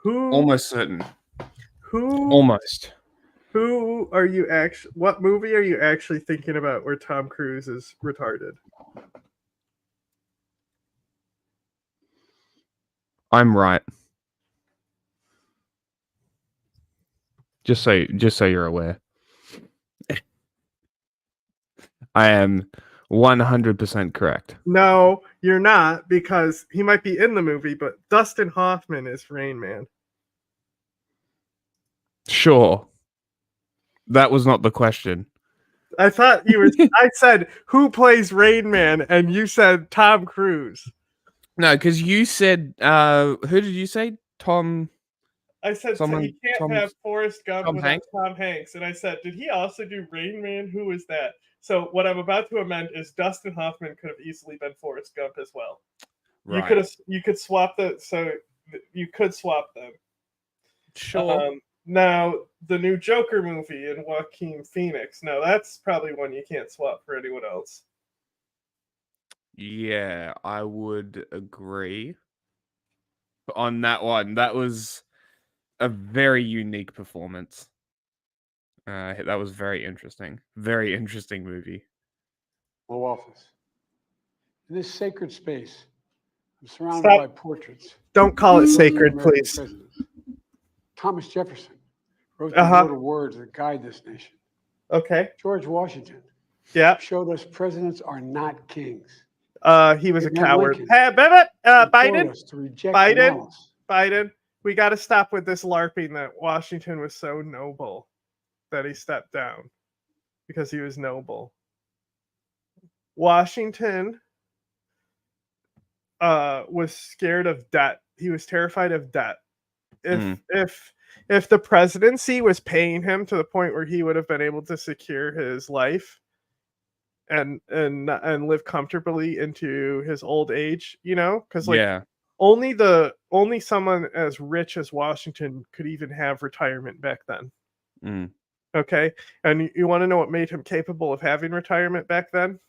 Almost certain. Who Almost. Who are you actually? What movie are you actually thinking about where Tom Cruise is retarded? I'm right. Just so you're aware. I am 100% correct. No, you're not, because he might be in the movie, but Dustin Hoffman is Rain Man. Sure. That was not the question. I thought you were. I said who plays Rain Man, and you said Tom Cruise. No, because you said. Who did you say? Tom. I said Someone. you can't Tom, have Forrest Gump Tom without Hanks? Tom Hanks, and I said, did he also do Rain Man? Who is that? So what I'm about to amend is Dustin Hoffman could have easily been Forrest Gump as well. Right. You could swap you could swap them. Sure. Now the new Joker movie and Joaquin Phoenix. Now that's probably one you can't swap for anyone else. Yeah, I would agree on that one. That was a very unique performance. That was very interesting. Very interesting movie. Low office. In this sacred space, I'm surrounded by portraits. Don't call it sacred, please. Presidents. Thomas Jefferson wrote the immortal words that guide this nation. Okay. George Washington showed us presidents are not kings. He was a coward. Hey, Biden, we got to stop with this LARPing that Washington was so noble that he stepped down because he was noble. Washington was scared of debt. He was terrified of debt. If the presidency was paying him to the point where he would have been able to secure his life and live comfortably into his old age, because only someone as rich as Washington could even have retirement back then. Okay, and you want to know what made him capable of having retirement back then?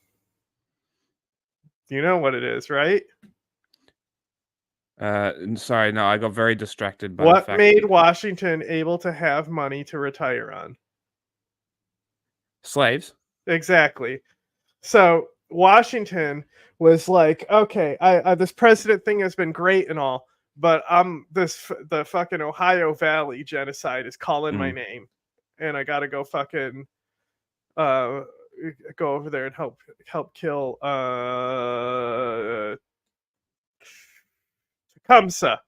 You know what it is, right? Sorry, no, I got very distracted by what made Washington able to have money to retire on? Slaves. Exactly. So Washington was like, okay, this president thing has been great and all, but the fucking Ohio Valley genocide is calling my name, and I gotta go fucking go over there and help kill Tecumseh.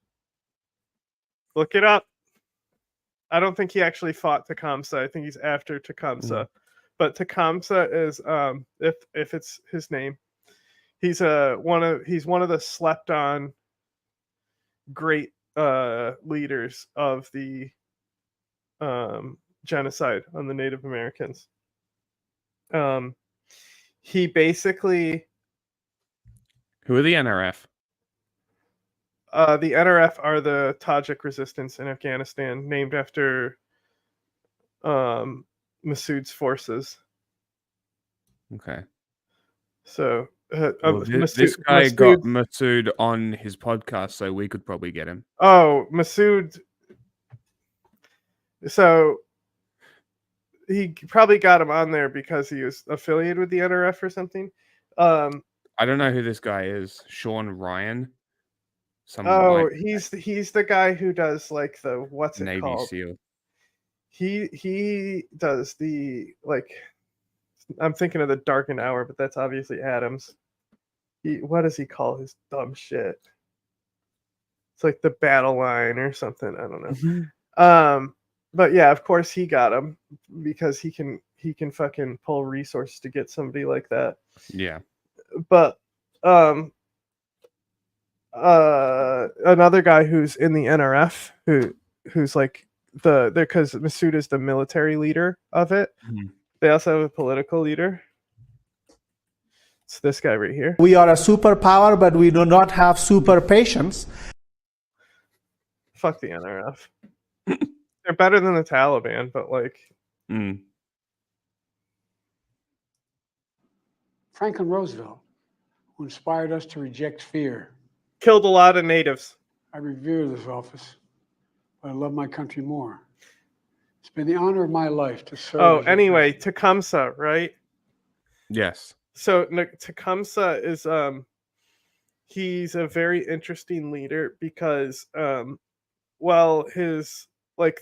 Look it up. I don't think he actually fought Tecumseh. I think he's after Tecumseh. But Tecumseh is if it's his name, he's one of the slept on great leaders of the genocide on the Native Americans. He basically. Who are the NRF? The NRF are the Tajik resistance in Afghanistan, named after Massoud's forces. Okay. So this guy got Massoud on his podcast, so we could probably get him. Oh, Massoud. So he probably got him on there because he was affiliated with the NRF or something. I don't know who this guy is. Sean Ryan. He's the guy who does like the what's it Navy called? SEAL. He does the like. I'm thinking of the Darkened Hour, but that's obviously Adams. What does he call his dumb shit? It's like the battle line or something. I don't know. But yeah, of course he got him because he can fucking pull resources to get somebody like that. Yeah. But another guy who's in the NRF who's like because Massoud is the military leader of it. They also have a political leader. It's this guy right here. We are a superpower, but we do not have super patience. Fuck the NRF. They're better than the Taliban, but like. Franklin Roosevelt, who inspired us to reject fear. Killed a lot of natives. I revere this office. but I love my country more. It's been the honor of my life to serve. Oh, as your anyway, president. Tecumseh, right? Yes. So Tecumseh is he's a very interesting leader because while his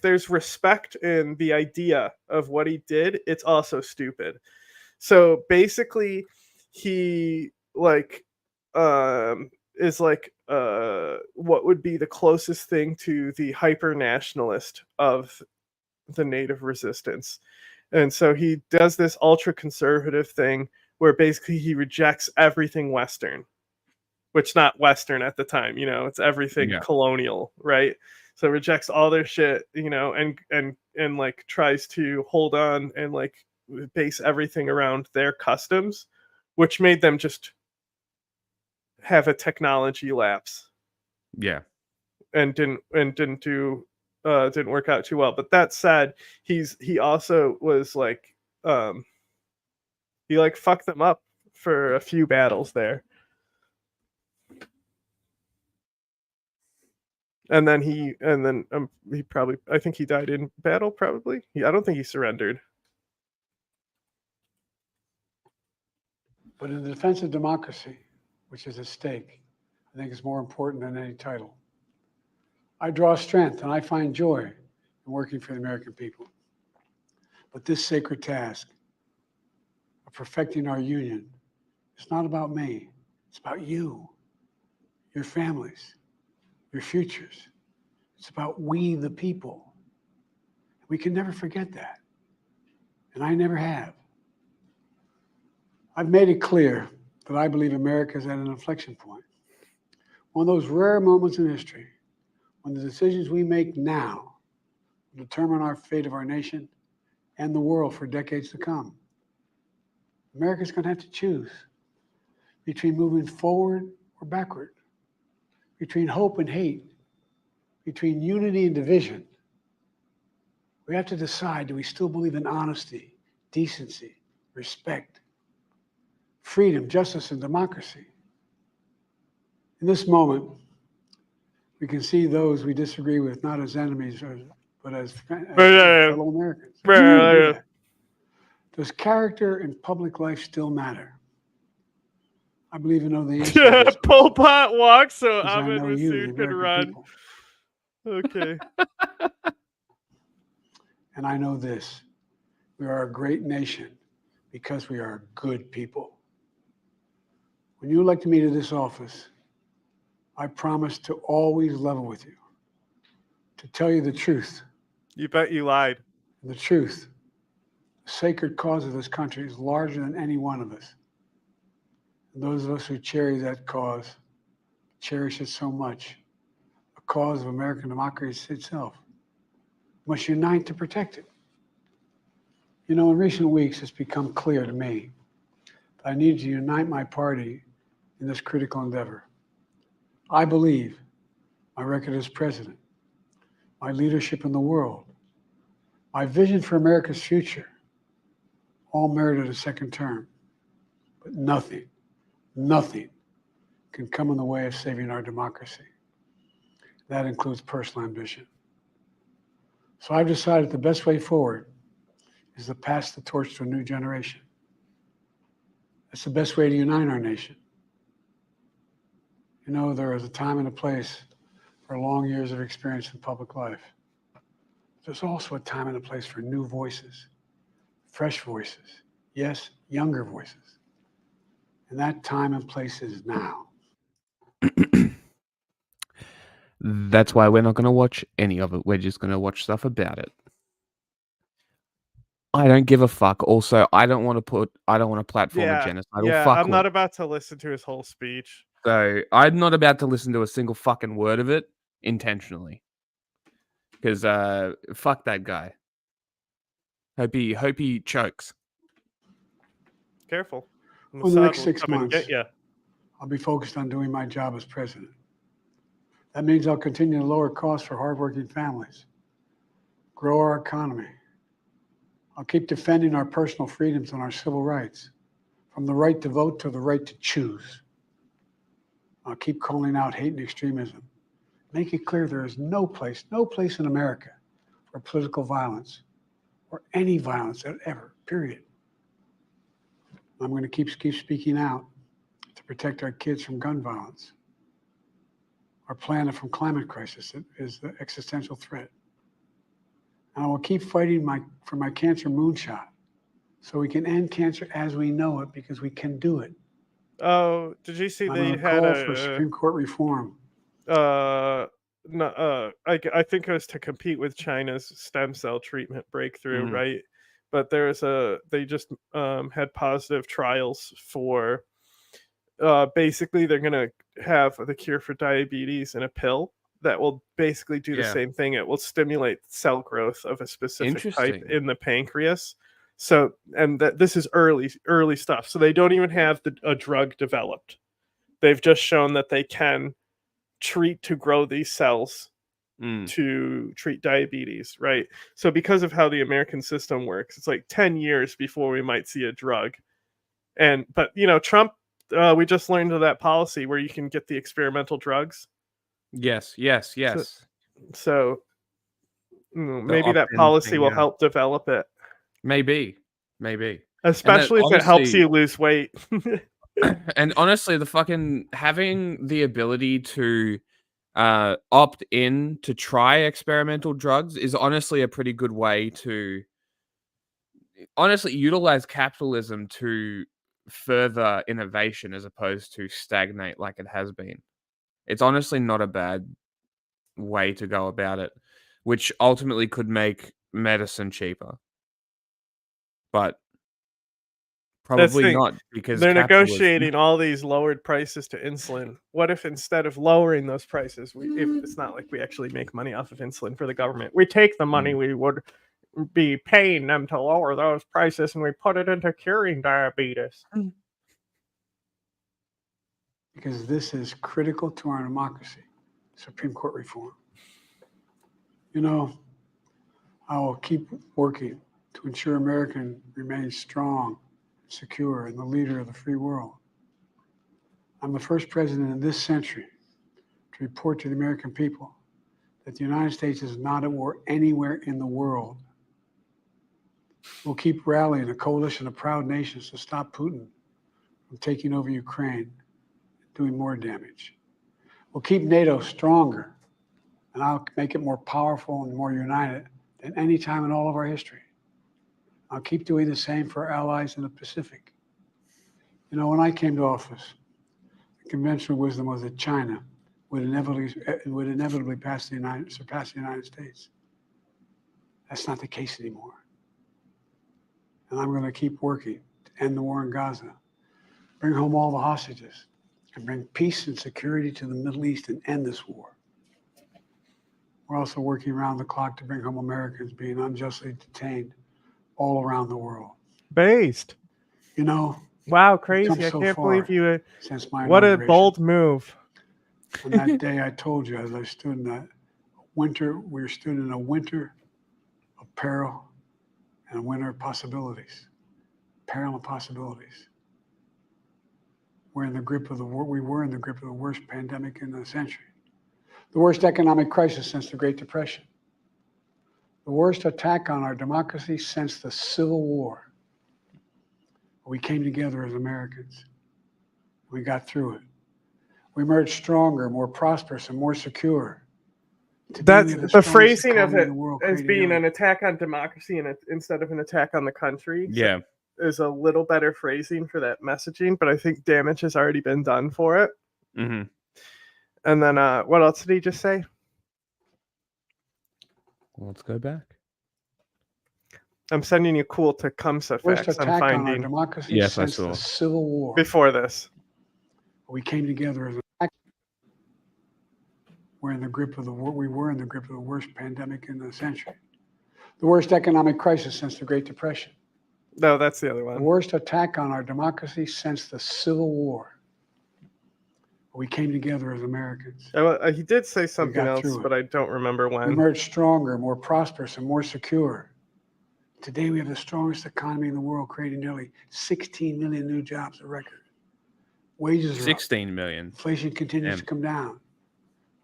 there's respect in the idea of what he did, it's also stupid. So basically he is what would be the closest thing to the hyper nationalist of the native resistance. And so he does this ultra conservative thing where basically he rejects everything Western, which not Western at the time, it's everything colonial, right? So rejects all their shit, and tries to hold on and base everything around their customs, which made them just have a technology lapse. Yeah. And didn't work out too well. But that said, he also was he fucked them up for a few battles there. And then he probably, I think he died in battle, probably. I don't think he surrendered. But in the defense of democracy, which is at stake, I think is more important than any title. I draw strength and I find joy in working for the American people. But this sacred task of perfecting our union is not about me. It's about you, your families, your futures. It's about we, the people. We can never forget that. And I never have. I've made it clear that I believe America is at an inflection point. One of those rare moments in history when the decisions we make now will determine our fate of our nation and the world for decades to come. America's going to have to choose between moving forward or backward, between hope and hate, between unity and division. We have to decide, do we still believe in honesty, decency, respect, freedom, justice, and democracy? In this moment, we can see those we disagree with not as enemies, but as fellow Americans. Does character in public life still matter? I believe you know the answer to this Pol Pot walks so Ahmed Massoud could run. People. Okay. And I know this. We are a great nation because we are good people. When you elected me to this office, I promised to always level with you, to tell you the truth. You bet you lied. The truth. The sacred cause of this country is larger than any one of us. And those of us who cherish that cause, cherish it so much, the cause of American democracy itself, must unite to protect it. You know, in recent weeks, it's become clear to me that I need to unite my party in this critical endeavor. I believe my record as president, my leadership in the world, my vision for America's future, all merited a second term. But nothing can come in the way of saving our democracy. That includes personal ambition. So I've decided the best way forward is to pass the torch to a new generation. That's the best way to unite our nation. You know, there is a time and a place for long years of experience in public life. There's also a time and a place for new voices, fresh voices, yes, younger voices. And that time and place is now. That's why we're not going to watch any of it. We're just going to watch stuff about it. I don't give a fuck. Also, I don't want to platform a genocidal fuckwit. I'm not about to listen to his whole speech. So I'm not about to listen to a single fucking word of it intentionally. Because fuck that guy. Hope he chokes. Careful. For the next 6 months, I'll be focused on doing my job as president. That means I'll continue to lower costs for hardworking families, grow our economy. I'll keep defending our personal freedoms and our civil rights, from the right to vote to the right to choose. I'll keep calling out hate and extremism, make it clear there is no place in America for political violence or any violence ever, period. I'm going to keep speaking out to protect our kids from gun violence. Our planet from climate crisis is the existential threat. And I will keep fighting for my cancer moonshot so we can end cancer as we know it, because we can do it. Oh, did you see they had call for Supreme Court reform? No, I think it was to compete with China's stem cell treatment breakthrough, right? But they just had positive trials for basically they're gonna have the cure for diabetes in a pill that will basically do the same thing. It will stimulate cell growth of a specific type in the pancreas. So, and this is early stuff. So they don't even have a drug developed. They've just shown that they can treat to grow these cells to treat diabetes, right? So because of how the American system works, it's like 10 years before we might see a drug. But Trump, we just learned of that policy where you can get the experimental drugs. Yes. So maybe that policy will help develop it. Maybe. Especially if it helps you lose weight. And honestly, having the ability to opt in to try experimental drugs is honestly a pretty good way to utilize capitalism to further innovation as opposed to stagnate like it has been. It's honestly not a bad way to go about it, which ultimately could make medicine cheaper. But probably not, because they're negotiating all these lowered prices to insulin. What if instead of lowering those prices, if it's not like we actually make money off of insulin for the government, we take the money we would be paying them to lower those prices and we put it into curing diabetes? Because this is critical to our democracy, Supreme Court reform. I will keep working to ensure America remains strong, secure, and the leader of the free world. I'm the first president in this century to report to the American people that the United States is not at war anywhere in the world. We'll keep rallying a coalition of proud nations to stop Putin from taking over Ukraine and doing more damage. We'll keep NATO stronger, and I'll make it more powerful and more united than any time in all of our history. I'll keep doing the same for our allies in the Pacific. When I came to office, the conventional wisdom was that China would inevitably surpass the United States. That's not the case anymore. And I'm going to keep working to end the war in Gaza, bring home all the hostages, and bring peace and security to the Middle East and end this war. We're also working around the clock to bring home Americans being unjustly detained all around the world. Based. Wow, crazy. I can't believe you. Since my what a bold move. On that day, I told you, as I stood in that winter, we stood in a winter of peril and a winter of possibilities. Peril and possibilities. We were in the grip of the worst pandemic in the century. The worst economic crisis since the Great Depression. The worst attack on our democracy since the Civil War. We came together as Americans. We got through it. We emerged stronger, more prosperous, and more secure. That's the phrasing of it as being an attack on democracy instead of an attack on the country. Yeah. Is a little better phrasing for that messaging, but I think damage has already been done for it. Mm-hmm. And then what else did he just say? Let's go back. I'm sending you cool Tecumseh facts I'm finding. On our democracy yes, since I saw. The Civil War. Before this. We came together as we were in the grip of the worst pandemic in the century. The worst economic crisis since the Great Depression. No, that's the other one. The worst attack on our democracy since the Civil War. We came together as Americans. He did say something else, but I don't remember when. We emerged stronger, more prosperous, and more secure. Today, we have the strongest economy in the world, creating nearly 16 million new jobs, a record. Wages are 16 million. Inflation continues to come down.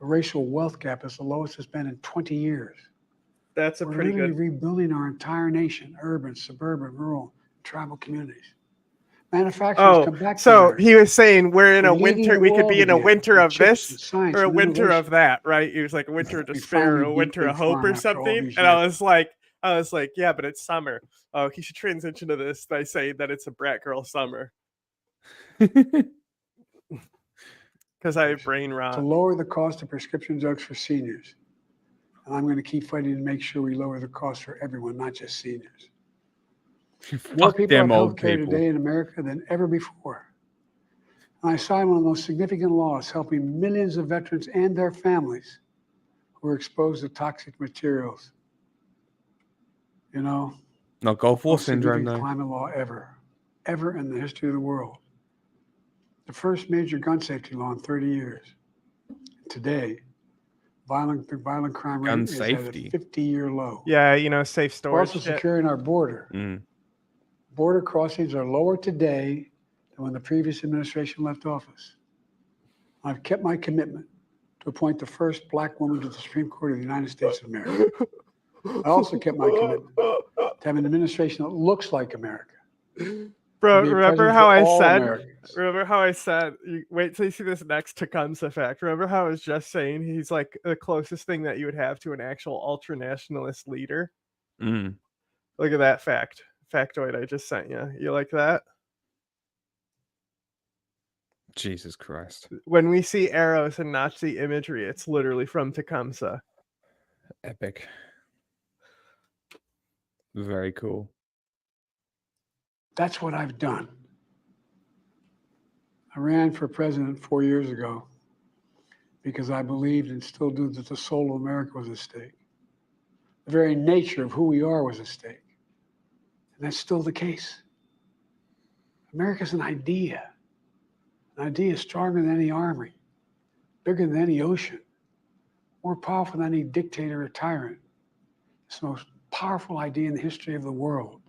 The racial wealth gap is the lowest it's been in 20 years. That's a We're pretty literally good. rebuilding our entire nation, urban, suburban, rural, tribal communities. Manufacturers come back to So America. he was saying we're in We're a leading winter. the We could world be in a again winter with of chips and this science or a and winter innovation. of that, right? He was like a winter of We despair or finally a beat winter Big of hope Pharma or after all something. these And I years. was like, yeah, but it's summer. Oh, he should transition to this by saying that it's a brat girl summer. Because I have brain To rot. lower the cost of prescription drugs for seniors. And I'm going to keep fighting to make sure we lower the cost for everyone, not just seniors. More Fuck people have them health old care people. today in America than ever before. And I signed one of the most significant laws helping millions of veterans and their families who are exposed to toxic materials. You know, Not Gulf War most syndrome, significant though. climate law ever in the history of the world. The first major gun safety law in 30 years. Today, the violent crime rate Gun is safety. at a 50-year low. Yeah, safe We're storage. also shit. securing our border. Border crossings are lower today than when the previous administration left office. I've kept my commitment to appoint the first black woman to the Supreme Court of the United States of America. I also kept my commitment to have an administration that looks like America. Bro, be a remember president how for I all said? Americans. Remember how I said? Wait till you see this next Tecumseh fact. Remember how I was just saying he's like the closest thing that you would have to an actual ultra-nationalist leader? Look at that factoid I just sent you. You like that? Jesus Christ. When we see arrows and Nazi imagery, it's literally from Tecumseh. Epic. Very cool. That's what I've done. I ran for president 4 years ago because I believed and still do that the soul of America was at stake. The very nature of who we are was at stake. And that's still the case. America's an idea. An idea stronger than any army, bigger than any ocean, more powerful than any dictator or tyrant. It's the most powerful idea in the history of the world.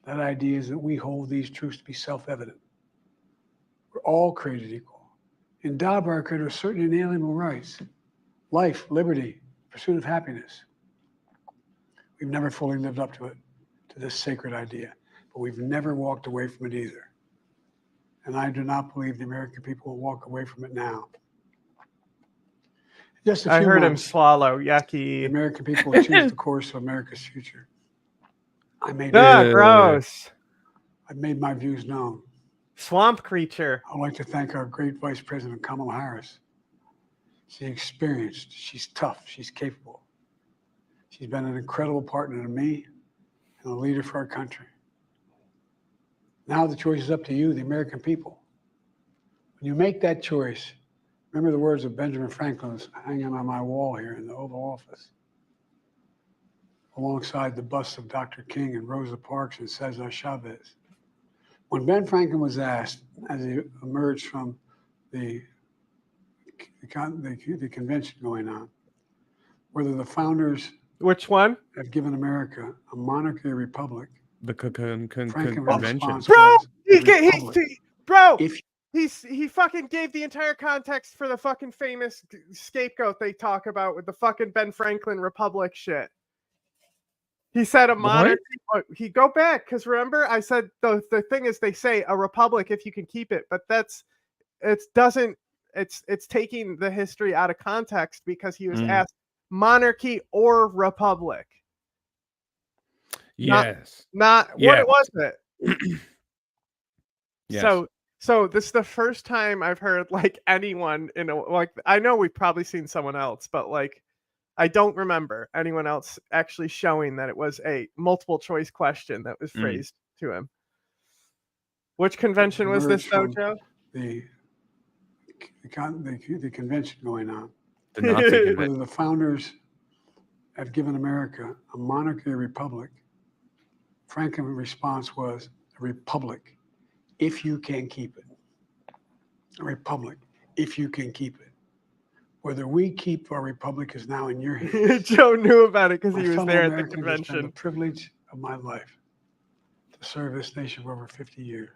That idea is that we hold these truths to be self-evident. We're all created equal, endowed by our Creator with certain inalienable rights: life, liberty, pursuit of happiness. We've never fully lived up to it, to this sacred idea, but we've never walked away from it either. And I do not believe the American people will walk away from it now. Just a few I heard him months, swallow. the Yucky. American people will choose the course of America's future. I made Gross. I've made my views known. Swamp creature. I'd like to thank our great Vice President Kamala Harris. She's experienced, she's tough, she's capable. She's been an incredible partner to me and a leader for our country. Now the choice is up to you, the American people. When you make that choice, remember the words of Benjamin Franklin hanging on my wall here in the Oval Office, alongside the busts of Dr. King and Rosa Parks and Cesar Chavez. When Ben Franklin was asked, as he emerged from the convention going on, whether the founders Which one? have given America a monarchy or republic, The Franklin's convention. response Bro, was, he fucking gave the entire context for the fucking famous scapegoat they talk about with the fucking Ben Franklin Republic shit. He said a monarchy. He go back because remember I said the thing is they say a republic if you can keep it, but it's taking the history out of context because he was asked monarchy or republic. Yes. Not Yeah. what was it? Yes. So this is the first time I've heard like anyone I know we've probably seen someone else, but like I don't remember anyone else actually showing that it was a multiple choice question that was phrased to him. Which convention was this, though, Joe? The convention going on. The Nazi convention. Whether the founders have given America a monarchy or republic, Franklin's response was a republic, if you can keep it. A republic, if you can keep it. Whether we keep our republic is now in your hands. Joe knew about it because he was there at the Americans, convention. it's been the privilege of my life to serve this nation for over 50 years.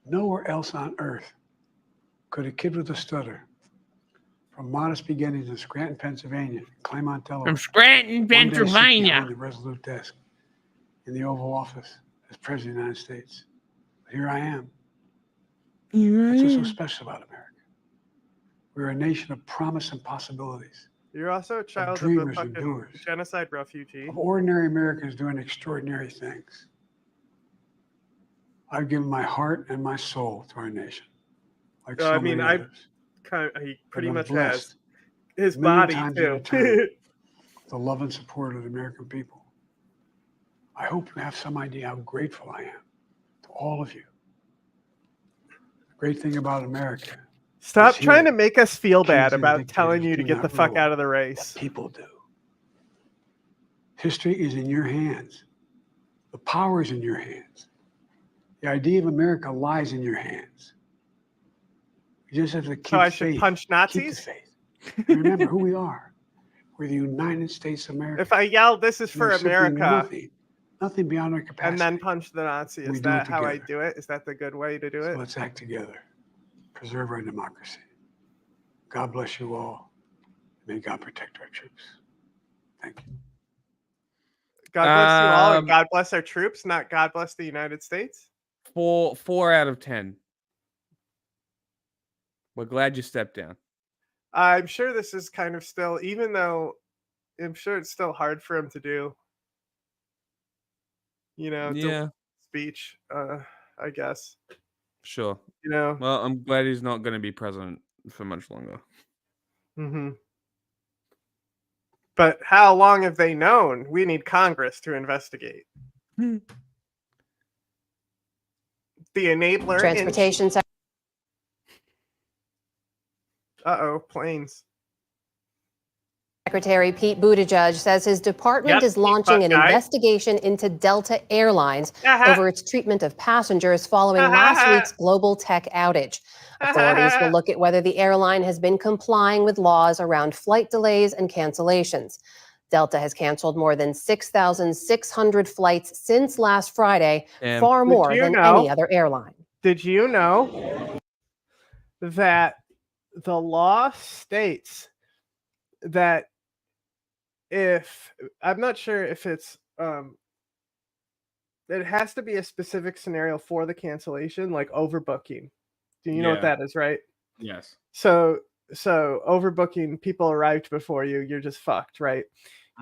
Nowhere else on earth could a kid with a stutter From modest beginnings in Scranton, Pennsylvania, Claremont, Delaware. From Scranton, One day sit Pennsylvania. behind the resolute desk in the Oval Office as President of the United States. But here I am. That's what's so special about America. We're a nation of promise and possibilities. You're also a child of a dreamers and fucking doers. genocide refugee. Of ordinary Americans doing extraordinary things. I've given my heart and my soul to our nation. Like so many others. He pretty I'm much blessed has his many body times too. at a time. The love and support of the American people. I hope you have some idea how grateful I am to all of you. The great thing about America. Stop trying to make us feel bad about telling you to get the fuck rule. out of the race. People do. History is in your hands. The power is in your hands. The idea of America lies in your hands. You just have to keep So I faith. should punch Nazis? Keep the faith. And remember who we are. We're the United States of America. If I yell, "This is for There's simply America," nothing beyond our capacity. and then punch the Nazi, is that how I do it? Is that the good way to do it? So let's act together. Preserve our democracy. God bless you all. May God protect our troops. Thank you. God bless you all, and God bless our troops, not God bless the United States. 4 out of 10. We're glad you stepped down. I'm sure this is kind of still, even though I'm sure it's still hard for him to do. Speech, I guess. Sure. Well, I'm glad he's not going to be president for much longer. Mm-hmm. But how long have they known? We need Congress to investigate. The enabler. Transportation. Planes. Secretary Pete Buttigieg says his department is launching an investigation into Delta Airlines over its treatment of passengers following last week's global tech outage. Authorities will look at whether the airline has been complying with laws around flight delays and cancellations. Delta has canceled more than 6,600 flights since last Friday, far more than any other airline. Did you know that the law states that if, I'm not sure if it's it has to be a specific scenario for the cancellation, like overbooking. Do you know what that is, right? Yes. So overbooking, people arrived before you, you're just fucked, right?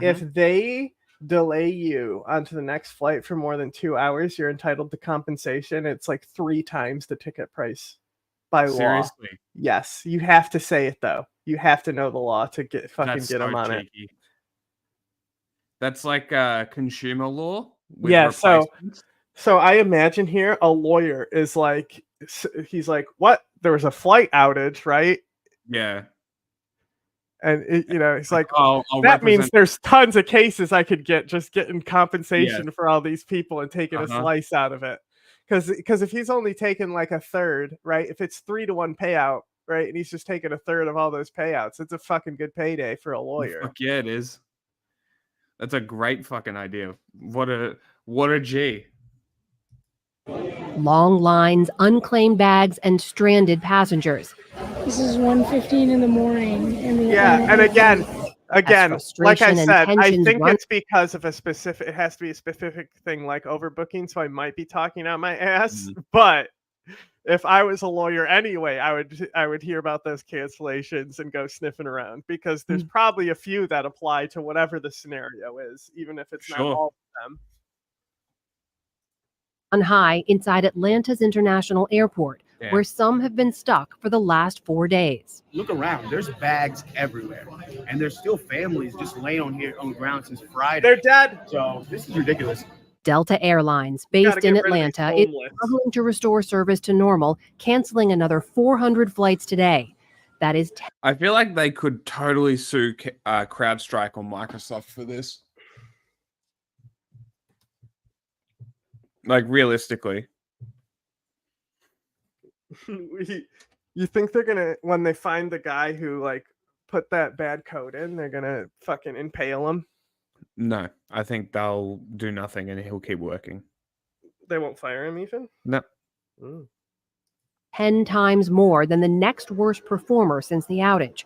If they delay you onto the next flight for more than 2 hours, you're entitled to compensation. It's like 3 times the ticket price by law. Seriously? Yes, you have to say it though. You have to know the law to get them on it. That's like consumer law. Yeah. So I imagine here a lawyer is like, he's like, what? There was a flight outage, right? Yeah. And it's like, I'll that means there's tons of cases I could get just getting compensation for all these people and taking a slice out of it. Because if he's only taking like a third, right? If it's 3-to-1 payout, right? And he's just taking a third of all those payouts, it's a fucking good payday for a lawyer. Fuck yeah, it is. That's a great fucking idea. What a G. Long lines, unclaimed bags, and stranded passengers. This is 1:15 in the morning. And again, like I said, I think it's because of it has to be a specific thing like overbooking, so I might be talking out my ass. But if I was a lawyer anyway, I would hear about those cancellations and go sniffing around, because there's probably a few that apply to whatever the scenario is, even if it's not all of them. On high inside Atlanta's International Airport, where some have been stuck for the last 4 days. Look around. There's bags everywhere. And there's still families just laying on the ground since Friday. They're dead. So this is ridiculous. Delta Airlines, based in Atlanta, is struggling to restore service to normal, canceling another 400 flights today. That is. I feel like they could totally sue CrowdStrike or Microsoft for this. Like, realistically. You think they're gonna, when they find the guy who like put that bad code in, they're gonna fucking impale him? No, I think they'll do nothing and he'll keep working. They won't fire him even? No. 10 times more than the next worst performer since the outage.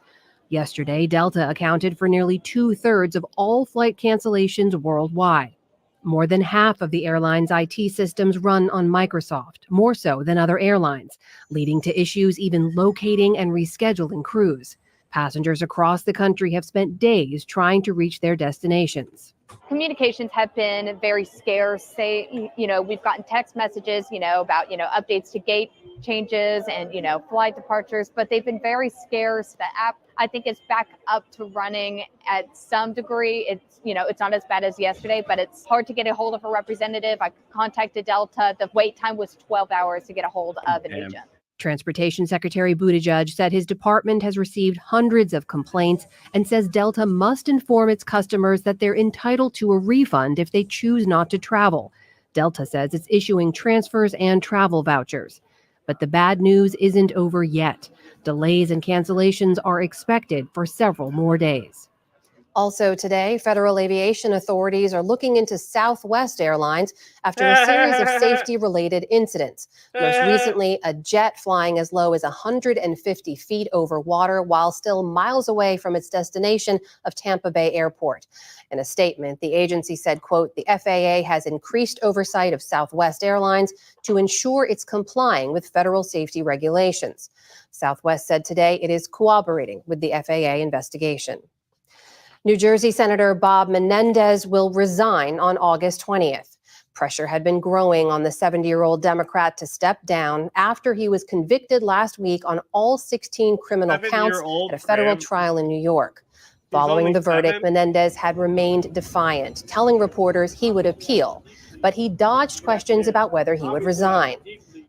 Yesterday, Delta accounted for nearly 2/3 of all flight cancellations worldwide. More than half of the airline's IT systems run on Microsoft, more so than other airlines, leading to issues even locating and rescheduling crews. Passengers across the country have spent days trying to reach their destinations. Communications have been very scarce. We've gotten text messages, about, updates to gate changes and, flight departures, but they've been very scarce. The app, I think, is back up to running at some degree. It's not as bad as yesterday, but it's hard to get a hold of a representative. I contacted Delta. The wait time was 12 hours to get a hold of an agent. Transportation Secretary Buttigieg said his department has received hundreds of complaints and says Delta must inform its customers that they're entitled to a refund if they choose not to travel. Delta says it's issuing transfers and travel vouchers. But the bad news isn't over yet. Delays and cancellations are expected for several more days. Also today, federal aviation authorities are looking into Southwest Airlines after a series of safety-related incidents. Most recently, a jet flying as low as 150 feet over water while still miles away from its destination of Tampa Bay Airport. In a statement, the agency said, quote, "The FAA has increased oversight of Southwest Airlines to ensure it's complying with federal safety regulations." Southwest said today it is cooperating with the FAA investigation. New Jersey Senator Bob Menendez will resign on August 20th. Pressure had been growing on the 70-year-old Democrat to step down after he was convicted last week on all 16 criminal counts at a federal trial in New York. Following the verdict, Menendez had remained defiant, telling reporters he would appeal, but he dodged questions about whether he would resign.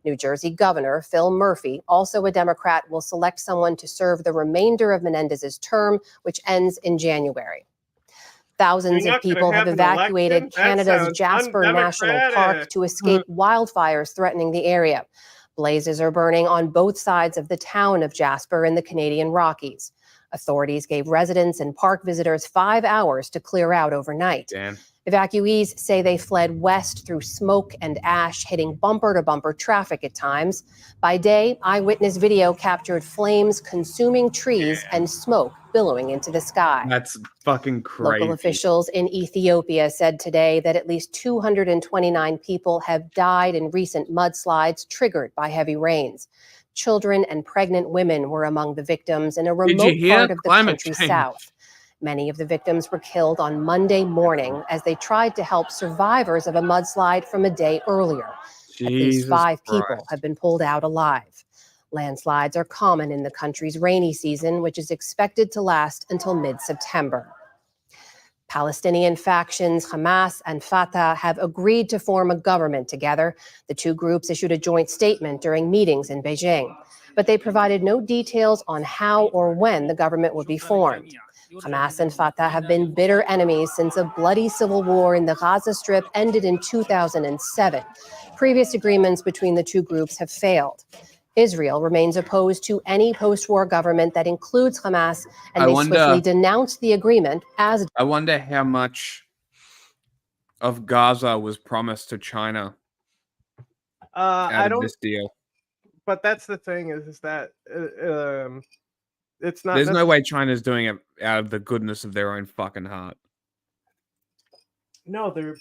New Jersey Governor Phil Murphy, also a Democrat, will select someone to serve the remainder of Menendez's term, which ends in January. Thousands of people have evacuated Canada's Jasper National Park to escape wildfires threatening the area. Blazes are burning on both sides of the town of Jasper in the Canadian Rockies. Authorities gave residents and park visitors 5 hours to clear out overnight. Damn. Evacuees say they fled west through smoke and ash, hitting bumper-to-bumper traffic at times. By day, eyewitness video captured flames consuming trees and smoke billowing into the sky. That's fucking crazy. Local officials in Ethiopia said today that at least 229 people have died in recent mudslides triggered by heavy rains. Children and pregnant women were among the victims in a remote part of the country's south. Many of the victims were killed on Monday morning as they tried to help survivors of a mudslide from a day earlier. At least 5 people have been pulled out alive. Landslides are common in the country's rainy season, which is expected to last until mid-September. Palestinian factions Hamas and Fatah have agreed to form a government together. The two groups issued a joint statement during meetings in Beijing, but they provided no details on how or when the government would be formed. Hamas and Fatah have been bitter enemies since a bloody civil war in the Gaza Strip ended in 2007. Previous agreements between the two groups have failed. Israel remains opposed to any post-war government that includes Hamas, and they swiftly denounced the agreement as... I wonder how much of Gaza was promised to China out of this deal. But that's the thing is that it's not. There's no way China's doing it out of the goodness of their own fucking heart. No, they're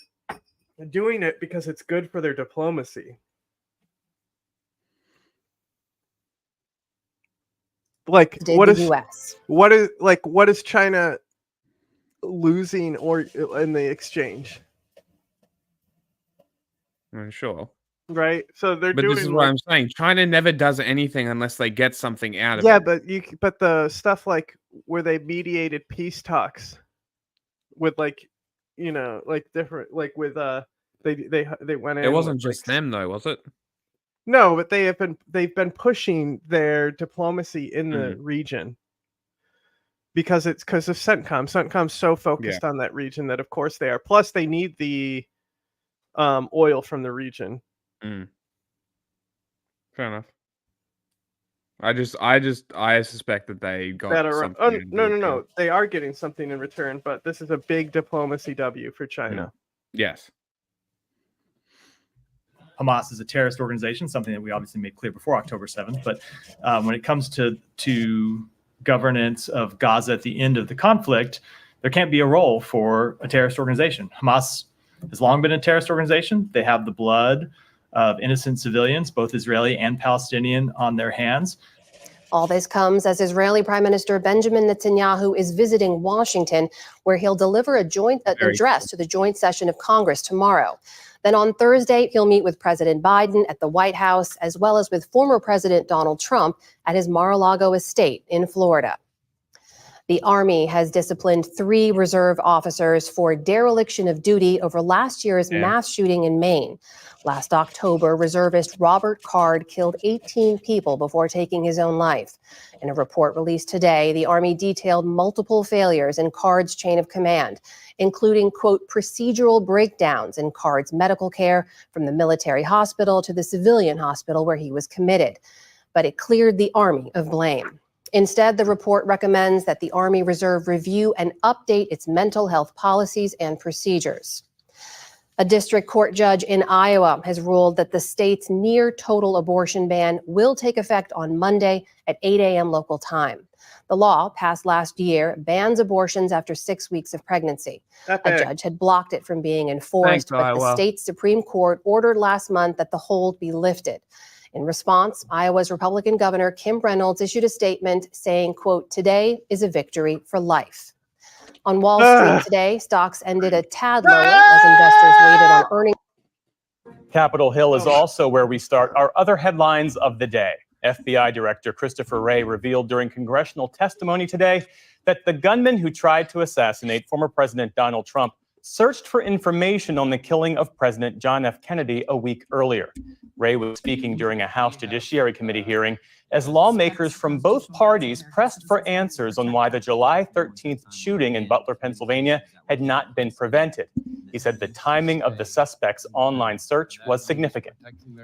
doing it because it's good for their diplomacy. Like, what is China losing or in the exchange? I'm sure. Right, so they're doing. But this is what I'm saying. China never does anything unless they get something out of it. Yeah, but the stuff like where they mediated peace talks with different with they went in. It wasn't just them though, was it? No, but they've been pushing their diplomacy in the region because of CENTCOM. CENTCOM's so focused on that region that of course they are. Plus, they need the oil from the region. Fair enough. I suspect that they got something. No. They are getting something in return, but this is a big diplomacy W for China. Yes. Hamas is a terrorist organization, something that we obviously made clear before October 7th. But when it comes to governance of Gaza at the end of the conflict, there can't be a role for a terrorist organization. Hamas has long been a terrorist organization. They have the blood of innocent civilians, both Israeli and Palestinian, on their hands. All this comes as Israeli Prime Minister Benjamin Netanyahu is visiting Washington, where he'll deliver a joint address to the joint session of Congress tomorrow. Then on Thursday, he'll meet with President Biden at the White House, as well as with former President Donald Trump at his Mar-a-Lago estate in Florida. The Army has disciplined 3 reserve officers for dereliction of duty over last year's mass shooting in Maine. Last October, reservist Robert Card killed 18 people before taking his own life. In a report released today, the Army detailed multiple failures in Card's chain of command, including, quote, procedural breakdowns in Card's medical care from the military hospital to the civilian hospital where he was committed. But it cleared the Army of blame. Instead, the report recommends that the Army Reserve review and update its mental health policies and procedures. A district court judge in Iowa has ruled that the state's near total abortion ban will take effect on Monday at 8 a.m. local time. The law, passed last year, bans abortions after 6 weeks of pregnancy. A judge had blocked it from being enforced, but the state's Supreme Court ordered last month that the hold be lifted. In response, Iowa's Republican Governor Kim Reynolds issued a statement saying, quote, today is a victory for life. On Wall Street today, stocks ended a tad lower as investors waited on earnings. Capitol Hill is also where we start our other headlines of the day. FBI Director Christopher Wray revealed during congressional testimony today that the gunman who tried to assassinate former President Donald Trump searched for information on the killing of President John F. Kennedy a week earlier. Wray was speaking during a House Judiciary Committee hearing as lawmakers from both parties pressed for answers on why the July 13th shooting in Butler, Pennsylvania had not been prevented. He said the timing of the suspect's online search was significant.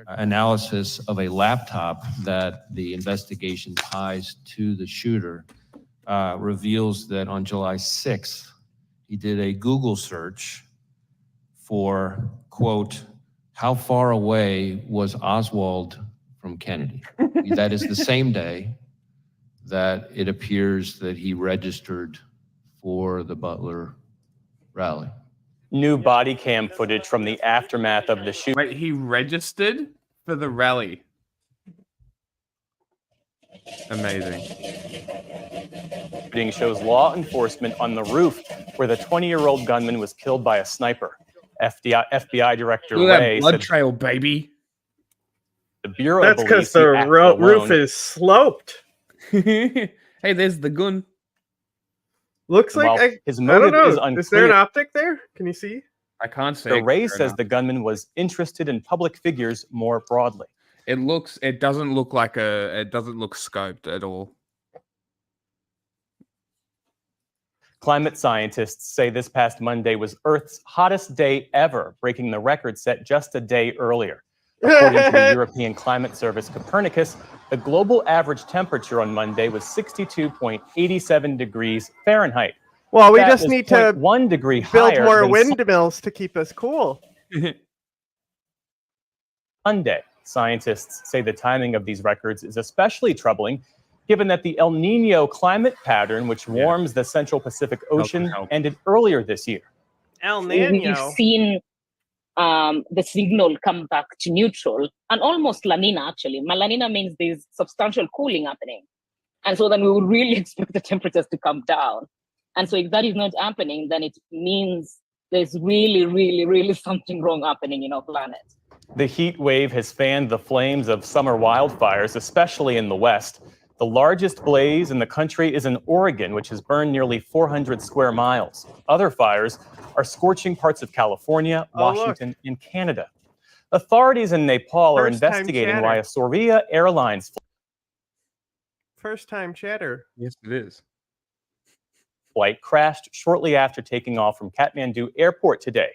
Analysis of a laptop that the investigation ties to the shooter reveals that on July 6th, he did a Google search for, quote, how far away was Oswald from Kennedy? That is the same day that it appears that he registered for the Butler rally. New body cam footage from the aftermath of the shooting. Wait, he registered for the rally. Amazing. Shows law enforcement on the roof where the 20-year-old gunman was killed by a sniper. FBI Director Wray blood trail, baby. The Bureau That's because the roof is sloped. Hey, there's the gun. Looks like his I motive don't know. is unclear. Is there an optic there? Can you see? I can't see. The Wray says the gunman was interested in public figures more broadly. It doesn't look scoped at all. Climate scientists say this past Monday was Earth's hottest day ever, breaking the record set just a day earlier. According to the European Climate Service Copernicus, the global average temperature on Monday was 62.87 degrees Fahrenheit. Well, we just need to 1 degree build higher more than windmills to keep us cool. Monday. Scientists say the timing of these records is especially troubling, given that the El Nino climate pattern, which warms the Central Pacific Ocean, ended earlier this year. El Nino. We've seen the signal come back to neutral and almost La Nina, actually. La Nina means there's substantial cooling happening. And so then we would really expect the temperatures to come down. And so if that is not happening, then it means there's really, really, really something wrong happening in our planet. The heat wave has fanned the flames of summer wildfires, especially in the West. The largest blaze in the country is in Oregon, which has burned nearly 400 square miles. Other fires are scorching parts of California, Washington, and Canada. Authorities in Nepal are investigating why a Sauria Airlines first-time chatter. Yes, it is. Flight crashed shortly after taking off from Kathmandu Airport today.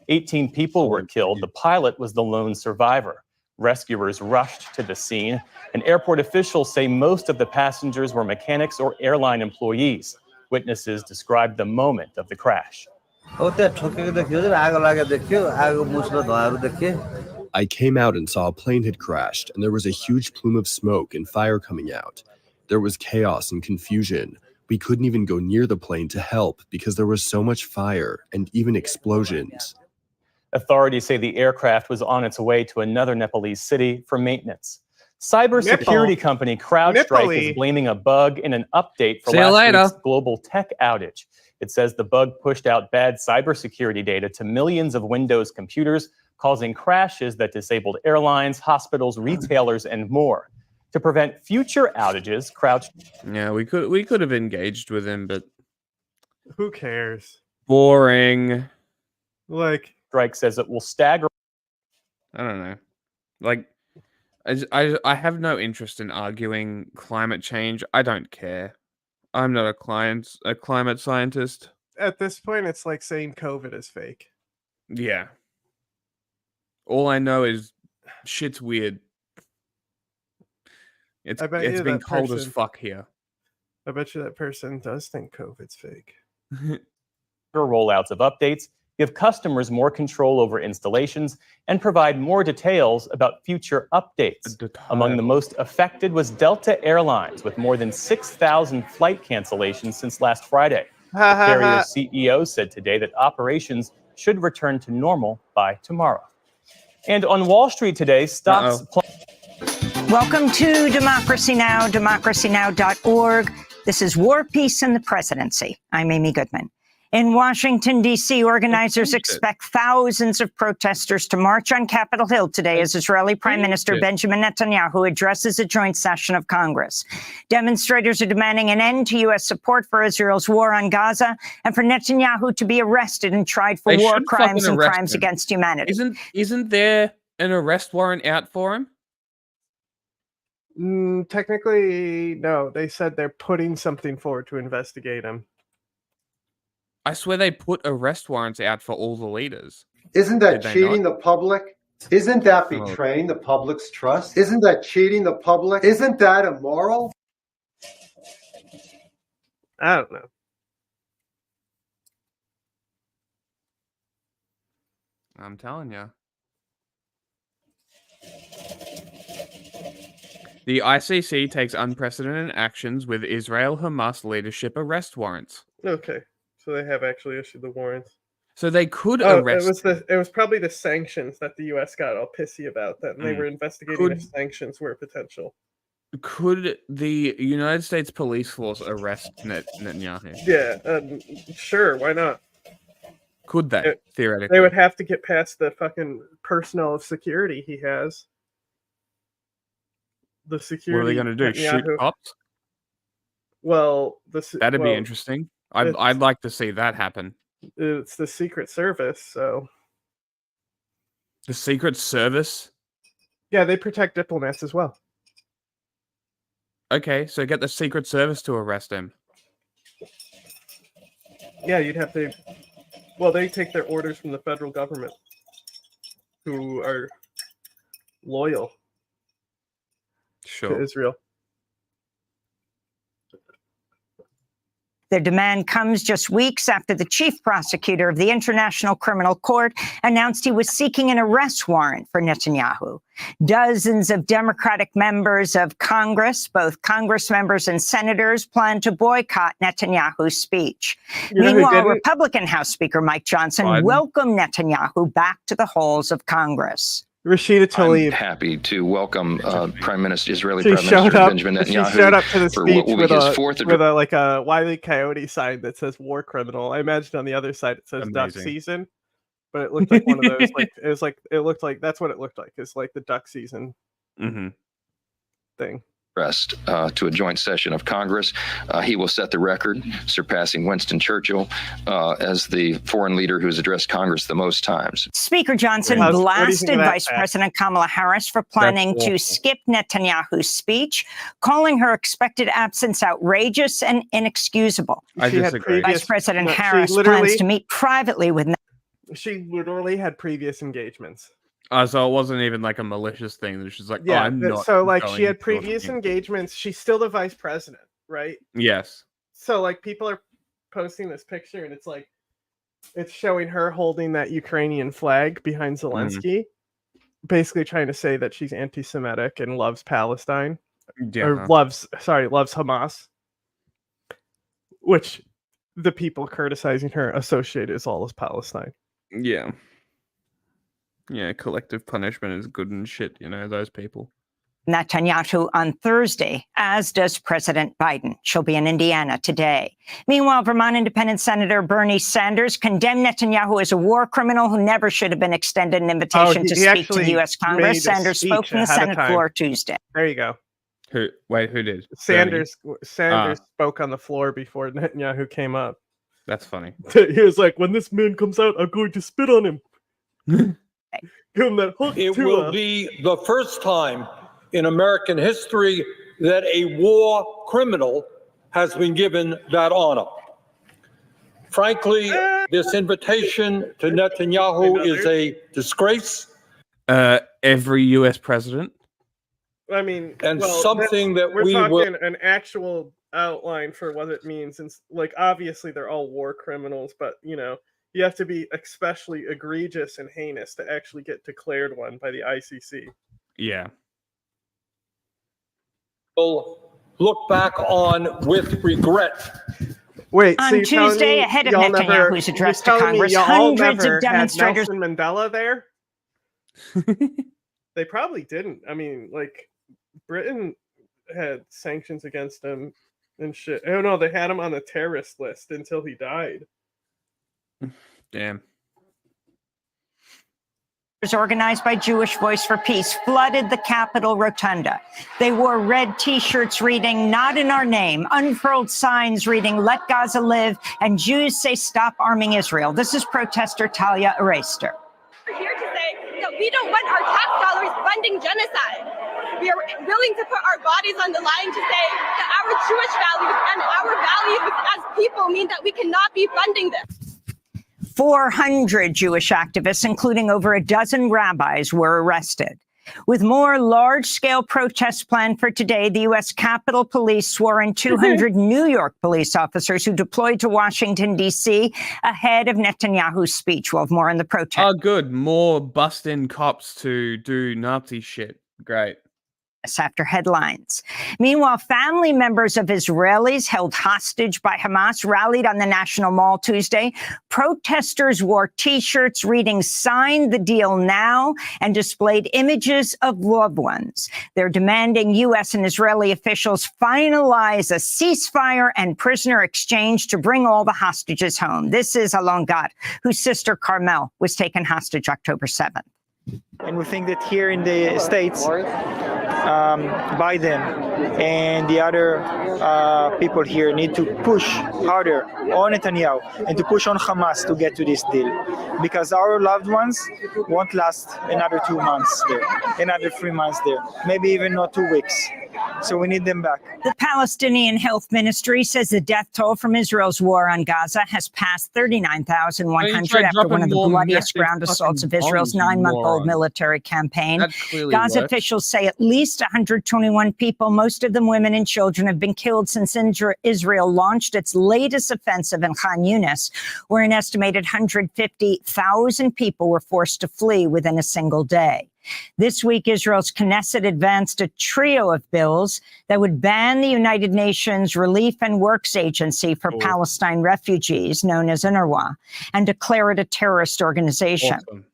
18 people were killed. The pilot was the lone survivor. Rescuers rushed to the scene, and airport officials say most of the passengers were mechanics or airline employees. Witnesses described the moment of the crash. I came out and saw a plane had crashed, and there was a huge plume of smoke and fire coming out. There was chaos and confusion. We couldn't even go near the plane to help because there was so much fire and even explosions. Authorities say the aircraft was on its way to another Nepalese city for maintenance. Cybersecurity company CrowdStrike is blaming a bug in an update for last week's global tech outage. It says the bug pushed out bad cybersecurity data to millions of Windows computers, causing crashes that disabled airlines, hospitals, retailers, and more. To prevent future outages, Yeah, we could have engaged with him, but who cares? Boring. Like, Strike says it will stagger. I don't know. Like, I have no interest in arguing climate change. I don't care. I'm not a climate scientist. At this point, it's like saying COVID is fake. Yeah. All I know is shit's weird. It's been cold as fuck here. I bet you that person does think COVID's fake. Rollouts of updates give customers more control over installations and provide more details about future updates. Among the most affected was Delta Airlines, with more than 6,000 flight cancellations since last Friday. The carrier CEO said today that operations should return to normal by tomorrow. And on Wall Street today, stocks... Welcome to Democracy Now!, democracynow.org. This is War, Peace, and the Presidency. I'm Amy Goodman. In Washington, D.C., organizers expect thousands of protesters to march on Capitol Hill today as Israeli Prime Minister Benjamin Netanyahu addresses a joint session of Congress. Demonstrators are demanding an end to U.S. support for Israel's war on Gaza and for Netanyahu to be arrested and tried for war crimes and crimes against humanity. Isn't there an arrest warrant out for him? Technically, no. They said they're putting something forward to investigate him. I swear they put arrest warrants out for all the leaders. Isn't that cheating the public? Isn't that betraying the public's trust? Isn't that cheating the public? Isn't that immoral? I don't know. I'm telling you. The ICC takes unprecedented actions with Israel-Hamas leadership arrest warrants. Okay. So they have actually issued the warrants. So they could arrest. It was probably the sanctions that the U.S. got all pissy about. That they were investigating if sanctions were potential. Could the United States police force arrest Netanyahu? Yeah, sure. Why not? Could they theoretically? They would have to get past the fucking personnel of security he has. The security. What are they going to do? Shoot cops? Well, that'd be interesting. I'd like to see that happen. It's the Secret Service, so the Secret Service. Yeah, they protect diplomats as well. Okay, so get the Secret Service to arrest him. Yeah, you'd have to. Well, they take their orders from the federal government, who are loyal to Israel. Their demand comes just weeks after the chief prosecutor of the International Criminal Court announced he was seeking an arrest warrant for Netanyahu. Dozens of Democratic members of Congress, both Congress members and senators, plan to boycott Netanyahu's speech. Meanwhile, Republican House Speaker Mike Johnson welcomed Netanyahu back to the halls of Congress. Rashida Tlaib. I'm happy to welcome Israeli Prime Minister Benjamin Netanyahu. She showed up to the speech with a like a Wile E. Coyote sign that says "War Criminal." I imagined on the other side it says "Duck Season," but it looked like one of those. It looked like that's what it looked like. It's like the duck season thing. To a joint session of Congress. He will set the record, surpassing Winston Churchill as the foreign leader who's addressed Congress the most times. Speaker Johnson blasted Vice President Kamala Harris for planning to skip Netanyahu's speech, calling her expected absence outrageous and inexcusable. I disagree. Vice President Harris plans to meet privately with She literally had previous engagements. So it wasn't even like a malicious thing. She's like, yeah. Oh, I'm not. So like she had previous engagements. She's still the vice president, right? Yes. So like people are posting this picture, and it's like it's showing her holding that Ukrainian flag behind Zelensky. basically trying to say that she's anti-Semitic and loves Palestine, or Yeah. loves Hamas, which the people criticizing her associate as all as Palestine. Yeah. Yeah, collective punishment is good and shit, those people. Netanyahu on Thursday, as does President Biden. She'll be in Indiana today. Meanwhile, Vermont Independent Senator Bernie Sanders condemned Netanyahu as a war criminal who never should have been extended an invitation to speak to the U.S. Congress. Sanders spoke from the Senate floor Tuesday. There you go. Who did? Sanders spoke on the floor before Netanyahu came up. That's funny. He was like, when this man comes out, I'm going to spit on him. Give him that hook. It will be the first time in American history that a war criminal has been given that honor. Frankly, this invitation to Netanyahu is a disgrace. Every U.S. president. I mean, and something that we're we talking will. An actual outline for what it means. And like, obviously they're all war criminals, but you have to be especially egregious and heinous to actually get declared one by the ICC. Yeah. Look back on with regret. Wait, on Tuesday, ahead of Netanyahu's address to Congress, hundreds of demonstrators. Nelson Mandela there? They probably didn't. I mean, like, Britain had sanctions against him and shit. Oh no, they had him on the terrorist list until he died. Damn. Organized by Jewish Voice for Peace flooded the Capitol Rotunda. They wore red T-shirts reading, "Not in our name," unfurled signs reading, "Let Gaza live," and Jews say stop arming Israel. This is protester Talia Araister. We're here to say that we don't want our tax dollars funding genocide. We are willing to put our bodies on the line to say that our Jewish values and our values as people mean that we cannot be funding this. 400 Jewish activists, including over a dozen rabbis, were arrested. With more large-scale protests planned for today, the U.S. Capitol Police swore in 200 New York police officers who deployed to Washington, D.C. ahead of Netanyahu's speech. We'll have more on the protest. Oh, good. More bust-in cops to do Nazi shit. Great. After headlines. Meanwhile, family members of Israelis held hostage by Hamas rallied on the National Mall Tuesday. Protesters wore T-shirts reading "Sign the deal now" and displayed images of loved ones. They're demanding U.S. and Israeli officials finalize a ceasefire and prisoner exchange to bring all the hostages home. This is Alon Gad, whose sister Carmel was taken hostage October 7th. And we think that here in the States, Biden and the other people here need to push harder on Netanyahu and to push on Hamas to get to this deal. Because our loved ones won't last another 2 months there, another 3 months there, maybe even not 2 weeks. So we need them back. The Palestinian Health Ministry says the death toll from Israel's war on Gaza has passed 39,100 after one of the bloodiest ground assaults of Israel's 9-month-old military campaign. Gaza officials say at least 121 people, most of them women and children, have been killed since Israel launched its latest offensive in Khan Yunis, where an estimated 150,000 people were forced to flee within a single day. This week, Israel's Knesset advanced a trio of bills that would ban the United Nations Relief and Works Agency for Palestine refugees, known as UNRWA, and declare it a terrorist organization. Awesome.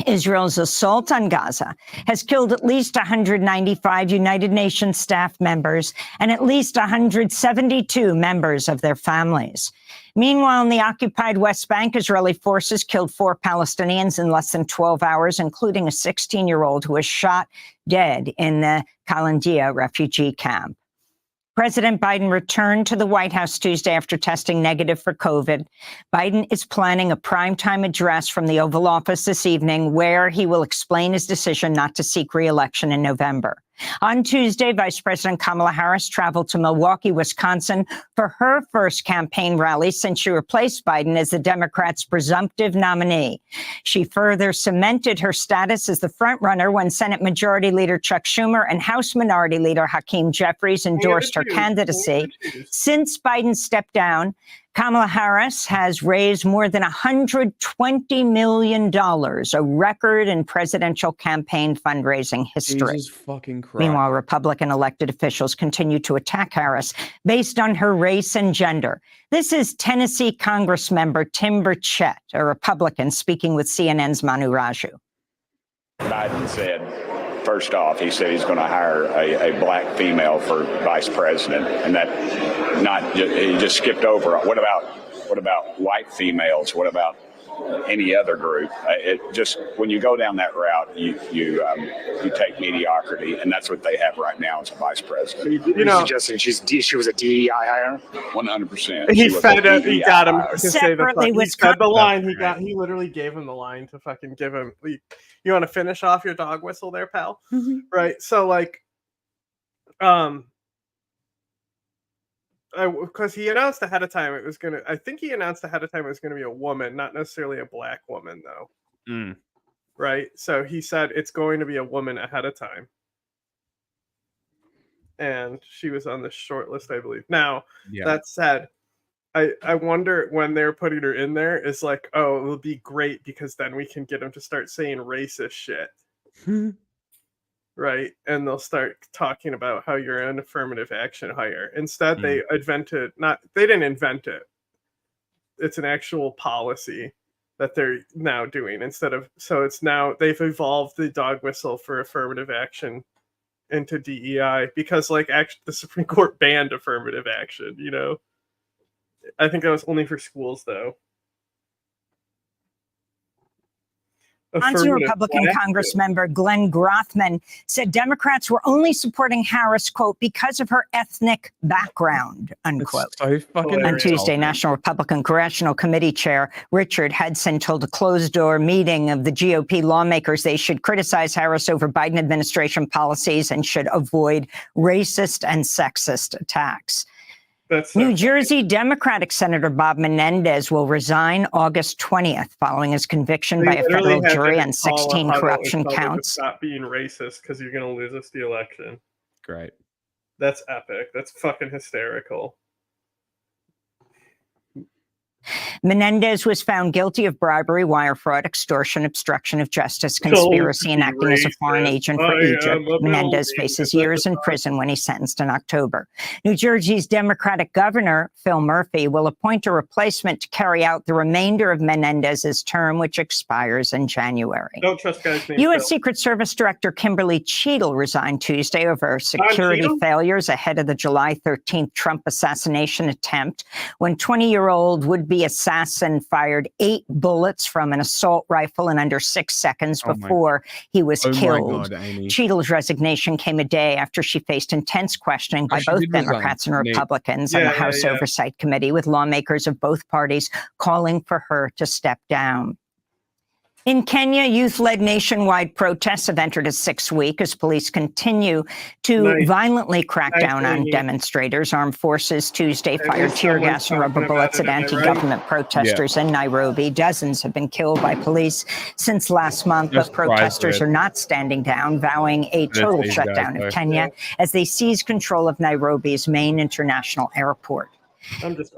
Israel's assault on Gaza has killed at least 195 United Nations staff members and at least 172 members of their families. Meanwhile, in the occupied West Bank, Israeli forces killed 4 Palestinians in less than 12 hours, including a 16-year-old who was shot dead in the Kalandia refugee camp. President Biden returned to the White House Tuesday after testing negative for COVID. Biden is planning a primetime address from the Oval Office this evening where he will explain his decision not to seek re-election in November. On Tuesday, Vice President Kamala Harris traveled to Milwaukee, Wisconsin for her first campaign rally since she replaced Biden as the Democrats' presumptive nominee. She further cemented her status as the frontrunner when Senate Majority Leader Chuck Schumer and House Minority Leader Hakeem Jeffries endorsed her candidacy. Since Biden stepped down Kamala Harris has raised more than $120 million, a record in presidential campaign fundraising history. Jesus fucking Christ. Meanwhile, Republican elected officials continue to attack Harris based on her race and gender. This is Tennessee Congressmember Tim Burchett, a Republican, speaking with CNN's Manu Raju. Biden said, first off, he said he's going to hire a black female for vice president, and that he just skipped over. What about white females? What about any other group? It just, when you go down that route, you take mediocrity, and that's what they have right now as a vice president. You know, suggesting she was a DEI hire? 100%. He fed it. He got him to say the Separately, he said the line. He literally gave him the line to fucking give him. You want to finish off your dog whistle there, pal? Right. So like, because he announced ahead of time it was gonna. I think he announced ahead of time it was gonna be a woman, not necessarily a black woman, though. Right. So he said it's going to be a woman ahead of time, and she was on the short list, I believe. Now, that said, I wonder when they're putting her in there is like, oh, it will be great because then we can get them to start saying racist shit. Right, and they'll start talking about how you're an affirmative action hire. Instead, they didn't invent it. It's an actual policy that they're now doing so it's now they've evolved the dog whistle for affirmative action into DEI because the Supreme Court banned affirmative action, you know. I think that was only for schools though. Wisconsin Republican Congress member Glenn Grothman said Democrats were only supporting Harris, quote, because of her ethnic background, unquote. On Tuesday, National Republican Congressional Committee Chair Richard Hudson told a closed-door meeting of the GOP lawmakers they should criticize Harris over Biden administration policies and should avoid racist and sexist attacks. New Jersey Democratic Senator Bob Menendez will resign August 20th following his conviction by a federal jury on 16 corruption counts. Stop being racist because you're going to lose us the election. Great. That's epic. That's fucking hysterical. Menendez was found guilty of bribery, wire fraud, extortion, obstruction of justice, conspiracy, and acting as a foreign agent for Egypt. Menendez faces years in prison when he's sentenced in October. New Jersey's Democratic governor, Phil Murphy, will appoint a replacement to carry out the remainder of Menendez's term, which expires in January. Don't trust guys named U.S. Phil. Secret Service Director Kimberly Cheadle resigned Tuesday over security failures ahead of the July 13th Trump assassination attempt, when 20-year-old would-be assassin fired 8 bullets from an assault rifle in under 6 seconds before he was killed. Cheadle's resignation came a day after she faced intense questioning by both Democrats and Republicans on the House Oversight Committee, with lawmakers of both parties calling for her to step down. In Kenya, youth-led nationwide protests have entered a 6th week as police continue to violently crack down on demonstrators. Armed forces Tuesday fired tear gas and rubber bullets at anti-government protesters in Nairobi. Dozens have been killed by police since last month, but protesters are not standing down, vowing a total shutdown of Kenya as they seize control of Nairobi's main international airport.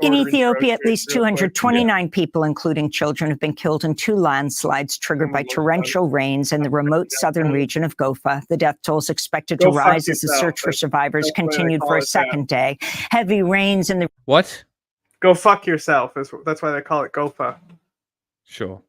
In Ethiopia, at least 229 people, including children, have been killed in 2 landslides triggered by torrential rains in the remote southern region of Gofa. The death toll is expected to rise as the search for survivors continued for a second day. Heavy rains in the... What? Go fuck yourself. That's why they call it Gofa. Sure.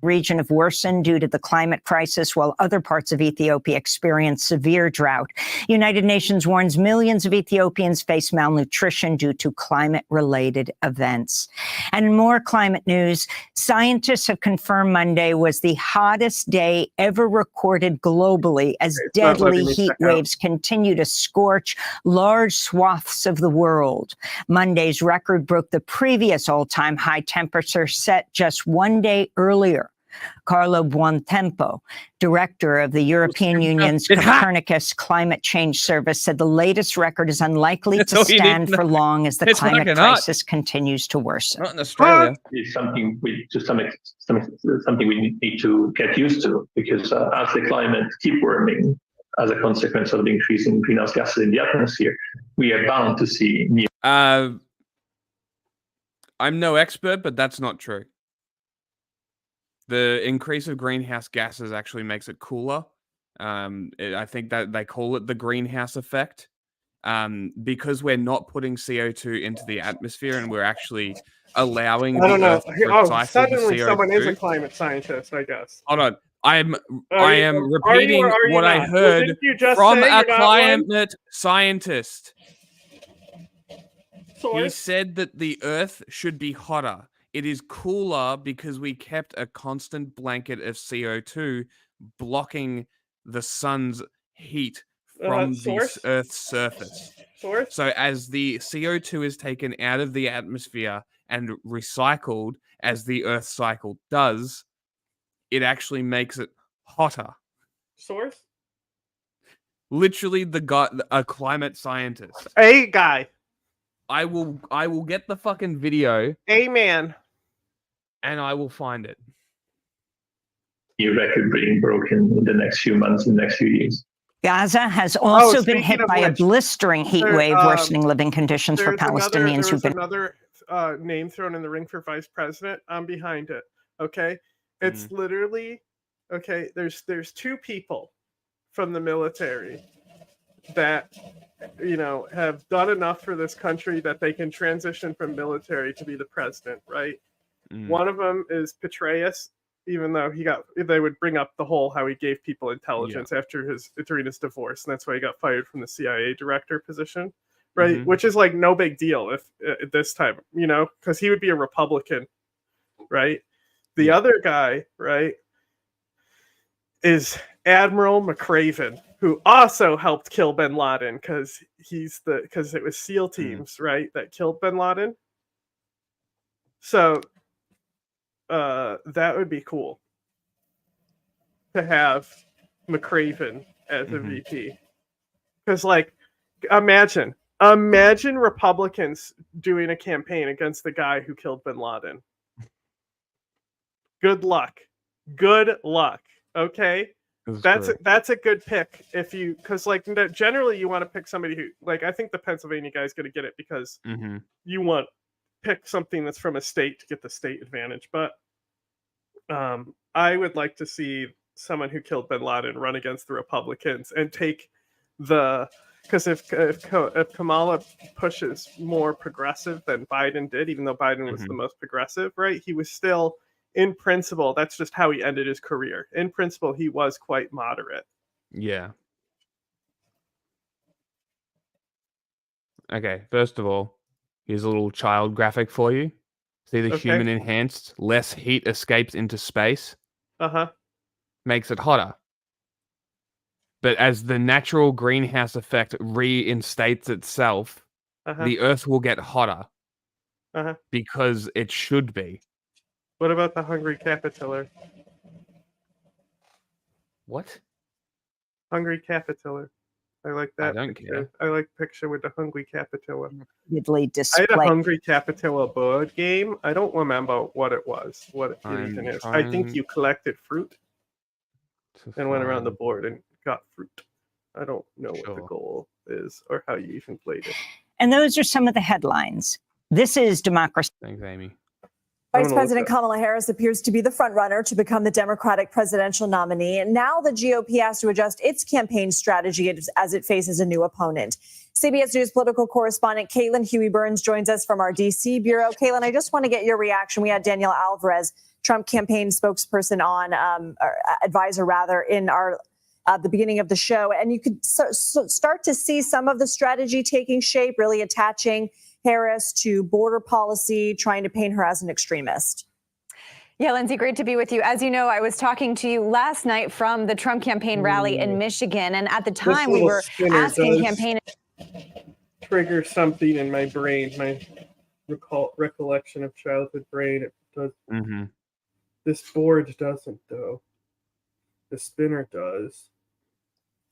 Region have worsened due to the climate crisis, while other parts of Ethiopia experience severe drought. United Nations warns millions of Ethiopians face malnutrition due to climate-related events. And in more climate news, scientists have confirmed Monday was the hottest day ever recorded globally as deadly heat waves continue to scorch large swaths of the world. Monday's record broke the previous all-time high temperature set just one day earlier. Carlo Buontempo, director of the European Union's Copernicus Climate Change Service, said the latest record is unlikely to stand for long as the climate crisis continues to worsen. Not in Australia. It's something we need to get used to, because as the climate keeps warming, as a consequence of the increase in greenhouse gases in the atmosphere, we are bound to see new. I'm no expert, but that's not true. The increase of greenhouse gases actually makes it cooler. I think that they call it the greenhouse effect. Because we're not putting CO2 into the atmosphere and we're actually allowing I don't the know. Earth to Oh, recycle the suddenly someone is a CO2. climate scientist, I guess. Hold on. I am Are you repeating or are you what I not? Well, heard didn't you just from say a you're not one? climate scientist. He Source? said that the Earth should be hotter. It is cooler because we kept a constant blanket of CO2 blocking the sun's heat from the Source? Earth's surface. Source? So as the CO2 is taken out of the atmosphere and recycled, as the Earth cycle does, it actually makes it hotter. Source? Literally, a climate scientist. A guy. I will get the fucking video. Amen. And I will find it. New record being broken in the next few months, in the next few years. Gaza has also been hit by a which, blistering heat wave, worsening living conditions for Palestinians who've been. Another name thrown in the ring for vice president. I'm behind it. Okay, it's literally okay. There's two people from the military that have done enough for this country that they can transition from military to be the president, right? One of them is Petraeus, even though they would bring up the whole how he gave people intelligence during his divorce, and that's why he got fired from the CIA director position, right? Which is like no big deal if at this time, because he would be a Republican, right? The other guy, right, is Admiral McRaven, who also helped kill bin Laden because it was SEAL teams, right, that killed bin Laden. So that would be cool to have McRaven as a VP. Because, like, imagine Republicans doing a campaign against the guy who killed bin Laden. Good luck. Okay? That's a good pick because like generally you want to pick somebody who, like, I think the Pennsylvania guy's going to get it because you want pick something that's from a state to get the state advantage. But I would like to see someone who killed bin Laden run against the Republicans and take because if Kamala pushes more progressive than Biden did, even though Biden was the most progressive, right? He was still, in principle, that's just how he ended his career. In principle, he was quite moderate. Yeah. Okay, first of all, here's a little child graphic for you. See the human enhanced, less heat escapes into space. Makes it hotter. But as the natural greenhouse effect reinstates itself, the Earth will get hotter. Because it should be. What about the hungry caterpillar? What? Hungry caterpillar. I like that. I don't care. I like the picture with the hungry caterpillar. Display. I had a hungry caterpillar board game. I don't remember what it was, what it even is. I think you collected fruit and went around the board and got fruit. I don't know what the goal is or how you even played it. And those are some of the headlines. This is Democracy. Thanks, Amy. Vice President Kamala Harris appears to be the frontrunner to become the Democratic presidential nominee. And now the GOP has to adjust its campaign strategy as it faces a new opponent. CBS News political correspondent Caitlin Huey-Burns joins us from our D.C. bureau. Caitlin, I just want to get your reaction. We had Danielle Alvarez, Trump campaign spokesperson on, or advisor rather, in our the beginning of the show. And you could start to see some of the strategy taking shape, really attaching Harris to border policy, trying to paint her as an extremist. Yeah, Lindsay, great to be with you. As you know, I was talking to you last night from the Trump campaign rally in Michigan. And at the time, we were asking campaign. Trigger something in my brain, my recollection of childhood brain. It does. This board doesn't, though. The spinner does.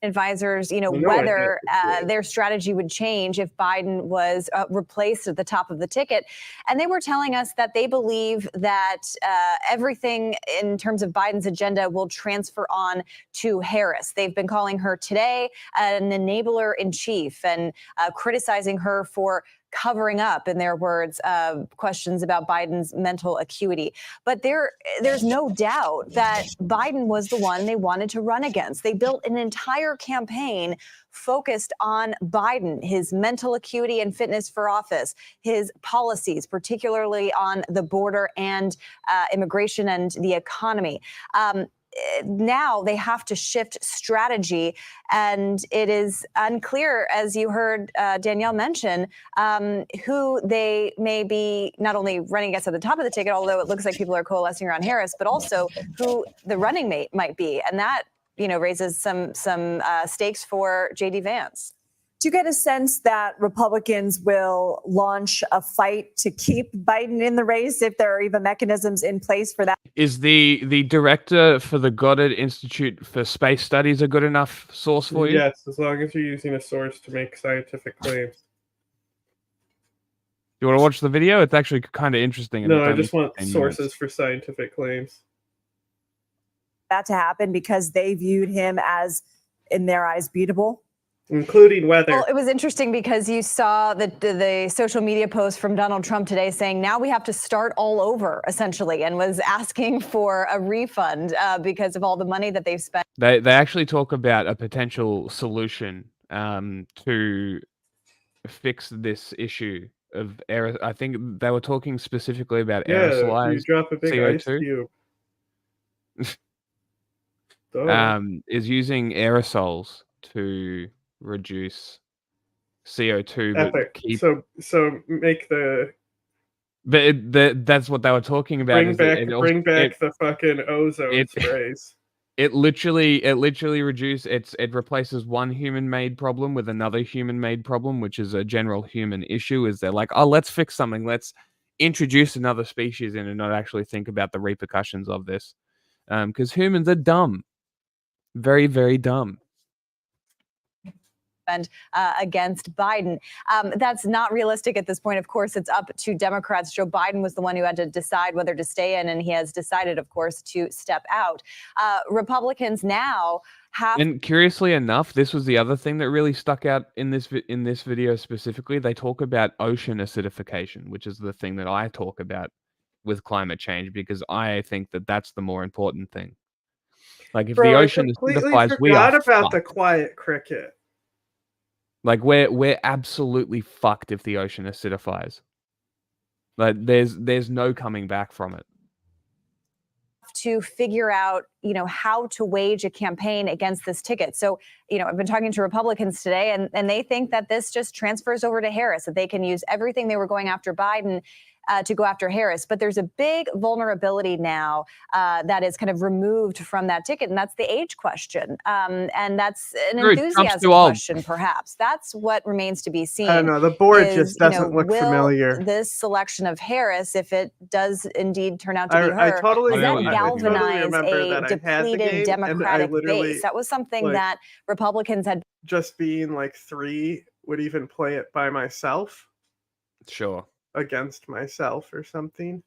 Advisors, whether their strategy would change if Biden was replaced at the top of the ticket. And they were telling us that they believe that everything in terms of Biden's agenda will transfer on to Harris. They've been calling her today an enabler in chief and criticizing her for covering up, in their words, questions about Biden's mental acuity. But there's no doubt that Biden was the one they wanted to run against. They built an entire campaign focused on Biden, his mental acuity and fitness for office, his policies, particularly on the border and immigration and the economy. Now they have to shift strategy, and it is unclear, as you heard Danielle mention, who they may be not only running against at the top of the ticket, although it looks like people are coalescing around Harris, but also who the running mate might be, and that raises some stakes for J.D. Vance. Do you get a sense that Republicans will launch a fight to keep Biden in the race if there are even mechanisms in place for that? Is the director for the Goddard Institute for Space Studies a good enough source for you? Yes, as long as you're using a source to make scientific claims. You want to watch the video? It's actually kind of interesting. No, I just want sources for scientific claims. That to happen because they viewed him as, in their eyes, beatable. Including weather. Well, it was interesting because you saw the social media post from Donald Trump today saying now we have to start all over, essentially, and was asking for a refund because of all the money that they've spent. They actually talk about a potential solution to fix this issue of I think they were talking specifically about aerosolized you drop a big CO2. ice cube. Is using aerosols to reduce CO2, Epic. but keep... so make the. But that's what they were talking about. Bring back the fucking ozone sprays. It literally it replaces one human-made problem with another human-made problem, which is a general human issue. Is they're like, oh, let's fix something, let's introduce another species in and not actually think about the repercussions of this, because humans are dumb, very, very dumb. Against Biden. That's not realistic at this point. Of course, it's up to Democrats. Joe Biden was the one who had to decide whether to stay in, and he has decided, of course, to step out. Republicans now have... And curiously enough, this was the other thing that really stuck out in this video specifically. They talk about ocean acidification, which is the thing that I talk about with climate change, because I think that that's the more important thing. Like, if the ocean acidifies, we are about fucked. the quiet cricket. Like, we're absolutely fucked if the ocean acidifies. Like, there's no coming back from it. To figure out, how to wage a campaign against this ticket. So, I've been talking to Republicans today, and they think that this just transfers over to Harris, that they can use everything they were going after Biden to go after Harris. But there's a big vulnerability now that is kind of removed from that ticket, and that's the age question. And that's an enthusiasm question, perhaps. That's what remains to be seen. I don't know. The board just doesn't look familiar. This selection of Harris, if it does indeed turn out to be her, does that galvanize a depleted Democratic base? That was something that Republicans had. Just being like 3 would even play it by myself. Sure. Against myself or something.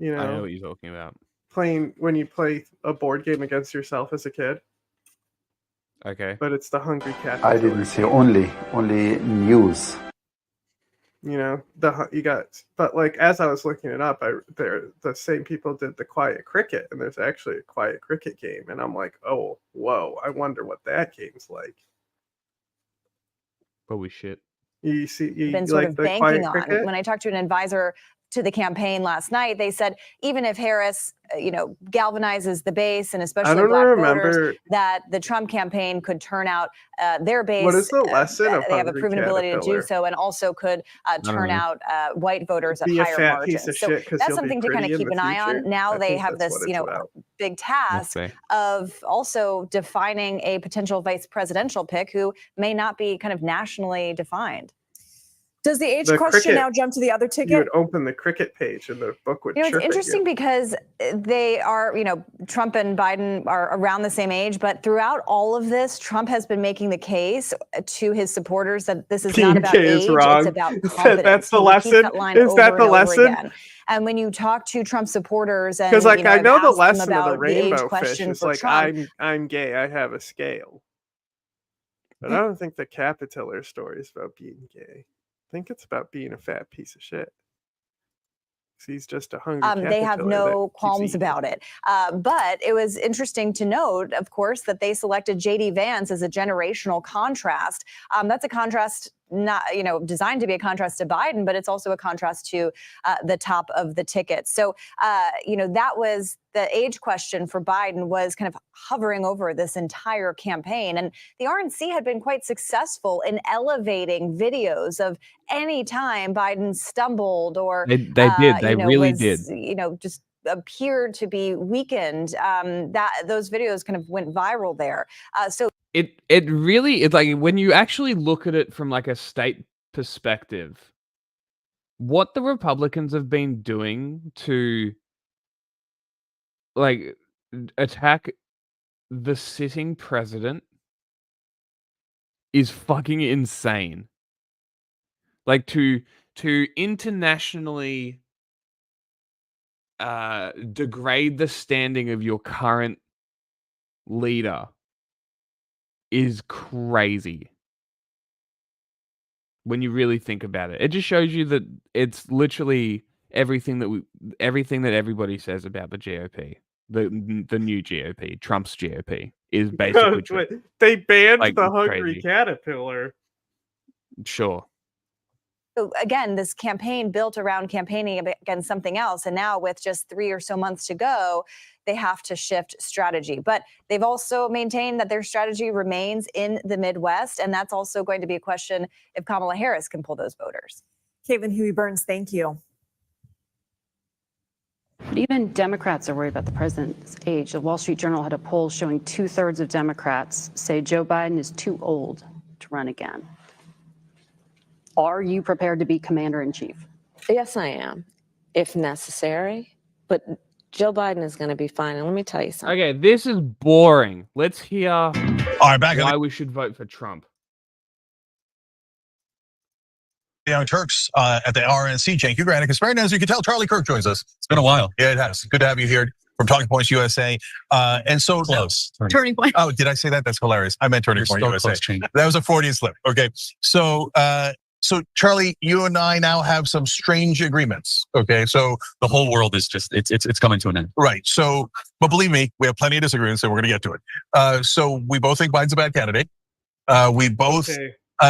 I know what you're talking about. Playing when you play a board game against yourself as a kid. Okay. But it's the Hungry Cat. I didn't see only news. But like as I was looking it up, the same people did the Quiet Cricket, and there's actually a Quiet Cricket game, and I'm like, oh, whoa, I wonder what that game's like. Holy shit. You see, been sort of banking on. When I talked to an advisor to the campaign last night, they said even if Harris, galvanizes the base and especially black voters, that the Trump campaign could turn out their base. What is the lesson of they have a proven ability to do so, and also could turn out white voters at higher margins. So that's something to kind of keep an eye on. Now they have this, big task of also defining a potential vice presidential pick who may not be kind of nationally defined. Does the age question now jump to the other ticket? You would open the cricket page and the book would it's interesting because they are, Trump and Biden are around the same age, but throughout all of this, Trump has been making the case to his supporters that this is not about age, it's about confidence. That's the lesson? Is that the lesson? And when you talk to Trump supporters, and because I know the lesson of the rainbow fish is like, Trump, I'm gay, I have a scale. But I don't think the Capitoler story is about being gay. think it's about being a fat piece of shit. He's just a hungry They have no that qualms keeps eating. about it. But it was interesting to note, of course, that they selected J.D. Vance as a generational contrast. That's a contrast not, designed to be a contrast to Biden, but it's also a contrast to the top of the ticket. So, that was the age question for Biden was kind of hovering over this entire campaign. And the RNC had been quite successful in elevating videos of any time Biden stumbled or They did. They really did. Just appeared to be weakened. That those videos kind of went viral there. So It really is like when you actually look at it from like a state perspective, what the Republicans have been doing to like attack the sitting president is fucking insane. Like to internationally degrade the standing of your current leader is crazy. When you really think about it, it just shows you that it's literally everything that everybody says about the GOP, the new GOP, Trump's GOP, is basically true. They banned Like, the it's hungry crazy. caterpillar. Sure. So again, this campaign built around campaigning against something else. And now with just 3 or so months to go, they have to shift strategy. But they've also maintained that their strategy remains in the Midwest. And that's also going to be a question if Kamala Harris can pull those voters. Caitlin Huey-Burns, thank you. But even Democrats are worried about the president's age. The Wall Street Journal had a poll showing 2/3 of Democrats say Joe Biden is too old to run again. Are you prepared to be commander-in-chief? Yes, I am, if necessary. But Joe Biden is going to be fine. And let me tell you something. Okay, this is boring. Let's hear why we should vote for Trump. Young Turks at the RNC. Cenk Ugranik. It's very nice. You can tell Charlie Kirk joins us. It's been a while. Yeah, it has. Good to have you here from Talking Points USA. And so close. Turning Point. Oh, did I say that? That's hilarious. I meant Turning Point USA. That was a Freudian slip. Okay, so Charlie, you and I now have some strange agreements. Okay, so the whole world is just it's coming to an end. Right. So, but believe me, we have plenty of disagreements, so we're going to get to it. So we both think Biden's a bad candidate. We both.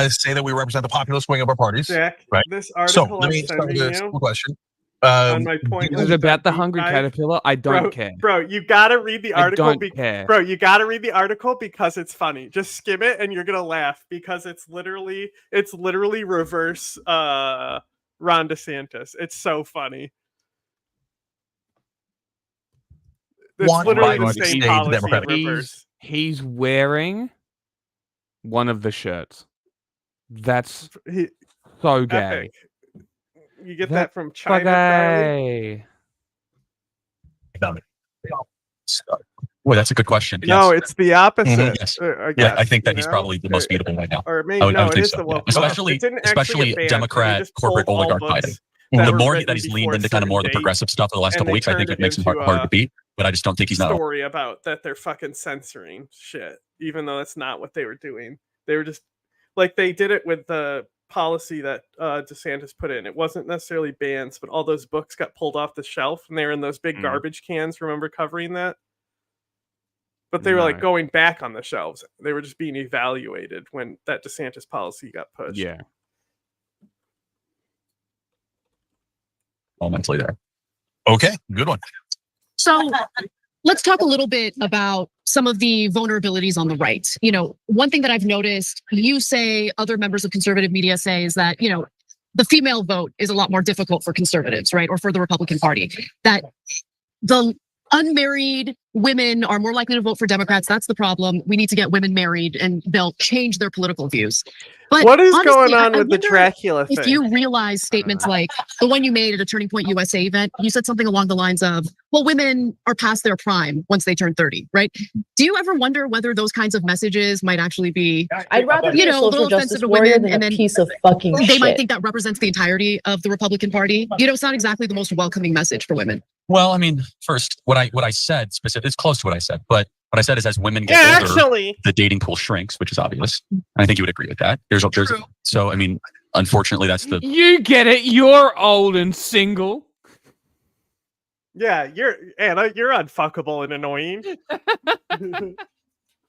Say that we represent the populist wing of our parties. Jack, right? this article let me I'm start with sending a you simple question. on my point Is it about the hungry caterpillar? I don't care. Bro, you gotta read the article. I don't care. Bro, you gotta read the article because it's funny. Just skim it and you're gonna laugh because it's literally reverse Ron DeSantis. It's so funny. It's literally the same policy in reverse. He's wearing one of the shirts. That's so gay. Epic. You get that from China, Charlie? Well, that's a good question. No, it's the opposite. Mm-hmm, yes. I think that he's probably the most beatable right now. Or maybe I would think it is so. the one. Especially Democrat corporate oligarch Biden. The more that he's leaned into kind of more of the progressive stuff in the last couple of weeks, I think it makes him hard to beat. But I just don't think he's not. Story about that they're fucking censoring shit, even though that's not what they were doing. They were just like they did it with the policy that DeSantis put in. It wasn't necessarily bans, but all those books got pulled off the shelf and they were in those big garbage cans. Remember covering that? But they were like going back on the shelves. They were just being evaluated when that DeSantis policy got pushed. Yeah. Mentally there. Okay, good one. So let's talk a little bit about some of the vulnerabilities on the right. You know, one thing that I've noticed, you say, other members of conservative media say, is that, you know, the female vote is a lot more difficult for conservatives, right? Or for the Republican Party. That the unmarried women are more likely to vote for Democrats. That's the problem. We need to get women married and they'll change their political views. But what is honestly, going on I with the wonder Dracula if thing? you realize statements like the one you made at a Turning Point USA event, you said something along the lines of, well, women are past their prime once they turn 30, right? Do you ever wonder whether those kinds of messages might actually be, I'd rather be a a little social offensive justice to warrior women, than and a then piece of fucking they shit. might think that represents the entirety of the Republican Party? You know, it's not exactly the most welcoming message for women. Well, I mean, first, what I said specific, it's close to what I said, but what I said is as women get older, the dating pool shrinks, which is obvious. And I think you would agree with that. So, I mean, unfortunately, that's the You get it. You're old and single. Yeah, Anna, you're unfuckable and annoying.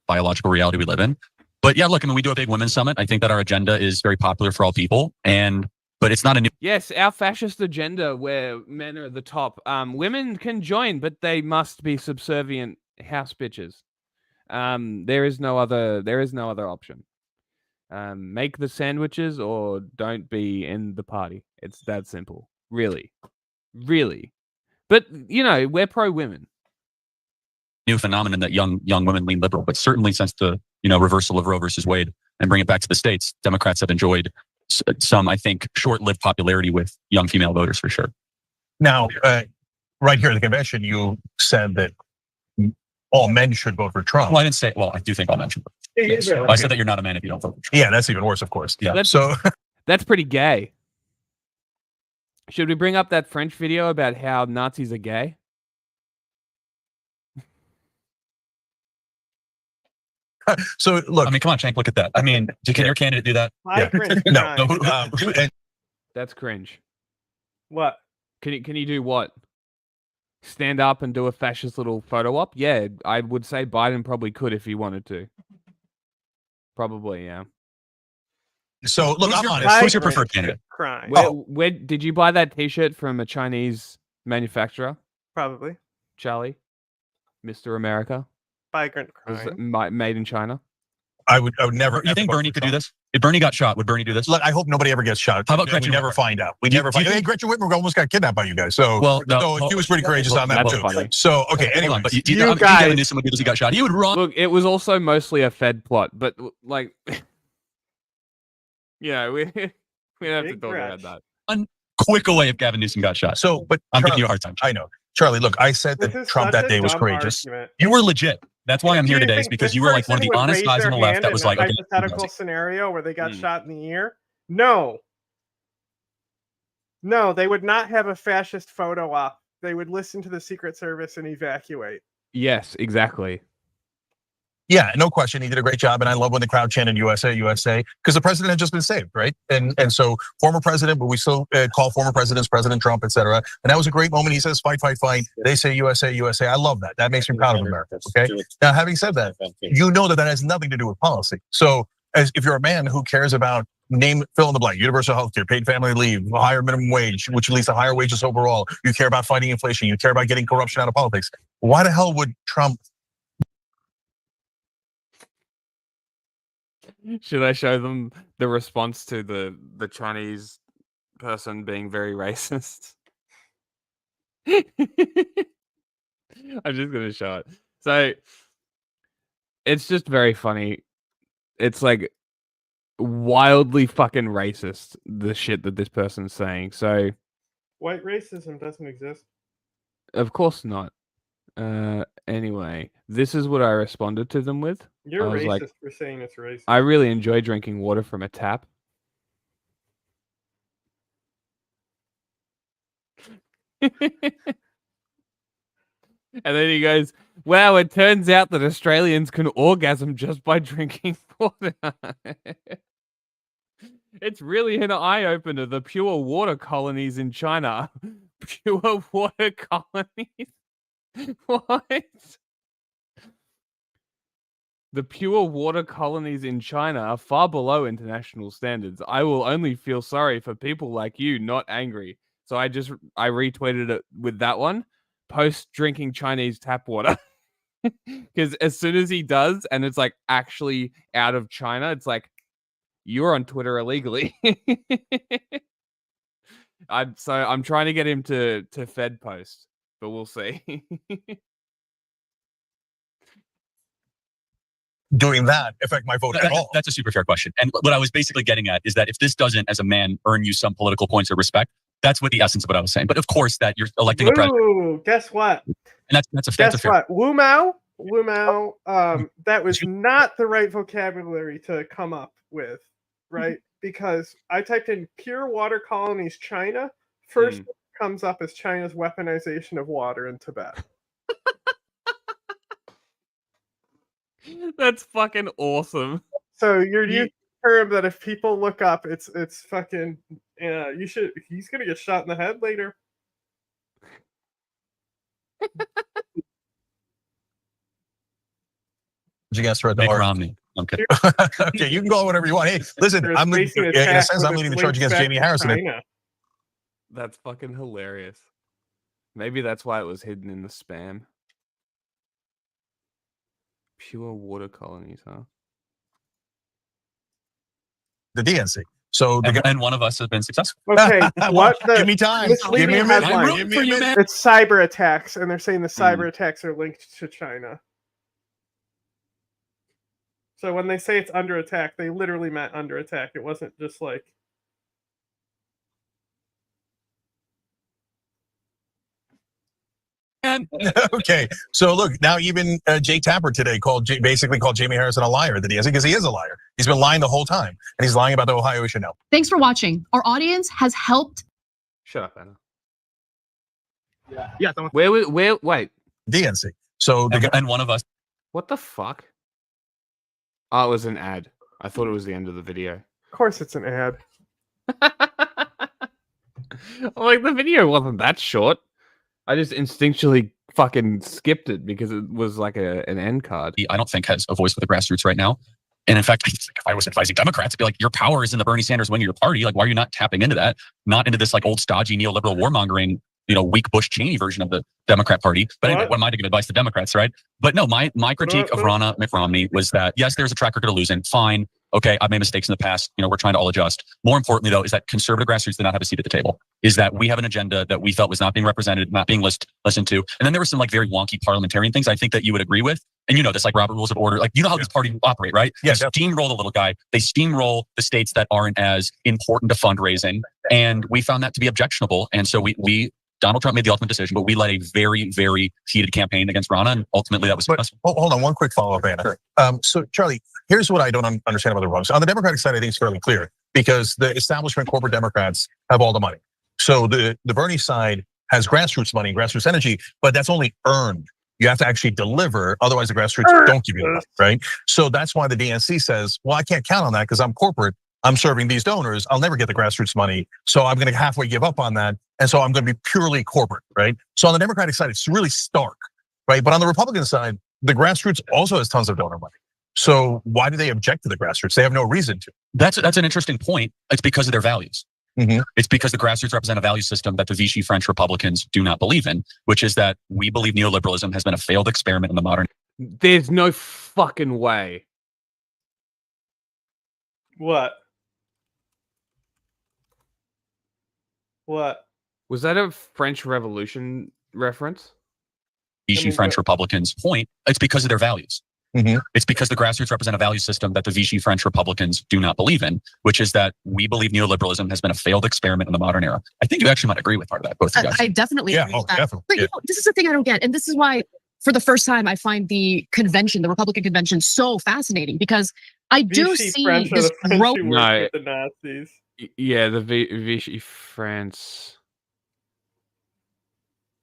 biological reality we live in. But yeah, look, I mean, we do a big women's summit. I think that our agenda is very popular for all people, but it's not a new. Yes, our fascist agenda where men are at the top. Women can join, but they must be subservient house bitches. There is no other option. Make the sandwiches or don't be in the party. It's that simple. Really. But we're pro women. New phenomenon that young women lean liberal, but certainly since the reversal of Roe versus Wade and bring it back to the states, Democrats have enjoyed some, I think, short-lived popularity with young female voters for sure. Now, right here at the convention, you said that all men should vote for Trump. Well, I didn't say. Well, I do think all men should vote. Yes. Okay. I said that you're not a man if you don't vote for Trump. Yeah, that's even worse, of course. Yeah. That's pretty gay. Should we bring up that French video about how Nazis are gay? So look, I mean, come on, Shank, look at that. I mean, can your candidate do that? I cringe. No. That's cringe. What? Can you do what? Stand up and do a fascist little photo op? Yeah, I would say Biden probably could if he wanted to. Probably, yeah. So look, I'm honest. Who's your preferred candidate? Crime. Where did you buy that T-shirt from a Chinese manufacturer? Probably. Charlie, Mr. America. Migrant crime. Made in China. I would never. You think Bernie could do this? If Bernie got shot, would Bernie do this? Look, I hope nobody ever gets shot. How about Gretchen? We never find out. We never find out. Hey, Gretchen Whitmer almost got kidnapped by you guys. So, he was pretty courageous on that too. Funny. So, okay. Anyway, but do you think Gavin Newsom would do this? He got shot. He would run. Look, it was also mostly a Fed plot, but like, yeah, we have to talk about that. One quick away if Gavin Newsom got shot. So, but I'm giving you a hard time. I know, Charlie. Look, I said that Trump that day was courageous. You were legit. That's why I'm here today, is because you were like one of the honest guys on the left that was like, okay, hypothetical scenario where they got shot in the ear. No, they would not have a fascist photo op. They would listen to the Secret Service and evacuate. Yes, exactly. Yeah, no question. He did a great job, and I love when the crowd chanted "USA, USA" because the president had just been saved, right? And so former president, but we still call former presidents President Trump, etc. And that was a great moment. He says, "Fight, fight, fight." They say "USA, USA." I love that. That makes me proud of America. Okay. Now, having said that, you know that has nothing to do with policy. So, if you're a man who cares about fill in the blank, universal health care, paid family leave, higher minimum wage, which leads to higher wages overall, you care about fighting inflation, you care about getting corruption out of politics. Why the hell would Trump? Should I show them the response to the Chinese person being very racist? I'm just gonna show it. So it's just very funny. It's like wildly fucking racist, the shit that this person's saying. So white racism doesn't exist. Of course not. Anyway, this is what I responded to them with. You're racist like, for saying it's racist. I really enjoy drinking water from a tap. And then he goes, wow, it turns out that Australians can orgasm just by drinking water. It's really an eye-opener, the pure water colonies in China. Pure water colonies? What? The pure water colonies in China are far below international standards. I will only feel sorry for people like you, not angry. So I retweeted it with that one. Post drinking Chinese tap water. Because as soon as he does, and it's like actually out of China, it's like, you're on Twitter illegally. I'm trying to get him to Fed post, but we'll see. Doing that affect my vote at all? That's a super fair question. And what I was basically getting at is that if this doesn't, as a man, earn you some political points of respect, that's what the essence of what I was saying. But of course, that you're electing a president. Ooh, guess what? And that's a fair. What? Wu Mao, that was not the right vocabulary to come up with, right? Because I typed in pure water colonies China. First comes up as China's weaponization of water in Tibet. That's fucking awesome. So you're term that if people look up, it's fucking. You should. He's gonna get shot in the head later. You guys for the Romney. Okay. Okay, you can call whatever you want. Hey, listen, in a sense, I'm leading the charge against Jamie Harrison. That's fucking hilarious. Maybe that's why it was hidden in the spam. Pure water colonies, huh? The DNC. So and one of us has been successful. Okay, give me time. Give me a minute. Give me a minute. It's cyber attacks, and they're saying the cyber attacks are linked to China. So when they say it's under attack, they literally meant under attack. It wasn't just like. Okay, so look, now even Jake Tapper today basically called Jamie Harrison a liar at the DNC because he is a liar. He's been lying the whole time, and he's lying about the Ohio issue now. Thanks for watching. Our audience has helped. Shut up, Anna. Yeah. Where? Wait. DNC. So and one of us. What the fuck? Oh, it was an ad. I thought it was the end of the video. Of course, it's an ad. Like the video wasn't that short. I just instinctually fucking skipped it because it was like an end card. I don't think has a voice for the grassroots right now. And in fact, I think if I was advising Democrats, it'd be like, your power is in the Bernie Sanders wing of your party. Like, why are you not tapping into that? Not into this like old stodgy neoliberal warmongering, weak Bush Cheney version of the Democrat Party. But anyway, what am I to give advice to Democrats, right? But no, my critique of Ronna McRomney was that, yes, there's a track record of losing. Fine. Okay, I've made mistakes in the past. We're trying to all adjust. More importantly, though, is that conservative grassroots did not have a seat at the table. Is that we have an agenda that we felt was not being represented, not being listened to. And then there were some like very wonky parliamentarian things I think that you would agree with. And this like Robert Rules of Order, like how these parties operate, right? Yes. They steamroll the little guy. They steamroll the states that aren't as important to fundraising. And we found that to be objectionable. And so we Donald Trump made the ultimate decision, but we led a very, very heated campaign against Ronna, and ultimately that was successful. Hold on, one quick follow-up, Anna. Sure. So, Charlie, here's what I don't understand about the Republicans. On the Democratic side, I think it's fairly clear because the establishment corporate Democrats have all the money. So the Bernie side has grassroots money, grassroots energy, but that's only earned. You have to actually deliver, otherwise the grassroots don't give you the money, right? So that's why the DNC says, well, I can't count on that because I'm corporate. I'm serving these donors. I'll never get the grassroots money. So I'm going to halfway give up on that. And so I'm going to be purely corporate, right? So on the Democratic side, it's really stark, right? But on the Republican side, the grassroots also has tons of donor money. So why do they object to the grassroots? They have no reason to. That's an interesting point. It's because of their values. Mm-hmm. It's because the grassroots represent a value system that the Vichy French Republicans do not believe in, which is that we believe neoliberalism has been a failed experiment in the modern. There's no fucking way. What? What? Was that a French Revolution reference? Vichy French Republicans point, it's because of their values. Mm-hmm. It's because the grassroots represent a value system that the Vichy French Republicans do not believe in, which is that we believe neoliberalism has been a failed experiment in the modern era. I think you actually might agree with part of that, both of you guys. I definitely agree with that. Definitely. But this is the thing I don't get, and this is why, for the first time, I find the convention, the Republican convention, so fascinating because I do see this growth. No, the Nazis. Yeah, the Vichy France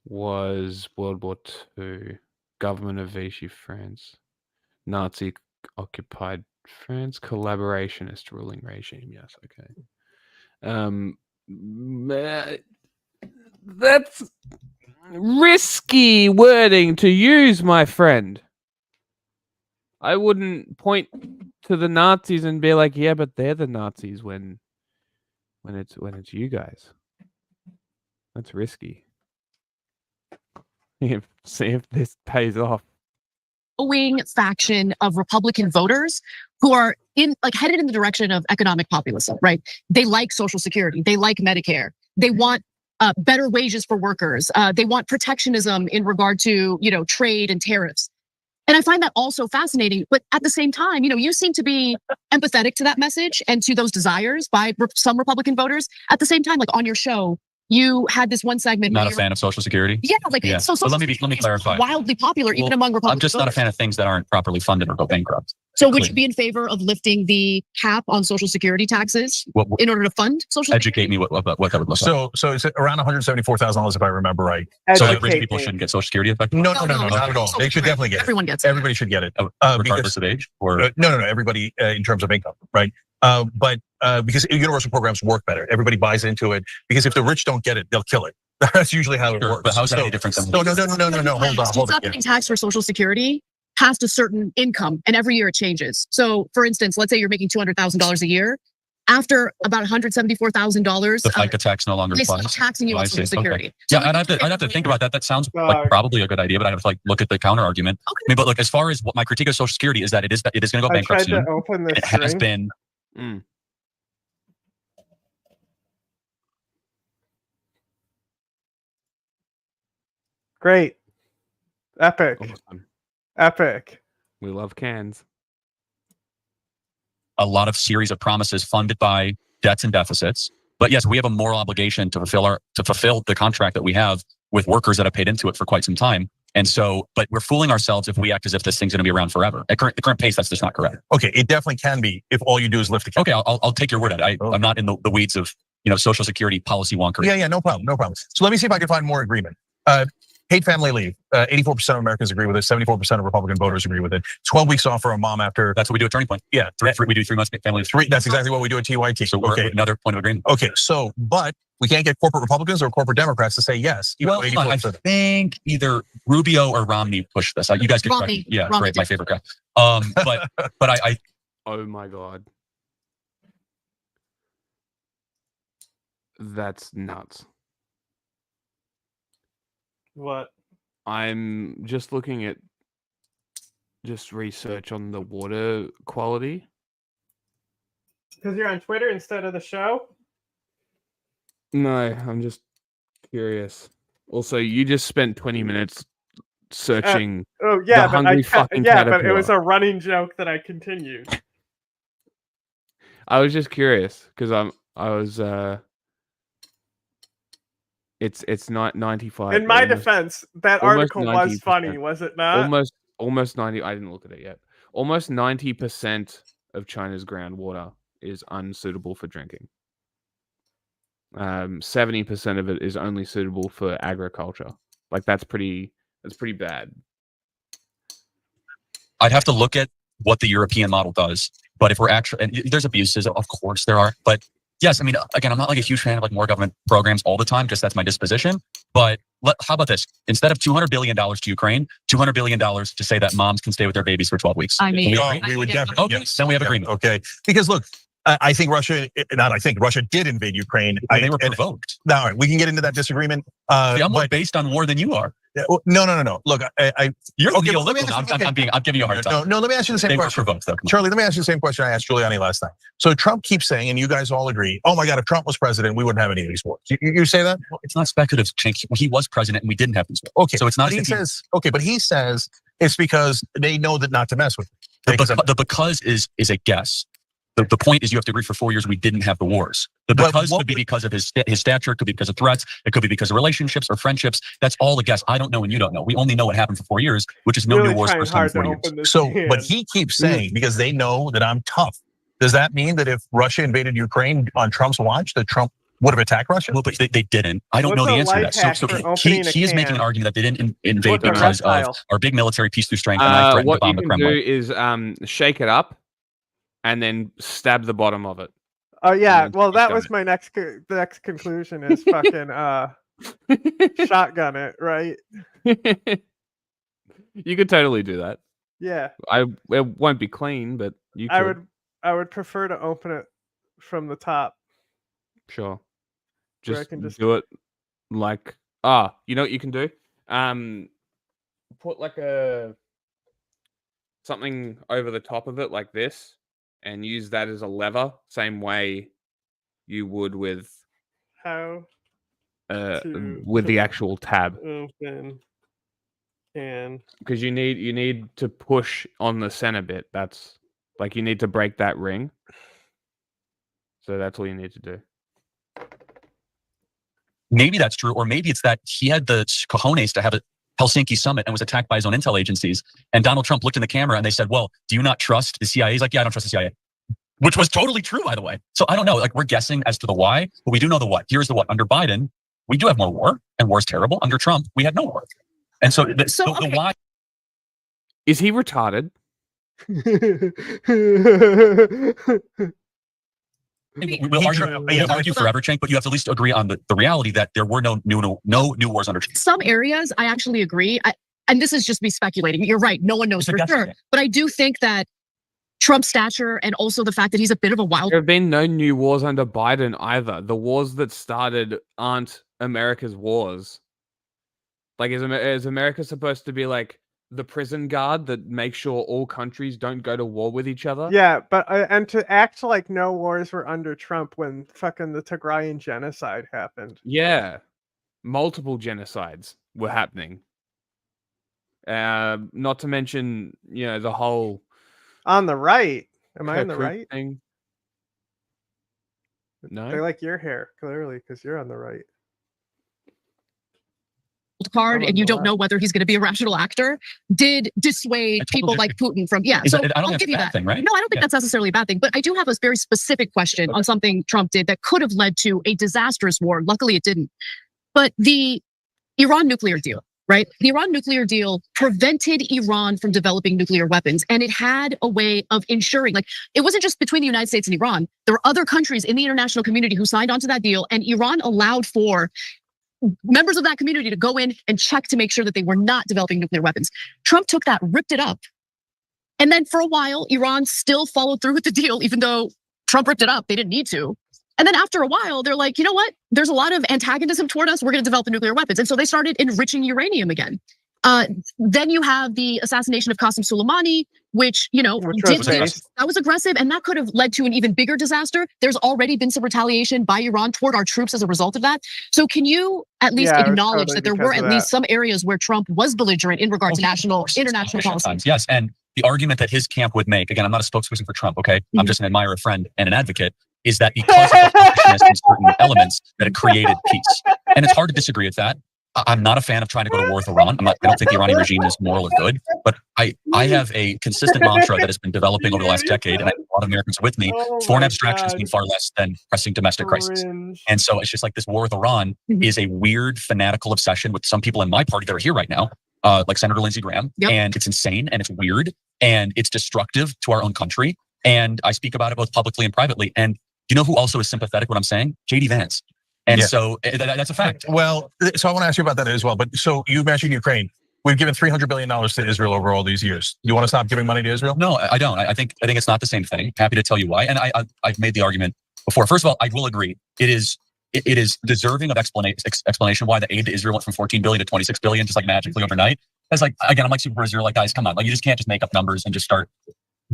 was World War II. Government of Vichy France. Nazi occupied France. Collaborationist ruling regime. Yes, okay. That's risky wording to use, my friend. I wouldn't point to the Nazis and be like, yeah, but they're the Nazis when it's you guys. That's risky. See if this pays off. Faction of Republican voters who are headed in the direction of economic populism, right? They like Social Security, they like Medicare, they want better wages for workers, they want protectionism in regard to trade and tariffs. And I find that also fascinating. But at the same time, you seem to be empathetic to that message and to those desires by some Republican voters. At the same time, like on your show, you had this one segment. Not a fan of Social Security. Yeah, so let me clarify. Wildly popular, even among Republicans. I'm just not a fan of things that aren't properly funded or go bankrupt. So would you be in favor of lifting the cap on Social Security taxes in order to fund Social Security? Educate me what that would look like. So it's around $174,000 if I remember right. So like rich people shouldn't get Social Security effectively? No, not at all. They should definitely get it. Everyone gets it. Everybody should get it. Regardless of age? Or no. Everybody in terms of income, right? But because universal programs work better, everybody buys into it. Because if the rich don't get it, they'll kill it. That's usually how it works. But how's that any different than? No. Hold on. Deducting tax for Social Security past a certain income, and every year it changes. So, for instance, let's say you're making $200,000 a year. After about $174,000, the FICA tax no longer they stop applies. taxing you on Social Security. Okay. Yeah, I'd have to think about that. That sounds like probably a good idea, but I'd have to like look at the counter argument. Okay. I mean, but look, as far as what my critique of Social Security is that it is going to go bankrupt soon. It has been. Great. Epic. Awesome. Epic. We love cans. A lot of series of promises funded by debts and deficits. But yes, we have a moral obligation to fulfill the contract that we have with workers that have paid into it for quite some time. And so, but we're fooling ourselves if we act as if this thing's going to be around forever. At the current pace, that's just not correct. Okay, it definitely can be if all you do is lift the cap. Okay, I'll take your word at it. I'm not in the weeds of Social Security policy wonkery. Yeah, no problem. So let me see if I can find more agreement. Paid family leave. 84% of Americans agree with it. 74% of Republican voters agree with it. 12 weeks off for a mom after. That's what we do at Turning Point. Yeah. We do 3 months family leave. That's exactly what we do at TYT. So we're another point of agreement. Okay, so, but we can't get corporate Republicans or corporate Democrats to say yes. Well, I think either Rubio or Romney pushed this. You guys can correct me. Yeah, Romney, great. My favorite guy. But I. Oh my God. That's nuts. What? I'm just looking at research on the water quality. Because you're on Twitter instead of the show? No, I'm just curious. Also, you just spent 20 minutes searching the hungry fucking caterpillar. But it was a running joke that I continued. I was just curious because it's not 95. In my defense, that article was funny, was it not? Almost 90. I didn't look at it yet. Almost 90% of China's groundwater is unsuitable for drinking. 70% of it is only suitable for agriculture. Like that's pretty bad. I'd have to look at what the European model does. But if we're actually, and there's abuses, of course there are, but yes, I mean, again, I'm not like a huge fan of like more government programs all the time, just that's my disposition. But how about this? Instead of $200 billion to Ukraine, $200 billion to say that moms can stay with their babies for 12 weeks. I mean, we would definitely. Okay, then we have agreement. Okay, because look, I think Russia did invade Ukraine. They were provoked. Now, we can get into that disagreement. I'm more based on war than you are. No. Look, you're okay. I'm giving you a hard time. No. Let me ask you the same question. Provoked, though. Charlie, let me ask you the same question I asked Giuliani last night. So Trump keeps saying, and you guys all agree, oh my God, if Trump was president, we wouldn't have any of these wars. You say that? Well, it's not speculative. He was president, and we didn't have these wars. Okay, so it's not. But he says it's because they know that not to mess with it. The because is a guess. The point is you have to agree for 4 years we didn't have the wars. The because could be because of his stature, it could be because of threats, it could be because of relationships or friendships. That's all a guess. I don't know and you don't know. We only know what happened for 4 years, which is no new wars for 40 years. So, but he keeps saying, because they know that I'm tough. Does that mean that if Russia invaded Ukraine on Trump's watch, that Trump would have attacked Russia? Well, but they didn't. I don't know the answer to that. So he is making an argument that they didn't invade because of our big military peace through strength and I threatened to bomb the Kremlin. What you can do is shake it up and then stab the bottom of it. Oh yeah, well that was my next conclusion is fucking shotgun it, right? You could totally do that. Yeah. It won't be clean, but you could. I would prefer to open it from the top. Sure. Just do it like you know what you can do? Put like something over the top of it like this. And use that as a lever, same way you would with with the actual tab. Open and because you need to push on the center bit. That's like you need to break that ring. So that's all you need to do. Maybe that's true, or maybe it's that he had the cojones to have a Helsinki summit and was attacked by his own intel agencies. And Donald Trump looked in the camera and they said, well, do you not trust the CIA? He's like, yeah, I don't trust the CIA. Which was totally true, by the way. So I don't know, like we're guessing as to the why, but we do know the what. Here's the what. Under Biden, we do have more war and war is terrible. Under Trump, we had no war. And so the why. Is he retarded? We'll argue forever, Cenk, but you have to at least agree on the reality that there were no new wars under Trump. Some areas, I actually agree. And this is just me speculating. You're right. No one knows for sure. But I do think that Trump's stature and also the fact that he's a bit of a wild. There have been no new wars under Biden either. The wars that started aren't America's wars. Like, is America supposed to be like the prison guard that makes sure all countries don't go to war with each other? Yeah, but and to act like no wars were under Trump when fucking the Tigrayan genocide happened. Yeah, multiple genocides were happening. Not to mention, the whole on the right. Am I on the Kirkuk right? thing. No, they like your hair clearly because you're on the right. Card and you don't know whether he's going to be a rational actor did dissuade people like Putin from so I'll give you that thing, right? No, I don't think that's necessarily a bad thing, but I do have a very specific question on something Trump did that could have led to a disastrous war. Luckily it didn't. But the Iran nuclear deal, right? The Iran nuclear deal prevented Iran from developing nuclear weapons, and it had a way of ensuring, like, it wasn't just between the United States and Iran. There were other countries in the international community who signed onto that deal, and Iran allowed for members of that community to go in and check to make sure that they were not developing nuclear weapons. Trump took that, ripped it up. And then for a while, Iran still followed through with the deal, even though Trump ripped it up. They didn't need to. And then after a while, they're like, you know what? There's a lot of antagonism toward us. We're going to develop the nuclear weapons. And so they started enriching uranium again. Then you have the assassination of Qasem Soleimani, which, that was aggressive, and that could have led to an even bigger disaster. There's already been some retaliation by Iran toward our troops as a result of that. So can you at least acknowledge that there were at least some areas where Trump was belligerent in regard to international policy? Yes, and the argument that his camp would make, again, I'm not a spokesperson for Trump, okay? I'm just an admirer, friend, and an advocate, is that because of the harshness in certain elements, that it created peace. And it's hard to disagree with that. I'm not a fan of trying to go to war with Iran. I don't think the Iranian regime is moral or good, but I have a consistent mantra that has been developing over the last decade, and I have a lot of Americans with me. Foreign abstractions mean far less than pressing domestic crises. And so it's just like this war with Iran is a weird fanatical obsession with some people in my party that are here right now, like Senator Lindsey Graham, and it's insane and it's weird and it's destructive to our own country. And I speak about it both publicly and privately. And you know who also is sympathetic what I'm saying? JD Vance. And so that's a fact. Well, so I want to ask you about that as well. But so you mentioned Ukraine. We've given $300 billion to Israel over all these years. Do you want to stop giving money to Israel? No, I don't. I think it's not the same thing. Happy to tell you why. And I've made the argument before. First of all, I will agree. It is deserving of explanation why the aid to Israel went from 14 billion to 26 billion just like magically overnight. That's like, again, I'm like super Israel, like, guys, come on. Like, you just can't just make up numbers and just start.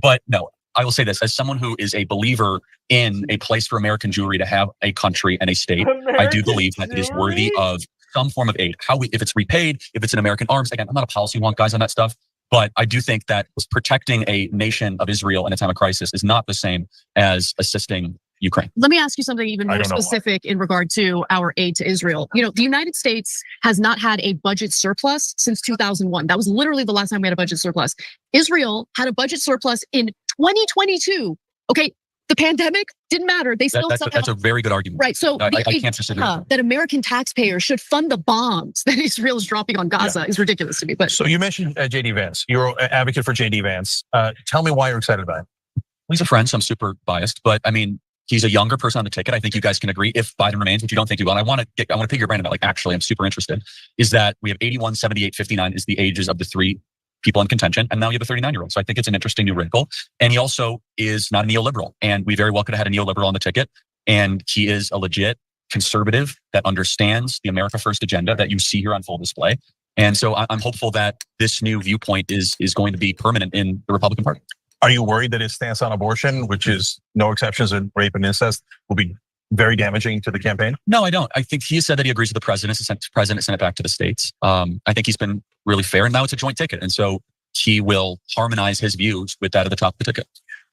But no, I will say this, as someone who is a believer in a place for American Jewry to have a country and a state, I do believe that it is worthy of some form of aid. If it's repaid, if it's an American arms, again, I'm not a policy wonk, guys, on that stuff. But I do think that protecting a nation of Israel in a time of crisis is not the same as assisting Ukraine. Let me ask you something even more specific in regard to our aid to Israel. The United States has not had a budget surplus since 2001. That was literally the last time we had a budget surplus. Israel had a budget surplus in 2022. Okay, the pandemic didn't matter. They still that's a very good argument. Right. So I can't disagree. That American taxpayers should fund the bombs that Israel is dropping on Gaza is ridiculous to me. But so you mentioned JD Vance. You're an advocate for JD Vance. Tell me why you're excited about it. He's a friend, so I'm super biased, but I mean, he's a younger person on the ticket. I think you guys can agree if Biden remains, which you don't think he will. And I want to pick your brain about, like, actually, I'm super interested, is that we have 81, 78, 59 is the ages of the three people in contention. And now you have a 39-year-old. So I think it's an interesting new wrinkle. And he also is not a neoliberal. And we very well could have had a neoliberal on the ticket. And he is a legit conservative that understands the America First agenda that you see here on full display. And so I'm hopeful that this new viewpoint is going to be permanent in the Republican Party. Are you worried that his stance on abortion, which is no exceptions in rape and incest, will be very damaging to the campaign? No, I don't. I think he has said that he agrees with the president, sent it back to the states. I think he's been really fair, and now it's a joint ticket. And so he will harmonize his views with that at the top of the ticket.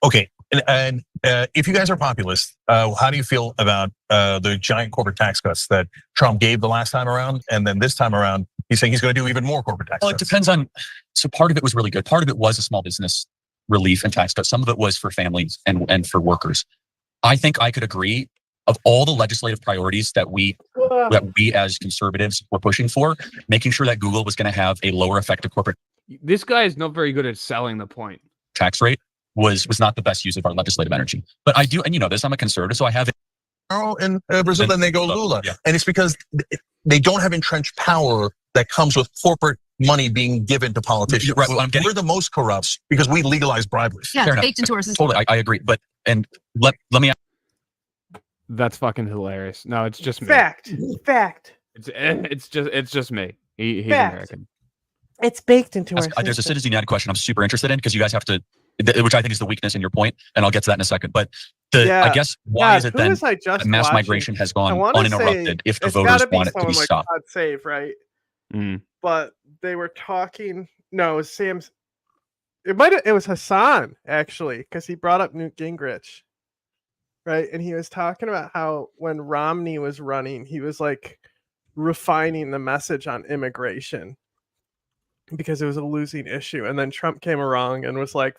Okay. And if you guys are populist, how do you feel about the giant corporate tax cuts that Trump gave the last time around? And then this time around, he's saying he's going to do even more corporate tax cuts. It depends on, so part of it was really good. Part of it was a small business relief and tax cuts. Some of it was for families and for workers. I think I could agree, of all the legislative priorities that we as conservatives were pushing for, making sure that Google was going to have a lower effective corporate This guy is not very good at selling the point. tax rate was not the best use of our legislative energy. But I do, and you know this, I'm a conservative, so I have it. In Brazil, then they go Lula. Yeah. And it's because they don't have entrenched power that comes with corporate money being given to politicians. Right, we're the most corrupt because we legalize bribery. Yeah, baked into our system. Totally, I agree. But, and let me. That's fucking hilarious. No, it's just me. Fact. It's just me. He's Fact. American. It's baked into our system. There's a Citizen United question I'm super interested in because you guys have to, which I think is the weakness in your point, and I'll get to that in a second. But I guess why is it then mass migration has gone uninterrupted if the voters want it to be stopped? God save, right? Mm. But they were talking. No, it was Sam's. It was Hassan actually, because he brought up Newt Gingrich, right? And he was talking about how when Romney was running, he was like refining the message on immigration because it was a losing issue. And then Trump came along and was like,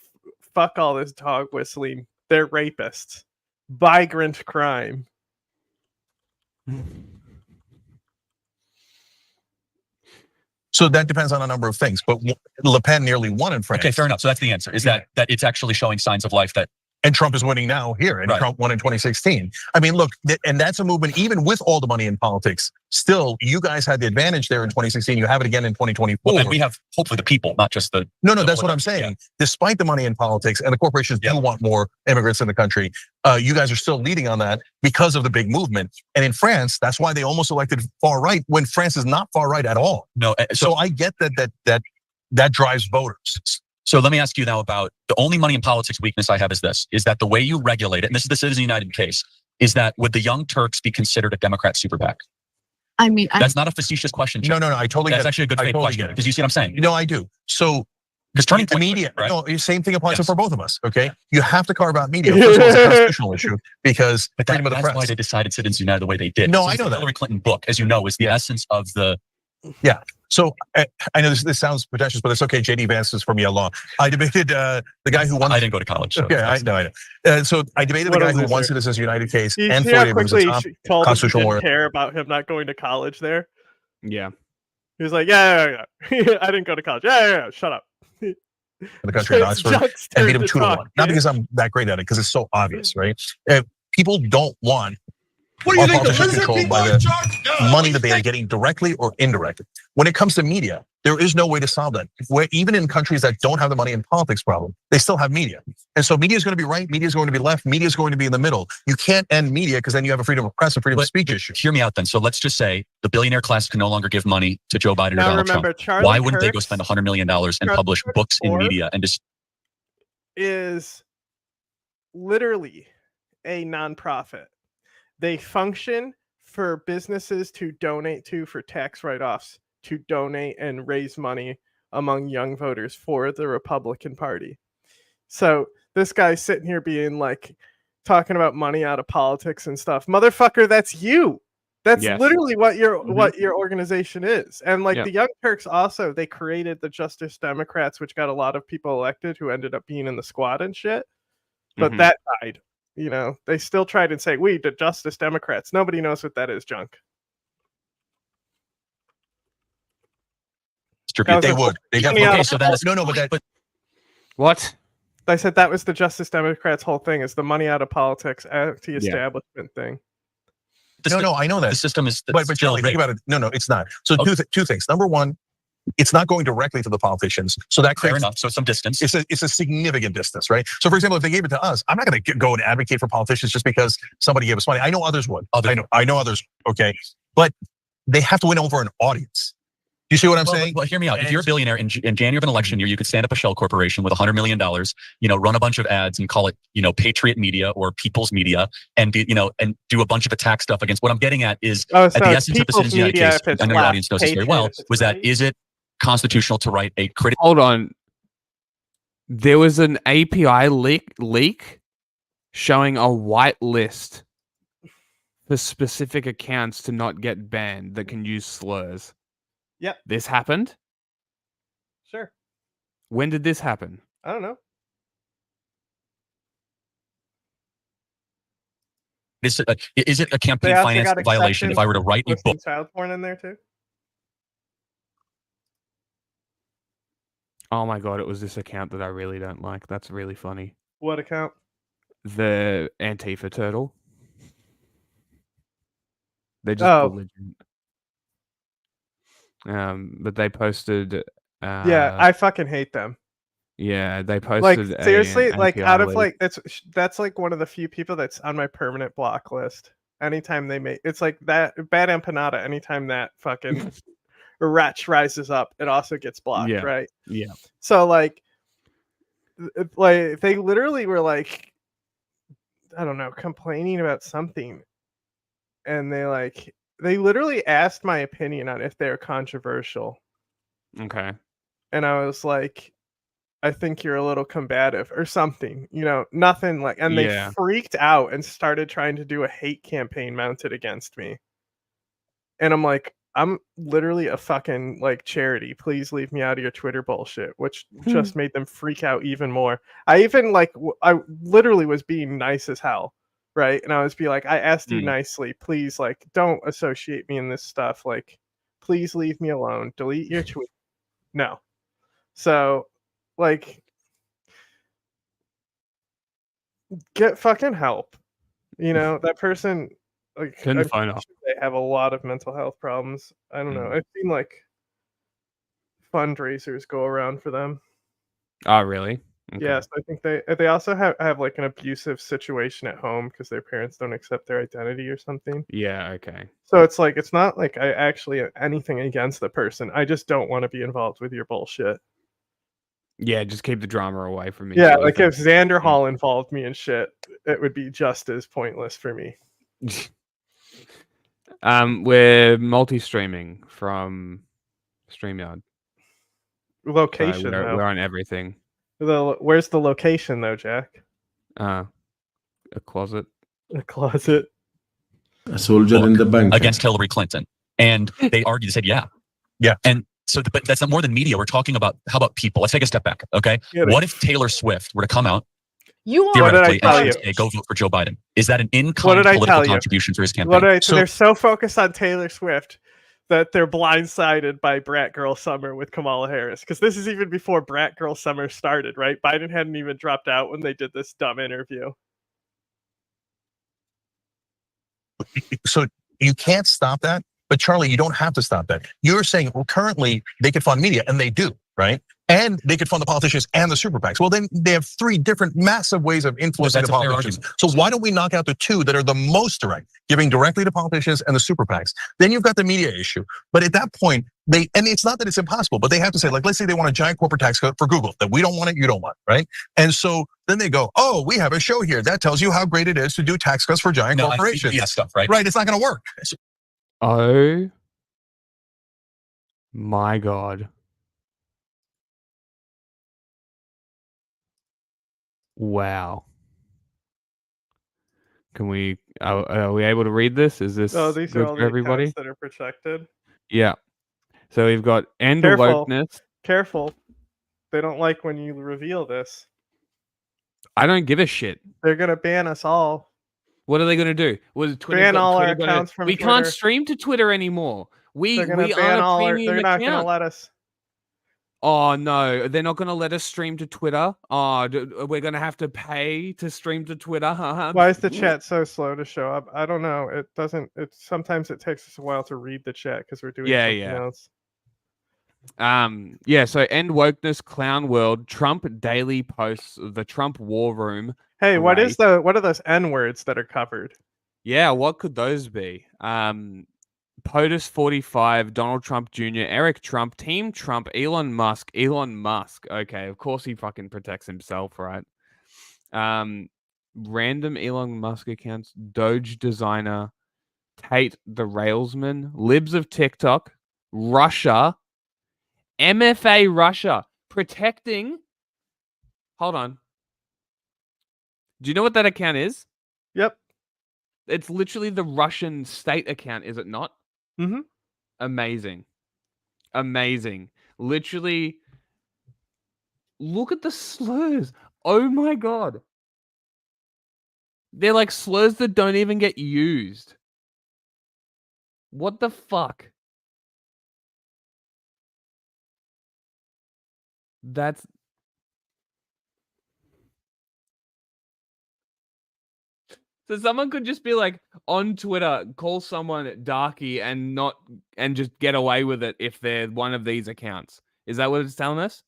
fuck all this dog whistling. They're rapists. Migrant crime. So that depends on a number of things. But Le Pen nearly won in France. Okay, fair enough. So that's the answer, is that it's actually showing signs of life that. And Trump is winning now here, and Trump won in 2016. I mean, look, and that's a movement, even with all the money in politics, still, you guys had the advantage there in 2016. You have it again in 2024. Well, and we have, hopefully, the people, not just the... No, that's what I'm saying. Yeah. Despite the money in politics, and the corporations do want more immigrants in the country, you guys are still leading on that because of the big movement. And in France, that's why they almost elected far right, when France is not far right at all. No, so I get that drives voters. So let me ask you now about the only money in politics weakness I have is this, is that the way you regulate it, and this is the Citizen United case, is that would the Young Turks be considered a Democrat super PAC? I mean, that's not a facetious question. No, I totally get it. That's actually a good faith question, because you see what I'm saying? No, I do. So, because turning point media, right? No, same thing applies for both of us, okay? You have to carve out media. First of all, it's a constitutional issue, because freedom of the press. That's why they decided Citizens United the way they did. No, I know that. The Hillary Clinton book, as you know, is the essence of the... Yeah. So I know this sounds pretentious, but it's okay. JD Vance is from Yale Law. I debated the guy who won. I didn't go to college. So okay, I know. So I debated the guy who won Citizens United case and Floyd Abrams, quickly top told constitutional him lawyer. Care about him not going to college there. Yeah. He was like, yeah. I didn't go to college. Yeah. Shut up. In the country in Oxford, and beat him 2-1. Not because I'm that great at it, because it's so obvious, right? People don't want. What do you think? The lizard controlled people by in the charge? money that they are getting directly or indirectly. When it comes to media, there is no way to solve that. Where even in countries that don't have the money in politics problem, they still have media. And so media is going to be right, media is going to be left, media is going to be in the middle. You can't end media because then you have a freedom of press and freedom of speech issue. Hear me out then. So let's just say the billionaire class can no longer give money to Joe Biden or Donald Trump. Why wouldn't they go spend $100 million and publish books in media and just... Is literally a nonprofit. They function for businesses to donate to for tax write-offs, to donate and raise money among young voters for the Republican Party. So this guy's sitting here being like, talking about money out of politics and stuff. Motherfucker, that's you. That's literally what your organization is. And like the Young Turks also, they created the Justice Democrats, which got a lot of people elected who ended up being in the squad and shit. But that died. You know, they still tried and say, we, the Justice Democrats. Nobody knows what that is, junk. They would. They definitely. Okay, so that's no, but what? I said that was the Justice Democrats' whole thing, is the money out of politics, anti-establishment thing. No, I know that. The system is... But Charlie, think about it. No, it's not. So two things. Number one, it's not going directly to the politicians. So that creates... Fair enough. So some distance. It's a significant distance, right? So for example, if they gave it to us, I'm not going to go and advocate for politicians just because somebody gave us money. I know others would. I know others, okay? But they have to win over an audience. Do you see what I'm saying? Well, hear me out. If you're a billionaire in January of an election year, you could stand up a shell corporation with $100 million, run a bunch of ads and call it, Patriot Media or People's Media, and and do a bunch of attack stuff against. What I'm getting at is at the essence of the Citizens United case. I know your audience knows this very well. Was that is it constitutional to write a critical? Hold on. There was an API leak showing a white list for specific accounts to not get banned that can use slurs. Yep. This happened? Sure. When did this happen? I don't know. Is it a campaign finance violation if I were to write a book? Child porn in there too? Oh my god, it was this account that I really don't like. That's really funny. What account? The Antifa turtle. They're just Oh. belligerent. But they posted. Yeah, I fucking hate them. Yeah, they Like posted seriously, an like API out of leak. like that's like one of the few people that's on my permanent block list. Anytime they make it's like that bad empanada. Anytime that fucking wretch rises up, it also gets blocked, Yeah, right? yeah. So like they literally were like, I don't know, complaining about something, and they literally asked my opinion on if they're controversial, Okay. and I was like, I think you're a little combative or something, nothing like, and they Yeah. freaked out and started trying to do a hate campaign mounted against me. And I'm like, I'm literally a fucking like charity. Please leave me out of your Twitter bullshit, which just made them freak out even more. I even like, I literally was being nice as hell. Right. And I was like, I asked you nicely, please, like, don't associate me in this stuff. Like, please leave me alone. Delete your tweet. No. So, like, get fucking help. That person, like, Turn the I'm phone pretty off. sure they have a lot of mental health problems. I don't know. I've seen like fundraisers go around for them. Oh, really? Okay. Yes, I think they also have like an abusive situation at home because their parents don't accept their identity or something. Yeah. Okay. So it's like it's not like I actually anything against the person. I just don't want to be involved with your bullshit. Yeah, just keep the drama away from me. Yeah, sort of like thing. if Xander Hall involved me in shit, it would be just as pointless for me. We're multi-streaming from StreamYard. Location So though. we're on everything. Where's the location though, Jack? A closet. A closet. A soldier in the bunker against Hillary Clinton, and they argued. They said, "Yeah." And so, but that's not more than media. We're talking about how about people? Let's take a step back, okay? What if Taylor Swift were to come out theoretically and say, "Go vote for Joe Biden"? Is that an in-kind political contribution for his campaign? So they're so focused on Taylor Swift that they're blindsided by Brat Girl Summer with Kamala Harris. Because this is even before Brat Girl Summer started, right? Biden hadn't even dropped out when they did this dumb interview. So you can't stop that. But Charlie, you don't have to stop that. You're saying, well, currently they could fund media, and they do, right? And they could fund the politicians and the super PACs. Well, then they have three different massive ways of influencing the politicians. So why don't we knock out the two that are the most direct, giving directly to politicians and the super PACs? Then you've got the media issue. But at that point, and it's not that it's impossible, but they have to say, like, let's say they want a giant corporate tax cut for Google that we don't want it, you don't want, right? And so then they go, oh, we have a show here that tells you how great it is to do tax cuts for giant corporations. Yeah, stuff, right? Right, it's not going to work. Oh my God. Wow. Can we, are we able to read this? Is this these good are all for the everybody? accounts that are protected. Yeah. So we've got end Careful. wokeness. Careful. They don't like when you reveal this. I don't give a shit. They're going to ban us all. What are they going to do? Was Twitter ban all our accounts from we Twitter. Can't stream to Twitter anymore. We aren't a premium they're not account. going to let us. Oh no, they're not going to let us stream to Twitter. Oh, we're going to have to pay to stream to Twitter. Why is the chat so slow to show up? I don't know. It doesn't. Sometimes it takes us a while to read the chat because we're doing something else. Yeah. So end wokeness, clown world, Trump daily posts, the Trump war room. Hey, what are those N words that are covered? Yeah, what could those be? POTUS 45, Donald Trump Jr., Eric Trump, Team Trump, Elon Musk. Okay, of course he fucking protects himself, right? Random Elon Musk accounts, Doge designer, Tate the Railsman, Libs of TikTok, Russia, MFA Russia, protecting. Hold on. Do you know what that account is? Yep. It's literally the Russian state account, is it not? Mm-hmm. Amazing. Literally, look at the slurs. Oh my God. They're like slurs that don't even get used. What the fuck? That's So someone could just be like on Twitter, call someone darky and just get away with it if they're one of these accounts. Is that what it's telling us?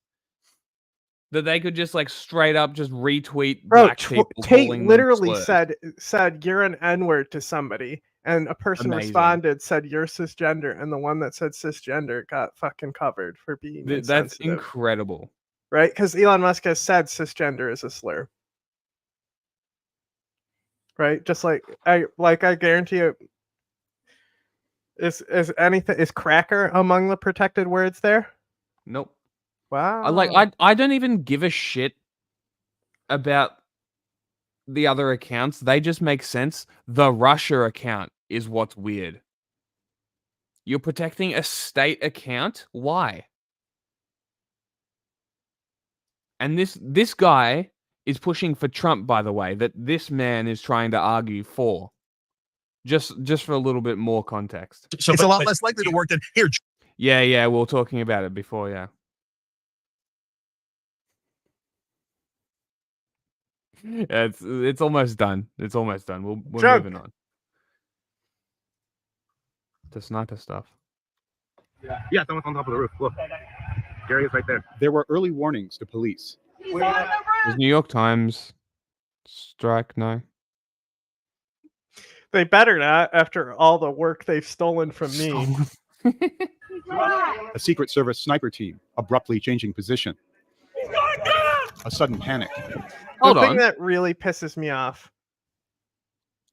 That they could just like straight up just retweet black people Tate calling them literally slurs. said you're an N-word to somebody, and a person Amazing. responded, said you're cisgender, and the one that said cisgender got fucking covered for being That's insensitive. incredible. Right? Because Elon Musk has said cisgender is a slur. Right? Just like I guarantee you, is cracker among the protected words there? Nope. Wow. I don't even give a shit about the other accounts. They just make sense. The Russia account is what's weird. You're protecting a state account? Why? And this guy is pushing for Trump, by the way, that this man is trying to argue for. Just for a little bit more context. So it's a lot less likely to work than here. Yeah, we were talking about it before, yeah. Yeah, it's almost done. It's almost done. We're moving on to sniper stuff. Yeah, someone's on top of the roof. Look, Gary is right there. There were early warnings to police. Does New York Times strike? No. They better not after all the work they've stolen from me. A Secret Service sniper team abruptly changing position. A sudden panic. Hold the thing on. that really pisses me off.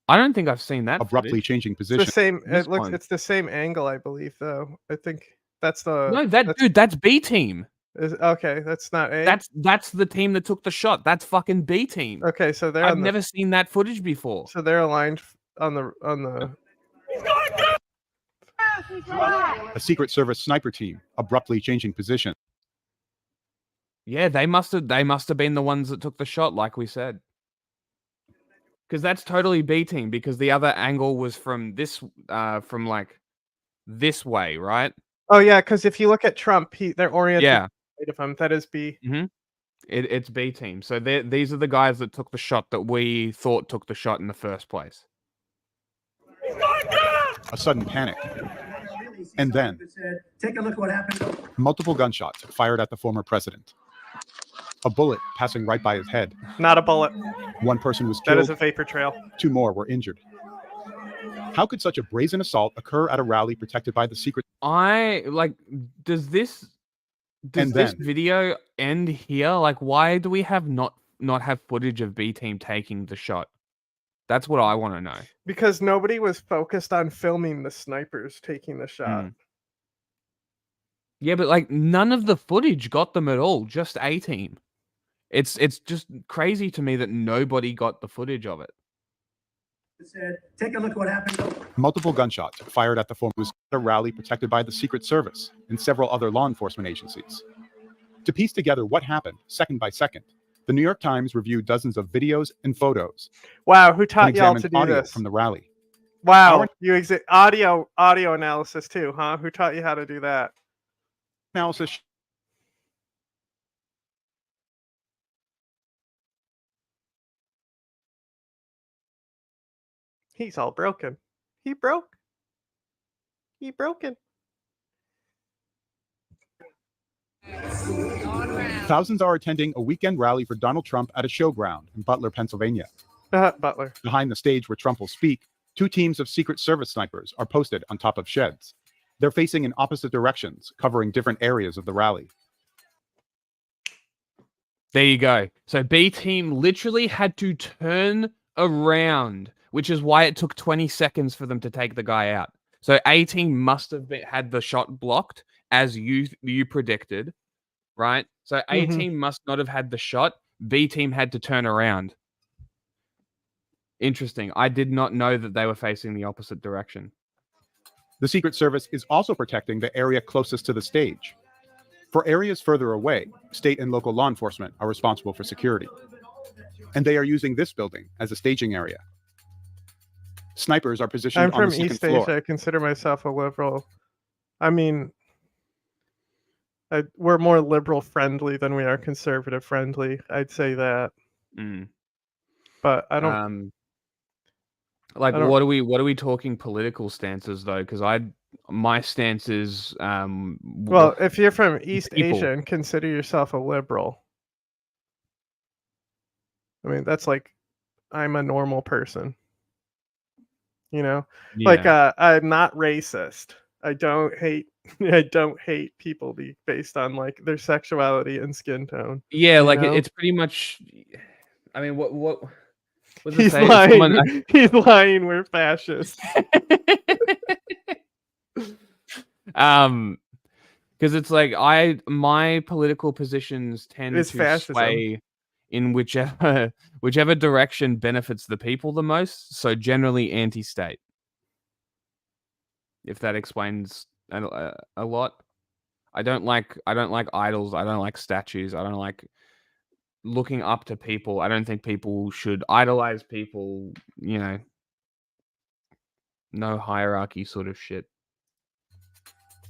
I don't think I've seen that. Abruptly footage. changing position. The same. This It looks. one. It's the same angle, I believe. Though I think that's the. No, that's B team. Okay, that's not A. That's the team that took the shot. That's fucking B team. Okay, so they're. I've never seen that footage before. So they're aligned on the. A Secret Service sniper team abruptly changing position. Yeah, they must have been the ones that took the shot, like we said. Because that's totally B team. Because the other angle was from this, from like this way, right? Oh yeah, because if you look at Trump, they're oriented. Yeah. Right of him. That is B. Mm-hmm. It's B team. So these are the guys that took the shot that we thought took the shot in the first place. A sudden panic. And then, take a look at what happened. Multiple gunshots fired at the former president. A bullet passing right by his head. Not a bullet. One person was killed. That is a vapor trail. 2 more were injured. How could such a brazen assault occur at a rally protected by the secret? Does this video end here? Like, why do we have not have footage of B team taking the shot? That's what I want to know. Because nobody was focused on filming the snipers taking the shot. Yeah, but like none of the footage got them at all. Just A team. It's just crazy to me that nobody got the footage of it. Take a look at what happened. Multiple gunshots fired at the former was at a rally protected by the Secret Service and several other law enforcement agencies. To piece together what happened second by second, the New York Times reviewed dozens of videos and photos. Wow, who taught y'all to do audio this? from the rally? Wow, you audio analysis too, huh? Who taught you how to do that? Analysis. He's all broken. He broke. He broken. Thousands are attending a weekend rally for Donald Trump at a showground in Butler, Pennsylvania. Butler. Behind the stage where Trump will speak, 2 teams of Secret Service snipers are posted on top of sheds. They're facing in opposite directions, covering different areas of the rally. There you go. So B team literally had to turn around, which is why it took 20 seconds for them to take the guy out. So A team must have had the shot blocked, as you predicted, right? So A team must not have had the shot. B team had to turn around. Interesting. I did not know that they were facing the opposite direction. The Secret Service is also protecting the area closest to the stage. For areas further away, state and local law enforcement are responsible for security. And they are using this building as a staging area. Snipers are positioned on the second East floor. Asia. I consider myself a liberal. I mean, we're more liberal friendly than we are conservative friendly. I'd say that. But I don't. Like, what are we talking political stances though? Because my stance is well, if you're from East Asia and consider yourself a liberal, I mean that's like I'm a normal person. You know, like I'm not racist. I don't hate people based on like their sexuality and skin tone. Yeah, like know? it's pretty much. I mean, what was He's lying. He's lying. We're fascists. Because it's like my political positions tend It's to fascism. sway in whichever direction benefits the people the most. So generally anti-state. If that explains a lot. I don't like idols. I don't like statues. I don't like looking up to people. I don't think people should idolize people. You know, no hierarchy sort of shit.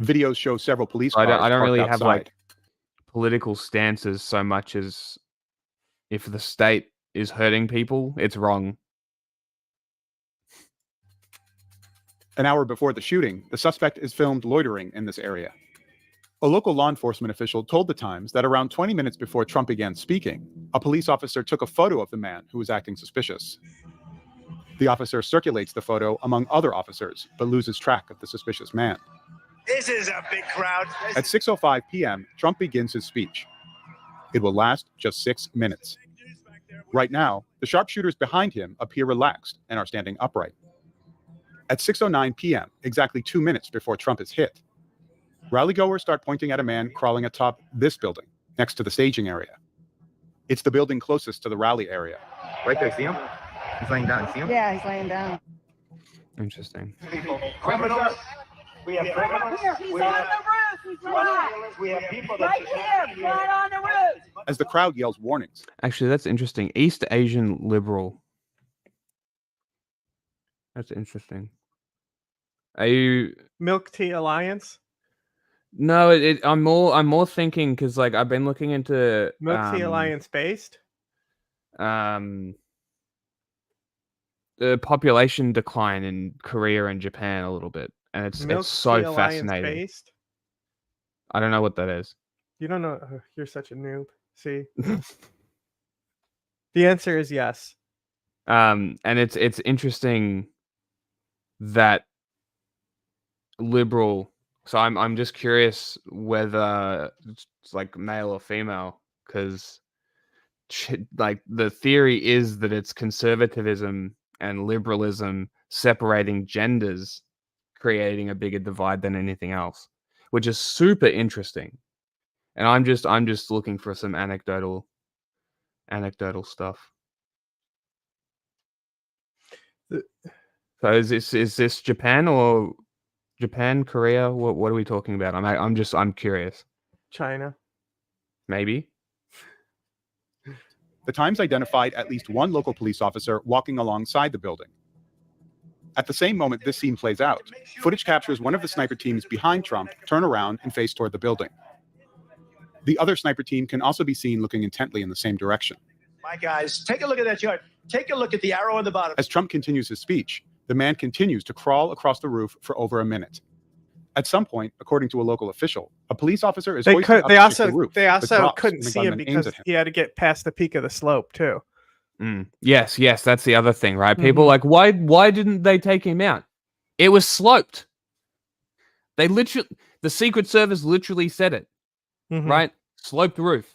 Videos show several police cars I don't really parked have outside. like political stances so much as if the state is hurting people, it's wrong. An hour before the shooting, the suspect is filmed loitering in this area. A local law enforcement official told the Times that around 20 minutes before Trump began speaking, a police officer took a photo of the man who was acting suspicious. The officer circulates the photo among other officers, but loses track of the suspicious man. This is a big crowd. At 6:05 p.m., Trump begins his speech. It will last just 6 minutes. Right now, the sharpshooters behind him appear relaxed and are standing upright. At 6:09 p.m., exactly 2 minutes before Trump is hit, rallygoers start pointing at a man crawling atop this building, next to the staging area. It's the building closest to the rally area. Right there, see him? He's laying down, see him? Yeah, he's laying down. Interesting. People, criminals. We have criminals. He's on the roof. He's right. We have people Right here, right on the roof. As the crowd yells warnings. Actually, that's interesting. East Asian liberal. That's interesting. Are you Milk Tea Alliance? No, I'm more thinking because like I've been looking into Milk Tea Alliance based. The population decline in Korea and Japan a little bit, and it's so Tea Alliance fascinating. Based? I don't know what that is. You don't know? You're such a noob. See, the answer is yes. And it's interesting that liberal. So I'm just curious whether it's like male or female, because like the theory is that it's conservatism and liberalism separating genders, creating a bigger divide than anything else, which is super interesting. And I'm just looking for some anecdotal stuff. So is this Japan or Japan, Korea? What are we talking about? I'm curious. China. Maybe. The Times identified at least one local police officer walking alongside the building. At the same moment this scene plays out, footage captures one of the sniper teams behind Trump turn around and face toward the building. The other sniper team can also be seen looking intently in the same direction. My guys, take a look at that chart. Take a look at the arrow on the bottom. As Trump continues his speech, the man continues to crawl across the roof for over a minute. At some point, according to a local official, a police officer is hoisted up to check the roof. They also drops couldn't when the see him gunman aims because at him. he had to get past the peak of the slope too. Yes, that's the other thing, right? People like, why didn't they take him out? It was sloped. The Secret Service literally said it, right? Sloped roof.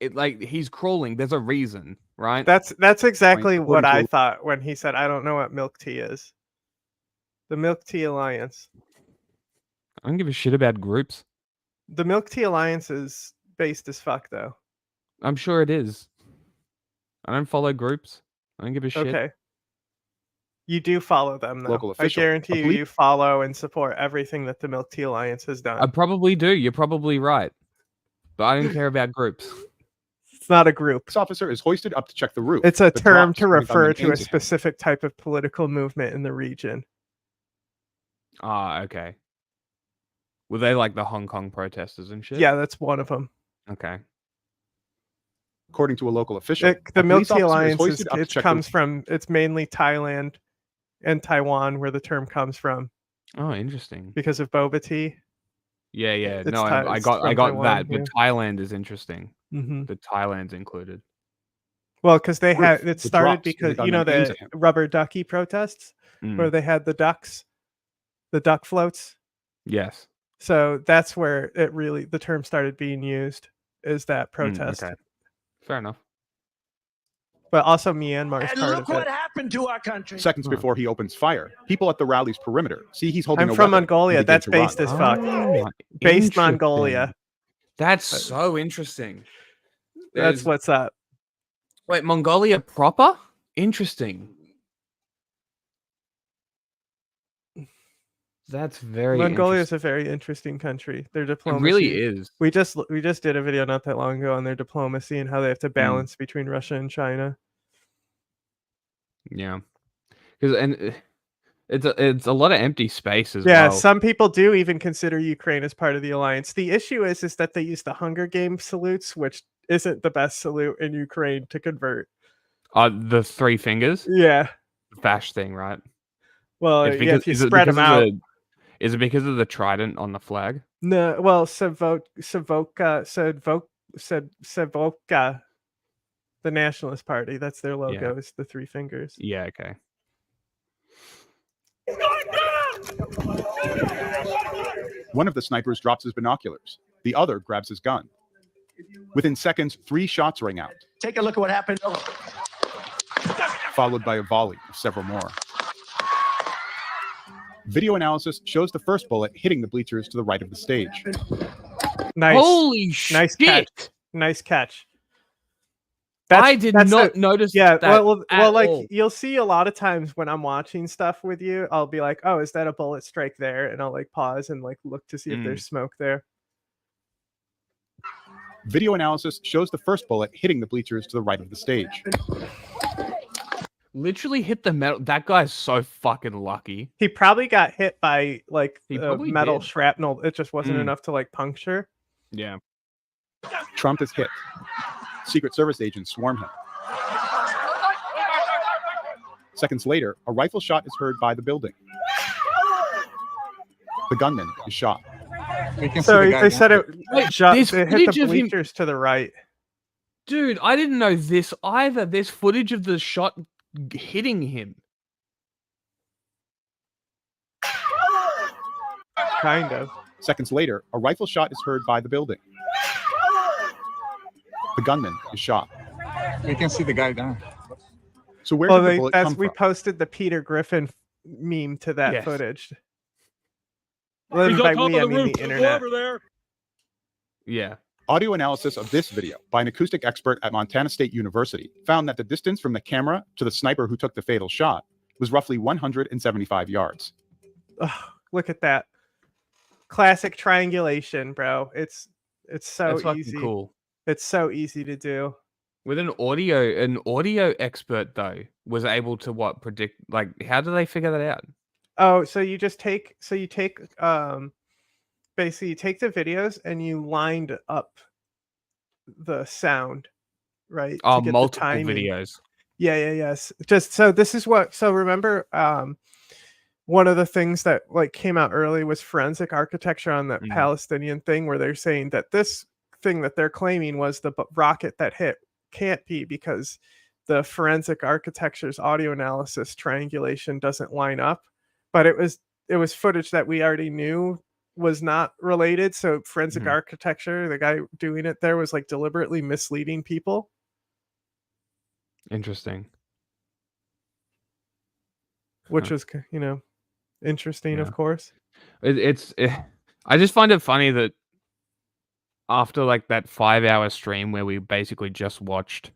It like he's crawling. There's a reason, right? That's exactly what I thought when he said, "I don't know what milk tea is." The Milk Tea Alliance. I don't give a shit about groups. The Milk Tea Alliance is based as fuck, though. I'm sure it is. I don't follow groups. I don't give a shit. Okay. You do follow them, though. Local official. I guarantee you follow and support everything that the Milk Tea Alliance has done. I probably do. You're probably right. But I don't care about groups. It's not a group. This officer is hoisted up to check the roof. It's a but term drops to when the refer gunman to a aims at him. specific type of political movement in the region. Ah, okay. Were they like the Hong Kong protesters and shit? Yeah, that's one of them. Okay. According to a local official, The a Milk police Tea officer is Alliance hoisted up to check the comes from, it's mainly Thailand and Taiwan, where the term comes from. Oh, interesting. Because of boba tea. Yeah, yeah. It's No, I it's got from that, Taiwan, but yeah. Thailand is interesting. Mhm. The Thailand's included. Well, because they Proof had it the started drops as the because gunman aims the at him. rubber ducky protests where they had the ducks, the duck floats. Yes. So that's where the term started being used, is that protest. Okay. Fair enough. But also Myanmar is And part look of what it. happened to our country. Seconds before he opens fire, people at the rally's perimeter see he's holding I'm a from weapon Mongolia. and begin That's to run. based as fuck. Oh, Based interesting. Mongolia. That's so interesting. That's what's up. Wait, Mongolia proper? Interesting. That's very Mongolia interesting. is a very interesting country. Their It diplomacy really is. We just did a video not that long ago on their diplomacy and how they have to balance between Russia and China. Yeah. Because it's a lot of empty space as Yeah, well. some people do even consider Ukraine as part of the alliance. The issue is that they use the Hunger Games salutes, which isn't the best salute in Ukraine to convert. The three fingers? Yeah. Bash thing, right? Well, It's yeah, because, if you is it spread because them of out. Is it because of the trident on the flag? No, well, Savoka, the Nationalist Party. That's their logo. Is the three fingers. Yeah. Okay. One of the snipers drops his binoculars. The other grabs his gun. Within seconds, 3 shots ring out, Take a look at what happened. followed by a volley of several more. Video analysis shows the first bullet hitting the bleachers to the right of the stage. Nice. Holy nice shit! catch. Nice catch. I did not notice Yeah, that well, at like all. you'll see a lot of times when I'm watching stuff with you, I'll be like, "Oh, is that a bullet strike there?" And I'll like pause and like look to see if there's smoke there. Video analysis shows the first bullet hitting the bleachers to the right of the stage. Literally hit the metal. That guy's so fucking lucky. He probably got hit by like probably metal did. shrapnel. It just wasn't enough to like puncture. Yeah. Trump is hit. Secret Service agents swarm him. Seconds later, a rifle shot is heard by the building. The gunman is shot. So they said it Wait, shot. there's It hit footage the of him- bleachers to the right. Dude, I didn't know this either. There's footage of the shot hitting him. Kind of. Seconds later, a rifle shot is heard by the building. The gunman is shot. You can see the guy down. So where did the bullet come we from? posted the Peter Griffin meme to that Yes. footage. He's By on top we, I of the mean roof. the Go internet. over there. Yeah. Audio analysis of this video by an acoustic expert at Montana State University found that the distance from the camera to the sniper who took the fatal shot was roughly 175 yards. Ugh, look at that. Classic triangulation, bro. It's so That's fucking easy. cool. It's so easy to do. With an audio expert though was able to predict, like, how do they figure that out? Oh, so you take basically you take the videos and you lined up the sound, right? Oh, to get the multiple timing. videos. Yes. Just so this is what remember one of the things that like came out early was forensic architecture on that Palestinian thing where they're saying that this thing that they're claiming was the rocket that hit can't be because the forensic architecture's audio analysis triangulation doesn't line up, but it was footage that we already knew was not related. So forensic architecture, the guy doing it there was like deliberately misleading people. Interesting. Which was, interesting, of course. I just find it funny that after like that 5-hour stream where we basically just watched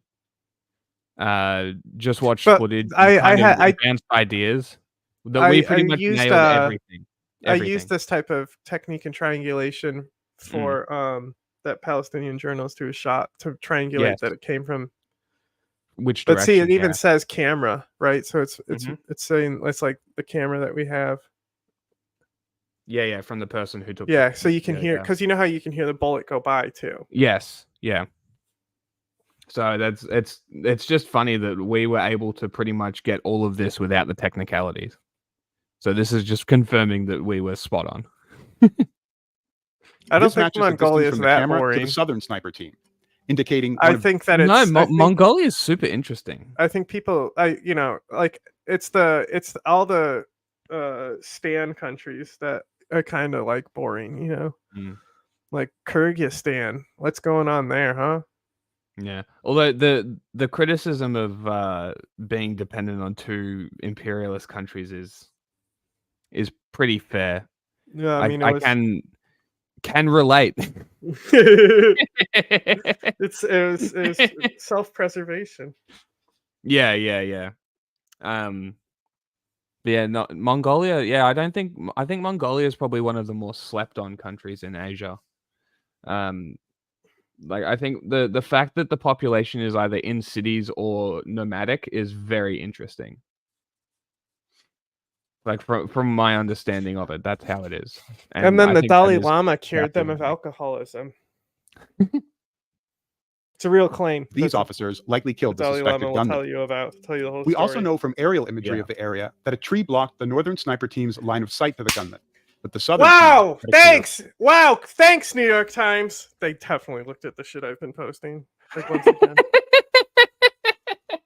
footage, advanced ideas, that we pretty much nailed everything. I used this type of technique in triangulation for that Palestinian journalist who was shot to triangulate that it came from which but direction. see, it even says camera, right? So it's saying it's like the camera that we have. Yeah, from the person who took. Yeah, so you can hear because you know how you can hear the bullet go by too. Yes, yeah. So it's just funny that we were able to pretty much get all of this without the technicalities. So this is just confirming that we were spot on. I don't This think matches the Mongolia distance is from the that camera to boring. the southern sniper team, indicating I think that it's Mongolia is super interesting. I think people, like it's all the Stan countries that are kind of like boring, like Kyrgyzstan. What's going on there, huh? Yeah. Although the criticism of being dependent on two imperialist countries is pretty fair. Yeah, I mean, I can relate. it was self-preservation. Yeah. Yeah, not Mongolia. Yeah, I think Mongolia is probably one of the more slept on countries in Asia. Like I think the fact that the population is either in cities or nomadic is very interesting. Like from my understanding of it, that's how it is. And then I the think Dalai that is Lama cured them of exactly alcoholism. It's a real claim. These officers likely killed the Dalai suspected Lama will gunman. tell you the whole We story. also know from aerial imagery of the area that a tree blocked the northern sniper team's line of sight to the gunman. But the southern Wow! team had a clear- Thanks! Wow! Thanks, New York Times. They definitely looked at the shit I've been posting. Like once again.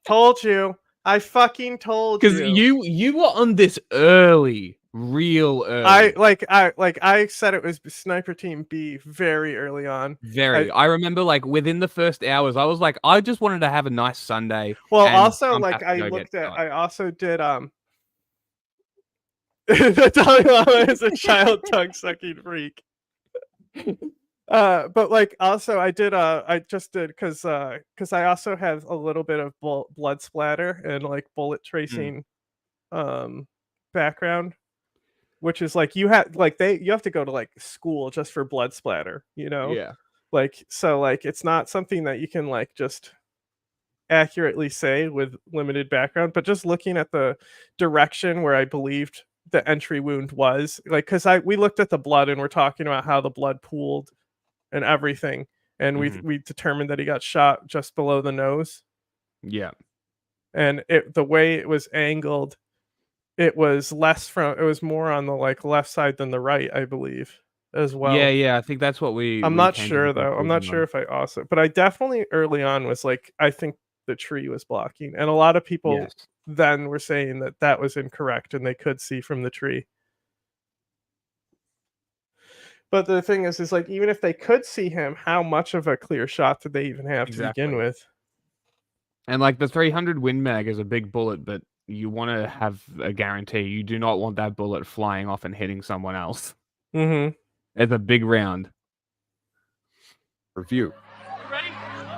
Told you. I fucking told you. Because you were on this early, real early. I said it was Sniper Team B very early on. I remember like within the first hours, I was like, I just wanted to have a nice Sunday. Well, and also Trump like has to I go looked get at shot. I also did the Dalai Lama is a child tongue sucking freak. But like also I just did because I also have a little bit of blood splatter and like bullet tracing background, which is like you have to go to like school just for blood splatter, Yeah. like so like it's not something that you can like just accurately say with limited background, but just looking at the direction where I believed the entry wound was, like because we looked at the blood and we're talking about how the blood pooled and everything, and we determined that he got shot just below the nose. Yeah. And the way it was angled, it was more on the like left side than the right, I believe, as well. Yeah. I think that's what I'm we not came to sure the though. I'm not conclusion sure on. if I also, but I definitely early on was like, I think the tree was blocking, and a lot of people then were saying that was incorrect and they could see from the tree. But the thing is like, even if they could see him, how much of a clear shot did they even have to begin with? And like the 300 Win Mag is a big bullet, but you want to have a guarantee. You do not want that bullet flying off and hitting someone else. Mm-hmm. It's a big round. Review.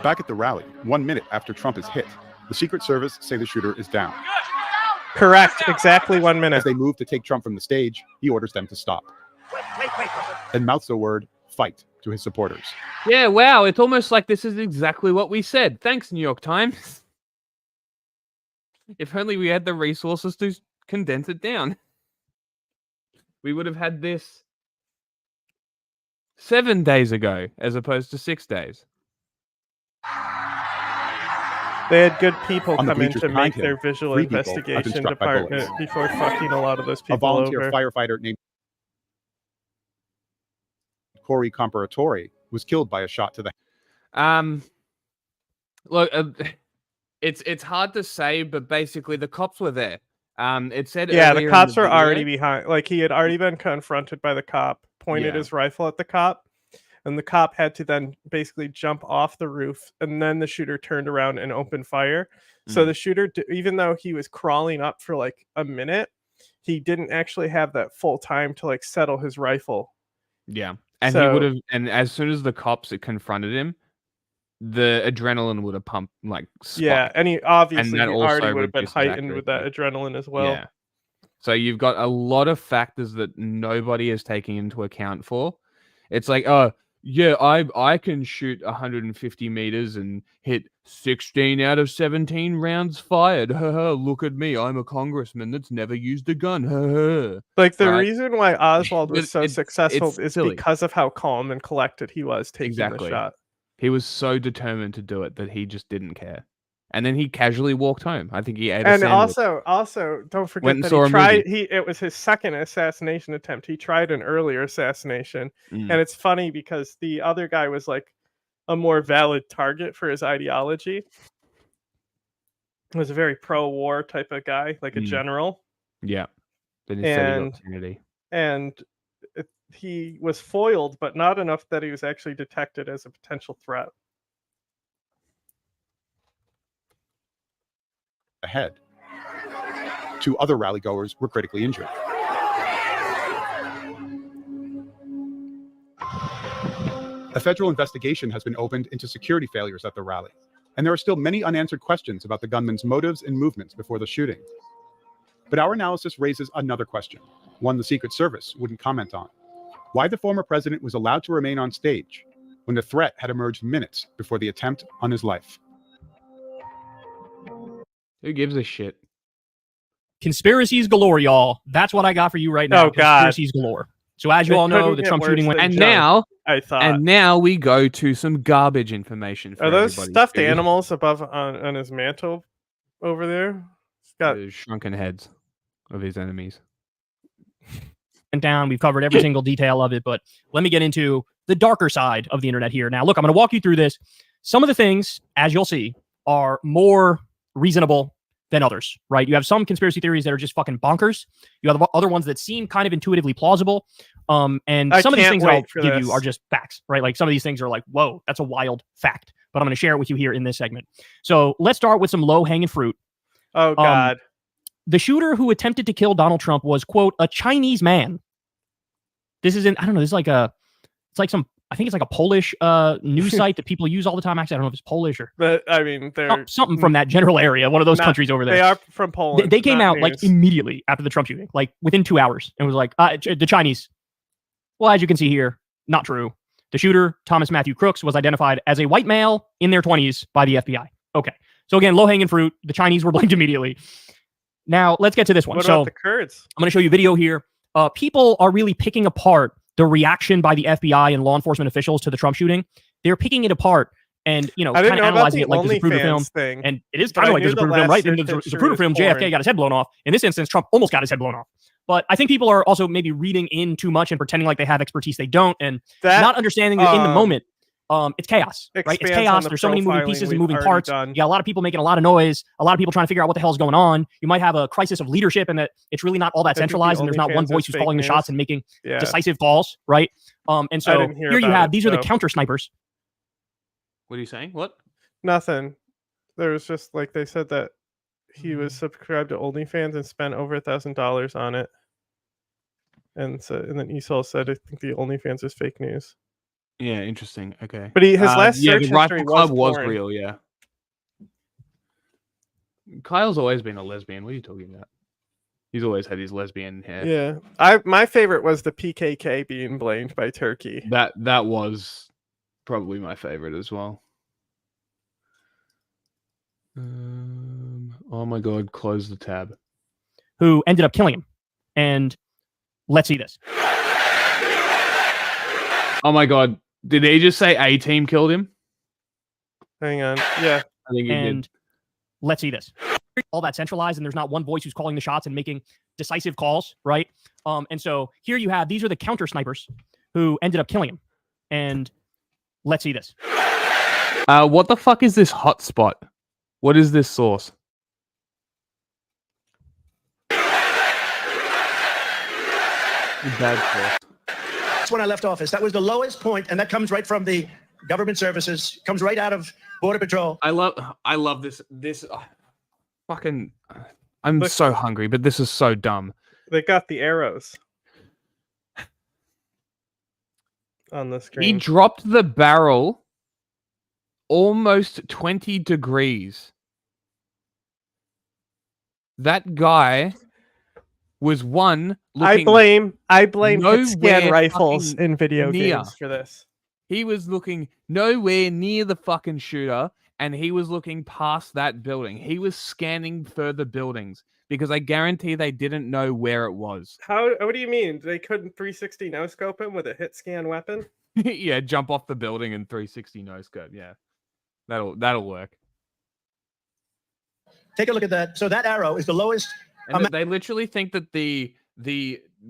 Back at the rally, 1 minute after Trump is hit, the Secret Service say the shooter is down. Correct. Exactly 1 minute. As they move to take Trump from the stage, he orders them to stop. And mouths the word "fight" to his supporters. Yeah, wow. It's almost like this is exactly what we said. Thanks, New York Times. If only we had the resources to condense it down. We would have had this 7 days ago as opposed to 6 days. They had good people On the come in bleachers to behind make their him, visual 3 people have been investigation struck by department bullets. before fucking a lot of those people A volunteer over. firefighter named Corey Comparatore was killed by a shot to the Look, it's hard to say, but basically the cops were there. It said the earlier in cops were video- already behind. Like he had already been confronted by the cop, pointed Yeah. his rifle at the cop, and the cop had to then basically jump off the roof, and then the shooter turned around and opened fire. So the shooter, even though he was crawling up for like a minute, he didn't actually have that full time to like settle his rifle. Yeah. And he So- would have, and as soon as the cops had confronted him, the adrenaline would have pumped like spiked. Yeah, and he obviously that he also already would have been reduced his heightened with that adrenaline as well. Yeah. So you've got a lot of factors that nobody is taking into account for. It's like, oh, yeah, I can shoot 150 meters and hit 16 out of 17 rounds fired. Look at me. I'm a congressman that's never used a gun. Like the Right? reason why Oswald was so It's successful is silly. because of how calm and collected he was taking the Exactly. shot. He was so determined to do it that he just didn't care. And then he casually walked home. I think he ate a sandwich. Also, don't forget Went and that saw he a tried. movie. It was his second assassination attempt. He tried an earlier assassination, Mm. and it's funny because the other guy was like a more valid target for his ideology. He was a very pro-war type of guy, like a general. Yeah. Then he said he got And Kennedy. he was foiled, but not enough that he was actually detected as a potential threat. Ahead. 2 other rally goers were critically injured. A federal investigation has been opened into security failures at the rally, and there are still many unanswered questions about the gunman's motives and movements before the shooting. But our analysis raises another question, one the Secret Service wouldn't comment on. Why the former president was allowed to remain on stage when the threat had emerged minutes before the attempt on his life. Who gives a shit? Conspiracies galore, y'all. That's what I got for you right now. Oh, God. Conspiracies galore. So as you all know, the Trump shooting went. And junk, now we go to some garbage information. For Are those everybody. stuffed animals above on his mantle over there? It's got The shrunken heads of his enemies. down. We've covered every single detail of it, but let me get into the darker side of the internet here. Now, look, I'm going to walk you through this. Some of the things, as you'll see, are more reasonable than others, right? You have some conspiracy theories that are just fucking bonkers. You have other ones that seem kind of intuitively plausible. And some of these things I'll give you are just facts, right? Like some of these things are like, whoa, that's a wild fact. But I'm going to share it with you here in this segment. So let's start with some low-hanging fruit. Oh, God. The shooter who attempted to kill Donald Trump was, quote, a Chinese man. This is I don't know, this is like I think it's like a Polish news site that people use all the time. Actually, I don't know if it's Polish or... But, I mean, they're... something from that general area, one of those countries over there. They are from Poland. They came out, like, immediately after the Trump shooting, like, within 2 hours, and was like, the Chinese. Well, as you can see here, not true. The shooter, Thomas Matthew Crooks, was identified as a white male in their 20s by the FBI. Okay. So, again, low-hanging fruit. The Chinese were blamed immediately. Now, let's get to this one. What about the Kurds? I'm going to show you a video here. People are really picking apart the reaction by the FBI and law enforcement officials to the Trump shooting. They're picking it apart and, kind of analyzing it like the Zapruder film. Thing, and it is kind of like the Zapruder film, right? In the Zapruder film, JFK got his head blown off. In this instance, Trump almost got his head blown off. But I think people are also maybe reading in too much and pretending like they have expertise they don't, and not understanding that in the moment, it's chaos, right? It's chaos. There's so many moving pieces and moving parts. You got a lot of people making a lot of noise, a lot of people trying to figure out what the hell is going on. You might have a crisis of leadership and that it's really not all that centralized and there's not one voice who's calling the shots and making decisive calls, right? And so here you have, these are the counter snipers. What are you saying? What? Nothing. There was just like they said that he was subscribed to OnlyFans and spent over $1,000 on it. And then Esau said, I think the OnlyFans is fake news. Yeah, interesting. Okay. But his last search the history Rifle Club was porn. real, yeah. Kyle's always been a lesbian. What are you talking about? He's always had his lesbian hair. Yeah. My favorite was the PKK being blamed by Turkey. That was probably my favorite as well. Oh my God, close the tab. Who ended up killing him. And let's see this. Oh my God. Did he just say A team killed him? Hang on. Yeah. I think he did. Let's see this. All that centralized and there's not one voice who's calling the shots and making decisive calls, right? And so here you have, these are the counter snipers who ended up killing him. And let's see this. What the fuck is this hotspot? What is this source? Bad source. That's when I left office. That was the lowest point, and that comes right from the government services. Comes right out of Border Patrol. I love this. Fucking. I'm so hungry, but this is so dumb. They got the arrows on the screen. He dropped the barrel almost 20 degrees. That guy was one looking... I blame hit scan rifles in video games for this. He was looking nowhere near the fucking shooter, and he was looking past that building. He was scanning further buildings. because I guarantee they didn't know where it was. What do you mean? They couldn't 360 no scope him with a hit scan weapon? Yeah, jump off the building and 360 no scope. Yeah, that'll work. Take a look at that. So that arrow is the lowest. And they literally think that the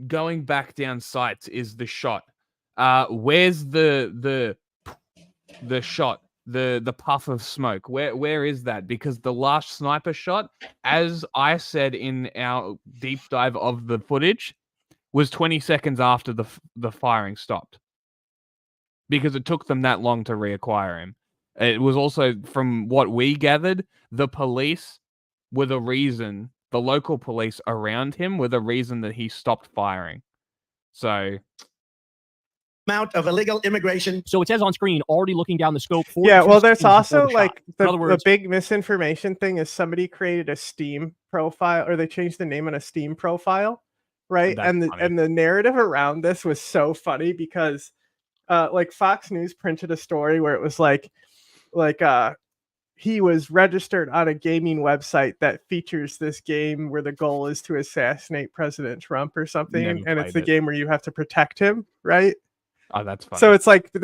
going back down sights is the shot. Where's the shot? The puff of smoke. Where is that? Because the last sniper shot, as I said in our deep dive of the footage, was 20 seconds after the firing stopped. Because it took them that long to reacquire him. It was also, from what we gathered, the police were the reason, the local police around him were the reason that he stopped firing. So amount of illegal immigration. So it says on screen, already looking down the scope. Yeah, well, there's also like the big misinformation thing is somebody created a Steam profile, or they changed the name on a Steam profile, right? And the narrative around this was so funny because like Fox News printed a story where it was like he was registered on a gaming website that features this game where the goal is to assassinate President Trump or something, and it's the game where you have to protect him, right? Oh, that's funny. So it's like the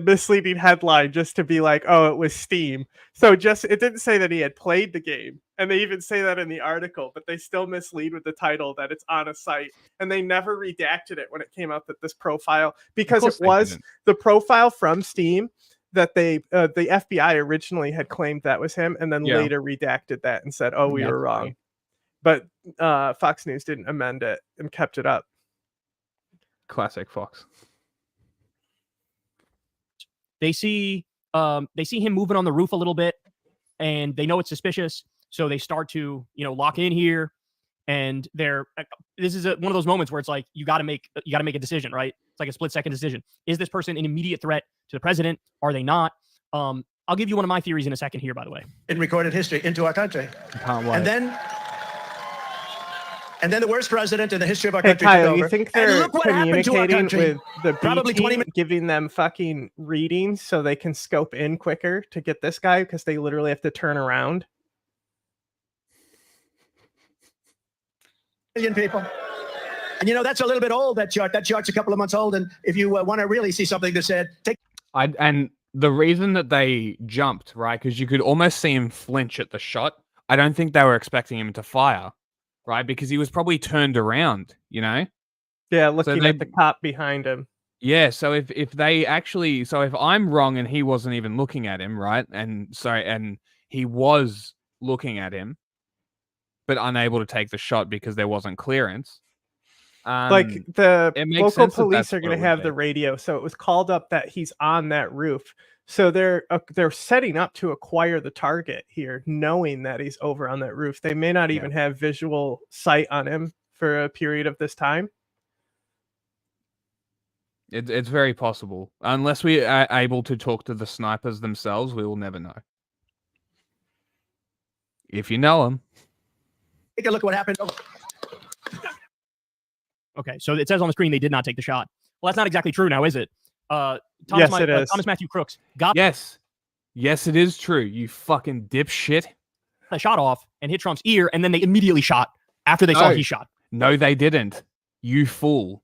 misleading headline just to be like, oh, it was Steam. So just it didn't say that he had played the game, and they even say that in the article, but they still mislead with the title that it's on a site, and they never redacted it when it came up that this profile, because it was the profile from Steam that the FBI originally had claimed that was him, and then later redacted that and said, oh, we were wrong. But Fox News didn't amend it and kept it up. Classic Fox. They see him moving on the roof a little bit, and they know it's suspicious, so they start to lock in here, and this is one of those moments where it's like you got to make a decision, right? It's like a split-second decision. Is this person an immediate threat to the president? Are they not? I'll give you one of my theories in a second here, by the way. In recorded history into our country. And then the worst president in the history of our country. Kyle, took over. you think they're communicating with the B team, giving them fucking readings so they can scope in quicker to get this guy because they literally have to turn around? Million people. And that's a little bit old, that chart. That chart's a couple of months old. And if you want to really see something that said, and the reason that they jumped, right, because you could almost see him flinch at the shot. I don't think they were expecting him to fire, right? Because he was probably turned around, Yeah, looking at the cop behind him. Yeah, so if I'm wrong and he wasn't even looking at him, right? And he was looking at him, but unable to take the shot because there wasn't clearance. Like the local police are going to have the radio, so it was called up that he's on that roof. So they're setting up to acquire the target here, knowing that he's over on that roof. They may not even have visual sight on him for a period of this time. It's very possible. Unless we are able to talk to the snipers themselves, we will never know. If you know them. Take a look at what happened. Okay, so it says on the screen they did not take the shot. Well, that's not exactly true now, is it? Yes, it is. Thomas Matthew Crooks got Yes, it is true. You fucking dipshit. The shot off and hit Trump's ear, and then they immediately shot after they saw he shot. No, they didn't. You fool.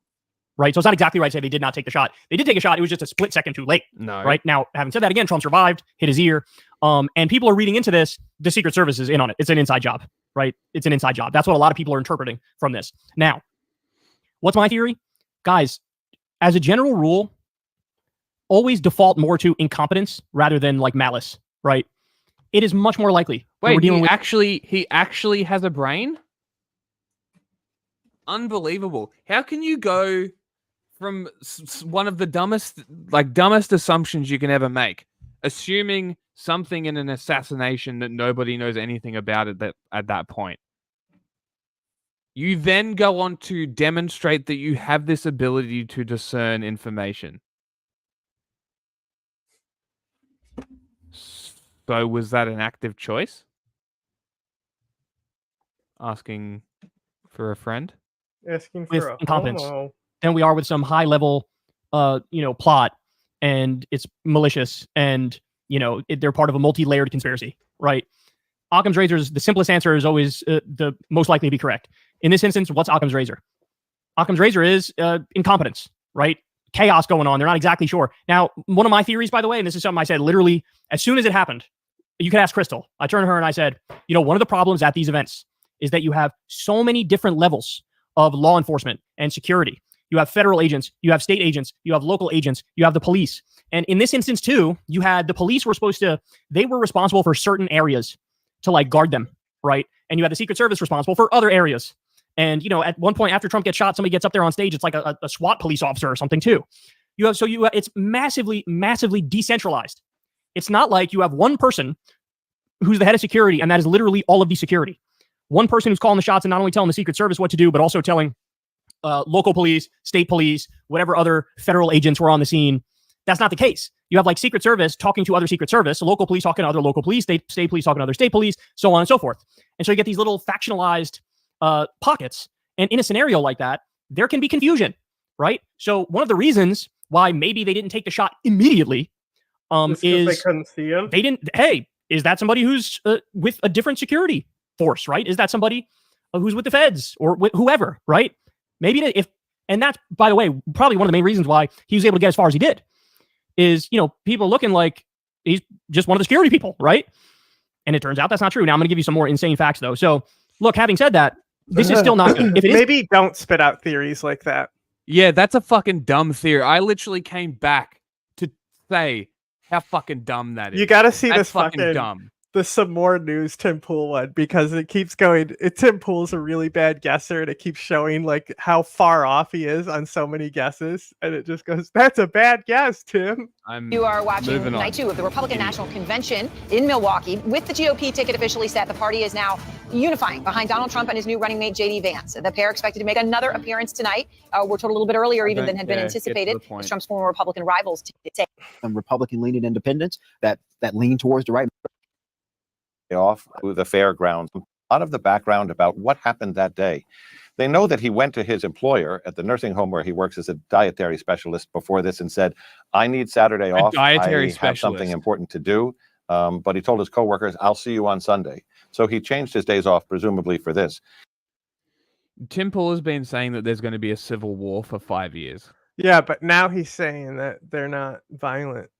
Right, so it's not exactly right to say they did not take the shot. They did take a shot. It was just a split second too late. No. Right now, having said that, again, Trump survived, hit his ear, and people are reading into this. The Secret Service is in on it. It's an inside job, right? It's an inside job. That's what a lot of people are interpreting from this. Now, what's my theory? Guys, as a general rule, always default more to incompetence rather than like malice, right? It is much more likely. Wait, he actually has a brain? Unbelievable. How can you go from one of the dumbest assumptions you can ever make, assuming something in an assassination that nobody knows anything about at that point? You then go on to demonstrate that you have this ability to discern information. So was that an active choice? Asking for a friend? Asking With for a incompetence homo. than we are with some high level, plot, and it's malicious, and they're part of a multi-layered conspiracy, right? Occam's razor is the simplest answer is always the most likely to be correct. In this instance, what's Occam's razor? Occam's razor is incompetence, right? Chaos going on. They're not exactly sure. Now, one of my theories, by the way, and this is something I said literally as soon as it happened, you could ask Crystal. I turned to her and I said, one of the problems at these events is that you have so many different levels of law enforcement and security. You have federal agents, you have state agents, you have local agents, you have the police. And in this instance too, you had the police they were responsible for certain areas to like guard them, right? And you had the Secret Service responsible for other areas. And, at one point after Trump gets shot, somebody gets up there on stage. It's like a SWAT police officer or something too. It's massively, massively decentralized. It's not like you have one person who's the head of security, and that is literally all of the security. One person who's calling the shots and not only telling the Secret Service what to do, but also telling local police, state police, whatever other federal agents were on the scene. That's not the case. You have like Secret Service talking to other Secret Service, local police talking to other local police, state police talking to other state police, so on and so forth. And so you get these little factionalized pockets. And in a scenario like that, there can be confusion, right? So one of the reasons why maybe they didn't take the shot immediately is they couldn't see him. They didn't. Hey, is that somebody who's with a different security force, right? Is that somebody who's with the feds or with whoever, right? Maybe and that's, by the way, probably one of the main reasons why he was able to get as far as he did is, people looking like he's just one of the security people, right? And it turns out that's not true. Now I'm going to give you some more insane facts though. So look, having said that, this is still not good. If it Maybe don't spit out theories like that. Yeah, that's a fucking dumb theory. I literally came back to say how fucking dumb that is. You got to see that's this fucking dumb. The some more news Tim Pool one, because it keeps going. Tim Pool's a really bad guesser, and it keeps showing like how far off he is on so many guesses, and it just goes, "That's a bad guess, Tim." You are watching night 2 of the Republican National Convention in Milwaukee. With the GOP ticket officially set, the party is now unifying behind Donald Trump and his new running mate, J.D. Vance. The pair expected to make another appearance tonight. We're told a little bit earlier even than had been anticipated, as Trump's former Republican rivals take. And Republican-leaning independents that lean towards the right. Off to the fairgrounds. A lot of the background about what happened that day. They know that he went to his employer at the nursing home where he works as a dietary specialist before this and said, I need Saturday off. I have something important to do. But he told his coworkers, I'll see you on Sunday. So he changed his days off, presumably for this. Tim Pool has been saying that there's going to be a civil war for 5 years. Yeah, but now he's saying that they're not violent.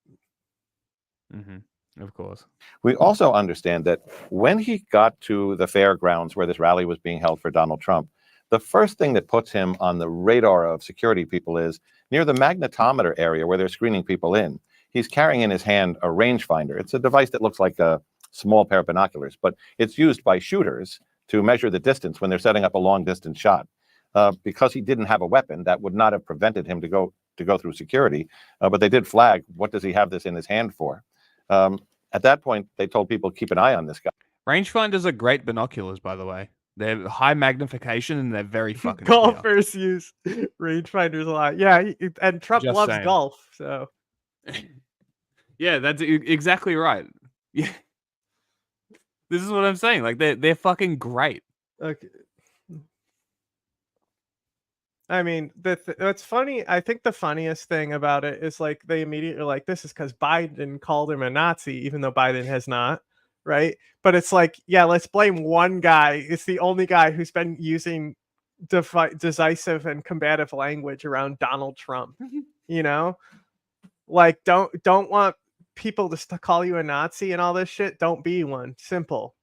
Mm-hmm. Of course. We also understand that when he got to the fairgrounds where this rally was being held for Donald Trump, the first thing that puts him on the radar of security people is near the magnetometer area where they're screening people in. He's carrying in his hand a rangefinder. It's a device that looks like a small pair of binoculars, but it's used by shooters to measure the distance when they're setting up a long distance shot. Because he didn't have a weapon, that would not have prevented him to go through security. But they did flag, what does he have this in his hand for? At that point, they told people, keep an eye on this guy. Rangefinders are great binoculars, by the way. They're high magnification and they're very fucking golfers use rangefinders a lot. Yeah, and Trump loves golf, so. Yeah, that's exactly right. Yeah. This is what I'm saying. Like, they're fucking great. Okay. I mean, that's funny. I think the funniest thing about it is like they immediately like, this is because Biden called him a Nazi, even though Biden has not, right? But it's like, yeah, let's blame one guy. It's the only guy who's been using decisive and combative language around Donald Trump. Like don't want people to call you a Nazi and all this shit. Don't be one. Simple.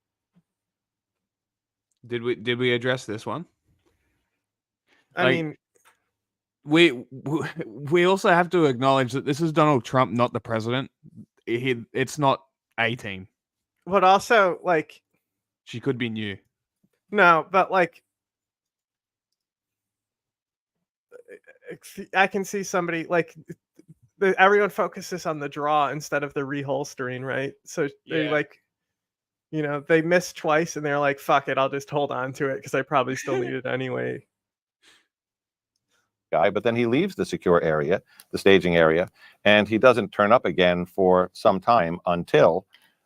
Did we address this one? I mean, we also have to acknowledge that this is Donald Trump, not the president. It's not 18. But also, like, she could be new. No, but like, I can see somebody like everyone focuses on the draw instead of the reholstering, right? So they like, they missed twice and they're like, fuck it, I'll just hold on to it because I probably still need it anyway. Guy, but then he leaves the secure area, the staging area, and he doesn't turn up again for some time until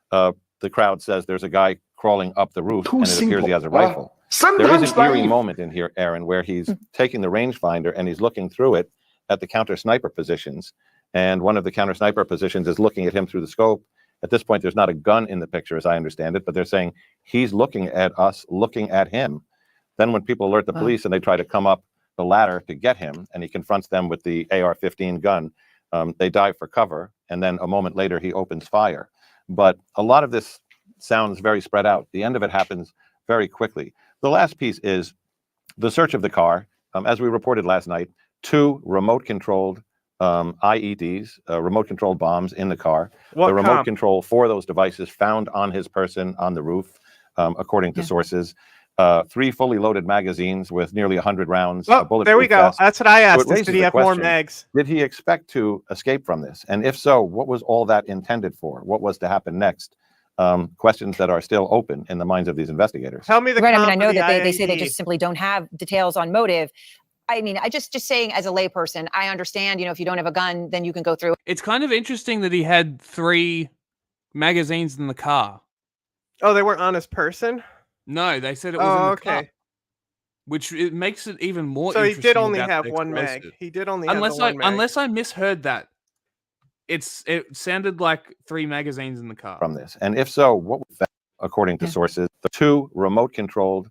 the crowd says there's a guy crawling up the roof and it appears he has a rifle. There is an eerie moment in here, Aaron, where he's taking the rangefinder and he's looking through it at the counter sniper positions, and one of the counter sniper positions is looking at him through the scope, At this point, there's not a gun in the picture, as I understand it, but they're saying he's looking at us, looking at him. Then when people alert the police and they try to come up the ladder to get him, and he confronts them with the AR-15 gun, they dive for cover, and then a moment later he opens fire. But a lot of this sounds very spread out. The end of it happens very quickly. The last piece is the search of the car. As we reported last night, 2 remote-controlled IEDs, remote-controlled bombs in the car. The remote control for those devices found on his person on the roof, according to sources. 3 fully loaded magazines with nearly 100 rounds. Oh, there we go. Vest. That's what I asked. So Did he have more mags? Did he expect to escape from this? And if so, what was all that intended for? What was to happen next? Questions that are still open in the minds of these investigators. Tell me the right. I mean, I know the that they say they IED. just simply don't have details on motive. I mean, I just saying as a layperson, I understand, you know, if you don't have a gun, then you can go through. It's kind of interesting that he had 3 magazines in the car. Oh, they weren't on his person? No, they said it was in the okay. car. Which it makes it even more So he interesting. did only about have the one mag. explosive. He did only have the one mag. Unless I misheard that. It sounded like 3 magazines in the car. From this. And if so, what was that, according to sources? The 2 remote-controlled,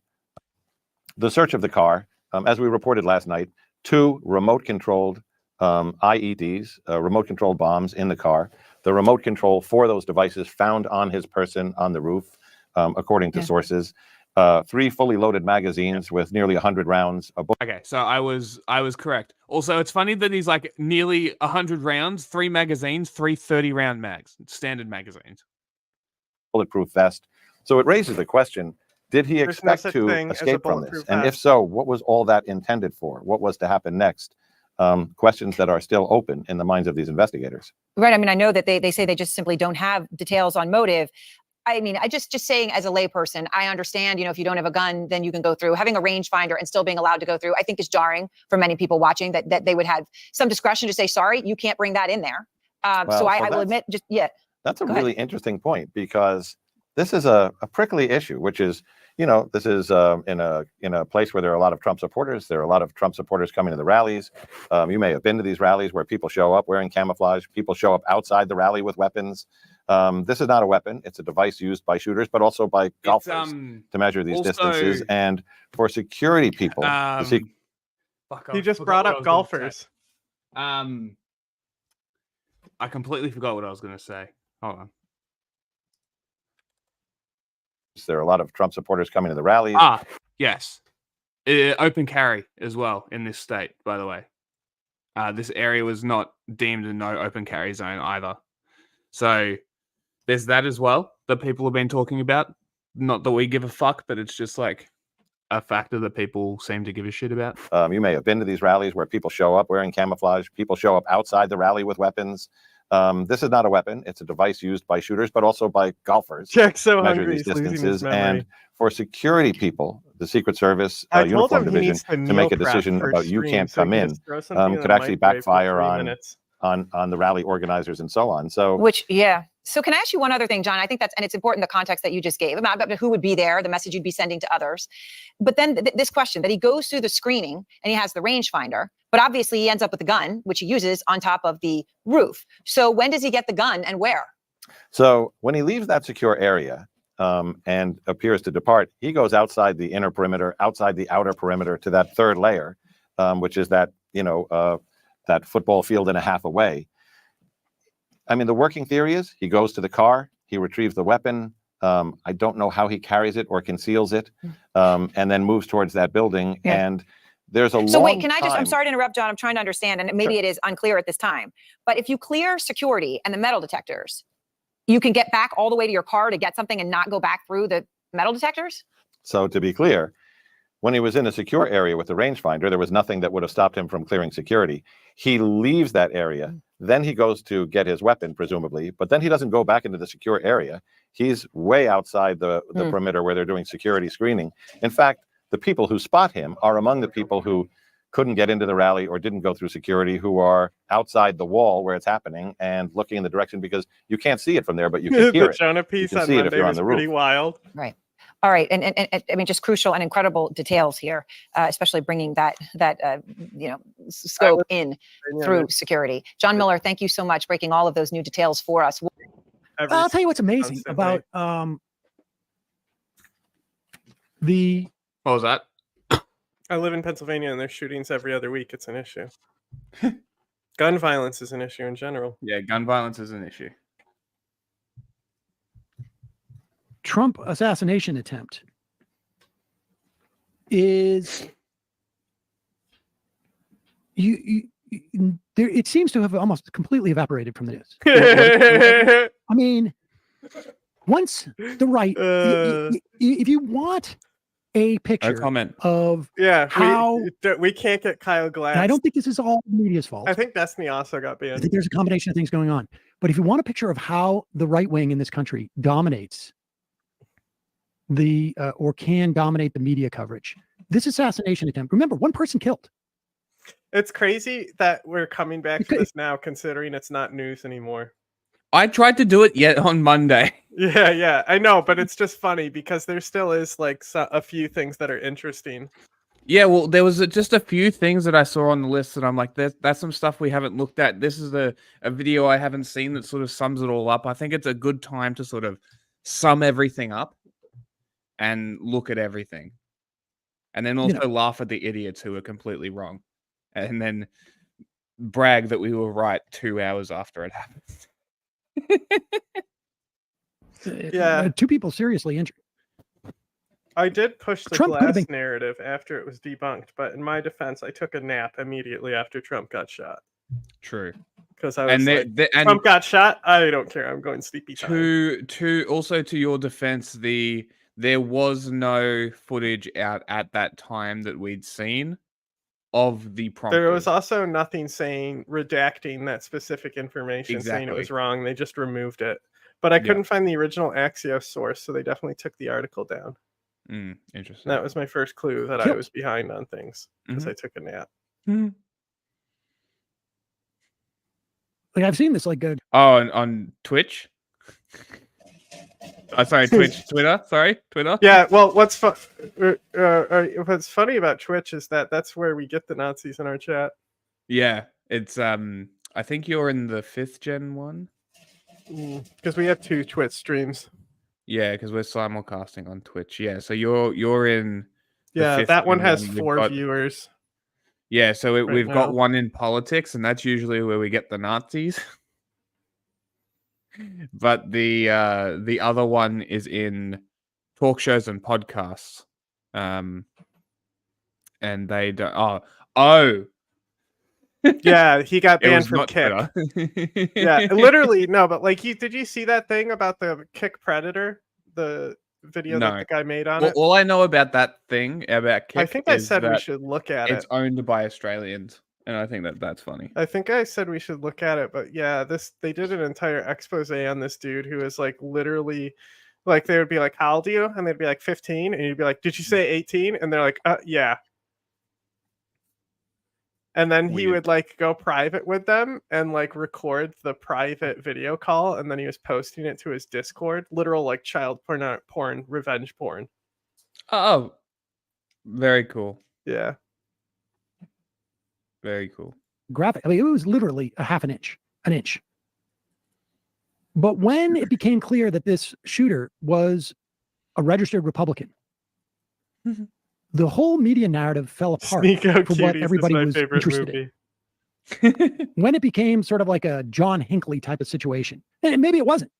the search of the car, as we reported last night, 2 remote-controlled IEDs, remote-controlled bombs in the car. The remote control for those devices found on his person on the roof, according to sources. 3 fully loaded magazines with nearly 100 rounds. Okay, so I was correct. Also, it's funny that he's like nearly 100 rounds, 3 magazines, 3 30-round mags, standard magazines. Bulletproof vest. So it raises the question, did he expect to escape from this? And if so, what was all that intended for? What was to happen next? Questions that are still open in the minds of these investigators. Right. I mean, I know that they say they just simply don't have details on motive. I mean, I just saying as a layperson, I understand, you know, if you don't have a gun, then you can go through. Having a rangefinder and still being allowed to go through, I think is jarring for many people watching, that they would have some discretion to say, sorry, you can't bring that in there. So I will admit, That's a really interesting point, because this is a prickly issue, which is, you know, this is in a place where there are a lot of Trump supporters. There are a lot of Trump supporters coming to the rallies. You may have been to these rallies where people show up wearing camouflage. People show up outside the rally with weapons. This is not a weapon. It's a device used by shooters, but also by golfers to measure these distances. And for security people, he just brought up golfers. I completely forgot what I was going to say. Hold on. There are a lot of Trump supporters coming to the rallies. Yes. Open carry as well in this state, by the way. This area was not deemed a no open carry zone either. So there's that as well that people have been talking about. Not that we give a fuck, but it's just like a factor that people seem to give a shit about. You may have been to these rallies where people show up wearing camouflage. People show up outside the rally with weapons. This is not a weapon. It's a device used by shooters, but also by golfers. Jack's so to measure hungry, these he's losing his distances. memory. And for security people, the Secret Service I told uniform him he division needs to to make a meal prep decision for about you stream, can't so come he in just throws something in could the actually microwave for backfire 3 on minutes. on the rally organizers and so on. So So can I ask you one other thing, John? I think and it's important, the context that you just gave about who would be there, the message you'd be sending to others. But then this question that he goes through the screening and he has the rangefinder, but obviously he ends up with the gun, which he uses on top of the roof. So when does he get the gun and where? So when he leaves that secure area and appears to depart, he goes outside the inner perimeter, outside the outer perimeter to that 3rd layer, which is that, that football field and a half away. I mean, the working theory is he goes to the car, he retrieves the weapon. I don't know how he carries it or conceals it, and then moves towards that building. Yeah. And there's a So long wait, can I just, I'm time- sorry to interrupt, John. I'm trying to understand, and maybe it is unclear at this time. But if you clear security and the metal detectors, you can get back all the way to your car to get something and not go back through the metal detectors? So to be clear, when he was in a secure area with the rangefinder, there was nothing that would have stopped him from clearing security. He leaves that area, then he goes to get his weapon, presumably, but then he doesn't go back into the secure area. He's way outside the perimeter where they're doing security screening. In fact, the people who spot him are among the people who couldn't get into the rally or didn't go through security, who are outside the wall where it's happening and looking in the direction, because you can't see it from there, but you can hear The it. Jonah You piece can on see it if Monday you're on was the pretty roof. wild. Right. All right. And I mean, just crucial and incredible details here, especially bringing that scope in through security. John Miller, thank you so much, breaking all of those new details for us. I'll tell you what's amazing about the. What was that? I live in Pennsylvania, and there's shootings every other week. It's an issue. Gun violence is an issue in general. Yeah, gun violence is an issue. Trump assassination attempt is there. It seems to have almost completely evaporated from the news. I mean, once the right, if you want a picture of how we can't get Kyle Glass. And I don't think this is all the media's fault. I think Destiny also got banned. I think there's a combination of things going on. But if you want a picture of how the right wing in this country dominates or can dominate the media coverage, this assassination attempt, remember, one person killed. It's crazy that we're coming back to this now, considering it's not news anymore. I tried to do it yet on Monday. Yeah, I know, but it's just funny because there still is like a few things that are interesting. Yeah, well, there was just a few things that I saw on the list that I'm like, that's some stuff we haven't looked at. This is a video I haven't seen that sort of sums it all up. I think it's a good time to sort of sum everything up and look at everything. And then also laugh at the idiots who are completely wrong. And then brag that we were right 2 hours after it happened. Yeah, 2 people seriously injured. I did push the Trump Glass narrative after it was debunked, but in my defense, I took a nap immediately after Trump got shot. True, because I was Trump got shot. I don't care. I'm going sleepy time. Also to your defense, there was no footage out at that time that we'd seen of the prompt. There was also nothing redacting that specific information, saying it was wrong. They just removed it. But I couldn't find the original Axios source, so they definitely took the article down. Interesting. That was my first clue that I was behind on things because I took a nap. Like I've seen this on Twitch. Sorry, Twitter. Sorry, Twitter. Yeah, well, what's funny about Twitch is that that's where we get the Nazis in our chat. Yeah, it's I think you're in the 5th gen one. Because we have 2 Twitch streams. Yeah, because we're simulcasting on Twitch. Yeah, so you're in. Yeah, that one has 4 viewers. Yeah, so we've got one in politics, and that's usually where we get the Nazis. But the other one is in talk shows and podcasts, and they don't. Yeah, he got banned from Kick. Yeah, literally no, but like, did you see that thing about the Kick Predator, the video that the guy made on it? All I know about that thing about Kick, I think I said we should look at it. It's owned by Australians. And I think that's funny. I think I said we should look at it, but yeah, they did an entire expose on this dude who is like literally, like they would be like, "How old are you?" And they'd be like 15, and you'd be like, "Did you say 18?" And they're like, "Yeah." And then he would like go private with them and like record the private video call, and then he was posting it to his Discord, literal like child porn, revenge porn. Oh, very cool. Yeah. Very cool. Graphic. I mean, it was literally a half an inch. But when it became clear that this shooter was a registered Republican, the whole media narrative fell apart for what everybody was interested in. When it became sort of like a John Hinckley type of situation, and maybe it wasn't.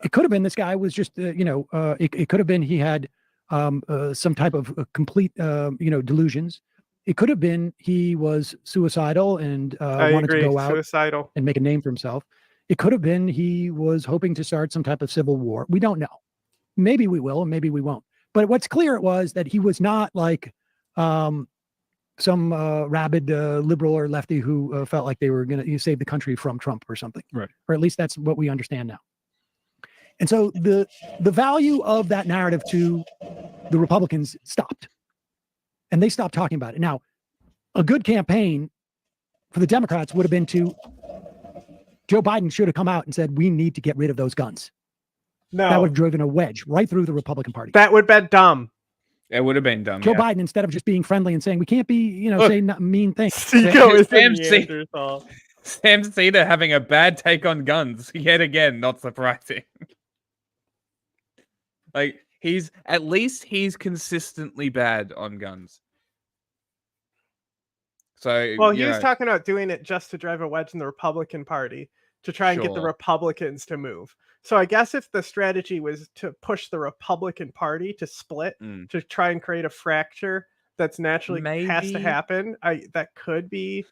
It could have been this guy was just, it could have been he had some type of complete, delusions. It could have been he was suicidal and wanted to go out and make a name for himself. It could have been he was hoping to start some type of civil war. We don't know. Maybe we will, and maybe we won't. But what's clear was that he was not like some rabid liberal or lefty who felt like they were going to save the country from Trump or something. Right. Or at least that's what we understand now. And so the value of that narrative to the Republicans stopped. And they stopped talking about it. Now, a good campaign for the Democrats would have been Joe Biden should have come out and said, we need to get rid of those guns. No. That would have driven a wedge right through the Republican Party. That would have been dumb. It would have been dumb. Joe Biden, instead of just being friendly and saying, we can't be, say mean things. Seiko is Neanderthal. Sam Cedar having a bad take on guns yet again. Not surprising. Like he's consistently bad on guns. So well, he was talking about doing it just to drive a wedge in the Republican Party to try and get the Republicans to move. So I guess if the strategy was to push the Republican Party to split to try and create a fracture that's naturally has to happen, that could be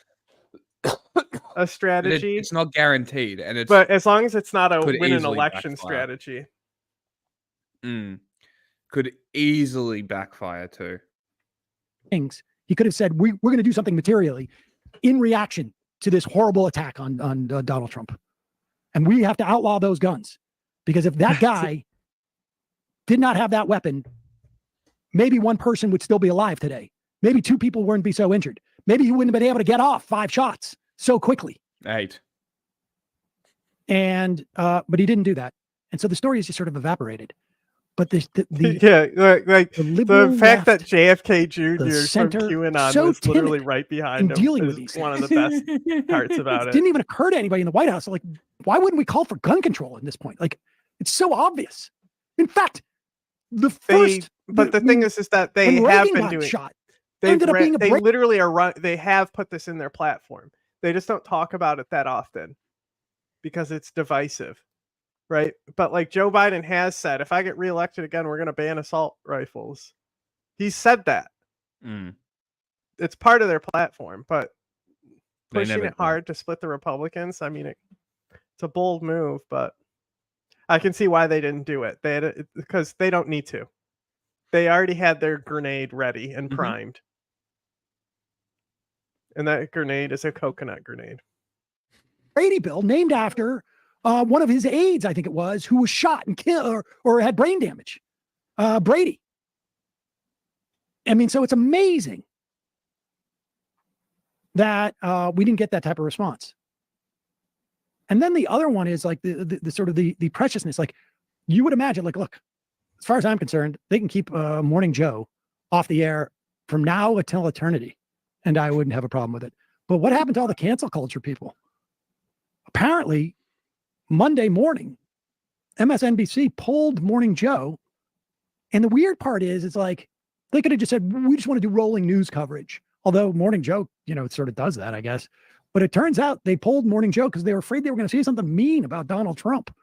a strategy. It's not guaranteed, and but as long as it's not a win an election strategy, could easily backfire too. Things he could have said, we're going to do something materially in reaction to this horrible attack on Donald Trump, and we have to outlaw those guns, because if that guy did not have that weapon, maybe one person would still be alive today. Maybe two people wouldn't be so injured. Maybe he wouldn't have been able to get off 5 shots so quickly. 8. And but he didn't do that, and so the story is just sort of evaporated. But the fact that JFK Jr. center, from QAnon so was literally right behind him dealing is with these one of the best parts about it. It didn't even occur to anybody in the White House. Like, why wouldn't we call for gun control at this point? Like, it's so obvious. In fact, the thing is that they have been doing shot. They literally are they have put this in their platform. They just don't talk about it that often because it's divisive. Right. But like Joe Biden has said, if I get reelected again, we're going to ban assault rifles. He said that. It's part of their platform, but pushing it hard to split the Republicans, I mean, it's a bold move, but I can see why they didn't do it. Because they don't need to. They already had their grenade ready and primed. And that grenade is a coconut grenade. Brady bill named after one of his aides, I think it was, who was shot and killed or had brain damage. Brady. I mean, so it's amazing that we didn't get that type of response. And then the other one is like the sort of the preciousness. Like you would imagine, like, look, as far as I'm concerned, they can keep Morning Joe off the air from now until eternity, and I wouldn't have a problem with it. But what happened to all the cancel culture people? Apparently, Monday morning, MSNBC pulled Morning Joe. And the weird part is, it's like, they could have just said, we just want to do rolling news coverage. Although Morning Joe, it sort of does that, I guess. But it turns out they pulled Morning Joe because they were afraid they were going to say something mean about Donald Trump.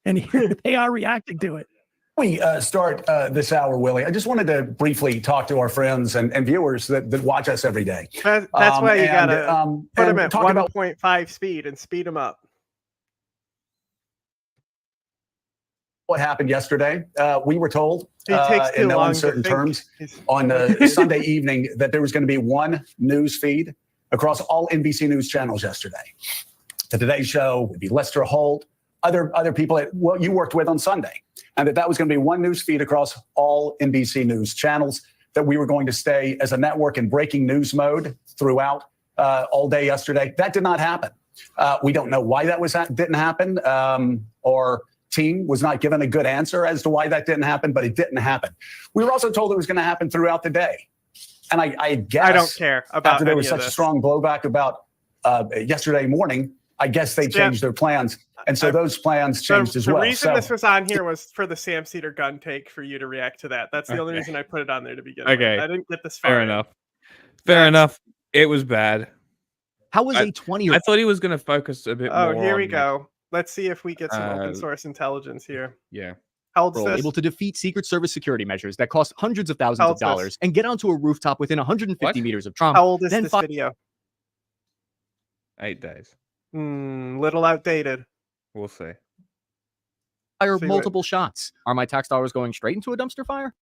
And here they are reacting to it. We start this hour, Willie. I just wanted to briefly talk to our friends and viewers that watch us every day. That's why you got to put them at 1.5 speed and speed them up. What happened yesterday? We were told in no uncertain terms on Sunday evening that there was going to be one news feed across all NBC News channels yesterday. The Today Show would be Lester Holt, other people that you worked with on Sunday, and that was going to be one news feed across all NBC News channels, that we were going to stay as a network in breaking news mode throughout all day yesterday. That did not happen. We don't know why that didn't happen, or team was not given a good answer as to why that didn't happen, but it didn't happen. We were also told it was going to happen throughout the day. And I guess I don't care about after there was such strong blowback about yesterday morning, I guess they changed their plans. And so those plans changed as well. The reason this was on here was for the Sam Cedar gun take, for you to react to that. That's the only reason I put it on there to begin with. I didn't get this far. Fair enough. It was bad. How was a 20-year-old? I thought he was going to focus a bit more. Oh, here we go. Let's see if we get some open source intelligence here. Yeah. How old is this? Able to defeat Secret Service security measures that cost hundreds of thousands of dollars and get onto a rooftop within 150 meters of Trump. How old is this video? 8 days. Little outdated. We'll see. Fire multiple shots. Are my tax dollars going straight into a dumpster fire?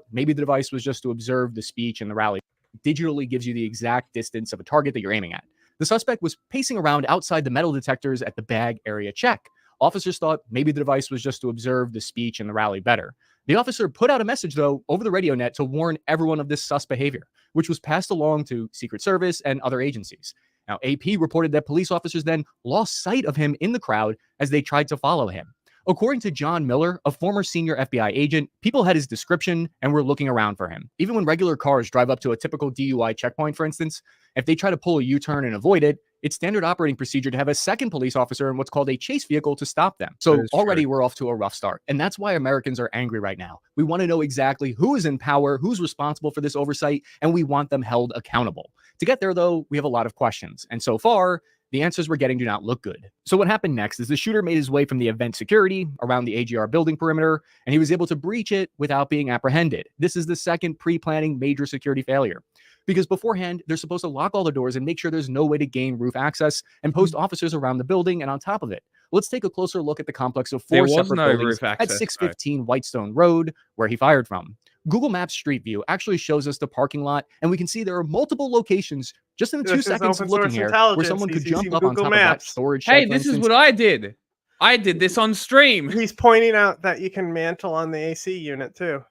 Maybe the device was just to observe the speech and the rally. Digitally gives you the exact distance of a target that you're aiming at. The suspect was pacing around outside the metal detectors at the bag area check. Officers thought maybe the device was just to observe the speech and the rally better. The officer put out a message, though, over the radio net to warn everyone of this sus behavior, which was passed along to Secret Service and other agencies. Now, AP reported that police officers then lost sight of him in the crowd as they tried to follow him. According to John Miller, a former senior FBI agent, people had his description and were looking around for him. Even when regular cars drive up to a typical DUI checkpoint, for instance, if they try to pull a U-turn and avoid it, it's standard operating procedure to have a second police officer in what's called a chase vehicle to stop them. So already we're off to a rough start. And that's why Americans are angry right now. We want to know exactly who is in power, who's responsible for this oversight, and we want them held accountable. To get there, though, we have a lot of questions. And so far, the answers we're getting do not look good. So what happened next is the shooter made his way from the event security around the AGR building perimeter, and he was able to breach it without being apprehended. This is the second pre-planning major security failure. Because beforehand, they're supposed to lock all the doors and make sure there's no way to gain roof access and post officers around the building and on top of it. Let's take a closer look at the complex of 4 separate buildings at 615 Whitestone Road, where he fired from. Google Maps Street View actually shows us the parking lot, and we can see there are multiple locations just in the 2 seconds of looking here where someone could jump up on top of that storage shed. Hey, this is what I did. I did this on stream. He's pointing out that you can mantle on the AC unit too.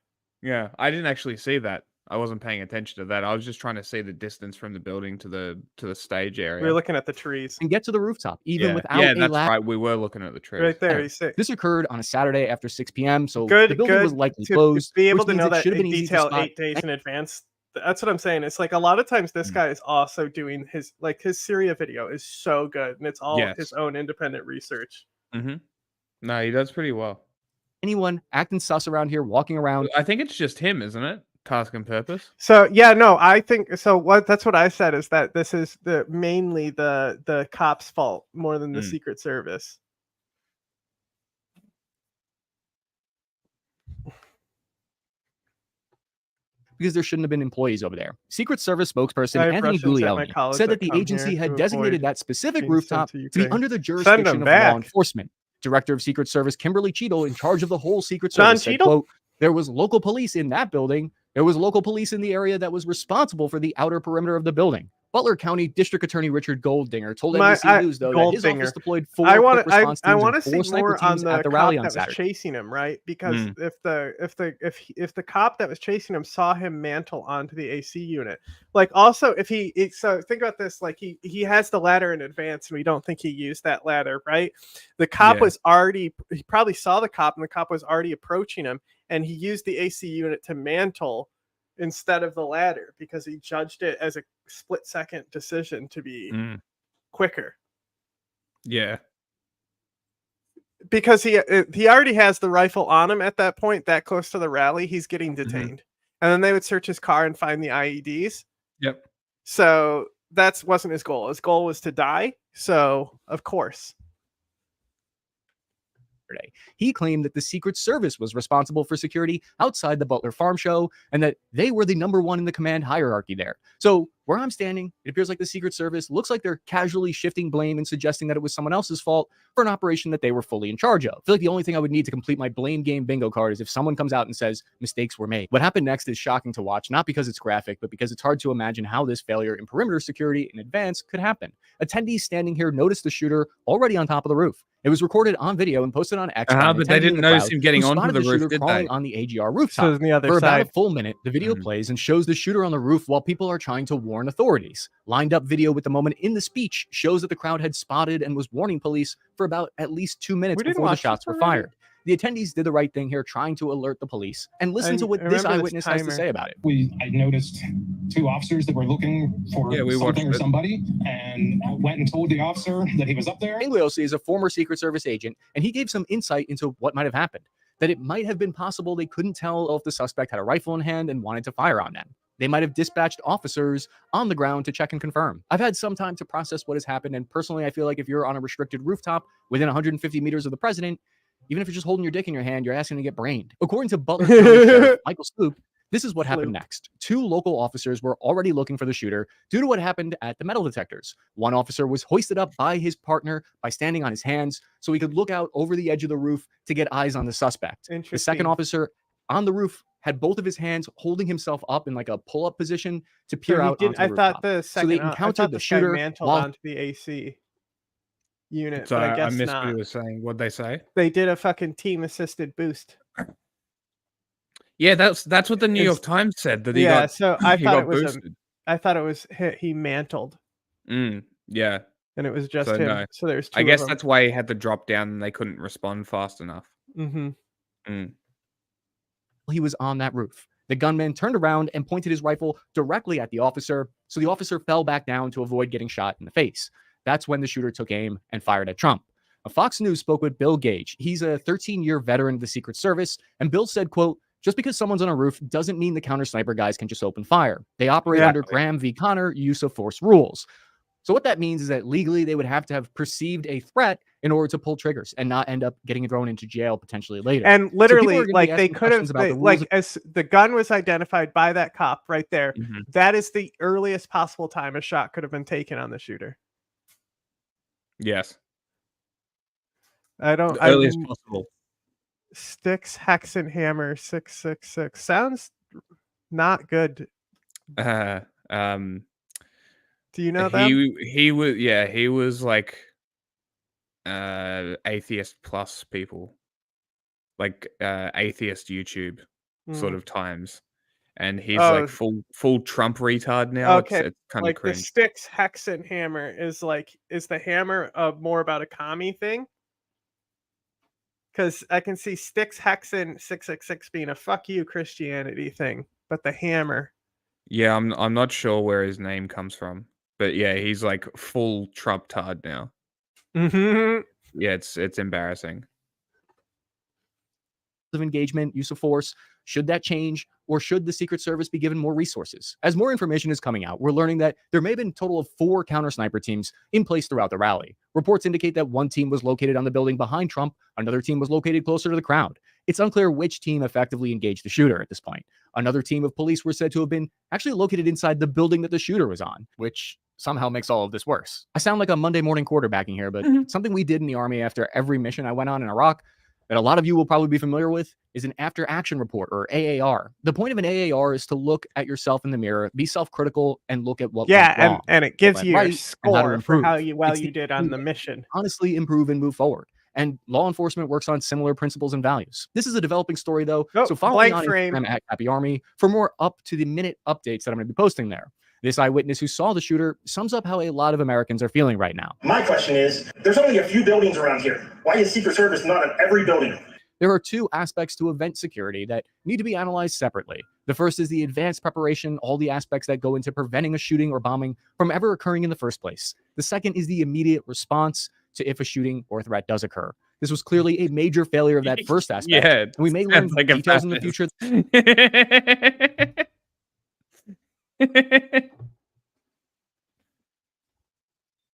Yeah, I didn't actually see that. I wasn't paying attention to that. I was just trying to see the distance from the building to the stage area. We were looking at the trees and get to the rooftop even without a that's right. We were looking at the trees right there. This occurred on a Saturday after 6 p.m. So good, the building was likely to closed. Be able to know that in detail 8 days in advance. That's what I'm saying. It's like a lot of times this guy is also doing his Syria video is so good, and it's all his own independent research. No, he does pretty well. Anyone acting sus around here, walking around? I think it's just him, isn't it? Task and purpose. So yeah, no, I think so. That's what I said is that this is mainly the cops' fault more than the Secret Service. Because there shouldn't have been employees over there. Secret Service spokesperson Anthony Guglielmi said that the agency had designated that specific rooftop to be under the jurisdiction of law enforcement. Director of Secret Service Kimberly Cheadle, in charge of the whole Secret Service, said, quote, there was local police in that building. There was local police in the area that was responsible for the outer perimeter of the building. Butler County District Attorney Richard Goldinger told NBC News, though, that his office deployed 4 quick response teams and 4 sniper teams at the rally on Saturday. Chasing him, right? Because if the cop that was chasing him saw him mantle onto the AC unit, like also so think about this, like he has the ladder in advance, and we don't think he used that ladder, right? The cop he probably saw the cop, and the cop was already approaching him, and he used the AC unit to mantle instead of the ladder because he judged it as a split-second decision to be quicker. Yeah. Because he already has the rifle on him at that point, that close to the rally, he's getting detained. And then they would search his car and find the IEDs. Yep. So that wasn't his goal. His goal was to die. So, of course. He claimed that the Secret Service was responsible for security outside the Butler Farm Show and that they were the #1 in the command hierarchy there. So where I'm standing, it appears like the Secret Service looks like they're casually shifting blame and suggesting that it was someone else's fault for an operation that they were fully in charge of. I feel like the only thing I would need to complete my blame game bingo card is if someone comes out and says mistakes were made. What happened next is shocking to watch, not because it's graphic, but because it's hard to imagine how this failure in perimeter security in advance could happen. Attendees standing here noticed the shooter already on top of the roof. It was recorded on video and posted on X. But they didn't notice him getting onto the roof, did they? On the AGR rooftop. For about a full minute, the video plays and shows the shooter on the roof while people are trying to warn authorities. Lined up video with the moment in the speech shows that the crowd had spotted and was warning police for about at least 2 minutes before the shots were fired. The attendees did the right thing here, trying to alert the police, and listen to what this eyewitness has to say about it. I noticed 2 officers that were looking for something or somebody, and went and told the officer that he was up there. Ingliosi is a former Secret Service agent, and he gave some insight into what might have happened. That it might have been possible they couldn't tell if the suspect had a rifle in hand and wanted to fire on them. They might have dispatched officers on the ground to check and confirm. I've had some time to process what has happened, and personally, I feel like if you're on a restricted rooftop within 150 meters of the president, even if you're just holding your dick in your hand, you're asking to get brained. According to Butler County Sheriff Michael Sloop, this is what happened next. 2 local officers were already looking for the shooter due to what happened at the metal detectors. One officer was hoisted up by his partner by standing on his hands so he could look out over the edge of the roof to get eyes on the suspect. The second officer on the roof had both of his hands holding himself up in like a pull-up position to peer out onto the rooftop. I thought the second, so they encountered the shooter mantled onto the AC unit, So but I guess missed not. what you were saying. What'd they say? They did a fucking team-assisted boost. Yeah, that's what the New York Times said, that he got. So I he thought got it was boosted. I thought it was he mantled, Yeah. and it was just So him. no. So there's 2 I guess of them. that's why he had to drop down and they couldn't respond fast enough. He was on that roof. The gunman turned around and pointed his rifle directly at the officer, so the officer fell back down to avoid getting shot in the face. That's when the shooter took aim and fired at Trump. Fox News spoke with Bill Gage. He's a 13-year veteran of the Secret Service, and Bill said, quote, just because someone's on a roof doesn't mean the counter sniper guys can just open fire. They operate under Graham v. Connor use of force rules. So what that means is that legally they would have to have perceived a threat in order to pull triggers and not end up getting thrown into jail potentially later. And literally, so like they could have, as the gun was identified by that cop right there, that is the earliest possible time a shot could have been taken on the shooter. Yes. The earliest possible. Sticks, hex, and hammer 666 sounds not good. Do you know that he was like atheist plus people, like atheist YouTube sort of times, and he's like full Trump retard now. Okay, it's kind of like cringe. the sticks, hex, and hammer is the hammer more about a commie thing? Because I can see sticks, hex, and 666 being a fuck you Christianity thing, but the hammer. Yeah, I'm not sure where his name comes from, but yeah, he's like full Trump tard now. Yeah, it's embarrassing. Of engagement, use of force, should that change, or should the Secret Service be given more resources? As more information is coming out, we're learning that there may have been a total of 4 counter sniper teams in place throughout the rally. Reports indicate that one team was located on the building behind Trump, another team was located closer to the crowd. It's unclear which team effectively engaged the shooter at this point. Another team of police were said to have been actually located inside the building that the shooter was on, which somehow makes all of this worse. I sound like a Monday morning quarterbacking here, but something we did in the Army after every mission I went on in Iraq that a lot of you will probably be familiar with is an after action report, or AAR. The point of an AAR is to look at yourself in the mirror, be self-critical, and look at what went wrong, and it gives you a score for how you did on the mission. Honestly, improve and move forward. And law enforcement works on similar principles and values. This is a developing story, though, so follow me on Instagram at Happy Army for more up-to-the-minute updates that I'm going to be posting there. This eyewitness who saw the shooter sums up how a lot of Americans are feeling right now. My question is, there's only a few buildings around here. Why is Secret Service not in every building? There are 2 aspects to event security that need to be analyzed separately. The first is the advanced preparation, all the aspects that go into preventing a shooting or bombing from ever occurring in the first place. The second is the immediate response to if a shooting or threat does occur. This was clearly a major failure of that first aspect. Yeah, and we may learn details in the future.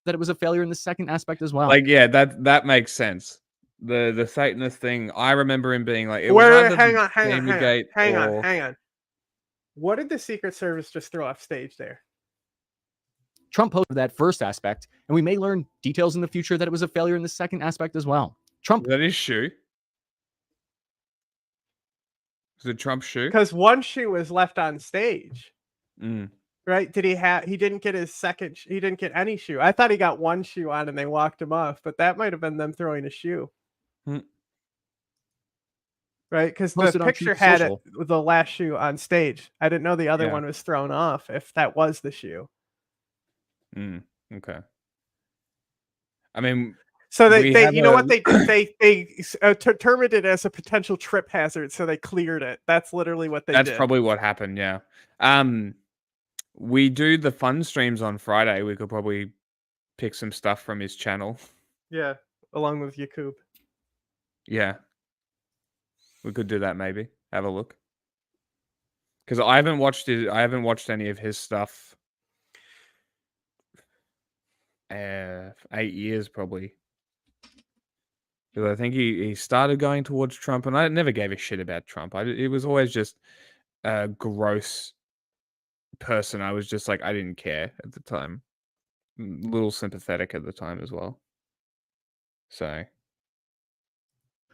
That it was a failure in the second aspect as well. Like, yeah, that makes sense. The Satanist thing, I remember him being like, hang on. What did the Secret Service just throw off stage there? Trump posted that first aspect, and we may learn details in the future that it was a failure in the second aspect as well. Trump. That is shoe. Is it Trump's shoe? Because one shoe was left on stage. Mm. Right? He didn't get his second, he didn't get any shoe. I thought he got one shoe on and they walked him off, but that might have been them throwing a shoe. Right? Because the picture had the last shoe on stage. I didn't know the other one was thrown off if that was the shoe. Okay. I mean, so they you know what they did? They determined it as a potential trip hazard, so they cleared it. That's literally what they did. That's probably what happened, yeah. We do the fun streams on Friday. We could probably pick some stuff from his channel. Yeah, along with Yakub. Yeah. We could do that maybe. Have a look. Because I haven't watched any of his stuff. 8 years probably. Because I think he started going towards Trump, and I never gave a shit about Trump. It was always just a gross person. I was just like, I didn't care at the time. A little sympathetic at the time as well. So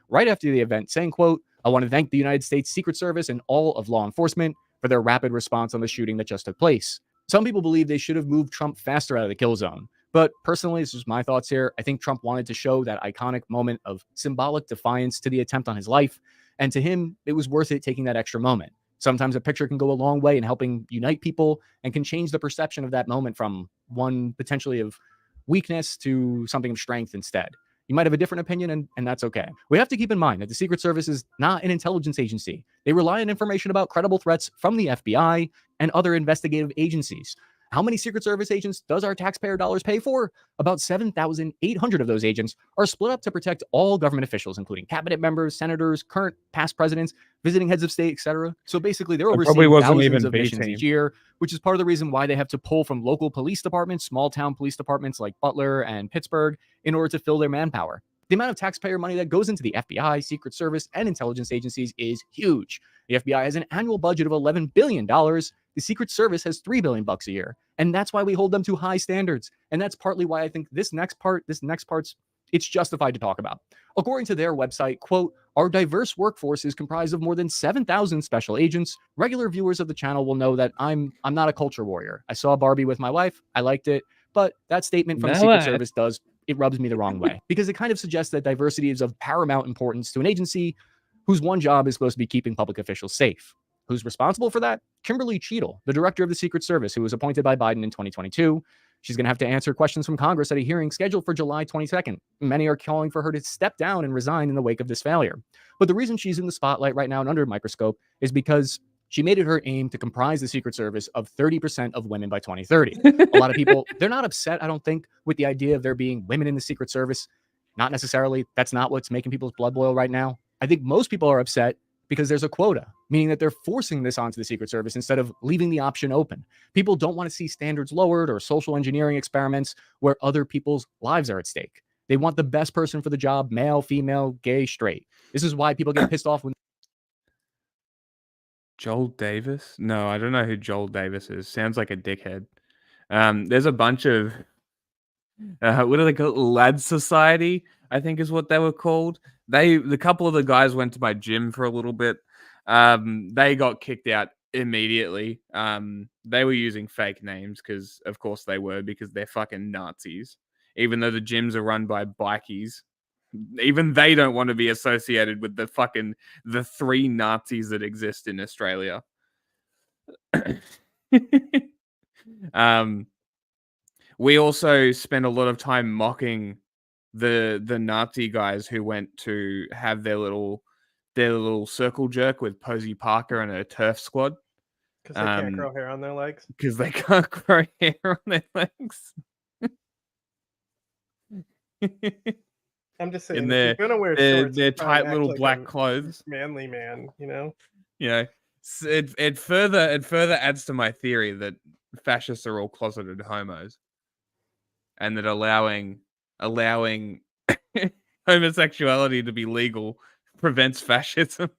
right after the event, saying, quote, I want to thank the United States Secret Service and all of law enforcement for their rapid response on the shooting that just took place. Some people believe they should have moved Trump faster out of the kill zone. But personally, this is my thoughts here. I think Trump wanted to show that iconic moment of symbolic defiance to the attempt on his life. And to him, it was worth it taking that extra moment. Sometimes a picture can go a long way in helping unite people and can change the perception of that moment from one potentially of weakness to something of strength instead. You might have a different opinion, and that's okay. We have to keep in mind that the Secret Service is not an intelligence agency. They rely on information about credible threats from the FBI and other investigative agencies. How many Secret Service agents does our taxpayer dollars pay for? About 7,800 of those agents are split up to protect all government officials, including cabinet members, senators, current, past presidents, visiting heads of state, etc. So basically, they're overseeing thousands of missions each year, which is part of the reason why they have to pull from local police departments, small town police departments like Butler and Pittsburgh, in order to fill their manpower. The amount of taxpayer money that goes into the FBI, Secret Service, and intelligence agencies is huge. The FBI has an annual budget of $11 billion. The Secret Service has $3 billion a year. And that's why we hold them to high standards. And that's partly why I think this next part's, it's justified to talk about. According to their website, quote, our diverse workforce is comprised of more than 7,000 special agents. Regular viewers of the channel will know that I'm not a culture warrior. I saw Barbie with my wife. I liked it. But that statement from the Secret Service it rubs me the wrong way, because it kind of suggests that diversity is of paramount importance to an agency whose one job is supposed to be keeping public officials safe. Who's responsible for that? Kimberly Cheadle, the director of the Secret Service, who was appointed by Biden in 2022. She's going to have to answer questions from Congress at a hearing scheduled for July 22nd. Many are calling for her to step down and resign in the wake of this failure. But the reason she's in the spotlight right now and under a microscope is because she made it her aim to comprise the Secret Service of 30% of women by 2030. A lot of people, they're not upset, I don't think, with the idea of there being women in the Secret Service. Not necessarily. That's not what's making people's blood boil right now. I think most people are upset because there's a quota, meaning that they're forcing this onto the Secret Service instead of leaving the option open. People don't want to see standards lowered or social engineering experiments where other people's lives are at stake. They want the best person for the job, male, female, gay, straight. This is why people get pissed off when Joel Davis? No, I don't know who Joel Davis is. Sounds like a dickhead. There's a bunch of what do they call it? Lad Society, I think is what they were called. The couple of the guys went to my gym for a little bit. They got kicked out immediately. They were using fake names because, of course, they were, because they're fucking Nazis. Even though the gyms are run by bikies, even they don't want to be associated with the three Nazis that exist in Australia. We also spent a lot of time mocking the Nazi guys who went to have their little circle jerk with Posey Parker and her turf squad. Because they can't grow hair on their legs. Because they can't grow hair on their legs. I'm just saying, if you're gonna wear shorts, their tight little black clothes, manly man, you know. Yeah, it further adds to my theory that fascists are all closeted homos, and that allowing homosexuality to be legal prevents fascism.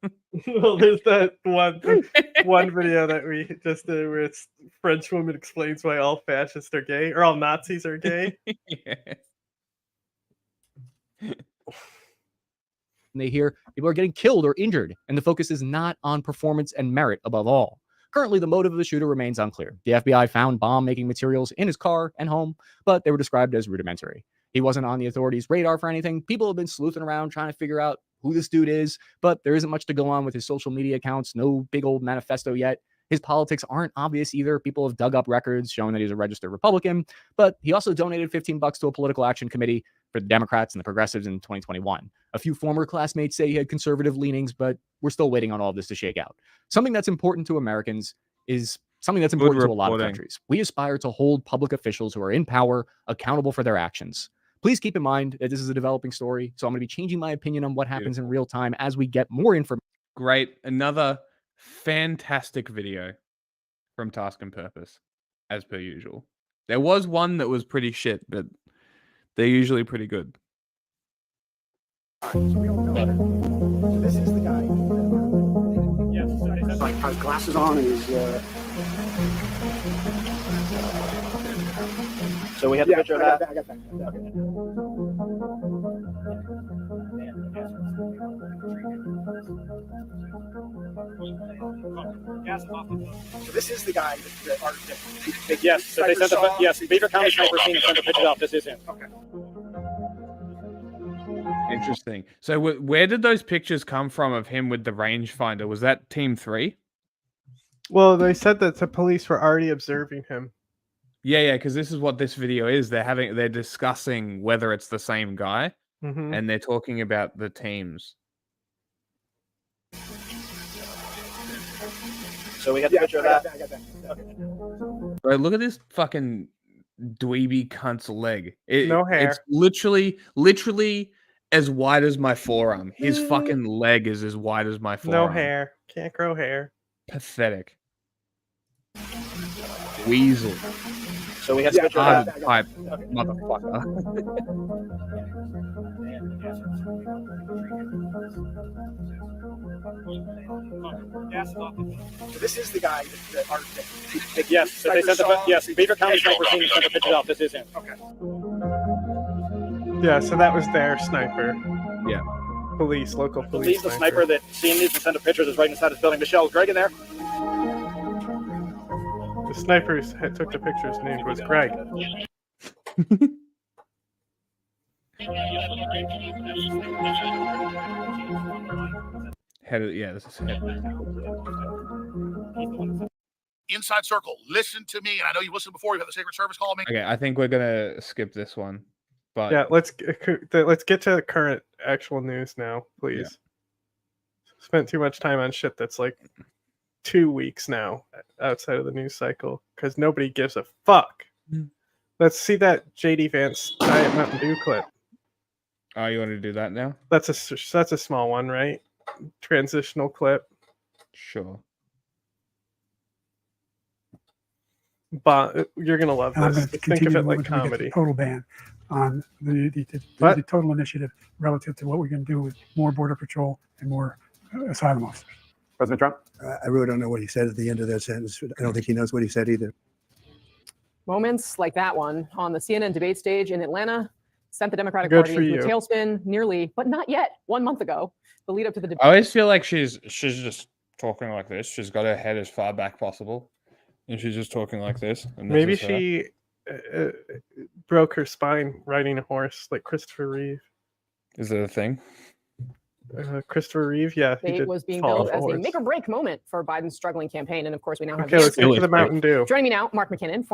Well, there's that one video that we just did where it's French woman explains why all fascists are gay, or all Nazis are gay. Yeah. They hear people are getting killed or injured, and the focus is not on performance and merit above all. Currently, the motive of the shooter remains unclear. The FBI found bomb-making materials in his car and home, but they were described as rudimentary. He wasn't on the authorities' radar for anything. People have been sleuthing around trying to figure out who this dude is, but there isn't much to go on with his social media accounts, no big old manifesto yet. His politics aren't obvious either. People have dug up records showing that he's a registered Republican, but he also donated $15 to a political action committee for the Democrats and the progressives in 2021. A few former classmates say he had conservative leanings, but we're still waiting on all of this to shake out. Something that's important to Americans is something that's important to a lot of countries. We aspire to hold public officials who are in power accountable for their actions. Please keep in mind that this is a developing story, so I'm going to be changing my opinion on what happens in real time as we get more information. Great. Another fantastic video from Task and Purpose, as per usual. There was one that was pretty shit, but they're usually pretty good. So this is the guy. Yes. Like has glasses on and he's. So we have the picture of that. I got that. So this is the guy that yes. So they sent the Beaver County sniper team sent the pictures off. This is him. Okay. Interesting. So where did those pictures come from of him with the rangefinder? Was that Team 3? Well, they said that the police were already observing him. Yeah, because this is what this video is. They're discussing whether it's the same guy, and they're talking about the teams. So we have the picture of that. I got that. Okay. Bro, look at this fucking dweeby cunt's leg. No hair. It's literally as wide as my forearm. His fucking leg is as wide as my forearm. No hair. Can't grow hair. Pathetic. Weasel. So we have to switch our Pipe, motherfucker. This is the guy that yes, so they sent Beaver County sniper team sent the pictures out. This is him. Okay. Yeah, so that was their sniper. Yeah. Police, local police. The sniper that seen these and sent the pictures is right inside this building. Michelle, is Greg in there? The sniper who took the pictures name was Greg. This is head. Inside circle. Listen to me, and I know you listened before. You had the Secret Service call me. Okay, I think we're gonna skip this one. But yeah, let's get to the current actual news now, please. Yeah. Spent too much time on shit that's like 2 weeks now outside of the news cycle because nobody gives a fuck. Let's see that JD Vance Diet Mountain Dew clip. Oh, you want to do that now? That's a small one, right? Transitional clip. Sure. But you're gonna love this. Think of it like comedy. Total ban on the total initiative relative to what we're going to do with more border patrol and more asylum officers. President Trump? I really don't know what he said at the end of that sentence. I don't think he knows what he said either. Moments like that one on the CNN debate stage in Atlanta sent the Democratic Party into a tailspin nearly, but not yet, 1 month ago. The lead up to the debate. I always feel like she's just talking like this. She's got her head as far back possible, and she's just talking like this. And this maybe she broke her spine riding a horse like Christopher Reeve. Is that a thing? Christopher Reeve, yeah. It was being billed as a make or break moment for Biden's struggling campaign, and of course we now have. Okay, let's get to the Mountain Dew. Joining me now, Mark McKinnon,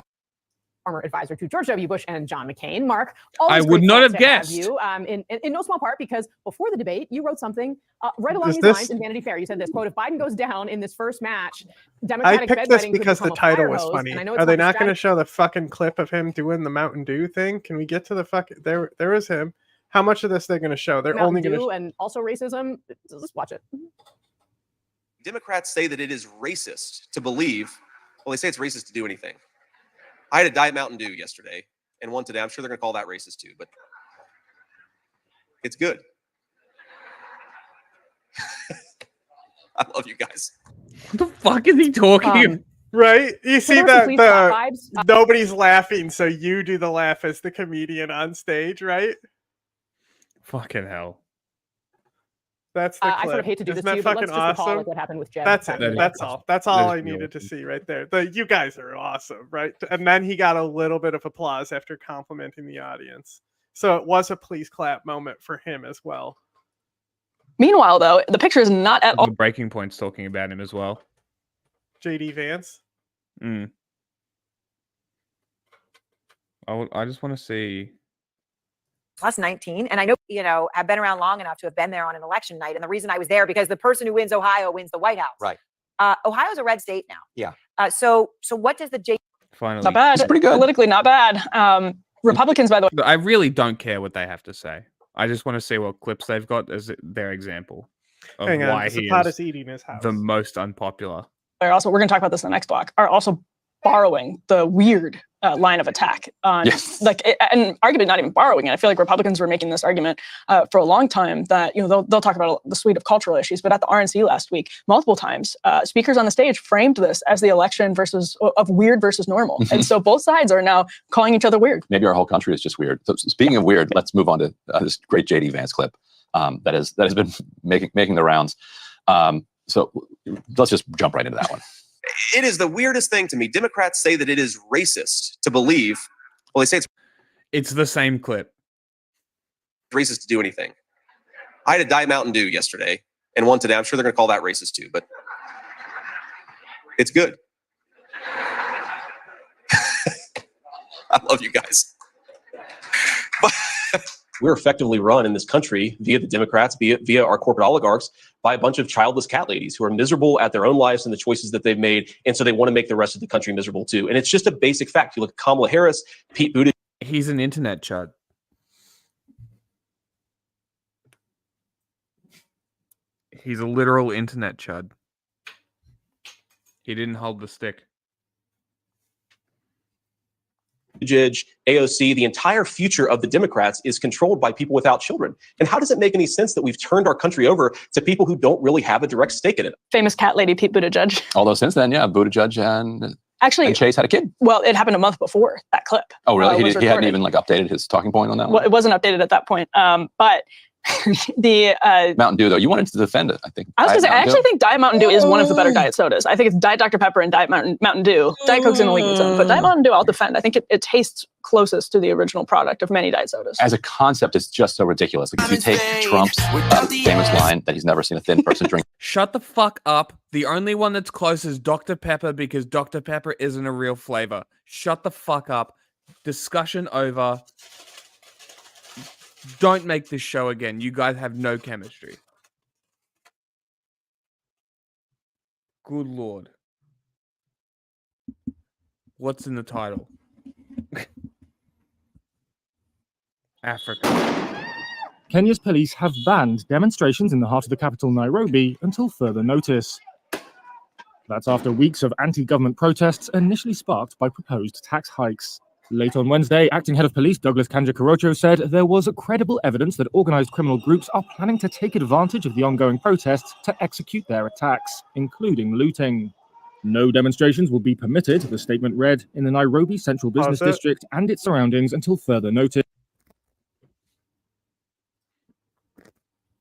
former advisor to George W. Bush and John McCain. Mark, I would not have guessed you, in no small part because before the debate, you wrote something right along these lines in Vanity Fair. You said this quote: "If Biden goes down in this first match, Democratic I picked this because the title was funny. Are they not going to show the fucking clip of him doing the Mountain Dew thing? Can we get to the fucking there? There is him. How much of this they're going to show? They're only going to and also racism. Let's watch it. Democrats say that it is racist to believe. Well, they say it's racist to do anything. I had a Diet Mountain Dew yesterday and one today. I'm sure they're going to call that racist too, but it's good. I love you guys. What the fuck is he talking? Right? You see that nobody's laughing, so you do the laugh as the comedian on stage, right? Fucking hell. That's the clip. I sort of hate to do this to you, but let's just recall like what happened with Jeb. That's it. That's all. That's all I needed to see right there. You guys are awesome, right? And then he got a little bit of applause after complimenting the audience. So it was a please clap moment for him as well. Meanwhile, though, the picture is not at all. The breaking point's talking about him as well. JD Vance. I just want to see. Plus 19. And I know, I've been around long enough to have been there on an election night. And the reason I was there because the person who wins Ohio wins the White House. Right. Ohio's a red state now. Yeah. So what does the Finally. Not bad. It's pretty good. Politically not bad. Republicans, by the way. I really don't care what they have to say. I just want to see what clips they've got as their example of why he is eating his house. The most unpopular. We're going to talk about this in the next block, are also borrowing the weird line of attack on and arguably not even borrowing it. I feel like Republicans were making this argument for a long time that they'll talk about the suite of cultural issues, but at the RNC last week, multiple times, speakers on the stage framed this as the election of weird versus normal, and so both sides are now calling each other weird. Maybe our whole country is just weird. So speaking of weird, let's move on to this great JD Vance clip that has been making the rounds. So let's just jump right into that one. It is the weirdest thing to me. Democrats say that it is racist to believe. Well, they say it's the same clip. Racist to do anything. I had a Diet Mountain Dew yesterday and one today. I'm sure they're going to call that racist too, but it's good. I love you guys. We're effectively run in this country via the Democrats, via our corporate oligarchs, by a bunch of childless cat ladies who are miserable at their own lives and the choices that they've made. And so they want to make the rest of the country miserable too. And it's just a basic fact. You look at Kamala Harris, Pete Buttigieg. He's an internet chud. He's a literal internet chud. He didn't hold the stick. AOC, the entire future of the Democrats is controlled by people without children. And how does it make any sense that we've turned our country over to people who don't really have a direct stake in it? Famous cat lady Pete Buttigieg. Although since then, yeah, Buttigieg and Chase had a kid. Well, it happened a month before that clip. Oh, really? He hadn't even like updated his talking point on that one? Well, it wasn't updated at that point. But the Mountain Dew, though, you wanted to defend it, I think. I was going to say, I actually think Diet Mountain Dew is one of the better diet sodas. I think it's Diet Dr. Pepper and Diet Mountain Dew. Diet Coke's in the league of its own, but Diet Mountain Dew I'll defend. I think it tastes closest to the original product of many diet sodas. As a concept, it's just so ridiculous. Like, if you take Trump's famous line that he's never seen a thin person drink. Shut the fuck up. The only one that's close is Dr. Pepper because Dr. Pepper isn't a real flavor. Shut the fuck up. Discussion over. Don't make this show again. You guys have no chemistry. Good Lord. What's in the title? Africa. Kenya's police have banned demonstrations in the heart of the capital, Nairobi, until further notice. That's after weeks of anti-government protests initially sparked by proposed tax hikes. Late on Wednesday, Acting Head of Police Douglas Kanja-Korocho said there was credible evidence that organized criminal groups are planning to take advantage of the ongoing protests to execute their attacks, including looting. No demonstrations will be permitted, the statement read, in the Nairobi Central Business District and its surroundings until further notice.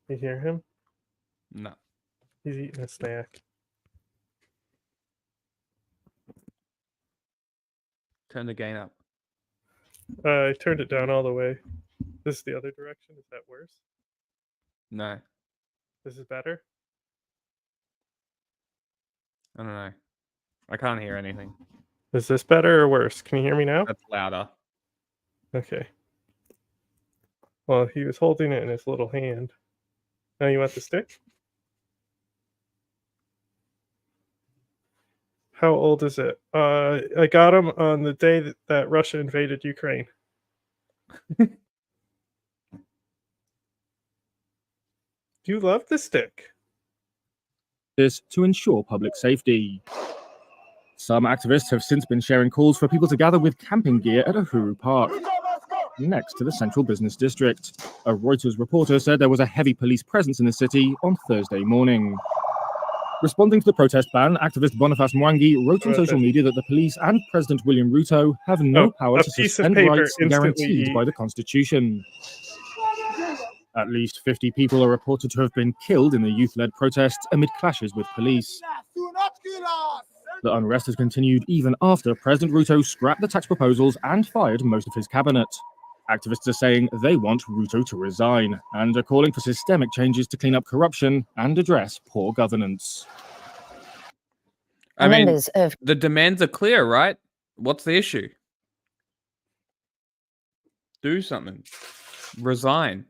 You hear him? No. He's eating a snack. Turn the gain up. I turned it down all the way. This is the other direction. Is that worse? No. This is better? I don't know. I can't hear anything. Is this better or worse? Can you hear me now? That's louder. Okay. Well, he was holding it in his little hand. Now you want the stick? How old is it? I got him on the day that Russia invaded Ukraine. Do you love the stick? This to ensure public safety. Some activists have since been sharing calls for people to gather with camping gear at Uhuru Park, next to the Central Business District. A Reuters reporter said there was a heavy police presence in the city on Thursday morning. Responding to the protest ban, activist Boniface Mwangi wrote on social media that the police and President William Ruto have no power to suspend rights guaranteed by the Constitution. At least 50 people are reported to have been killed in the youth-led protests amid clashes with police. The unrest has continued even after President Ruto scrapped the tax proposals and fired most of his cabinet. Activists are saying they want Ruto to resign and are calling for systemic changes to clean up corruption and address poor governance. I mean, the demands are clear, right? What's the issue? Do something. Resign.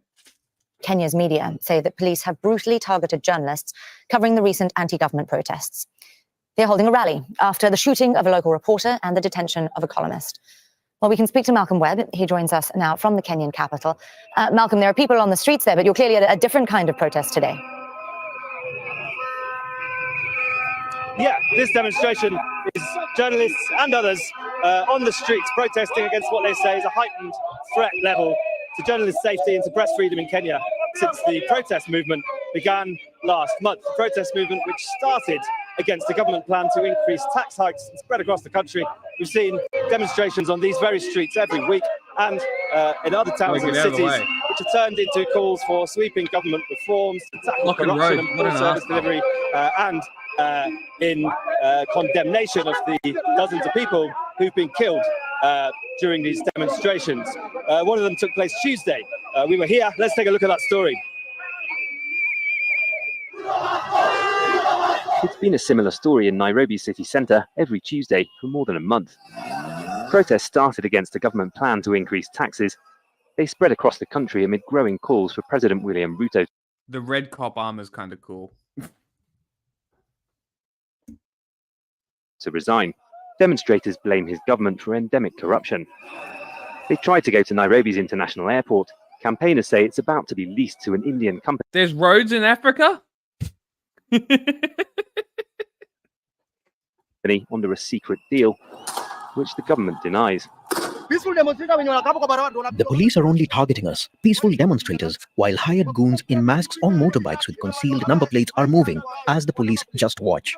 Kenya's media say that police have brutally targeted journalists covering the recent anti-government protests. They're holding a rally after the shooting of a local reporter and the detention of a columnist. Well, we can speak to Malcolm Webb. He joins us now from the Kenyan capital. Malcolm, there are people on the streets there, but you're clearly at a different kind of protest today. Yeah, this demonstration is journalists and others on the streets protesting against what they say is a heightened threat level to journalist safety and to press freedom in Kenya since the protest movement began last month. The protest movement which started against the government plan to increase tax hikes and spread across the country. We've seen demonstrations on these very streets every week and in other towns and cities, which have turned into calls for sweeping government reforms to tackle corruption and poor service delivery and in condemnation of the dozens of people who've been killed during these demonstrations. One of them took place Tuesday. We were here. Let's take a look at that story. It's been a similar story in Nairobi city centre every Tuesday for more than a month. Protests started against a government plan to increase taxes, They spread across the country amid growing calls for President William Ruto The red cop armor's kind of cool. to resign. Demonstrators blame his government for endemic corruption. They tried to go to Nairobi's international airport. Campaigners say it's about to be leased to an Indian company. There's roads in Africa? Under a secret deal, which the government denies. The police are only targeting us, peaceful demonstrators, while hired goons in masks on motorbikes with concealed number plates are moving as the police just watch.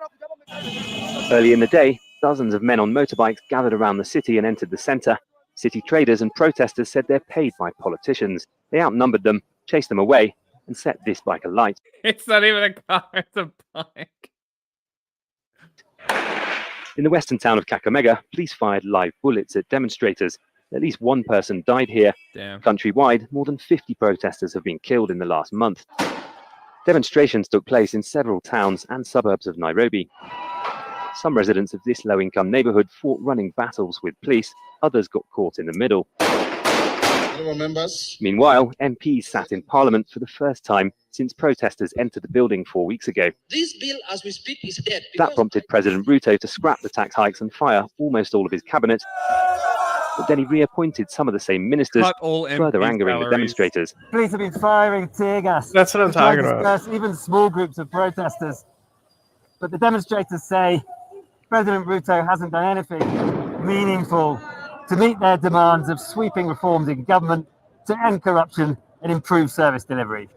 Early in the day, dozens of men on motorbikes gathered around the city and entered the center. City traders and protesters said they're paid by politicians. They outnumbered them, chased them away, and set this bike alight. It's not even a car, it's a bike. In the western town of Kakamega, police fired live bullets at demonstrators. At least one person died here. Damn. Countrywide, more than 50 protesters have been killed in the last month. Demonstrations took place in several towns and suburbs of Nairobi. Some residents of this low-income neighborhood fought running battles with police. Others got caught in the middle. Meanwhile, MPs sat in Parliament for the first time since protesters entered the building 4 weeks ago. This bill, as we speak, is dead. That prompted President Ruto to scrap the tax hikes and fire almost all of his cabinet. But then he reappointed some of the same ministers, further angering the demonstrators. Police have been firing tear gas. That's what I'm talking about. Even small groups of protesters. But the demonstrators say President Ruto hasn't done anything meaningful to meet their demands of sweeping reforms in government, to end corruption and improve service delivery.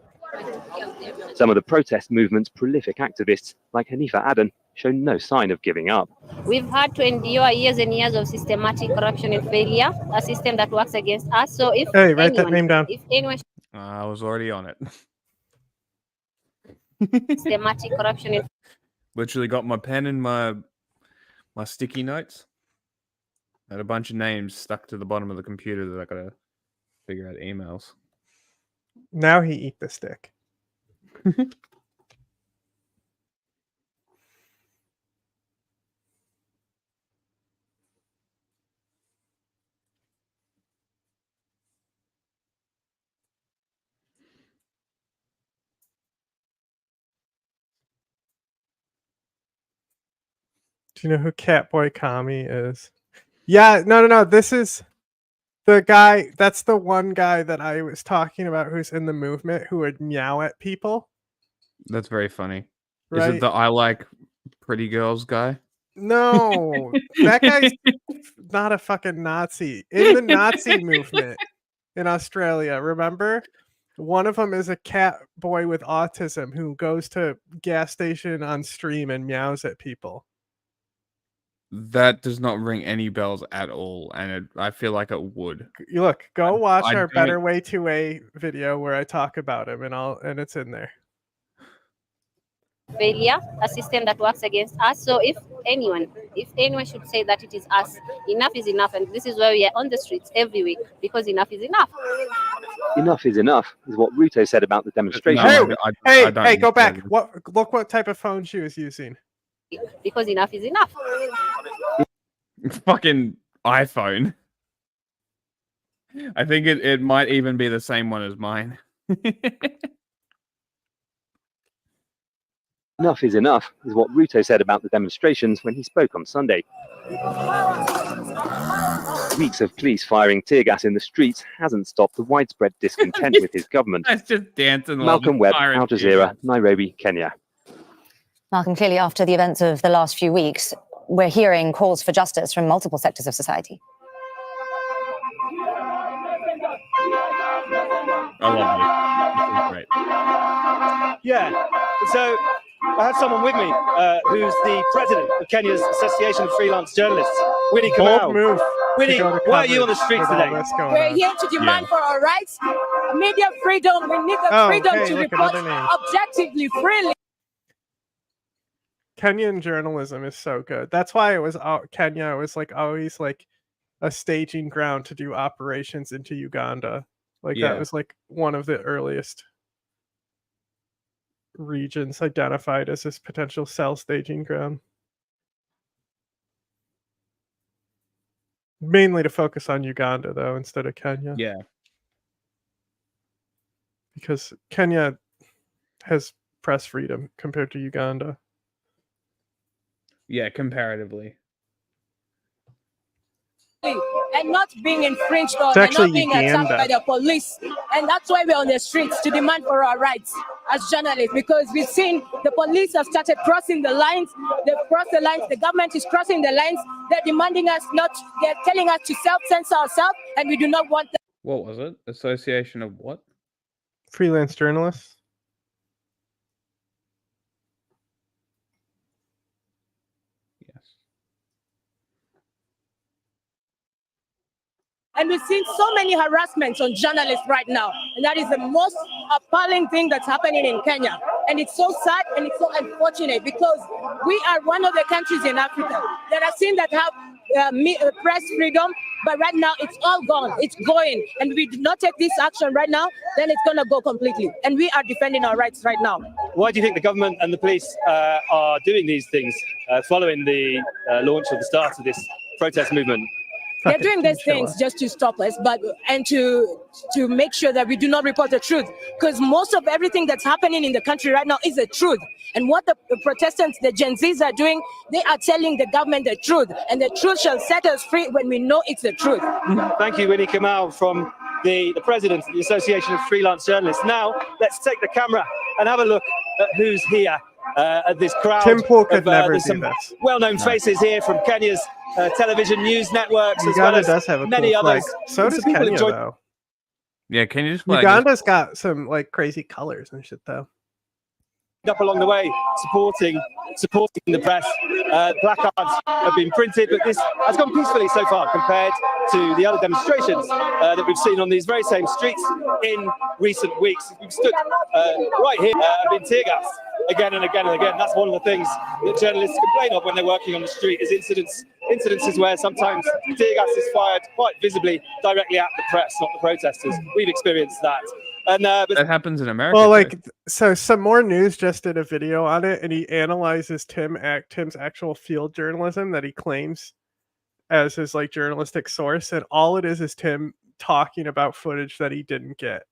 Some of the protest movement's prolific activists, like Hanifa Aden, show no sign of giving up. We've had to endure years and years of systematic corruption and failure, a system that works against us. So if write that name down. If anyone I was already on it. systematic corruption and Literally got my pen and my sticky notes. Had a bunch of names stuck to the bottom of the computer that I gotta figure out emails. Now he eat the stick. Do you know who Catboy Kami is? Yeah, no. This is the guy. That's the one guy that I was talking about who's in the movement who would meow at people. That's very funny. Right? Is it the I like pretty girls guy? No, that guy's not a fucking Nazi. In the Nazi movement in Australia, remember? One of them is a cat boy with autism who goes to gas station on stream and meows at people. That does not ring any bells at all, and I feel like it would. Look, go watch I our don't- Better Way to A video where I talk about him, and it's in there. failure, a system that works against us. So if anyone should say that it is us, enough is enough, and this is why we are on the streets every week, because enough is enough. Enough is enough, is what Ruto said about the demonstration. Hey, go back. Look what type of phone she was using. Because enough is enough. Fucking iPhone. I think it might even be the same one as mine. Enough is enough, is what Ruto said about the demonstrations when he spoke on Sunday. Weeks of police firing tear gas in the streets hasn't stopped the widespread discontent with his government. That's just dancing. Malcolm Webb, Al Jazeera, Nairobi, Kenya. Malcolm, clearly after the events of the last few weeks, we're hearing calls for justice from multiple sectors of society. I love this. This is great. Yeah. So I have someone with me who's the president of Kenya's Association of Freelance Journalists, Winnie Kamala. Move. Winnie, why are you on the streets today? We're here to demand for our rights, media freedom. We need the freedom to report objectively, freely. Kenyan journalism is so good. That's why it was Kenya was like always like a staging ground to do operations into Uganda. Like that was like one of the earliest regions identified as this potential cell staging ground. Mainly to focus on Uganda though instead of Kenya. Yeah. because Kenya has press freedom compared to Uganda. Yeah, comparatively. And not being infringed on It's and actually not being Uganda. attacked by the police. And that's why we're on the streets to demand for our rights as journalists, because we've seen the police have started crossing the lines. They've crossed the lines. The government is crossing the lines. They're demanding us they're telling us to self-censor ourselves, and we do not want that. What was it? Association of what? Freelance journalists. And we've seen so many harassments on journalists right now. And that is the most appalling thing that's happening in Kenya. And it's so sad and it's so unfortunate because we are one of the countries in Africa that are seen that have press freedom, but right now it's all gone. It's going. And we do not take this action right now, then it's going to go completely. And we are defending our rights right now. Why do you think the government and the police are doing these things following the launch of the start of this protest movement? They're doing these things just to stop us, and to make sure that we do not report the truth. Because most of everything that's happening in the country right now is the truth. And what the Protestants, the Gen Zs are doing, they are telling the government the truth. And the truth shall set us free when we know it's the truth. Thank you, Winnie Kamala, from the president of the Association of Freelance Journalists. Now, let's take the camera and have a look at who's here. At this crowd. Tim Pool could never there's do some this. well-known faces here from Kenya's television news networks, as well Uganda as does have a many cool flag. others. So does Kenya, though. Yeah, Kenya's flag. Uganda's got some like crazy colors and shit, though. Up along the way, supporting the press. Placards have been printed, but this has gone peacefully so far compared to the other demonstrations that we've seen on these very same streets in recent weeks. We've stood right here and been tear gassed again and again and again. That's one of the things that journalists complain of when they're working on the street, is incidences where sometimes tear gas is fired quite visibly directly at the press, not the protesters. We've experienced that. And but that happens in America. Well, like, so some more news just did a video on it, and he analyzes Tim's actual field journalism that he claims as his like journalistic source, and all it is Tim talking about footage that he didn't get.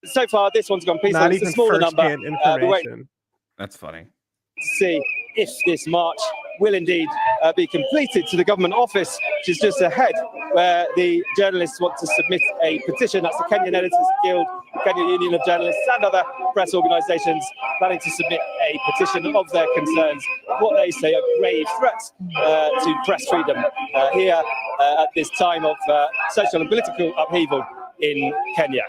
So far, this one's gone peaceful. Not It's a even smaller number. first-hand information. That's funny. See if this march will indeed be completed to the government office, which is just ahead, where the journalists want to submit a petition. That's the Kenyan Editors Guild, Kenya Union of Journalists, and other press organisations planning to submit a petition of their concerns, what they say are grave threats to press freedom here at this time of social and political upheaval in Kenya.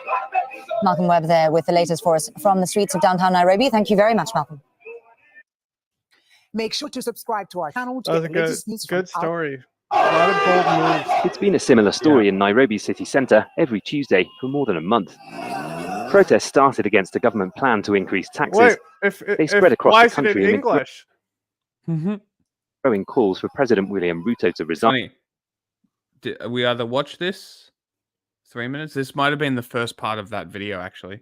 Malcolm Webb there with the latest for us from the streets of downtown Nairobi. Thank you very much, Malcolm. Make sure to subscribe to our channel to That was get a the latest news good from story. A lot of bold moves. It's been a similar story in Nairobi city centre every Tuesday for more than a month. Protests started against a government plan to increase taxes. Wait, they spread across why the is it in country amid English? growing calls for President William Ruto to resign. We either watch this 3 minutes. This might have been the first part of that video, actually.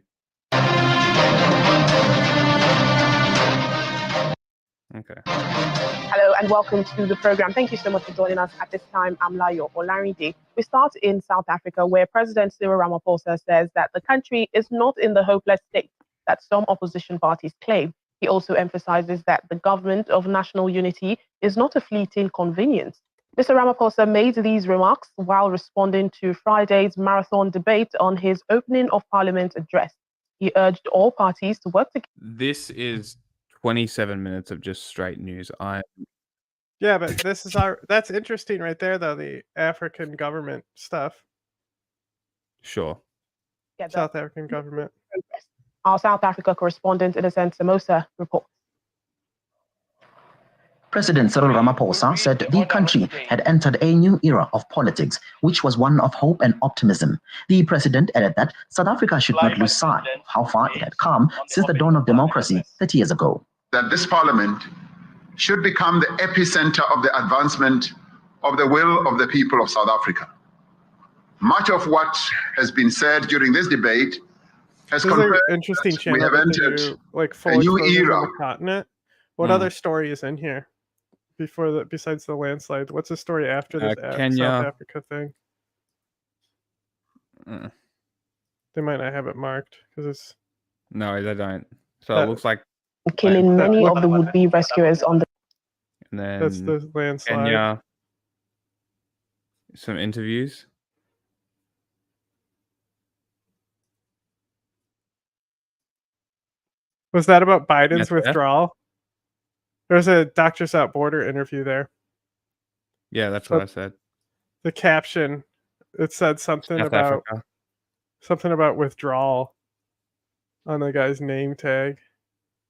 Okay. Hello and welcome to the program. Thank you so much for joining us at this time. I'm Layo Olarinde. We start in South Africa, where President Cyril Ramaphosa says that the country is not in the hopeless state that some opposition parties claim. He also emphasizes that the government of national unity is not a fleeting convenience. Mr. Ramaphosa made these remarks while responding to Friday's marathon debate on his opening of Parliament address. He urged all parties to work together. This is 27 minutes of just straight news. Yeah, but this is that's interesting right there, though, the African government stuff. Sure. South African government. Our South Africa correspondent, Innocent Samosa, reports. President Cyril Ramaphosa said the country had entered a new era of politics, which was one of hope and optimism. The president added that South Africa should not lose sight of how far it had come since the dawn of democracy 30 years ago. That this parliament should become the epicenter of the advancement of the will of the people of South Africa. Much of what has been said during this debate has confirmed interesting that we have entered a new era. On the continent. What other story is in here? Besides the landslide, what's the story after this Kenya, South Africa thing? They might not have it marked because it's. No, they don't. So it looks like killing many of the would-be rescuers on the. And then That's the landslide. Kenya. Some interviews. Was that about Biden's withdrawal? There's a Doctors Without Border interview there. Yeah, that's what I said. The caption, it said something South about Africa. something about withdrawal on the guy's name tag.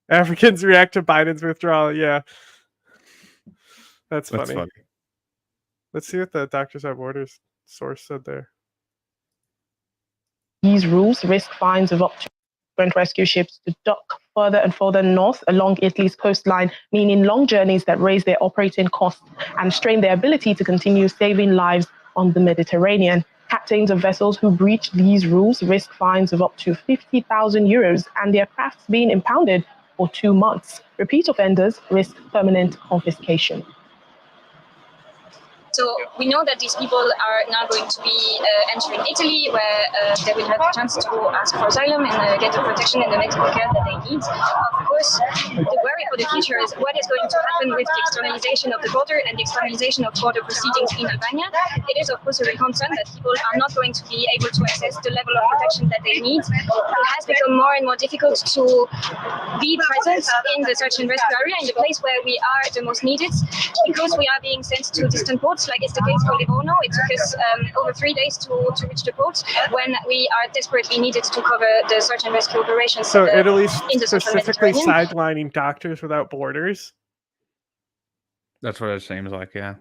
Africans react to Biden's withdrawal. Yeah, that's funny. Let's see what the Doctors Without Borders source said there. These rules risk fines of up to rescue ships to dock further and further north along Italy's coastline, meaning long journeys that raise their operating costs and strain their ability to continue saving lives on the Mediterranean. Captains of vessels who breach these rules risk fines of up to 50,000 euros and their crafts being impounded for 2 months. Repeat offenders risk permanent confiscation. So we know that these people are now going to be entering Italy, where they will have a chance to ask for asylum and get the protection and the medical care that they need. Of course, the worry for the future is what is going to happen with the externalization of the border and the externalization of border proceedings in Albania. It is, of course, a real concern that people are not going to be able to access the level of protection that they need. It has become more and more difficult to be present in the search and rescue area, in the place where we are the most needed, because we are being sent to distant ports. Like it's the case for Livorno. It took us over 3 days to reach the port when we are desperately needed to cover the search and rescue operations. So Italy's in the specifically sidelining Doctors Without Borders? That's what it seems like, yeah.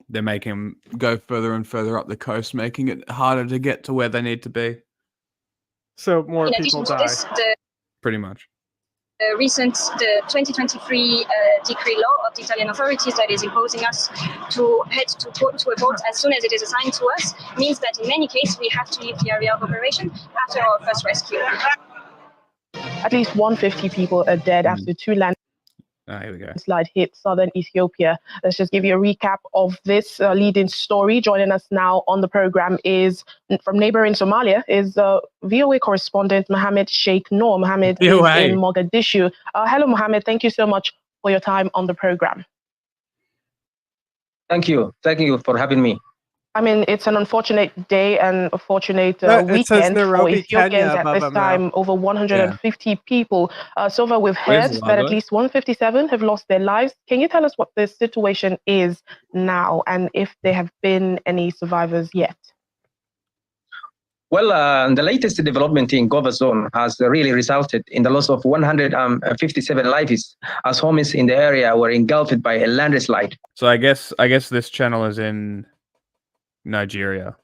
They're making them go further and further up the coast, making it harder to get to where they need to be. So more in people addition to die. this, Pretty much. the 2023 decree law of the Italian authorities that is imposing us to head to a port as soon as it is assigned to us means that in many cases we have to leave the area of operation after our first rescue. At least 150 people are dead after 2 here we go. Landslide hit southern Ethiopia. Let's just give you a recap of this leading story. Joining us now on the program is from neighboring Somalia is VOA correspondent Mohammed Sheikh Noor. Mohammed is in Mogadishu. Hello, Mohammed. Thank you so much for your time on the program. Thank you. Thank you for having me. I mean, it's an unfortunate day and a fortunate weekend for Ethiopians at this time. Over 150 people. So far, we've heard that at least 157 have lost their lives. Can you tell us what the situation is now and if there have been any survivors yet? Well, the latest development in Gova zone has really resulted in the loss of 157 lives as homes in the area were engulfed by a landslide. So I guess this channel is in Nigeria.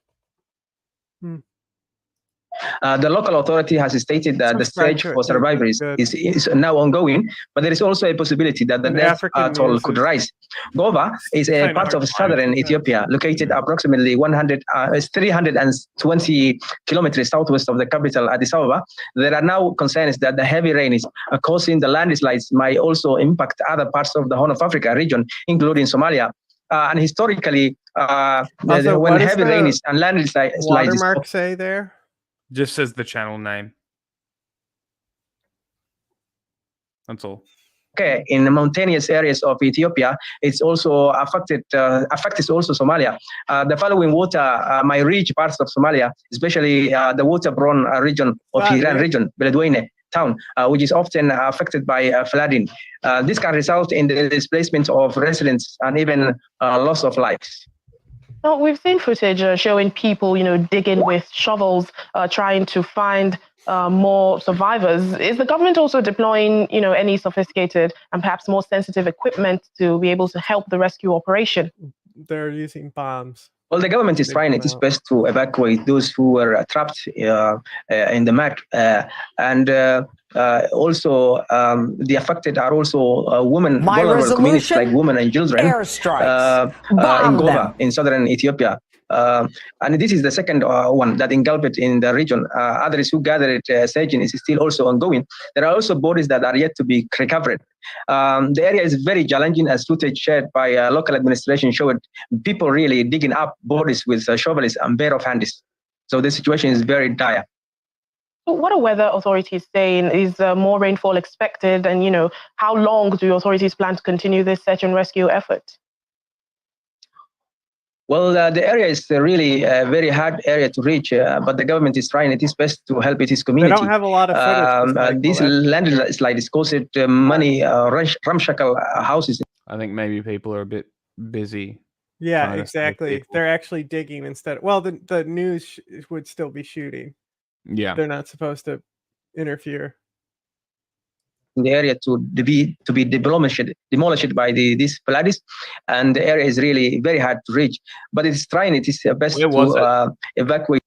The local authority has stated that the search for survivors is now ongoing, but there is also a possibility that the death toll could rise. Gova is a part of southern Ethiopia, located approximately 320 kilometers southwest of the capital, Addis Ababa. There are now concerns that the heavy rain is causing the landslides might also impact other parts of the Horn of Africa region, including Somalia. And historically, when heavy rain is and landslides watermark say there? Just says the channel name. That's all. Okay, in the mountainous areas of Ethiopia, it's also affects also Somalia. The following water might reach parts of Somalia, especially the water-borne region of Hiran region, Beledweyne town, which is often affected by flooding. This can result in the displacement of residents and even loss of lives. Now, we've seen footage showing people, digging with shovels, trying to find more survivors. Is the government also deploying, any sophisticated and perhaps more sensitive equipment to be able to help the rescue operation? They're using bombs. Well, the government is trying its best to evacuate those who were trapped in the mud. Also, the affected are also women, vulnerable communities like women and children in Gova, in southern Ethiopia. And this is the second one that engulfed in the region. Others who gathered staging is still also ongoing. There are also bodies that are yet to be recovered. The area is very challenging, as footage shared by local administration showed people really digging up bodies with shovels and bare of hands. So the situation is very dire. What are weather authorities saying? Is more rainfall expected? And, how long do authorities plan to continue this search and rescue effort? Well, the area is really a very hard area to reach, but the government is trying its best to help its community. They don't have a lot of footage. This landslide is caused many ramshackle houses. I think maybe people are a bit busy. Yeah, exactly. They're actually digging instead. Well, the news would still be shooting. Yeah, they're not supposed to interfere. In the area to be demolished by these Palladies, and the area is really very hard to reach. But it's trying its best to evacuate.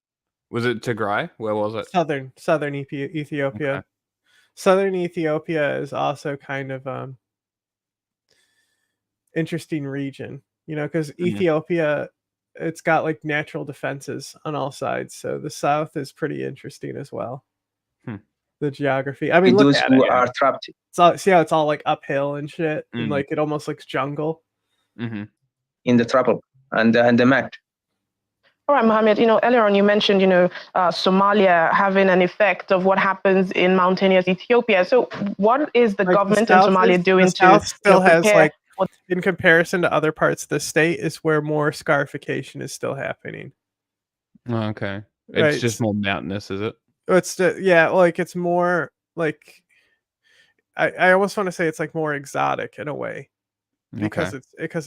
Was it Tigray? Where was it? Southern Ethiopia. Okay. Southern Ethiopia is also kind of interesting region, because Ethiopia, it's got like natural defenses on all sides, so the south is pretty interesting as well. The geography. I mean, look at who it. are trapped. See how it's all like uphill and shit, and like it almost looks jungle. In the trouble and the map. All right, Mohammed, earlier on you mentioned, Somalia having an effect of what happens in mountainous Ethiopia. So what is the government in Somalia doing to still has prepare? In comparison to other parts of the state, is where more scarification is still happening. Oh, okay. It's just more mountainous, is it? It's like it's more like I almost want to say it's like more exotic in a way, because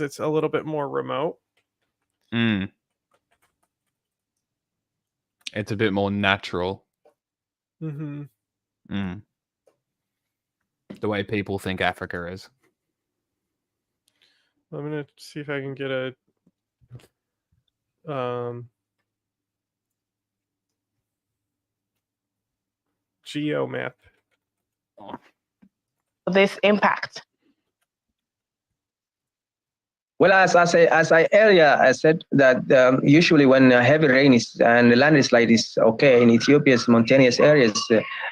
it's a little bit more remote. It's a bit more natural. Mm-hmm. The way people think Africa is. I'm gonna see if I can get a geo map. This impact. Well, as I earlier said that usually when heavy rain is and the landslide is in Ethiopia's mountainous areas,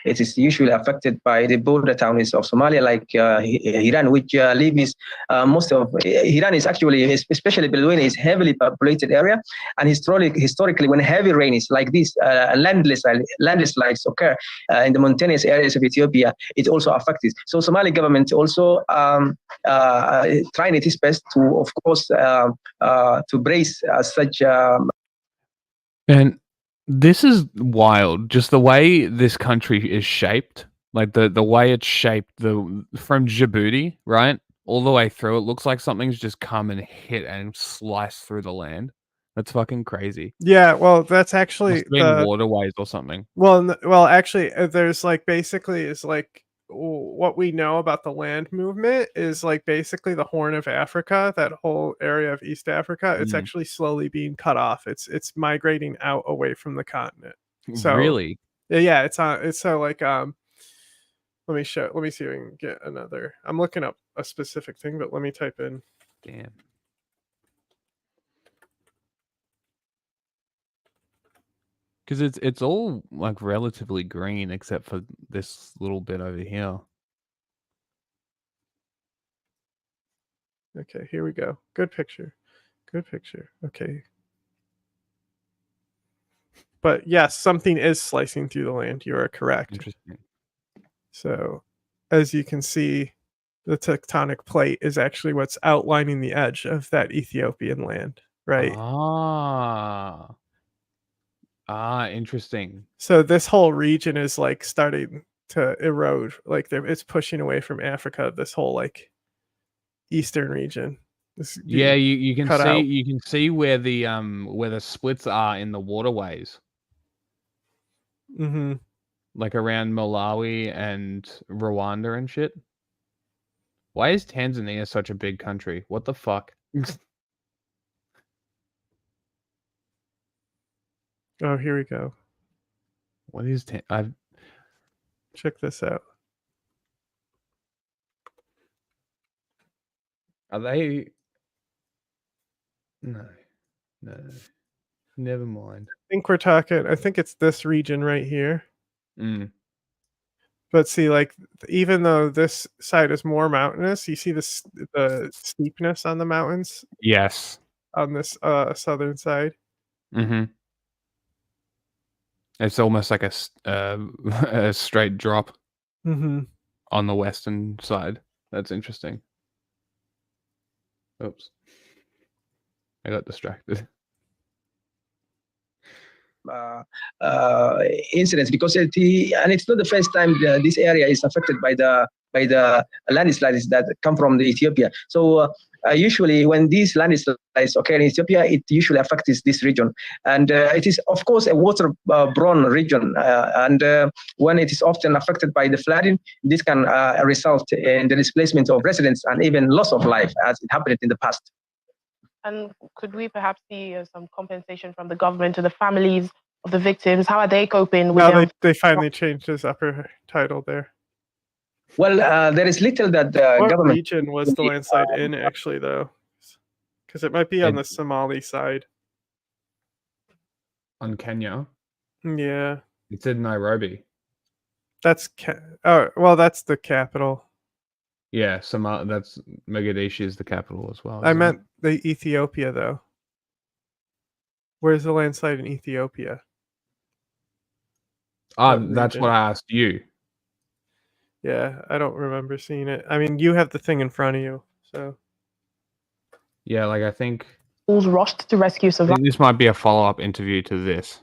it is usually affected by the border towns of Somalia, like Hiran, which leaves most of Hiran is actually, especially Beledweyne, is heavily populated area, and historically, when heavy rain is like this, landslides occur in the mountainous areas of Ethiopia, it also affects. So Somali government also trying its best to, of course, to brace such. And this is wild. Just the way this country is shaped, like the way it's shaped, from Djibouti, right, all the way through. It looks like something's just come and hit and sliced through the land. That's fucking crazy. Yeah, well, that's actually the waterways or something. Well, actually, there's like basically is like. What we know about the land movement is like basically the Horn of Africa, that whole area of East Africa. It's actually slowly being cut off. It's migrating out away from the continent. So really, yeah, it's so like let me see if I can get another. I'm looking up a specific thing, but let me type in. Damn. Because it's all like relatively green except for this little bit over here. Okay, here we go. Good picture. Good picture. Okay. But yes, something is slicing through the land. You are correct. Interesting. So, as you can see, the tectonic plate is actually what's outlining the edge of that Ethiopian land, right? Interesting. So this whole region is like starting to erode, like it's pushing away from Africa, this whole like eastern region. Yeah, you can see you can see where the splits are in the waterways. Like around Malawi and Rwanda and shit. Why is Tanzania such a big country? What the fuck? Oh, here we go. What is I've check this out. Are they? No. Never mind. I think it's this region right here. But see, like, even though this side is more mountainous, you see the steepness on the mountains? Yes. On this southern side. It's almost like a straight drop Mm-hmm. on the western side. That's interesting. Oops. I got distracted. Incidents because and it's not the first time this area is affected by the landslides that come from the Ethiopia. So usually when these landslides occur in Ethiopia, it usually affects this region, and it is of course a water-borne region, and when it is often affected by the flooding, this can result in the displacement of residents and even loss of life, as it happened in the past. And could we perhaps see some compensation from the government to the families of the victims? How are they coping with No, they finally changed his upper title there. Well, there is little that the What government... region was the landslide in, actually, though? Because it might be on the Somali side. On Kenya? Yeah. It's in Nairobi. That's... oh, well, that's the capital. Yeah, that's Mogadishu is the capital as well. I meant the Ethiopia, though. Where's the landslide in Ethiopia? That's what I asked you. Yeah, I don't remember seeing it. I mean, you have the thing in front of you, so... Yeah, like I think... rushed to rescue survivors. This might be a follow-up interview to this.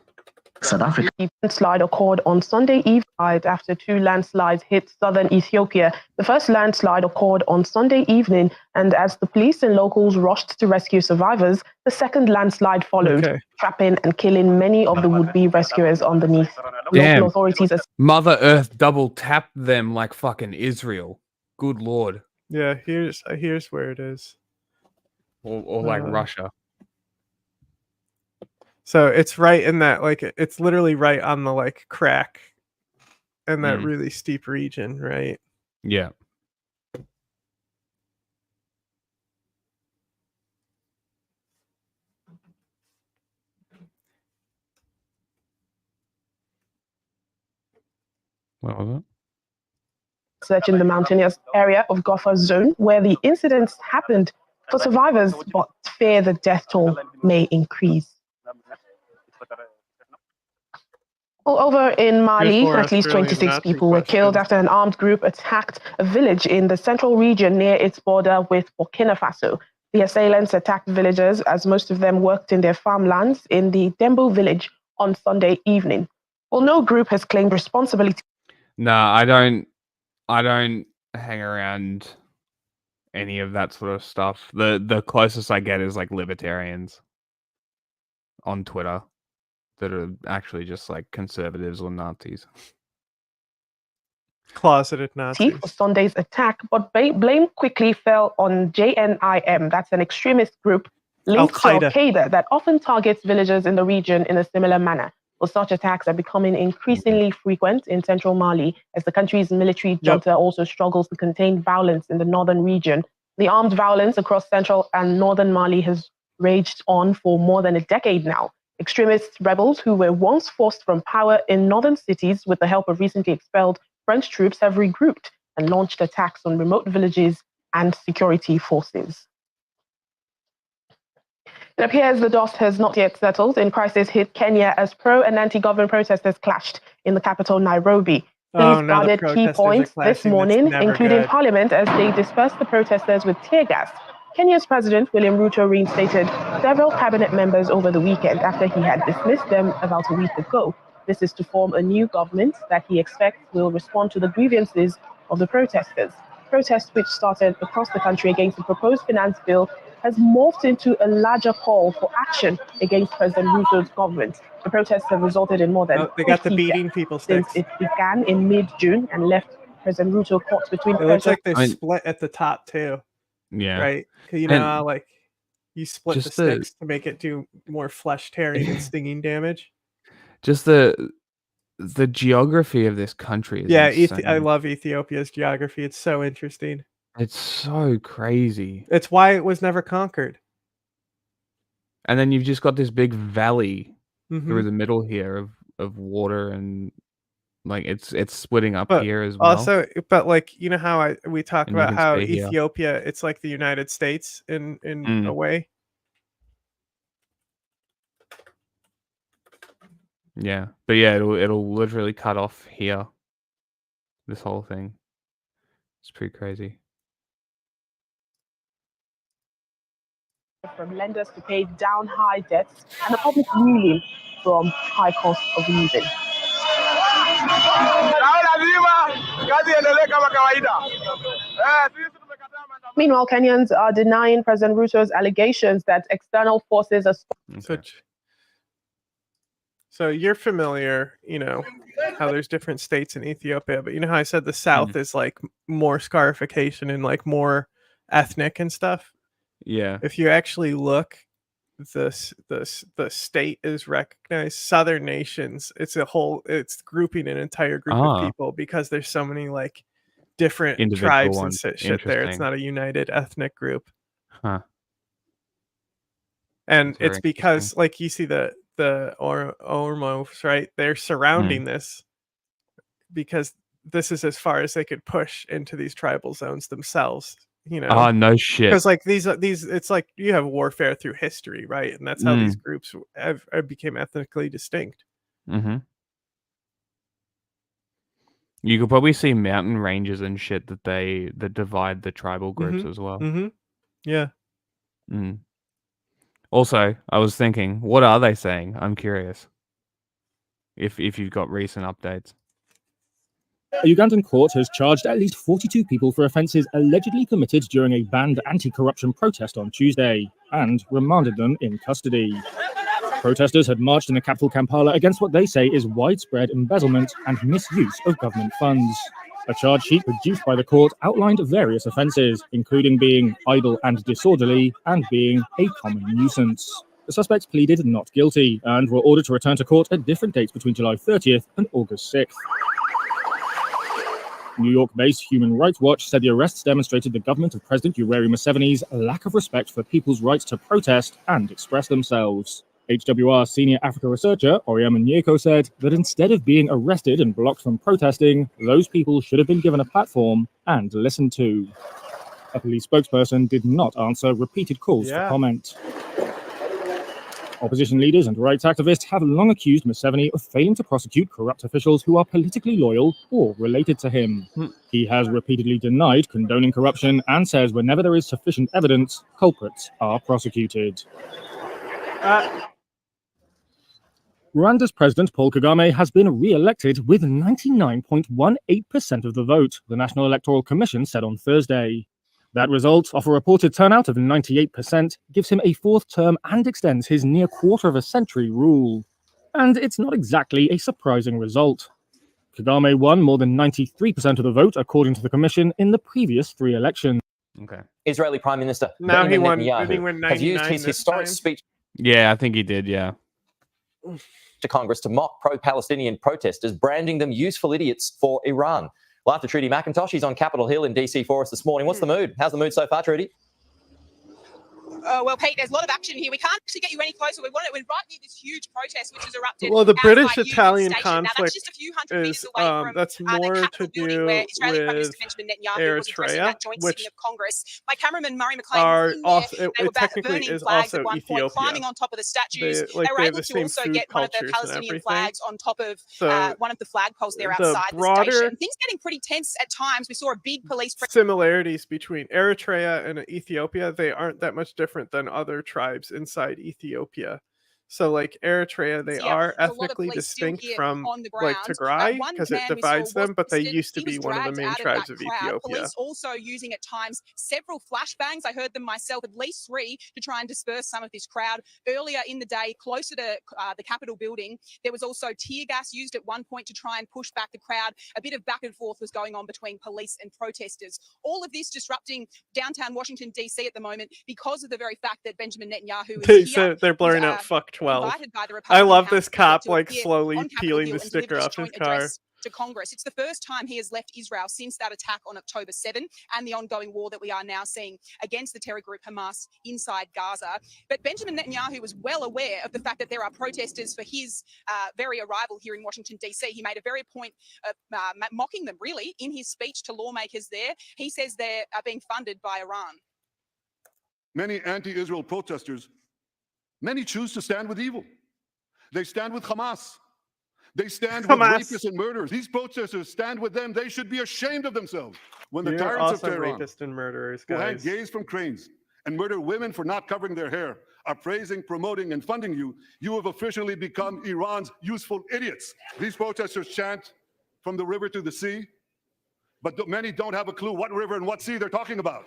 South Africa. The landslide occurred on Sunday evening after two landslides hit southern Ethiopia. The first landslide occurred on Sunday evening, and as the police and locals rushed to rescue survivors, the second landslide followed, trapping and killing many of the would-be rescuers underneath. Damn. Local authorities Mother Earth double tapped them like fucking Israel. Good lord. Yeah, here's where it is. Or like Russia. So it's right in that, like, it's literally right on the, like, crack in that really steep region, right? Yeah. What was it? Searching the mountainous area of Gopher Zone, where the incidents happened, for survivors, but fear the death toll may increase. Over in Mali, at least 26 people were killed after an armed group attacked a village in the central region near its border with Burkina Faso. The assailants attacked villagers as most of them worked in their farmlands in the Dembo village on Sunday evening. While no group has claimed responsibility. No, I don't hang around any of that sort of stuff. The closest I get is like libertarians on Twitter that are actually just like conservatives or Nazis. Closeted Nazis. For Sunday's attack, but blame quickly fell on JNIM. That's an extremist group linked to Al-Qaeda that often targets villagers in the region in a similar manner. Well, such attacks are becoming increasingly frequent in central Mali as the country's military junta also struggles to contain violence in the northern region. The armed violence across central and northern Mali has raged on for more than a decade now. Extremist rebels who were once forced from power in northern cities with the help of recently expelled French troops have regrouped and launched attacks on remote villages and security forces. It appears the dust has not yet settled and crisis hit Kenya as pro and anti-government protesters clashed in the capital, Nairobi. Police guarded key points this morning, including Parliament, as they dispersed the protesters with tear gas. Kenya's President William Ruto reinstated several cabinet members over the weekend after he had dismissed them about a week ago. This is to form a new government that he expects will respond to the grievances of the protesters. Protests which started across the country against the proposed finance bill has morphed into a larger call for action against President Ruto's government. The protests have resulted in more than they got the beating people since it began in mid-June and left President Ruto caught between. It looks like they split at the top too. Yeah. Right. You know, how, like you split the sticks to make it do more flesh tearing and stinging damage. Just the geography of this country is insane. I love Ethiopia's geography. It's so interesting. It's so crazy. It's why it was never conquered. And then you've just got this big valley through the middle here of water, and like it's splitting up here as well. Also, but like, you know how we talk And about how here. Ethiopia, it's like the United States in a way. Yeah, but yeah, it'll literally cut off here. This whole thing. It's pretty crazy. From lenders to pay down high debts and the public reeling from high cost of living. Meanwhile, Kenyans are denying President Ruto's allegations that external forces are... So you're familiar, how there's different states in Ethiopia, but you know how I said the South is like more scarification and like more ethnic and stuff? Yeah. If you actually look, the state is recognized. Southern nations, it's grouping an entire group of people because there's so many like different Individual tribes ones. and shit there. It's Interesting. not a united ethnic group. Huh. And That's it's very because like you see the Ormos, right? They're surrounding this because this is as far as they could push into these tribal zones themselves. Oh, no shit. Because like these, it's like you have warfare through history, right? And that's how these groups became ethnically distinct. Mm-hmm. You could probably see mountain ranges and shit that divide the tribal groups as well. Mm-hmm. Yeah. Mm. Also, I was thinking, what are they saying? I'm curious. If you've got recent updates. A Ugandan court has charged at least 42 people for offences allegedly committed during a banned anti-corruption protest on Tuesday, and remanded them in custody. Protesters had marched in the capital Kampala against what they say is widespread embezzlement and misuse of government funds. A charge sheet produced by the court outlined various offences, including being idle and disorderly and being a common nuisance. The suspects pleaded not guilty and were ordered to return to court at different dates between July 30th and August 6th. New York-based Human Rights Watch said the arrests demonstrated the government of President Yoweri Museveni's lack of respect for people's rights to protest and express themselves. HWR senior Africa researcher Oriama Nyeko said that instead of being arrested and blocked from protesting, those people should have been given a platform and listened to. A police spokesperson did not answer repeated calls for comment. Opposition leaders and rights activists have long accused Museveni of failing to prosecute corrupt officials who are politically loyal or related to him. He has repeatedly denied condoning corruption and says whenever there is sufficient evidence, culprits are prosecuted. Rwanda's President Paul Kagame has been re-elected with 99.18% of the vote, the National Electoral Commission said on Thursday. That result, off a reported turnout of 98%, gives him a fourth term and extends his near quarter-of-a-century rule. And it's not exactly a surprising result. Kagame won more than 93% of the vote, according to the Commission, in the previous 3 elections. Okay. Israeli Prime Minister Now he won. Netanyahu has used his historic speech. Yeah, I think he did. Yeah. To Congress to mock pro-Palestinian protesters, branding them useful idiots for Iran. Well, after Trudy McIntosh, she's on Capitol Hill in DC for us this morning. What's the mood? How's the mood so far, Trudy? Well, Pete, there's a lot of action here. We can't actually get you any closer. We're right near this huge protest which has erupted. Well, the British-Italian conflict conflict is that's more to do with Eritrea, which my cameraman Murray McLean was in there. They were technically burning is flags also at one Ethiopia. point, climbing on top of the statues. They were able have the to same also food get one of the cultures and Palestinian everything. flags on top of So one of the flagpoles there the outside the broader station. Things getting pretty tense at times. We saw a big police similarities between Eritrea and Ethiopia. They aren't that much different than other tribes inside Ethiopia. So like Eritrea, they are ethnically distinct from like Tigray because it divides them, but they used to be one of the main tribes of Ethiopia. Police also using at times several flashbangs. I heard them myself, at least 3, to try and disperse some of this crowd. Earlier in the day, closer to the Capitol building, there was also tear gas used at one point to try and push back the crowd. A bit of back and forth was going on between police and protesters. All of this disrupting downtown Washington, D.C. at the moment because of the very fact that Benjamin Netanyahu is here. They're blurring out fuck 12. I love this cop like slowly peeling the sticker off his car. To Congress. It's the first time he has left Israel since that attack on October 7 and the ongoing war that we are now seeing against the terror group Hamas inside Gaza. But Benjamin Netanyahu was well aware of the fact that there are protesters for his very arrival here in Washington, D.C. He made a very point of mocking them, really, in his speech to lawmakers there. He says they are being funded by Iran. Many anti-Israel protesters, many choose to stand with evil. They stand with Hamas. They stand with rapists and murderers. These protesters stand with them. They should be ashamed of themselves. When the tyrants of Tehran, rapists and murderers, who guys, hang gays from cranes and murder women for not covering their hair, are praising, promoting, and funding you, you have officially become Iran's useful idiots. These protesters chant from the river to the sea, but many don't have a clue what river and what sea they're talking about.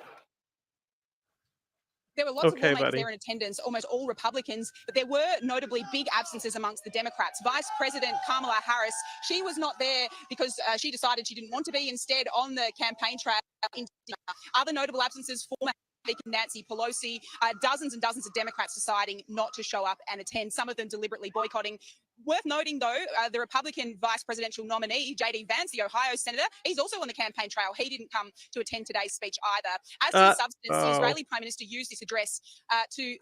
There were lots of lawmakers there in attendance, almost all Republicans, but there were notably big absences amongst the Democrats. Vice President Kamala Harris, she was not there because she decided she didn't want to be, instead on the campaign trail. Other notable absences, former Speaker Nancy Pelosi, dozens and dozens of Democrats deciding not to show up and attend, some of them deliberately boycotting. Worth noting, though, the Republican vice presidential nominee, J.D. Vance, the Ohio senator, he's also on the campaign trail. He didn't come to attend today's speech either. As to the substance, the Israeli Prime Minister used this address to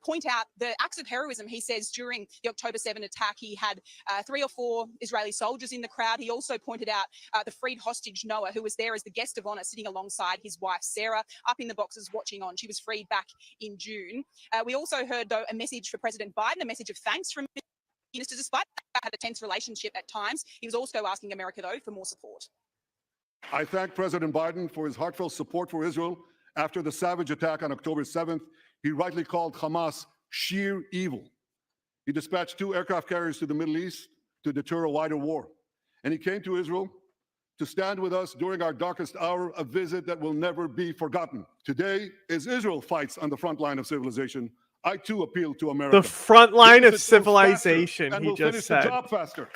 point out the acts of heroism. He says during the October 7 attack, he had 3 or 4 Israeli soldiers in the crowd. He also pointed out the freed hostage Noah, who was there as the guest of honor, sitting alongside his wife Sarah, up in the boxes watching on. She was freed back in June. We also heard, though, a message for President Biden, a message of thanks from minister. Despite that had a tense relationship at times, he was also asking America, though, for more support. I thank President Biden for his heartfelt support for Israel after the savage attack on October 7th. He rightly called Hamas sheer evil. He dispatched 2 aircraft carriers to the Middle East to deter a wider war. And he came to Israel to stand with us during our darkest hour, a visit that will never be forgotten. Today, as Israel fights on the front line of civilization, I too appeal to America. The front line of civilization, he just said.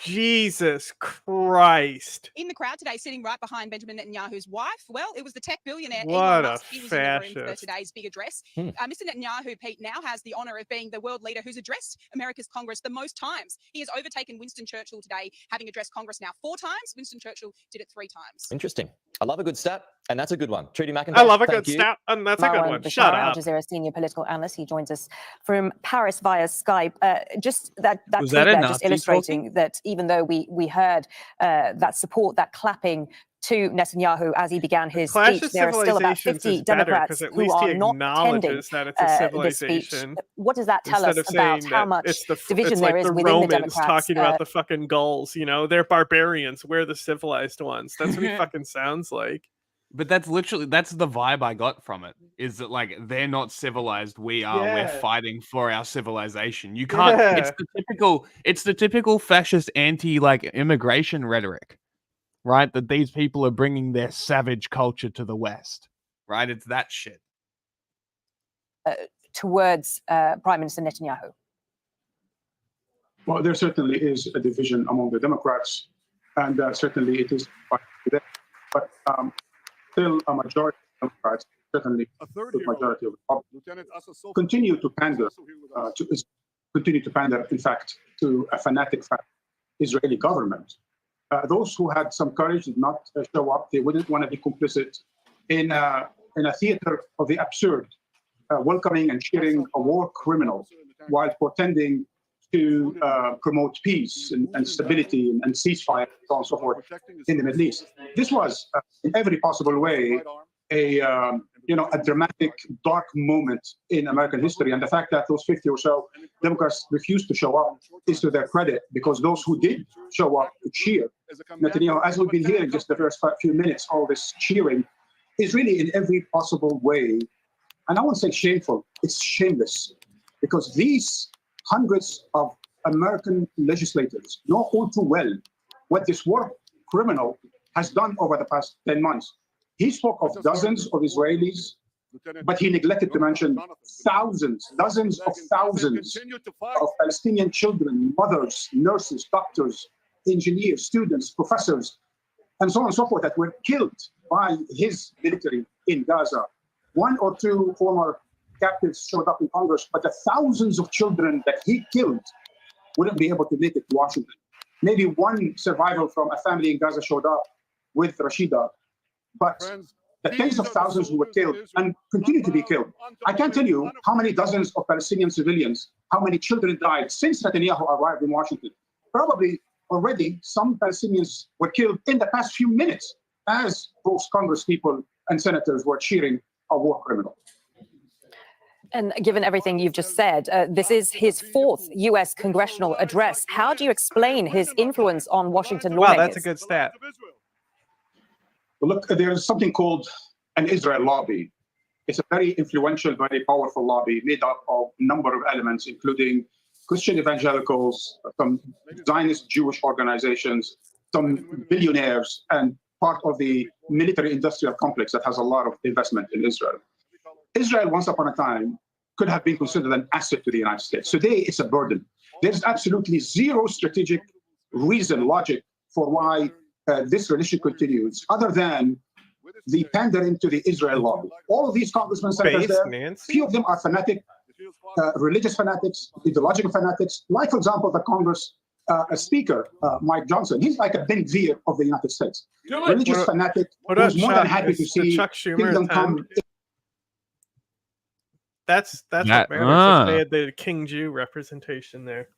Jesus Christ. In the crowd today, sitting right behind Benjamin Netanyahu's wife, well, it was the tech billionaire What Elon a Musk. He was in the room for fascist. today's big address. Mr. Netanyahu, Pete, now has the honour of being the world leader who's addressed America's Congress the most times. He has overtaken Winston Churchill today, having addressed Congress now 4 times. Winston Churchill did it 3 times. Interesting. I love a good stat, and that's a good one. Trudy McIntosh, I love a thank good you. stat, and that's a good one. Shut up. Al Jazeera senior political analyst. He joins us from Paris via Skype. Just that Was tweet that a there, Nazi just illustrating that even though we heard that support, that clapping to Netanyahu as he began his Clash speech, of there are still about Civilizations 50 is better, Democrats 'cause at who least he are not attending acknowledges that it's a this speech. civilization. What does that tell Instead us of about saying how that much it's division it's there like is the within Romans the Democrats? talking about the fucking Gauls, you know? They're barbarians. We're the civilized ones. That's what he fucking sounds like. But that's the vibe I got from it, is that like they're not civilized, we are. We're Yeah. fighting for our civilization. You can't Yeah. it's the typical fascist anti like immigration rhetoric, right? That these people are bringing their savage culture to the West. Right? It's that shit. Towards Prime Minister Netanyahu. Well, there certainly is a division among the Democrats, and certainly it is today. But still, a majority of Democrats, certainly a majority of Republicans, continue to pander, in fact, to a fanatic Israeli government. Those who had some courage did not show up. They wouldn't want to be complicit in a theater of the absurd, welcoming and cheering a war criminal while pretending to promote peace and stability and ceasefire and so on and so forth in the Middle East. This was, in every possible way, a dramatic, dark moment in American history. And the fact that those 50 or so Democrats refused to show up is to their credit, because those who did show up to cheer Netanyahu, as we've been hearing just the first few minutes, all this cheering is really in every possible way. And I won't say shameful, it's shameless, because these hundreds of American legislators know all too well what this war criminal has done over the past 10 months. He spoke of dozens of Israelis, but he neglected to mention thousands, dozens of thousands of Palestinian children, mothers, nurses, doctors, engineers, students, professors, and so on and so forth that were killed by his military in Gaza. 1 or 2 former captives showed up in Congress, but the thousands of children that he killed wouldn't be able to make it to Washington. Maybe 1 survivor from a family in Gaza showed up with Rashida, but the tens of thousands who were killed and continue to be killed. I can't tell you how many dozens of Palestinian civilians, how many children died since Netanyahu arrived in Washington. Probably already some Palestinians were killed in the past few minutes as those Congress people and senators were cheering a war criminal. And given everything you've just said, this is his 4th U.S. congressional address. How do you explain his influence on Washington lawmakers? Wow, that's a good stat. Well, look, there's something called an Israel lobby. It's a very influential, very powerful lobby made up of a number of elements, including Christian evangelicals, some Zionist Jewish organizations, some billionaires, and part of the military-industrial complex that has a lot of investment in Israel. Israel, once upon a time, could have been considered an asset to the United States. Today, it's a burden. There's absolutely zero strategic reason, logic for why this relationship continues, other than the pandering to the Israel lobby. All of these congressmen, senators there, few of them are fanatic, religious fanatics, ideological fanatics. Like, for example, the Congress Speaker, Mike Johnson. He's like a Ben Gvir of the United States. Religious fanatic who's more than happy to see kingdom come. That's what matters. They had the King Jew representation there.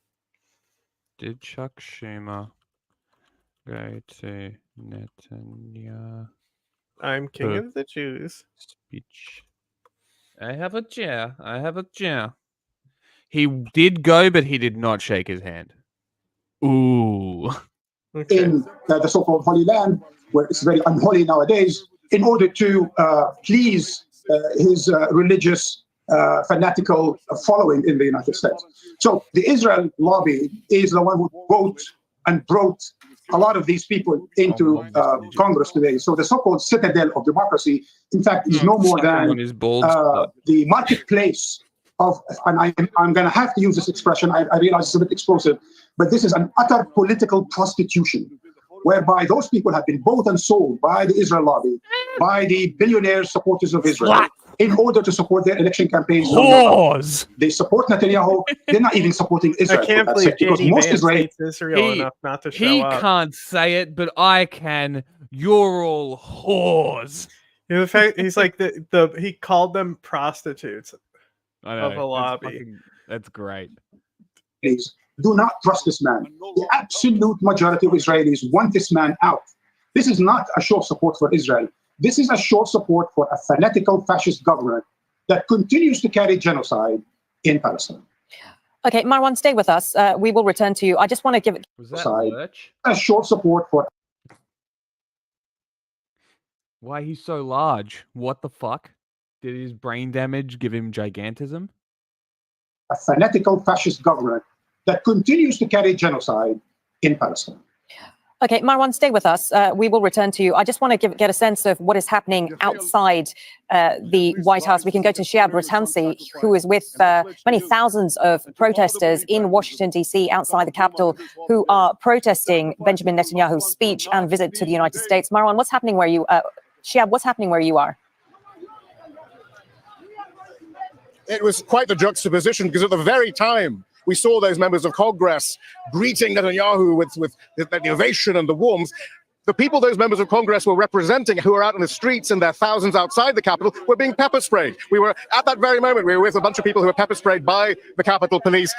Did Chuck Schumer go to Netanyahu? I'm king of the Jews. Speech. I have a chair. I have a chair. He did go, but he did not shake his hand. Ooh. In the so-called Holy Land, where it's very unholy nowadays, in order to please his religious fanatical following in the United States. So the Israel lobby is the one who vote and brought a lot of these people into Congress today. So the so-called citadel of democracy, in fact, is no more than the marketplace of, and I'm going to have to use this expression, I realize it's a bit explosive, but this is an utter political prostitution, whereby those people have been bought and sold by the Israel lobby, by the billionaire supporters of Israel, in order to support their election campaigns. They support Netanyahu. They're not even supporting Israel. I can't believe because most hates Israel enough not to show up. He can't say it, but I can. You're all whores. In fact, he's like he called them prostitutes of a lobby. That's great. Please do not trust this man. The absolute majority of Israelis want this man out. This is not a show of support for Israel. This is a show of support for a fanatical fascist government that continues to carry genocide in Palestine. Okay, Marwan, stay with us. We will return to you. I just want to give it a show of support for. Why he's so large? What the fuck? Did his brain damage give him gigantism? A fanatical fascist government that continues to carry genocide in Palestine. Okay, Marwan, stay with us. We will return to you. I just want to get a sense of what is happening outside the White House. We can go to Shihab Ratansi, who is with many thousands of protesters in Washington, D.C., outside the Capitol, who are protesting Benjamin Netanyahu's speech and visit to the United States. Marwan, what's happening where you Shihab, what's happening where you are? It was quite the juxtaposition, because at the very time we saw those members of Congress greeting Netanyahu with the ovation and the warmth, the people those members of Congress were representing, who were out in the streets and their thousands outside the Capitol, were being pepper sprayed. We were, at that very moment, we were with a bunch of people who were pepper sprayed by the Capitol Police.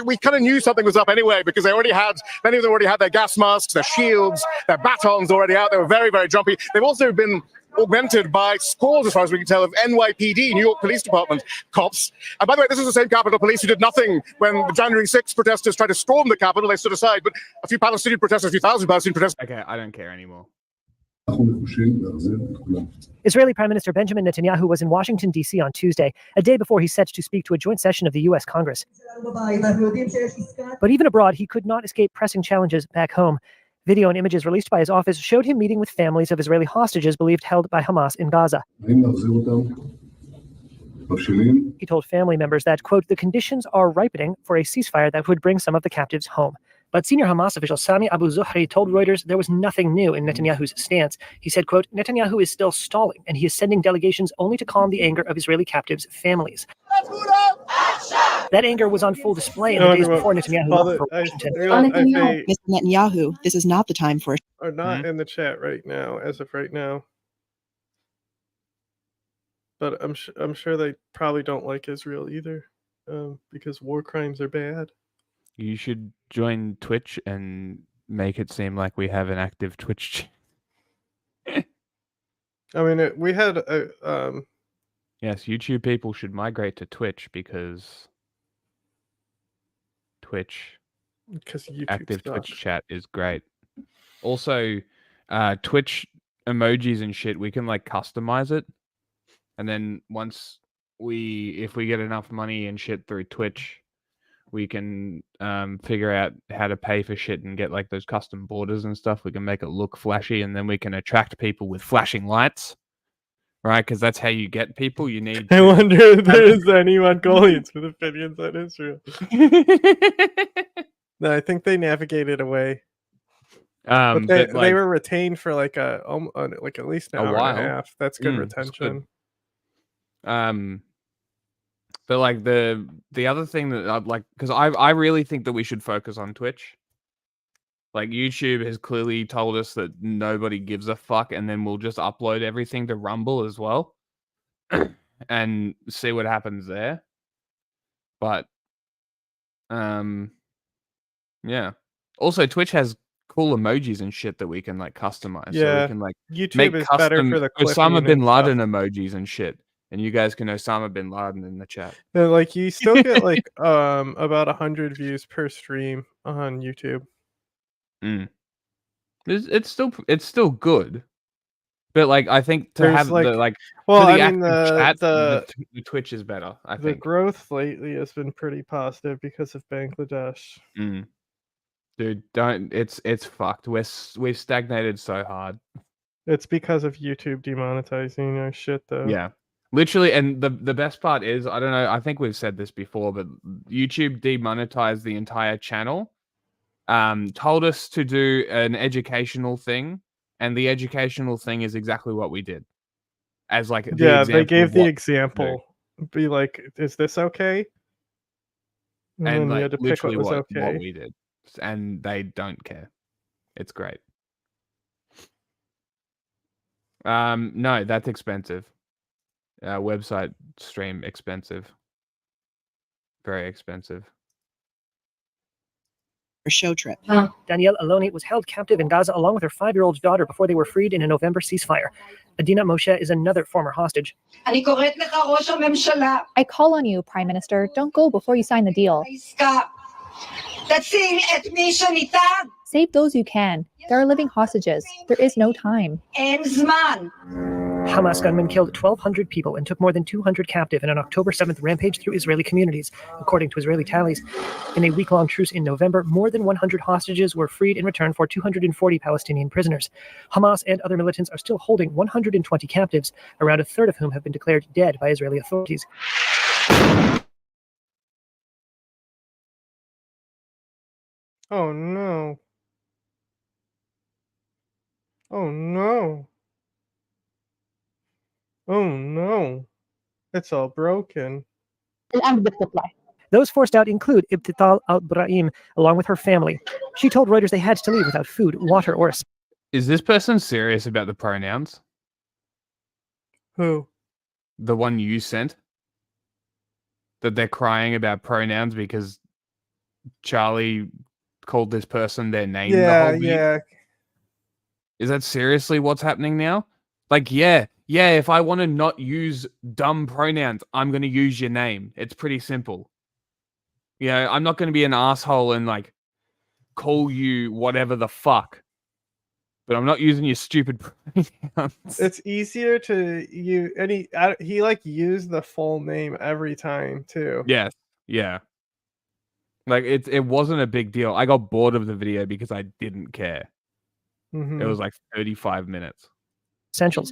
We kind of knew something was up anyway, because many of them already had their gas masks, their shields, their batons already out. They were very, very jumpy. They've also been augmented by scores, as far as we can tell, of NYPD, New York Police Department cops. And by the way, this is the same Capitol Police who did nothing when the January 6th protesters tried to storm the Capitol. They stood aside, but a few Palestinian protesters, a few thousand Palestinian protesters. Okay, I don't care anymore. Israeli Prime Minister Benjamin Netanyahu was in Washington, D.C. on Tuesday, a day before he's set to speak to a joint session of the U.S. Congress. But even abroad, he could not escape pressing challenges back home. Video and images released by his office showed him meeting with families of Israeli hostages believed held by Hamas in Gaza. He told family members that, quote, the conditions are ripening for a ceasefire that would bring some of the captives home. But senior Hamas official Sami Abu Zuhri told Reuters there was nothing new in Netanyahu's stance. He said, quote, Netanyahu is still stalling, and he is sending delegations only to calm the anger of Israeli captives' families. That anger was on full display in the days before Netanyahu left for Washington. Mr. Netanyahu, this is not the time for... Are not in the chat right now, as of right now. But I'm sure they probably don't like Israel either, because war crimes are bad. You should join Twitch and make it seem like we have an active Twitch. I mean, we had Yes, YouTube people should migrate to Twitch because active Twitch chat is great. Also, Twitch emojis and shit, we can like customize it, and then once if we get enough money and shit through Twitch, we can figure out how to pay for shit and get like those custom borders and stuff. We can make it look flashy, and then we can attract people with flashing lights, right? Because that's how you get people. You need. I wonder if there is any Mongolians with opinions on Israel. No, I think they navigated away. But they were retained for like at least an hour while. and a half. That's good retention. Good. But like the other thing that I'd like, because I really think that we should focus on Twitch. Like YouTube has clearly told us that nobody gives a fuck, and then we'll just upload everything to Rumble as well, and see what happens there. But yeah. Also, Twitch has cool emojis and shit that we can like customize. Yeah, so we can like YouTube make is custom better for the Osama clipping bin and Laden stuff. emojis and shit, and you guys can Osama bin Laden in the chat. Like you still get like about 100 views per stream on YouTube. It's still good, but like I think to There's have like, the like well, for the I mean active chat, the Twitch is better. I the think. growth lately has been pretty positive because of Bangladesh. Dude, don't. It's fucked. We've stagnated so hard. It's because of YouTube demonetizing our shit, though. Yeah, literally. And the best part is, I don't know. I think we've said this before, but YouTube demonetized the entire channel. Told us to do an educational thing, and the educational thing is exactly what we did. As like they gave the example. Be like, is this okay? And then like, you had to pick what was okay. What we did, and they don't care. It's great. No, that's expensive. Website stream expensive. Very expensive. Show trip. Danielle Aloni was held captive in Gaza along with her 5-year-old daughter before they were freed in a November ceasefire. Adina Moshe is another former hostage. I call on you, Prime Minister. Don't go before you sign the deal. Save those you can. There are living hostages. There is no time. Hamas gunmen killed 1,200 people and took more than 200 captive in an October 7th rampage through Israeli communities, according to Israeli tallies. In a week-long truce in November, more than 100 hostages were freed in return for 240 Palestinian prisoners. Hamas and other militants are still holding 120 captives, around a third of whom have been declared dead by Israeli authorities. Oh no. Oh no. Oh no. It's all broken. Those forced out include Ibtital al-Brahim, along with her family. She told Reuters they had to leave without food, water, or a... Is this person serious about the pronouns? Who? The one you sent? That they're crying about pronouns because Charlie called this person their name the whole week? Yeah. Is that seriously what's happening now? Like, yeah, if I want to not use dumb pronouns, I'm going to use your name. It's pretty simple. Yeah, I'm not going to be an asshole and like call you whatever the fuck. But I'm not using your stupid pronouns. It's easier to use he like used the full name every time too. Yes. Yeah. Like it wasn't a big deal. I got bored of the video because I didn't care. It was like 35 minutes. Essentials.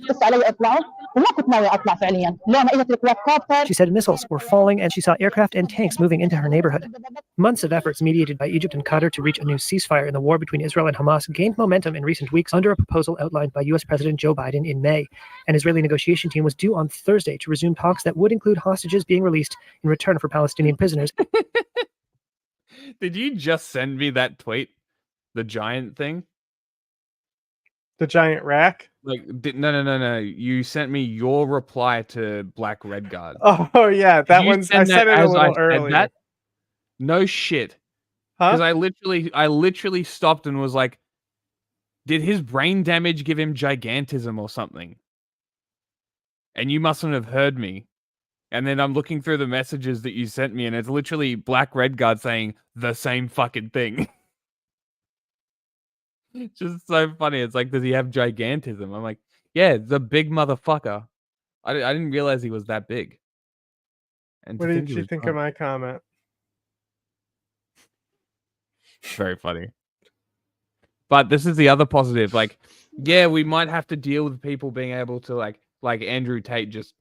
She said missiles were falling and she saw aircraft and tanks moving into her neighborhood. Months of efforts mediated by Egypt and Qatar to reach a new ceasefire in the war between Israel and Hamas gained momentum in recent weeks under a proposal outlined by U.S. President Joe Biden in May. An Israeli negotiation team was due on Thursday to resume talks that would include hostages being released in return for Palestinian prisoners. Did you just send me that tweet? The giant thing? The giant rack? Like, no. You sent me your reply to Black Red Guard. Oh yeah, that one's. I said it a little earlier. No shit. Huh? Because I literally stopped and was like, did his brain damage give him gigantism or something? And you mustn't have heard me And then I'm looking through the messages that you sent me, and it's literally Black Red Guard saying the same fucking thing. It's just so funny. It's like, does he have gigantism? I'm like, yeah, the big motherfucker. I didn't realize he was that big. And What did you think of my comment? Very funny. But this is the other positive. Like, yeah, we might have to deal with people being able to like Andrew Tate just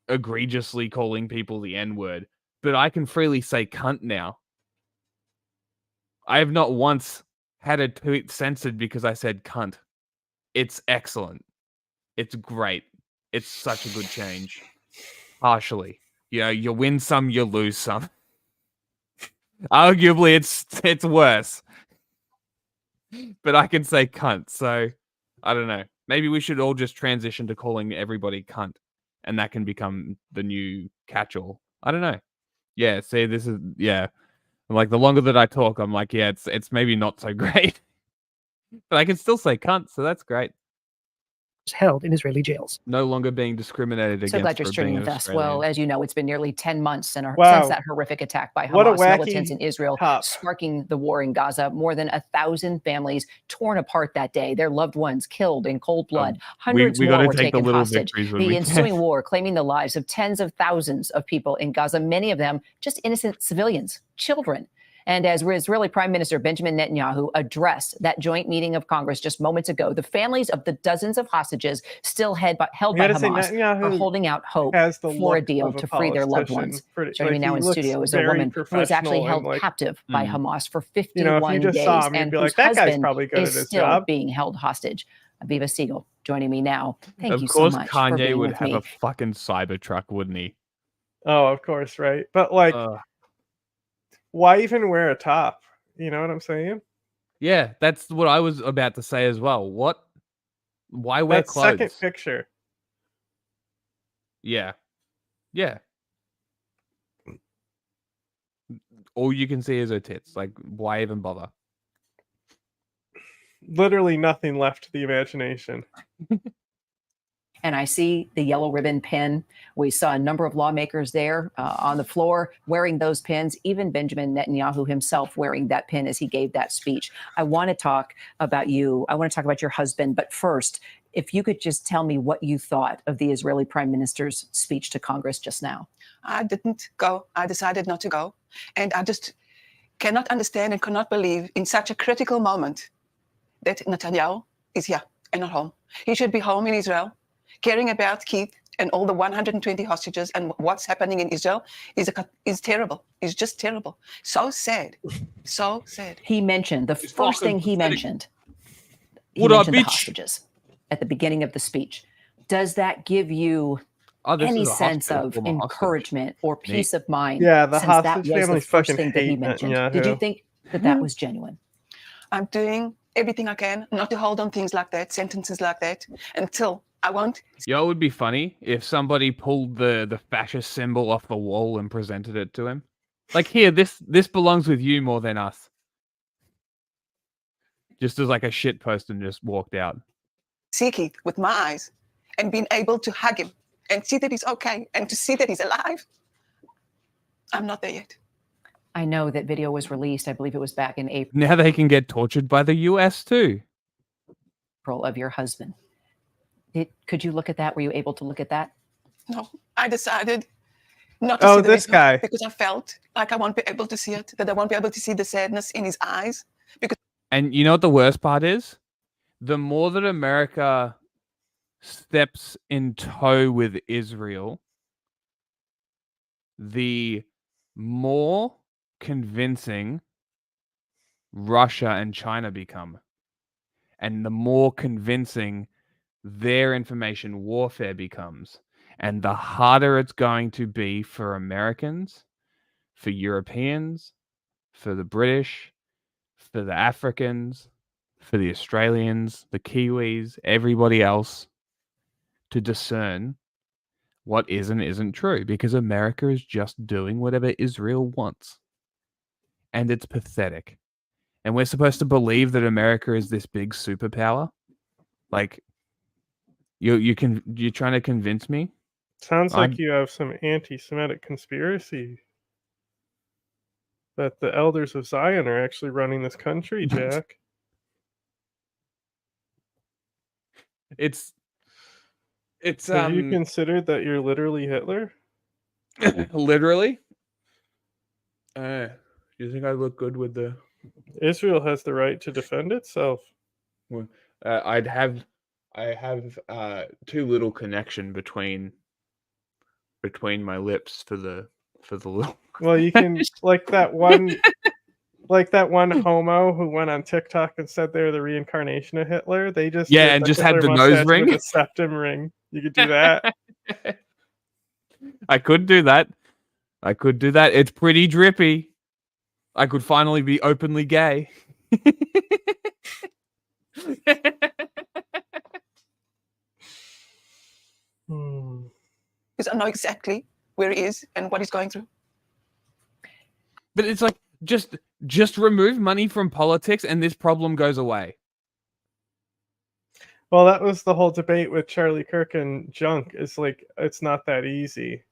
egregiously calling people the N-word. But I can freely say cunt now. I have not once had a tweet censored because I said cunt. It's excellent. It's great. It's such a good change. Partially. You know, you win some, you lose some. Arguably, it's worse. But I can say cunt, so I don't know. Maybe we should all just transition to calling everybody cunt, and that can become the new catch-all. I don't know. Yeah, see, this is like the longer that I talk, I'm like, yeah, it's maybe not so great, but I can still say cunt, so that's great. Held in Israeli jails. No longer being discriminated against. So glad you're for streaming being with us. Australian. Well, as you know, it's been nearly 10 months since Wow. that horrific attack by What a Hamas wacky militants in Israel, top. sparking the war in Gaza. More than 1,000 families torn apart that day, their loved ones killed in cold blood. Hundreds we more gotta were take the taken little hostage. victories when The we ensuing can. war claiming the lives of tens of thousands of people in Gaza, many of them just innocent civilians, children. And as Israeli Prime Minister Benjamin Netanyahu addressed that joint meeting of Congress just moments ago, the families of the dozens of hostages still held by Hamas are holding out hope for a deal to free their loved ones. Joining me now in studio is a woman who was actually held captive by Hamas for 51 days and whose husband is still being held hostage. Aviva Siegel joining me now. Thank you so much for Kanye being would with have me. a fucking Cybertruck, wouldn't he? Oh, of course, right. But like, why even wear a top? You know what I'm saying? Yeah, that's what I was about to say as well. What? Why wear That clothes? second picture. Yeah. Yeah. All you can see is her tits. Like, why even bother? Literally nothing left to the imagination. And I see the yellow ribbon pin. We saw a number of lawmakers there on the floor wearing those pins, even Benjamin Netanyahu himself wearing that pin as he gave that speech. I want to talk about you. I want to talk about your husband. But first, if you could just tell me what you thought of the Israeli Prime Minister's speech to Congress just now. I didn't go. I decided not to go. And I just cannot understand and cannot believe in such a critical moment that Netanyahu is here and not home. He should be home in Israel, caring about Keith and all the 120 hostages, and what's happening in Israel is terrible. It's just terrible. So sad. So sad. He mentioned, the first thing he mentioned, What up, the bitch? hostages at the beginning of the speech. Does that give you this any is a sense hostage, of former hostage. encouragement or peace of mind? Yeah, the since that hostage was the families first fucking thing that he hate mentioned. Netanyahu. Did you think that that was genuine? I'm doing everything I can not to hold on things like that, sentences like that, until I won't. You know, it would be funny if somebody pulled the fascist symbol off the wall and presented it to him. Like, here, this belongs with you more than us. Just as like a shit post and just walked out. See Keith with my eyes and being able to hug him and see that he's okay and to see that he's alive. I'm not there yet. I know that video was released, I believe it was back in April Now they can get tortured by the US too. of your husband. Could you look at that? Were you able to look at that? No, I decided not to Oh, see the this video guy. because I felt like I won't be able to see it, that I won't be able to see the sadness in his eyes. Because And you know what the worst part is? The more that America steps in tow with Israel, the more convincing Russia and China become. And the more convincing their information warfare becomes. And the harder it's going to be for Americans, for Europeans, for the British, for the Africans, for the Australians, the Kiwis, everybody else to discern what is and isn't true, because America is just doing whatever Israel wants. And it's pathetic. And we're supposed to believe that America is this big superpower? Like, you're trying to convince me Sounds like you have some anti-Semitic conspiracy that the elders of Zion are actually running this country, Jack. It's Have you considered that you're literally Hitler? literally. Do you think I look good with the? Israel has the right to defend itself. Well, I have too little connection between my lips for the little. Well, you can like that one homo who went on TikTok and said they're the reincarnation of Hitler. They just did and the just Hitler had the nose mustache ring. with a septum ring. You could do that. I could do that. It's pretty drippy. I could finally be openly gay. Because I know exactly where he is and what he's going through. But it's like just remove money from politics and this problem goes away. Well, that was the whole debate with Charlie Kirk and Junk. It's like it's not that easy.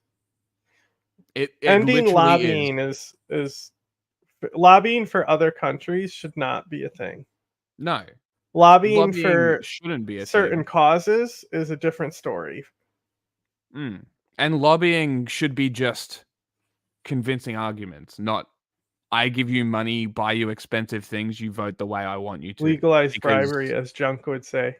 Ending lobbying is lobbying for other countries should not be a thing. No. Lobbying for shouldn't be a certain thing. causes is a different story. And lobbying should be just convincing arguments, not I give you money, buy you expensive things, you vote the way I want you to. Legalized bribery, as Junk would say.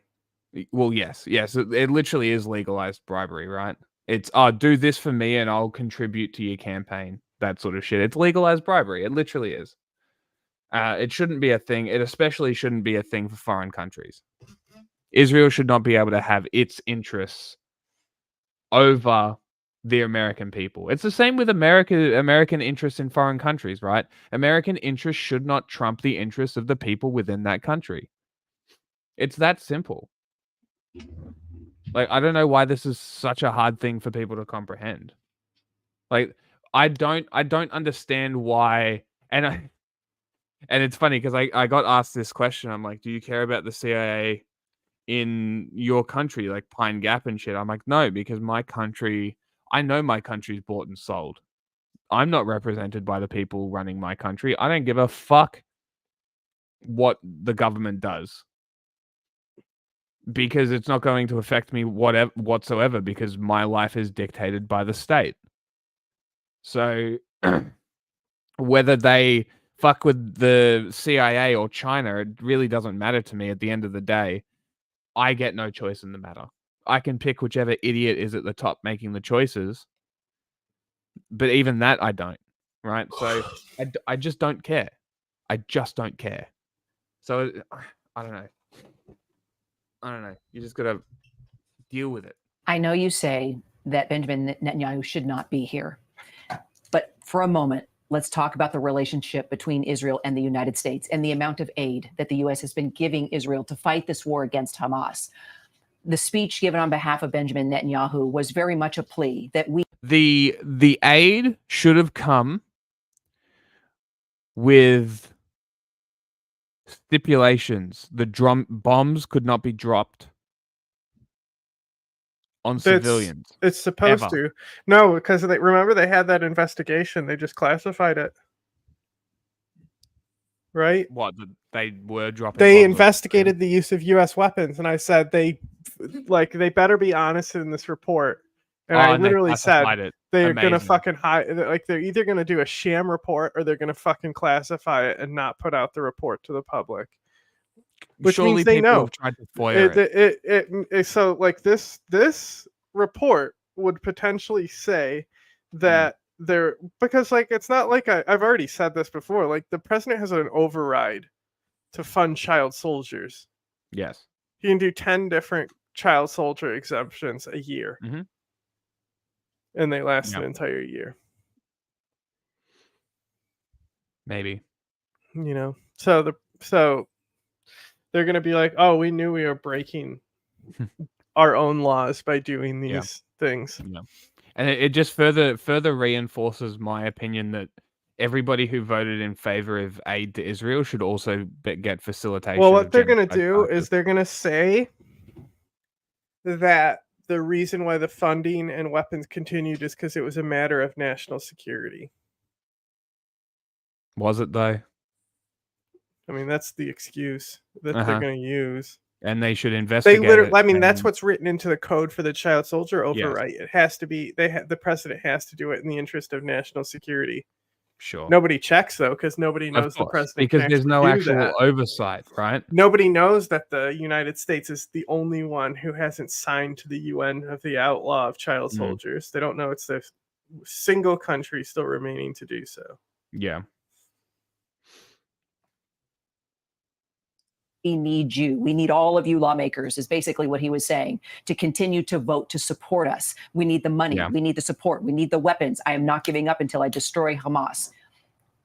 Well, yes. It literally is legalized bribery, right? It's do this for me and I'll contribute to your campaign. That sort of shit. It's legalized bribery. It literally is. It shouldn't be a thing. It especially shouldn't be a thing for foreign countries. Israel should not be able to have its interests over the American people. It's the same with American interests in foreign countries, right? American interests should not trump the interests of the people within that country. It's that simple. Like, I don't know why this is such a hard thing for people to comprehend. Like, I don't understand why, and it's funny because I got asked this question. I'm like, do you care about the CIA in your country, like Pine Gap and shit? I'm like, no, because I know my country's bought and sold. I'm not represented by the people running my country. I don't give a fuck what the government does. Because it's not going to affect me whatsoever, because my life is dictated by the state. So whether they fuck with the CIA or China, it really doesn't matter to me at the end of the day. I get no choice in the matter. I can pick whichever idiot is at the top making the choices. But even that, I don't. Right? So I just don't care. I just don't care. So I don't know. You just got to deal with it. I know you say that Benjamin Netanyahu should not be here. But for a moment, let's talk about the relationship between Israel and the United States and the amount of aid that the U.S. has been giving Israel to fight this war against Hamas. The speech given on behalf of Benjamin Netanyahu was very much a plea that the aid should have come with stipulations. The bombs could not be dropped on civilians. It's supposed to. No, because remember they had that investigation. They just classified it. Right? What? They were dropping. They investigated the use of U.S. weapons, and I said they better be honest in this report. And I literally said they're gonna fucking hide. Like they're either gonna do a sham report or they're gonna fucking classify it and not put out the report to the public. Which Surely means they people know. have tried to foil it. So like this report would potentially say that because like it's not like I've already said this before. Like the president has an override to fund child soldiers. Yes. He can do 10 different child soldier exemptions a year. Mm-hmm. And they last an entire year. Maybe. You know. So they're going to be like, "Oh, we knew we were breaking our own laws by doing these things." Yeah. And it just further reinforces my opinion that everybody who voted in favor of aid to Israel should also get facilitation. Well, what they're going to do is they're going to say that the reason why the funding and weapons continued is because it was a matter of national security. Was it though? I mean, that's the excuse that they're Uh-huh. going to use. And they should They investigate literally, it. I mean, that's and- what's written into the code for the child soldier Yes. override. It has to be, the president has to do it in the interest of national security. Sure. Nobody checks though, because nobody Of knows the course, president because can there's actually no do actual that. oversight, right? Nobody knows that the United States is the only one who hasn't signed to the UN of the outlaw of child Mm. soldiers. They don't know it's the single country still remaining to do so. Yeah. We need you. We need all of you lawmakers, is basically what he was saying, to continue to vote to support us. We need the money. Yeah. We need the support. We need the weapons. I am not giving up until I destroy Hamas.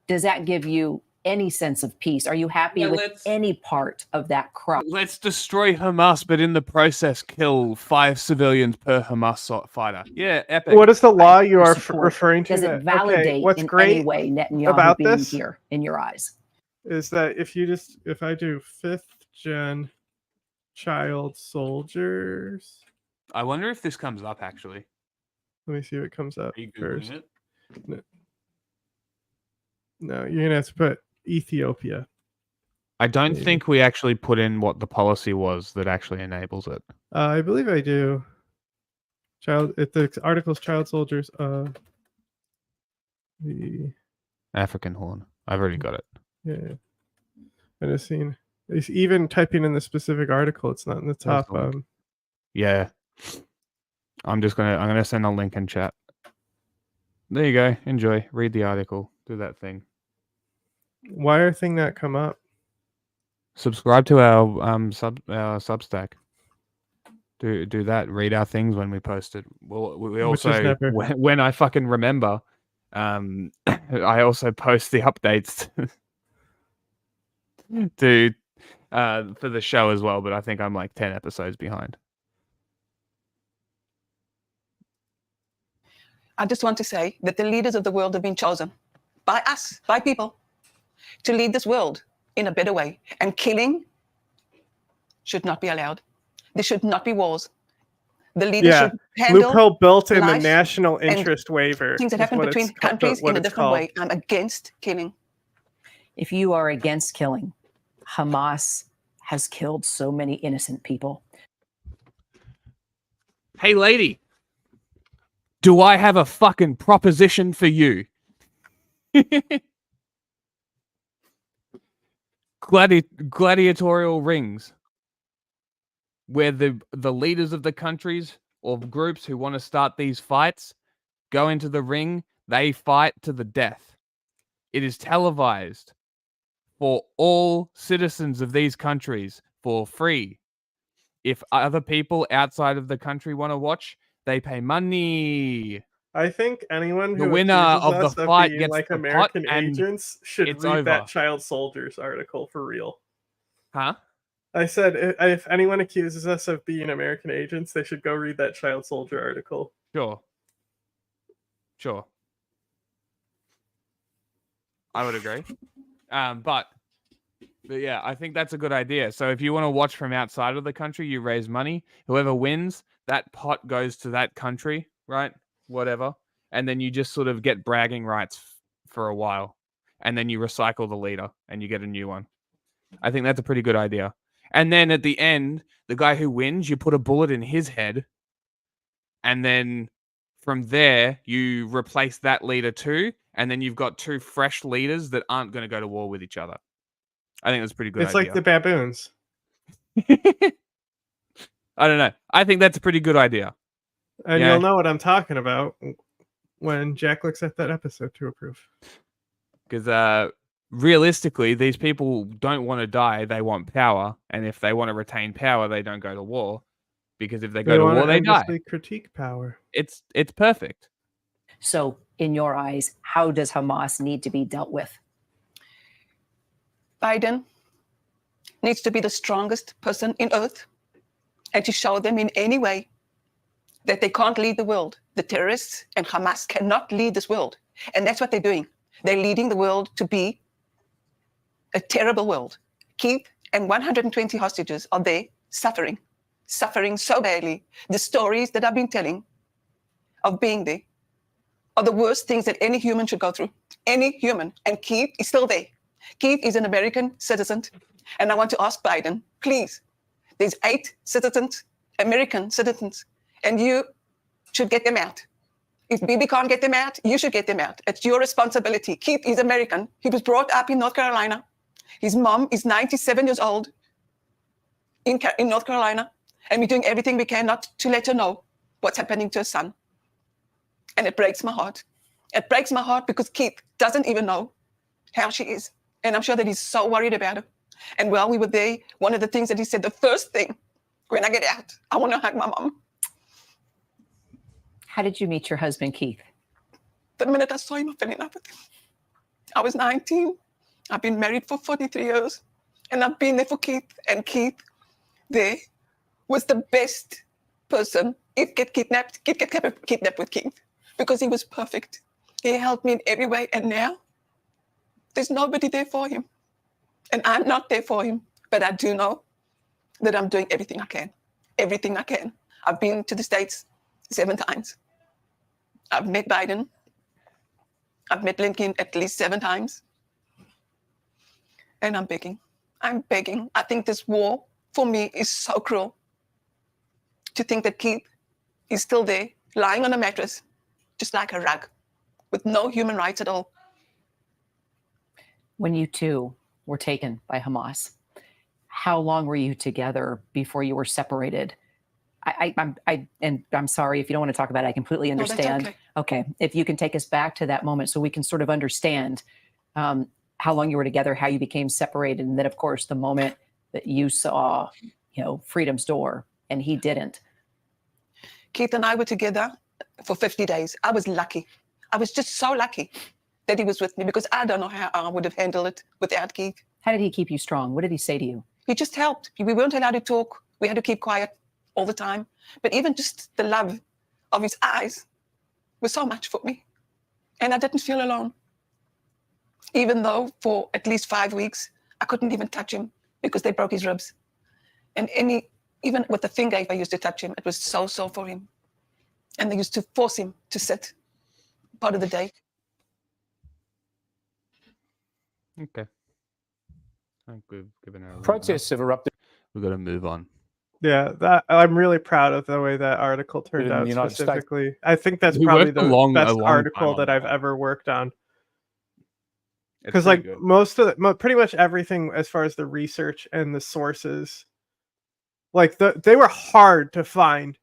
Does that give you any sense of peace? Are you happy with any part of that crop? Let's destroy Hamas, but in the process, kill 5 civilians per Hamas fighter. Yeah, epic. What is the law you are Support. referring to? Does it that, validate what's in great any way Netanyahu about being this here in your eyes? is that if I do 5th gen child soldiers, I wonder if this comes up actually. let me see what comes up Are you first. Googling it? No, you're gonna have to put Ethiopia. I don't Maybe. think we actually put in what the policy was that actually enables it. I believe I do. The article's child soldiers. The African Horn. I've already got it. yeah, I just seen. It's even typing in the specific article. It's not in the top. the link? Yeah. I'm gonna send a link in chat. There you go. Enjoy. Read the article. Do that thing. Why are thing not come up? Subscribe to our Substack. Do that. Read our things when we post it. Well, we Which is also never. when I fucking remember, I also post the updates to for the show as well. But I think I'm like 10 episodes behind. I just want to say that the leaders of the world have been chosen by us, by people, to lead this world in a better way. And killing should not be allowed. There should not be wars. The leaders should handle loophole built in the life national and interest waiver. things that is happen what between it's called- countries what in a it's different called. way. I'm against killing. If you are against killing, Hamas has killed so many innocent people. Hey, lady. Do I have a fucking proposition for you? Gladiatorial rings. Where the leaders of the countries or groups who want to start these fights go into the ring, they fight to the death. It is televised for all citizens of these countries for free. If other people outside of the country want to watch, they pay money. I think anyone The who winner accuses of the us fight being gets like the pot American and agents should it's read over. that child soldiers article for real. Huh? I said if anyone accuses us of being American agents, they should go read that child soldier article. Sure. I would agree. But yeah, I think that's a good idea. So if you want to watch from outside of the country, you raise money. Whoever wins, that pot goes to that country, right? Whatever. And then you just sort of get bragging rights for a while. And then you recycle the leader and you get a new one. I think that's a pretty good idea. And then at the end, the guy who wins, you put a bullet in his head. And then from there, you replace that leader too. And then you've got two fresh leaders that aren't going to go to war with each other. I think that's a pretty good It's idea. like the baboons. I don't know. I think that's a pretty good idea. And Yeah. you'll know what I'm talking about when Jack looks at that episode to approve. Because realistically, these people don't want to die. They want power. And if they want to retain power, they don't go to war. Because if they go to wanna war, they die. endlessly critique power. It's perfect. So, in your eyes, how does Hamas need to be dealt with? Biden needs to be the strongest person in earth and to show them in any way that they can't lead the world. The terrorists and Hamas cannot lead this world. And that's what they're doing. They're leading the world to be a terrible world. Keith and 120 hostages are there suffering suffering so badly. The stories that I've been telling of being there are the worst things that any human should go through. Any human. And Keith is still there. Keith is an American citizen. And I want to ask Biden, please, there's 8 citizens, American citizens, and you should get them out. If Bibi can't get them out, you should get them out. It's your responsibility. Keith is American. He was brought up in North Carolina. His mom is 97 years old in North Carolina. And we're doing everything we can not to let her know what's happening to her son. And it breaks my heart. It breaks my heart because Keith doesn't even know how she is. And I'm sure that he's so worried about her. And while we were there, one of the things that he said, the first thing, when I get out, I want to hug my mom. How did you meet your husband, Keith? The minute I saw him, I fell in love with him. I was 19. I've been married for 43 years. And I've been there for Keith. And Keith, there, was the best person. If get kidnapped, Keith get kidnapped with Keith. Because he was perfect. He helped me in every way. And now, there's nobody there for him. And I'm not there for him. But I do know that I'm doing everything I can. Everything I can. I've been to the States 7 times. I've met Biden. I've met Lincoln at least 7 times. And I'm begging. I'm begging. I think this war, for me, is so cruel. To think that Keith is still there, lying on a mattress, just like a rug, with no human rights at all. When you two were taken by Hamas, how long were you together before you were separated? I'm sorry if you don't want to talk about it. I completely understand. No, that's okay. Okay, if you can take us back to that moment so we can sort of understand how long you were together, how you became separated, and then of course the moment that you saw, freedom's door, and he didn't. Keith and I were together for 50 days. I was lucky. I was just so lucky that he was with me because I don't know how I would have handled it without Keith. How did he keep you strong? What did he say to you? He just helped. We weren't allowed to talk. We had to keep quiet all the time. But even just the love of his eyes was so much for me. And I didn't feel alone. Even though for at least 5 weeks, I couldn't even touch him because they broke his ribs. And even with the finger, if I used to touch him, it was so sore for him. And they used to force him to sit part of the day. Okay. I think we've given our protests have erupted. We've got to move on. Yeah, I'm really proud of the way that article turned out specifically. I think that's probably the best article that I've ever worked on. Because like pretty much everything as far as the research and the sources, like they were hard to find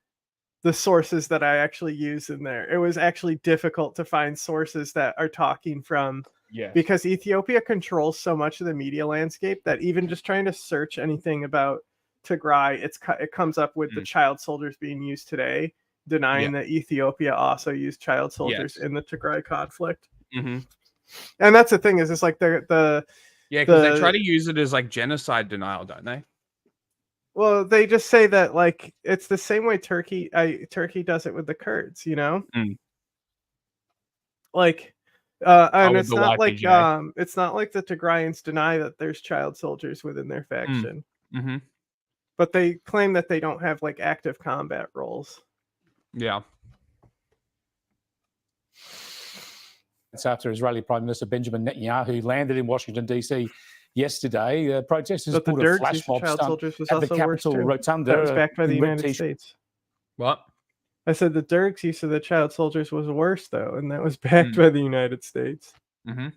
the sources that I actually use in there. It was actually difficult to find sources that are talking from, because Ethiopia controls so much of the media landscape that even just trying to search anything about Tigray, it comes up with the child soldiers being used today, denying that Ethiopia also used child soldiers in the Tigray conflict. Mm-hmm. And that's the thing is, it's like because they try to use it as like genocide denial, don't they? Well, they just say that like it's the same way Turkey does it with the Kurds, like, and it's not like the Tigrayans deny that there's child soldiers within their faction. Mm-hmm. But they claim that they don't have like active combat roles. Yeah. It's after Israeli Prime Minister Benjamin Netanyahu landed in Washington, D.C. yesterday. Protesters pulled a flash mob stunt at the Capitol Rotunda. That was backed by the United States. What? I said the Derg's use of the child soldiers was worse, though, and that was backed by the United States. Mm-hmm.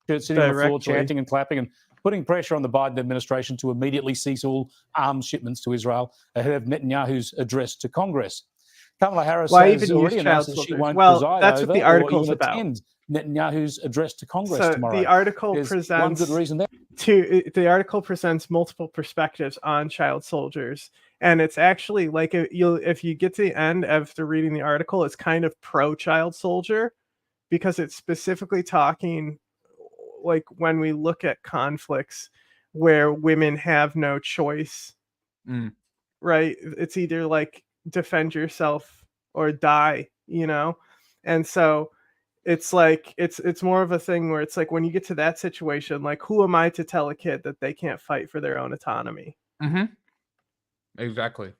Sitting on the floor, chanting and clapping and putting pressure on the Biden administration to immediately cease all arms shipments to Israel ahead of Netanyahu's address to Congress. Kamala Harris has already announced that she won't preside that's over what the article's or even about. attend Netanyahu's address to Congress tomorrow. The article There's one good reason there. The article presents multiple perspectives on child soldiers, and it's actually like if you get to the end after reading the article, it's kind of pro child soldier because it's specifically talking like when we look at conflicts where women have no choice, right? It's either like defend yourself or die, and so it's like it's more of a thing where it's like when you get to that situation, like who am I to tell a kid that they can't fight for their own autonomy? Mm-hmm. Exactly.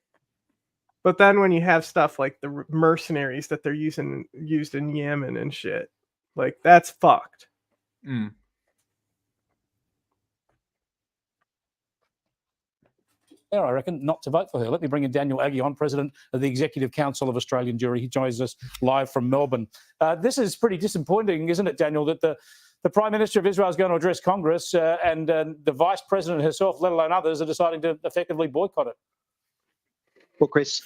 But then when you have stuff like the mercenaries that they're used in Yemen and shit, like that's fucked. Mm. Yeah, I reckon, not to vote for her. Let me bring in Daniel Aghion, President of the Executive Council of Australian Jewry. He joins us live from Melbourne. This is pretty disappointing, isn't it, Daniel, that the Prime Minister of Israel is going to address Congress and the Vice President herself, let alone others, are deciding to effectively boycott it? Well, Chris,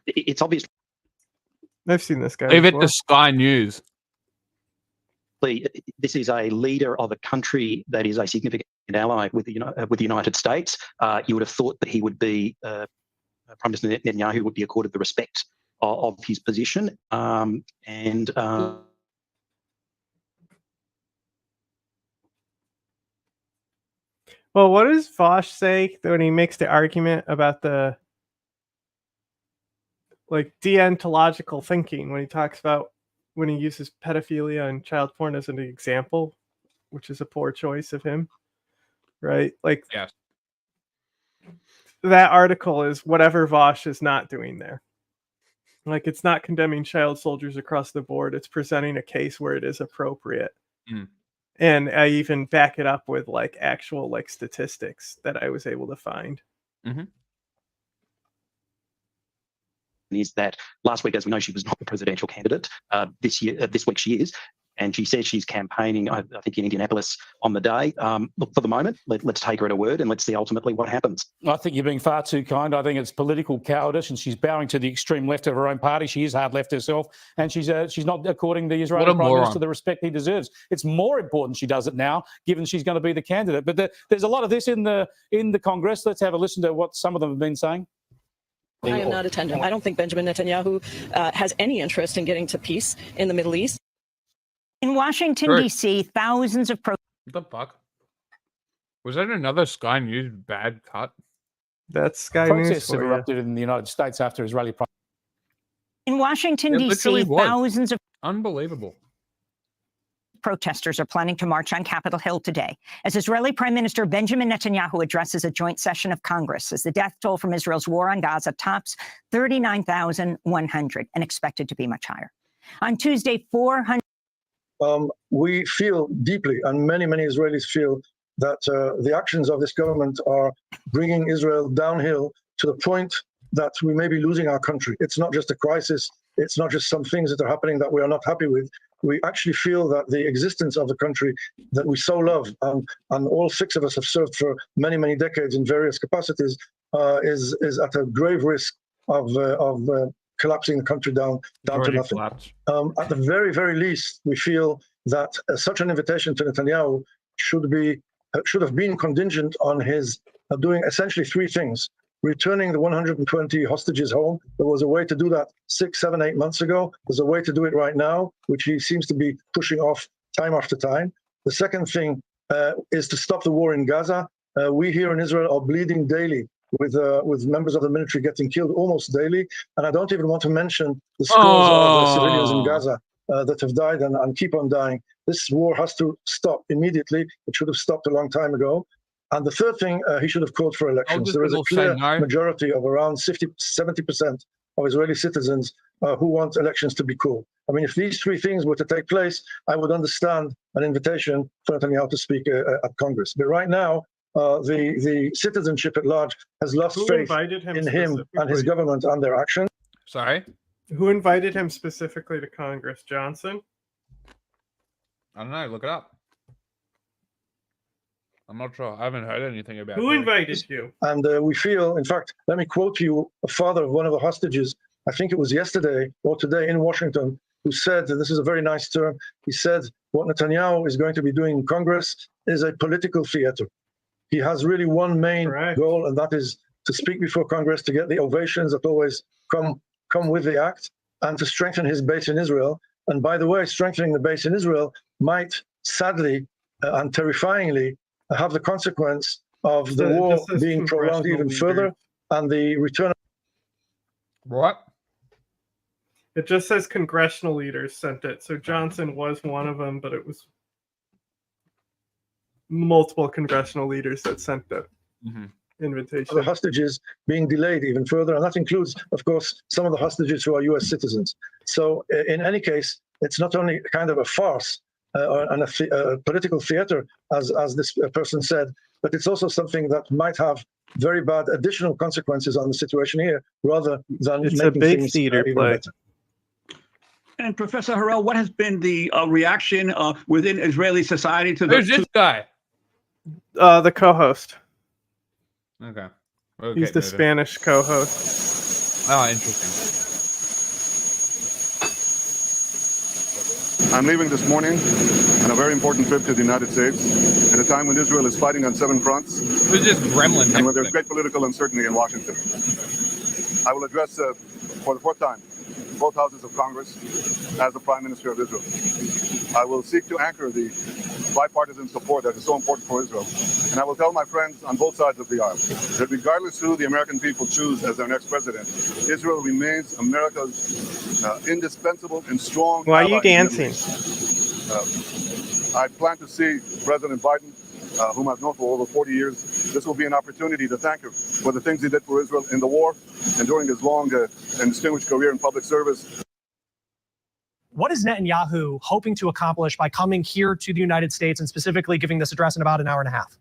it's obvious. I've seen this guy Leave it before. to Sky News. This is a leader of a country that is a significant ally with the United States. You would have thought that he would be, Prime Minister Netanyahu would be accorded the respect of his position. Well, what does Vosh say when he makes the argument about the deontological thinking, when he talks about when he uses pedophilia and child porn as an example, which is a poor choice of him, right? Like, yes. That article is whatever Vosh is not doing there. Like, it's not condemning child soldiers across the board. It's presenting a case where it is appropriate. Mm. And I even back it up with actual statistics that I was able to find. Mm-hmm. Is that last week, as we know, she was not the presidential candidate. This week she is, and she says she's campaigning, I think, in Indianapolis on the day. Look, for the moment, let's take her at her word and let's see ultimately what happens. I think you're being far too kind. I think it's political cowardice, and she's bowing to the extreme left of her own party. She is hard left herself, and she's not according the Israeli Prime Minister the respect he deserves. It's more important she does it now, given she's going to be the candidate. But there's a lot of this in the Congress. Let's have a listen to what some of them have been saying. I am not attending. I don't think Benjamin Netanyahu has any interest in getting to peace in the Middle East. In Washington, D.C., thousands of What the fuck? Was that another Sky News bad cut? That's Sky News. Protests have erupted in the United States after Israeli. In Washington, D.C., thousands of unbelievable protesters are planning to march on Capitol Hill today as Israeli Prime Minister Benjamin Netanyahu addresses a joint session of Congress as the death toll from Israel's war on Gaza tops 39,100 and expected to be much higher. On Tuesday, 400. We feel deeply, and many Israelis feel, that the actions of this government are bringing Israel downhill to the point that we may be losing our country. It's not just a crisis. It's not just some things that are happening that we are not happy with. We actually feel that the existence of the country that we so love, and all six of us have served for many decades in various capacities, is at a grave risk of collapsing the country down to nothing. At the very least, we feel that such an invitation to Netanyahu should have been contingent on his doing essentially three things: returning the 120 hostages home. There was a way to do that 6, 7, 8 months ago. There's a way to do it right now, which he seems to be pushing off time after time. The second thing is to stop the war in Gaza. We here in Israel are bleeding daily with members of the military getting killed almost daily. And I don't even want to mention the scores of civilians in Gaza that have died and keep on dying. This war has to stop immediately. It should have stopped a long time ago. And the third thing, he should have called for elections. There is a clear majority of around 70% of Israeli citizens who want elections to be called. I mean, if these three things were to take place, I would understand an invitation for Netanyahu to speak at Congress. But right now, the citizenship at large has lost faith in him and his government and their actions. Sorry? Who invited him specifically to Congress? Johnson? I don't know. Look it up. I'm not sure. I haven't heard anything about it. Who invited you? And we feel, in fact, let me quote you a father of one of the hostages, I think it was yesterday or today in Washington, who said, and this is a very nice term, he said, what Netanyahu is going to be doing in Congress is a political theater. He has really one main goal, and that is to speak before Congress, to get the ovations that always come with the act, and to strengthen his base in Israel. And by the way, strengthening the base in Israel might sadly and terrifyingly have the consequence of the war being prolonged even further and the return of... What? It just says congressional leaders sent it. So Johnson was one of them, but it was multiple congressional leaders that sent it. Mm-hmm. invitation. The hostages being delayed even further, and that includes, of course, some of the hostages who are U.S. citizens. So, in any case, it's not only kind of a farce and a political theater, as this person said, but it's also something that might have very bad additional consequences on the situation here, rather than it's making a big things theater even play. better. And Professor Harel, what has been the reaction within Israeli society to Who's this guy? The co-host. Okay. He's the Spanish co-host. Oh, interesting. I'm leaving this morning on a very important trip to the United States at a time when Israel is fighting on 7 fronts. Who's this gremlin? And when there's great political uncertainty in Washington. I will address, for the 4th time, both houses of Congress as the Prime Minister of Israel. I will seek to anchor the bipartisan support that is so important for Israel. And I will tell my friends on both sides of the aisle that regardless who the American people choose as their next president, Israel remains America's indispensable and strong Why are you ally in the Middle dancing? East. I plan to see President Biden, whom I've known for over 40 years. This will be an opportunity to thank him for the things he did for Israel in the war and during his long and distinguished career in public service. What is Netanyahu hoping to accomplish by coming here to the United States and specifically giving this address in about an hour and a half?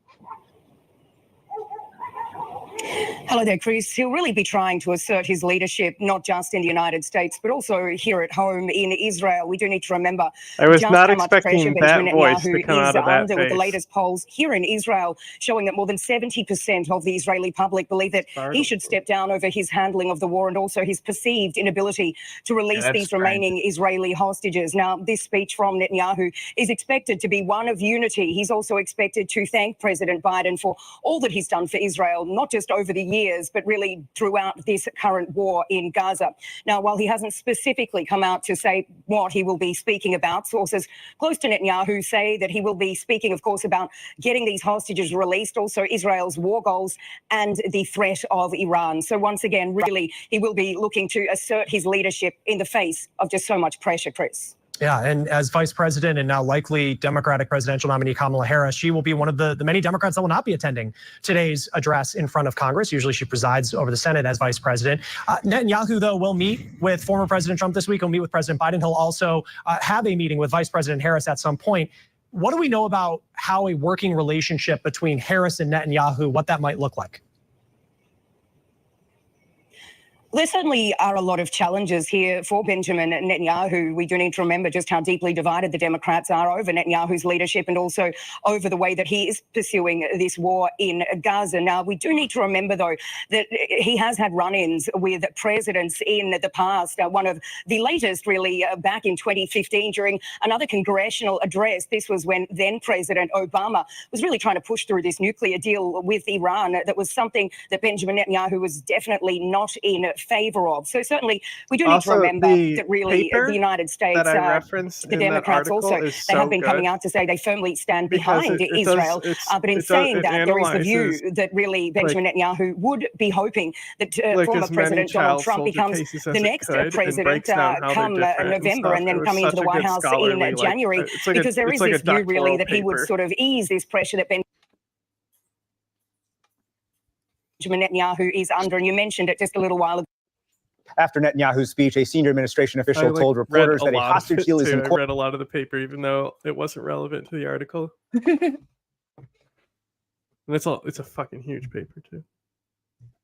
Hello there, Chris. He'll really be trying to assert his leadership, not just in the United States, but also here at home in Israel. We do need to remember I was just not how much pressure expecting that Benjamin voice to Netanyahu come is out of that under, with the face. latest polls here in Israel showing that more than 70% of the Israeli public believe that he should step down over his handling of the war and also his perceived inability to release these remaining Israeli hostages. Now, this speech from Netanyahu is expected to be one of unity. He's also expected to thank President Biden for all that he's done for Israel, not just over the years, but really throughout this current war in Gaza. Now, while he hasn't specifically come out to say what he will be speaking about, sources close to Netanyahu say that he will be speaking, of course, about getting these hostages released, also Israel's war goals and the threat of Iran. So once again, really, he will be looking to assert his leadership in the face of just so much pressure, Chris. Yeah, and as vice president and now likely Democratic presidential nominee Kamala Harris, she will be one of the many Democrats that will not be attending today's address in front of Congress. Usually she presides over the Senate as vice president. Netanyahu, though, will meet with former President Trump this week. He'll meet with President Biden. He'll also have a meeting with Vice President Harris at some point. What do we know about how a working relationship between Harris and Netanyahu, what that might look like? There certainly are a lot of challenges here for Benjamin Netanyahu. We do need to remember just how deeply divided the Democrats are over Netanyahu's leadership and also over the way that he is pursuing this war in Gaza. Now, we do need to remember, though, that he has had run-ins with presidents in the past. One of the latest, really, back in 2015 during another congressional address. This was when then-President Obama was really trying to push through this nuclear deal with Iran. That was something that Benjamin Netanyahu was definitely not in favor of. So certainly we do need to remember that really the United States, the Democrats also, they have been coming out to say they firmly stand behind Israel. But in saying that, there is the view that really Benjamin Netanyahu would be hoping that former President Donald Trump becomes the next president come November and then coming into the White House in January, because there is this view really that he would sort of ease this pressure that Benjamin Netanyahu is under. And you mentioned it just a little while ago. After Netanyahu's speech, a senior administration official told reporters that a hostage deal is in court. I read a lot of the paper, even though it wasn't relevant to the article. It's a fucking huge paper, too.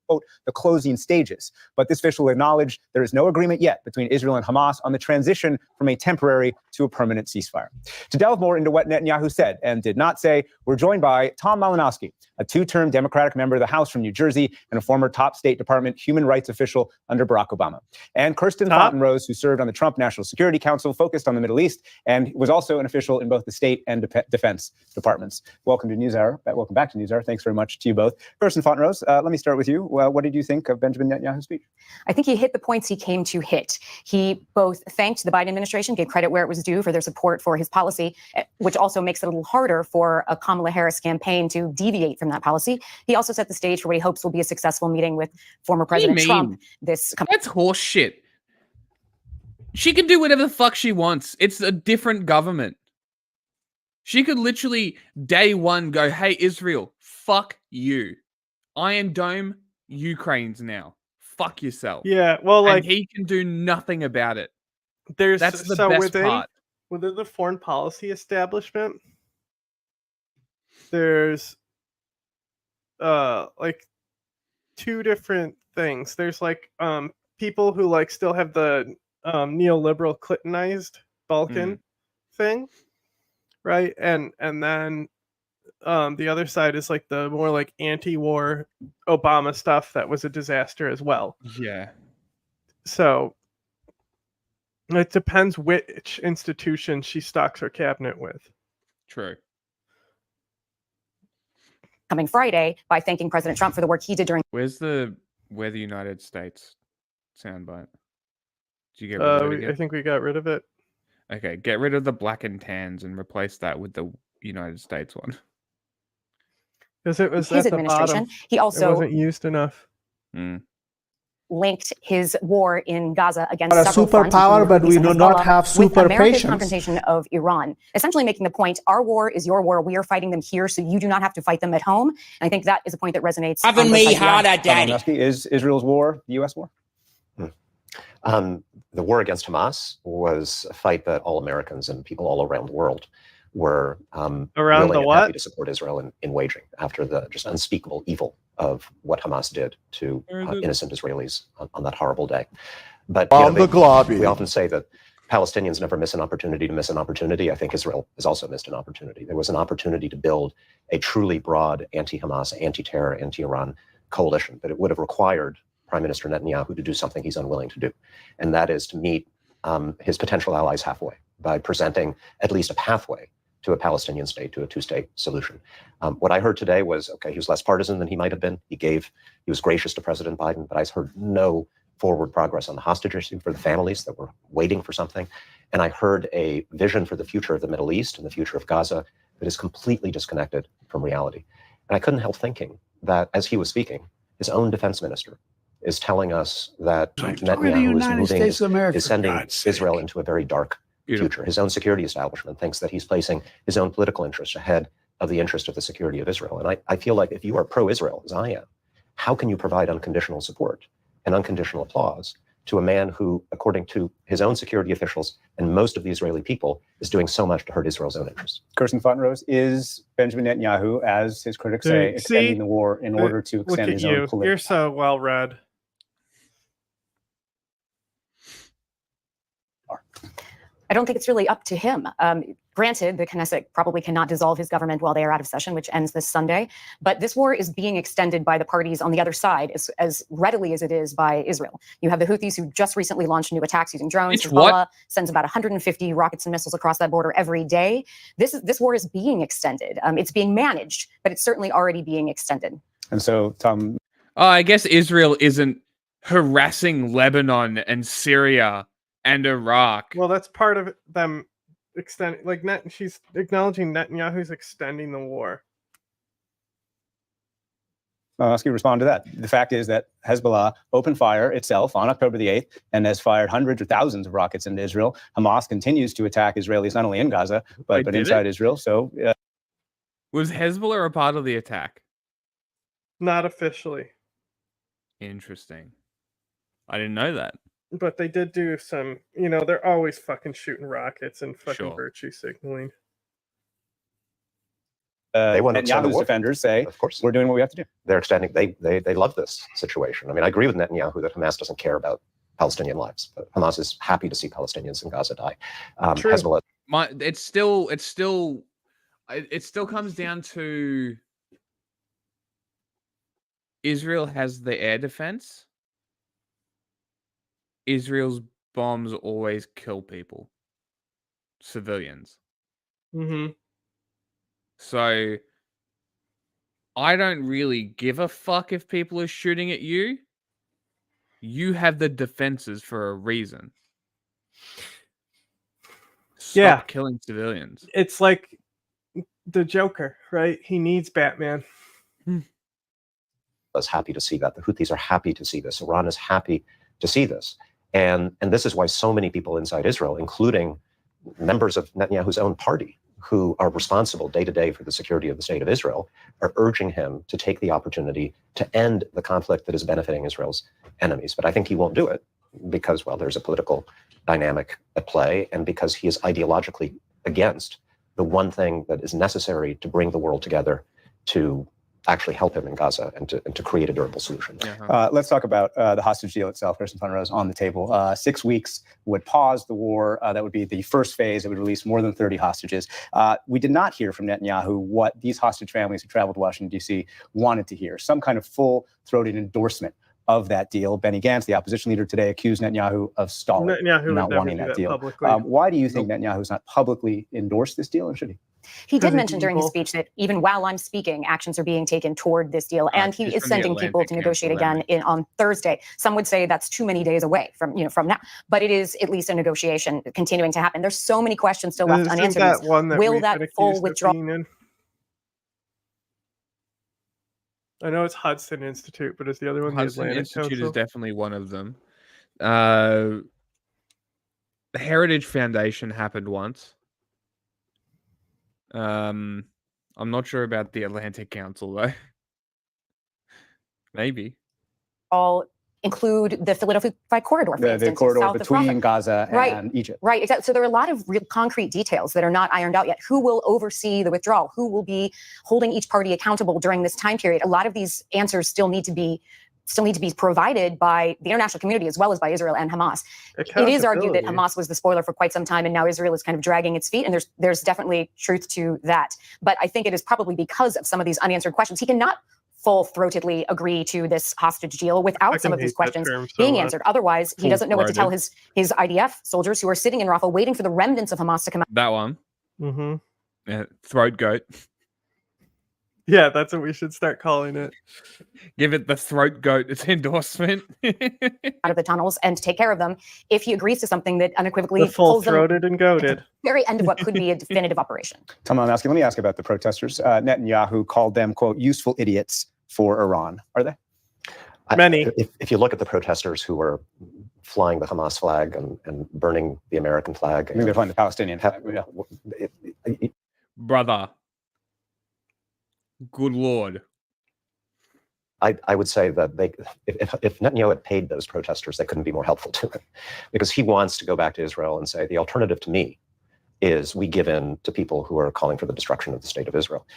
Quote, the closing stages. But this official acknowledged there is no agreement yet between Israel and Hamas on the transition from a temporary to a permanent ceasefire. To delve more into what Netanyahu said and did not say, we're joined by Tom Malinowski, a two-term Democratic member of the House from New Jersey and a former top State Department human rights official under Barack Obama. And Kirsten Fontenrose, who served on the Trump National Security Council, focused on the Middle East, and was also an official in both the State and Defense departments. Welcome to NewsHour. Welcome back to NewsHour. Thanks very much to you both. Kirsten Fontenrose, let me start with you. What did you think of Benjamin Netanyahu's speech? I think he hit the points he came to hit. He both thanked the Biden administration, gave credit where it was due for their support for his policy, which also makes it a little harder for a Kamala Harris campaign to deviate from that policy. He also set the stage for what he hopes will be a successful meeting with former President Trump. That's horse shit. She can do whatever the fuck she wants. It's a different government. She could literally day one go, hey, Israel, fuck you. Iron Dome, Ukraine's now. Fuck yourself. Yeah, well, like, and he can do nothing about it. That's the best part. Within the foreign policy establishment, there's like two different things. There's like people who like still have the neoliberal Clintonized Balkan thing, right? And then the other side is like the more like anti-war Obama stuff that was a disaster as well. Yeah. So it depends which institution she stocks her cabinet with. True. Coming Friday by thanking President Trump for the work he did during. Where's the United States soundbite? Did you get rid of it again? I think we got rid of it. Okay, get rid of the black and tans and replace that with the United States one. Because it was his at the administration. bottom. He also It wasn't used enough. Linked his war in Gaza against a several fronts, superpower, but we do not have with super America's patience. confrontation of Iran, essentially making the point: our war is your war. We are fighting them here, so you do not have to fight them at home. And I think that is a point that resonates. Having me harder, Daddy. Is Israel's war the U.S. war? The war against Hamas was a fight that all Americans and people all around the world were Around the and what? happy to support Israel in waging after the just unspeakable evil of what Hamas did to innocent Israelis on that horrible day. But we often say that Palestinians never miss an opportunity to miss an opportunity. I think Israel has also missed an opportunity. There was an opportunity to build a truly broad anti-Hamas, anti-terror, anti-Iran coalition, but it would have required Prime Minister Netanyahu to do something he's unwilling to do, and that is to meet his potential allies halfway by presenting at least a pathway to a Palestinian state, to a two-state solution. What I heard today was, okay, he was less partisan than he might have been. He was gracious to President Biden, but I heard no forward progress on the hostage issue for the families that were waiting for something. And I heard a vision for the future of the Middle East and the future of Gaza that is completely disconnected from reality. And I couldn't help thinking that as he was speaking, his own defense minister is telling us that Netanyahu is sending Israel into a very dark future. His own security establishment thinks that he's placing his own political interests ahead of the interest of the security of Israel. And I feel like if you are pro-Israel, as I am, how can you provide unconditional support and unconditional applause to a man who, according to his own security officials and most of the Israeli people, is doing so much to hurt Israel's own interests? Kirsten Fontenrose, is Benjamin Netanyahu, as his critics say, extending the war in order to extend his own political... You're so well read. I don't think it's really up to him. Granted, the Knesset probably cannot dissolve his government while they are out of session, which ends this Sunday. But this war is being extended by the parties on the other side as readily as it is by Israel. You have the Houthis who just recently launched new attacks using drones. Kamala sends about 150 rockets and missiles across that border every day. This war is being extended. It's being managed, but it's certainly already being extended. And so, Tom... I guess Israel isn't harassing Lebanon and Syria and Iraq. Well, that's part of them extending. Like she's acknowledging Netanyahu's extending the war. I'll ask you to respond to that. The fact is that Hezbollah opened fire itself on October the 8th and has fired hundreds or thousands of rockets into Israel. Hamas continues to attack Israelis not only in Gaza but inside Israel. So, was Hezbollah a part of the attack? Not officially. Interesting. I didn't know that. But they did do some, they're always fucking shooting rockets and fucking virtue signaling. They want to extend the war. Defenders say, of course, we're doing what we have to do. They're extending. They love this situation. I mean, I agree with Netanyahu that Hamas doesn't care about Palestinian lives, but Hamas is happy to see Palestinians in Gaza die. Hezbollah. It still comes down to Israel has the air defense. Israel's bombs always kill people, civilians. Mm-hmm. So I don't really give a fuck if people are shooting at you. You have the defenses for a reason. Stop killing civilians. It's like the Joker, right? He needs Batman. Is happy to see that. The Houthis are happy to see this. Iran is happy to see this. And this is why so many people inside Israel, including members of Netanyahu's own party, who are responsible day to day for the security of the state of Israel are urging him to take the opportunity to end the conflict that is benefiting Israel's enemies. But I think he won't do it because, well, there's a political dynamic at play and because he is ideologically against the one thing that is necessary to bring the world together to actually help him in Gaza and to create a durable solution. Let's talk about the hostage deal itself. Kirsten von Rose on the table. 6 weeks would pause the war. That would be the first phase. It would release more than 30 hostages. We did not hear from Netanyahu what these hostage families who traveled to Washington, D.C. wanted to hear. Some kind of full-throated endorsement of that deal. Benny Gantz, the opposition leader today, accused Netanyahu of stalling, not wanting that deal. Why do you think Netanyahu's not publicly endorsed this deal, and should he? He did mention during his speech that even while I'm speaking, actions are being taken toward this deal, and he is sending people to negotiate again on Thursday. Some would say that's too many days away from now, but it is at least a negotiation continuing to happen. There's so many questions still left unanswered. Will that full withdrawal? I know it's Hudson Institute, but is the other one the Hudson Atlantic Institute Council? is definitely one of them. The Heritage Foundation happened once. I'm not sure about the Atlantic Council though. Maybe. All include the Philadelphia corridor, for instance, the corridor south between of Gaza and Egypt. Right, exactly. So there are a lot of real concrete details that are not ironed out yet. Who will oversee the withdrawal? Who will be holding each party accountable during this time period? A lot of these answers still need to be provided by the international community as well as by Israel and Hamas. It is argued that Hamas was the spoiler for quite some time, and now Israel is kind of dragging its feet, and there's definitely truth to that. But I think it is probably because of some of these unanswered questions. He cannot full-throatedly agree to this hostage deal without some of these questions being answered. Otherwise, he doesn't know what to tell his IDF soldiers who are sitting in Rafah waiting for the remnants of Hamas to come out. That one. Mm-hmm. Throat goat. Yeah, that's what we should start calling it. Give it the throat goat its endorsement. Out of the tunnels and take care of them if he agrees to something that unequivocally The full-throated and goated. Very end of what could be a definitive operation. Tom, let me ask about the protesters. Netanyahu called them, quote, useful idiots for Iran. Are they? Many. If you look at the protesters who were flying the Hamas flag and burning the American flag. I think they're flying the Palestinian flag. Brother. Good Lord. I would say that if Netanyahu had paid those protesters, they couldn't be more helpful to him, because he wants to go back to Israel and say the alternative to me is we give in to people who are calling for the destruction of the state of Israel.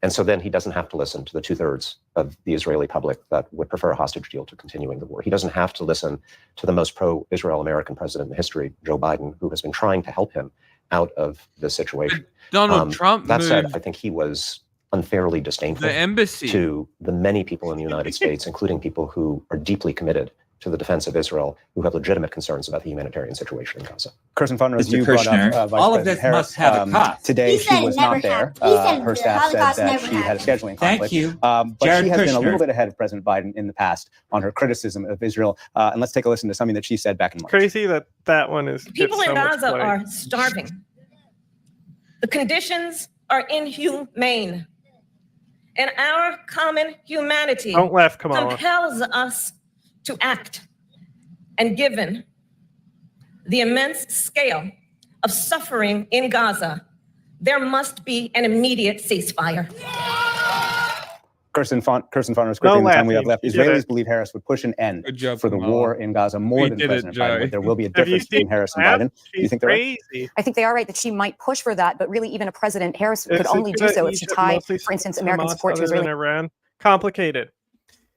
And so then he doesn't have to listen to the 2/3 of the Israeli public that would prefer a hostage deal to continuing the war. He doesn't have to listen to the most pro-Israel American president in history, Joe Biden, who has been trying to help him out of this situation. Donald Trump That said, moved I think he was unfairly disdainful the embassy to the many people in the United States, including people who are deeply committed to the defense of Israel, who have legitimate concerns about the humanitarian situation in Gaza. Kirsten von Rose, you brought up Vice all of President this Harris. must have a cost. Today she was not there. Her staff said that she had a scheduling conflict. Thank you. But Jared she has been a Kushner. little bit ahead of President Biden in the past on her criticism of Israel. And let's take a listen to something that she said back in March. Crazy that one is. People in Gaza are starving. The conditions are inhumane. And our common humanity Don't laugh, Kamala. compels us to act. And given the immense scale of suffering in Gaza, there must be an immediate ceasefire. Kirsten von Rose, quickly in the time we have left. Israelis believe Harris would push an end for the war in Gaza more than President Biden would. There will be a difference between Harris and Biden. Do you think they're right? I think they are right that she might push for that, but really even a President Harris could only do so if she tied, for instance, American support to Israeli. Iran. Complicated.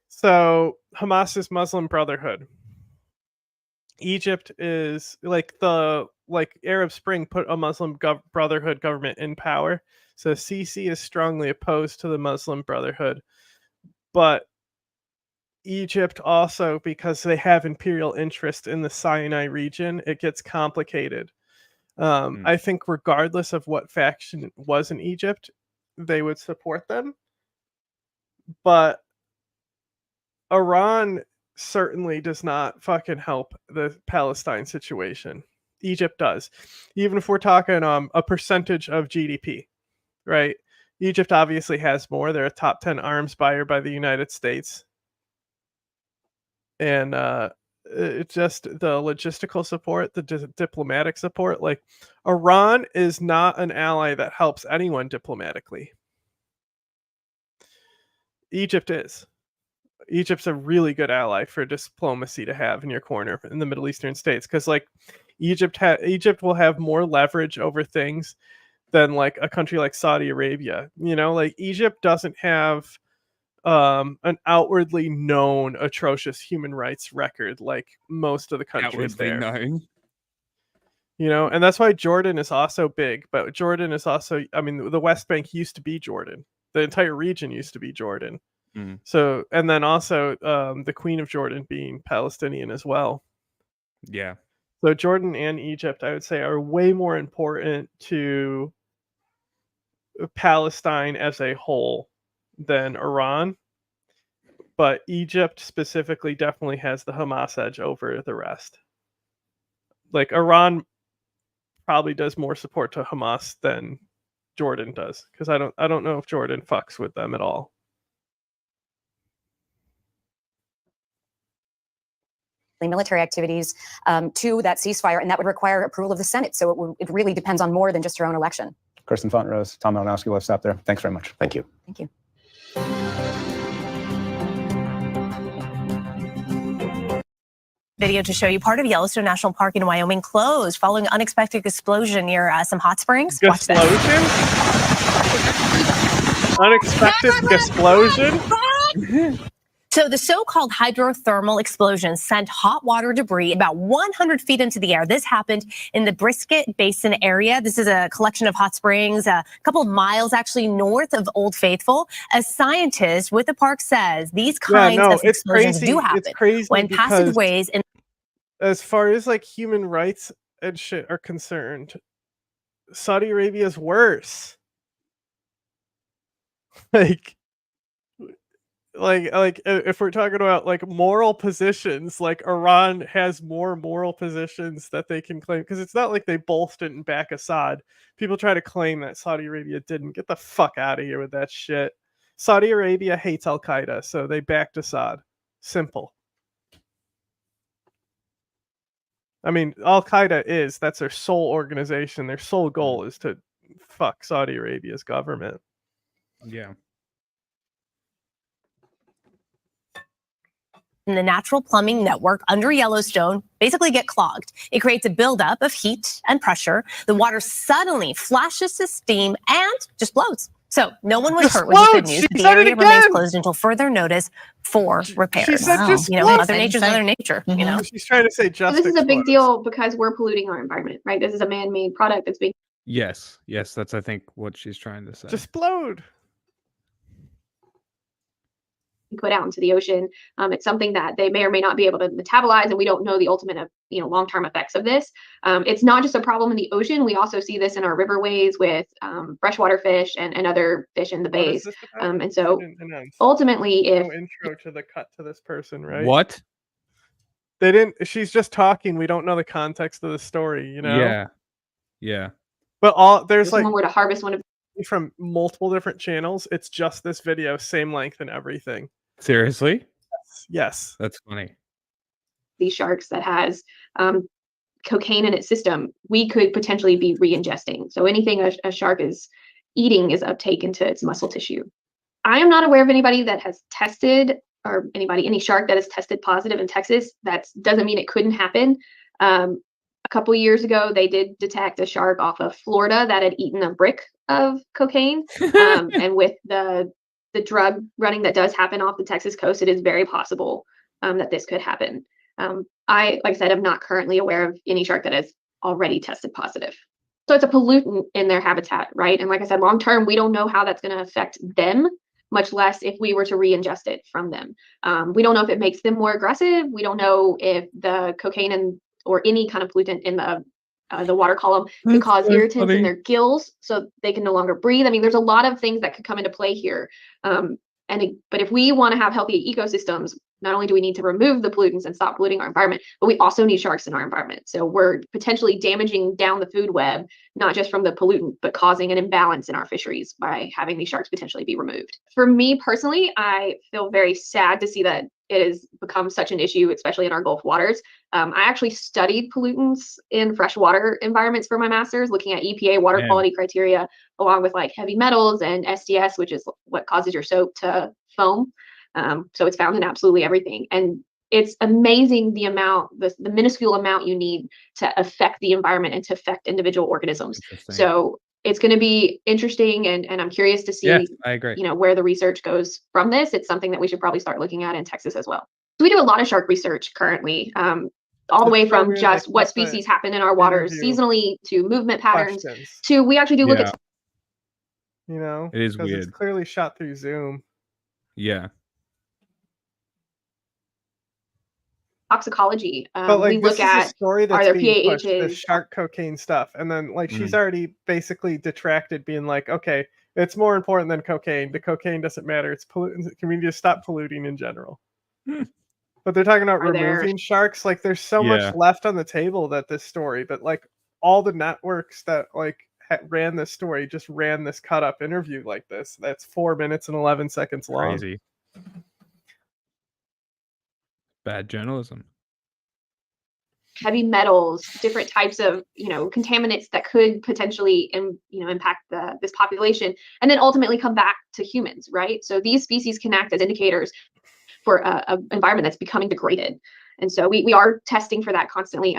So Hamas's Muslim Brotherhood. Egypt is like Arab Spring put a Muslim Brotherhood government in power. So Sisi is strongly opposed to the Muslim Brotherhood. But Egypt also, because they have imperial interest in the Sinai region, it gets complicated. I think regardless of what faction it was in Egypt, they would support them. But Iran certainly does not fucking help the Palestine situation. Egypt does. Even if we're talking a percentage of GDP, right? Egypt obviously has more. They're a top 10 arms buyer by the United States. And just the logistical support, the diplomatic support. Like, Iran is not an ally that helps anyone diplomatically. Egypt is. Egypt's a really good ally for diplomacy to have in your corner in the Middle Eastern states, because like Egypt will have more leverage over things than like a country like Saudi Arabia. You know, like Egypt doesn't have an outwardly known atrocious human rights record like most of the countries Outwardly there. known. You know, and that's why Jordan is also big. But Jordan is also, I mean, the West Bank used to be Jordan. The entire region used to be Jordan. So, and then also the Queen of Jordan being Palestinian as well. Yeah. So Jordan and Egypt, I would say, are way more important to Palestine as a whole than Iran. But Egypt specifically definitely has the Hamas edge over the rest. Like, Iran probably does more support to Hamas than Jordan does, because I don't know if Jordan fucks with them at all. Military activities to that ceasefire, and that would require approval of the Senate. So it really depends on more than just your own election. Kirsten Fontenrose, Tom Malinowski, we'll stop there. Thanks very much. Thank you. Thank you. Video to show you part of Yellowstone National Park in Wyoming closed following an unexpected explosion near some hot springs. Watch this. Unexpected explosion? So the so-called hydrothermal explosion sent hot water debris about 100 feet into the air. This happened in the Brisket Basin area. This is a collection of hot springs, a couple of miles actually north of Old Faithful. A scientist with the park says these kinds of explosions do happen when passageways in. As far as like human rights and shit are concerned, Saudi Arabia is worse. Like if we're talking about like moral positions, like Iran has more moral positions that they can claim, because it's not like they both didn't back Assad. People try to claim that Saudi Arabia didn't. Get the fuck out of here with that shit. Saudi Arabia hates Al Qaeda, so they backed Assad. Simple. I mean, Al Qaeda that's their sole organization. Their sole goal is to fuck Saudi Arabia's government. Yeah. In the natural plumbing network under Yellowstone basically get clogged. It creates a buildup of heat and pressure. The water suddenly flashes to steam and just blows. So no one was hurt, which is good news. The area remains closed until further notice for repairs. She said just you know, Mother Nature's Mother Nature. You know, she's trying to say just. This is a big deal because we're polluting our environment, right? This is a man-made product that's being. Yes, that's I think what she's trying to say. Just explode. Put out into the ocean. It's something that they may or may not be able to metabolize, and we don't know the ultimate, long-term effects of this. It's not just a problem in the ocean. We also see this in our riverways with freshwater fish and other fish in the bays. And so ultimately, if no intro to the cut to this person, right? What? They didn't. She's just talking. We don't know the context of the story. You know. Yeah. if But there's someone were to harvest one of from multiple different channels. It's just this video, same length and everything. Seriously? Yes. That's funny. these sharks that has cocaine in its system, we could potentially be re-ingesting. So anything a shark is eating is uptake into its muscle tissue. I am not aware of anybody that has tested, or any shark that has tested positive in Texas. That doesn't mean it couldn't happen. A couple years ago, they did detect a shark off of Florida that had eaten a brick of cocaine. And with the drug running that does happen off the Texas coast, it is very possible that this could happen. Like I said, I'm not currently aware of any shark that has already tested positive. So it's a pollutant in their habitat, right? And like I said, long term, we don't know how that's going to affect them, much less if we were to re-ingest it from them. We don't know if it makes them more aggressive. We don't know if the cocaine or any kind of pollutant in the water column could cause irritants in their gills, so they can no longer breathe. I mean, there's a lot of things that could come into play here. But if we want to have healthy ecosystems, not only do we need to remove the pollutants and stop polluting our environment, but we also need sharks in our environment. So we're potentially damaging down the food web, not just from the pollutant, but causing an imbalance in our fisheries by having these sharks potentially be removed. For me personally, I feel very sad to see that it has become such an issue, especially in our Gulf waters. I actually studied pollutants in freshwater environments for my master's, looking at EPA water quality criteria, along with like heavy metals and SDS, which is what causes your soap to foam. So it's found in absolutely everything. And it's amazing the amount, the minuscule amount you need to affect the environment and to affect individual organisms. So it's going to be interesting, and I'm curious to see, I agree. Where the research goes from this. It's something that we should probably start looking at in Texas as well. So we do a lot of shark research currently, all the way from just what species happen in our waters seasonally to movement patterns to we actually do look at. It is weird. It's clearly shot through Zoom. Yeah. Toxicology. But like, we look at story that's are there being pushed, PAHs, the shark cocaine stuff, and then like she's already basically detracted, being like, okay, it's more important than cocaine. The cocaine doesn't matter. It's pollutants. Can we just stop polluting in general? But they're talking about removing sharks. Like, there's so much left on the table that this story, but like all the networks that like ran this story just ran this cut up interview like this. That's 4 minutes and 11 seconds long. Crazy. Bad journalism. Heavy metals, different types of contaminants that could potentially impact this population, and then ultimately come back to humans, right? So these species can act as indicators for a environment that's becoming degraded, and so we are testing for that constantly.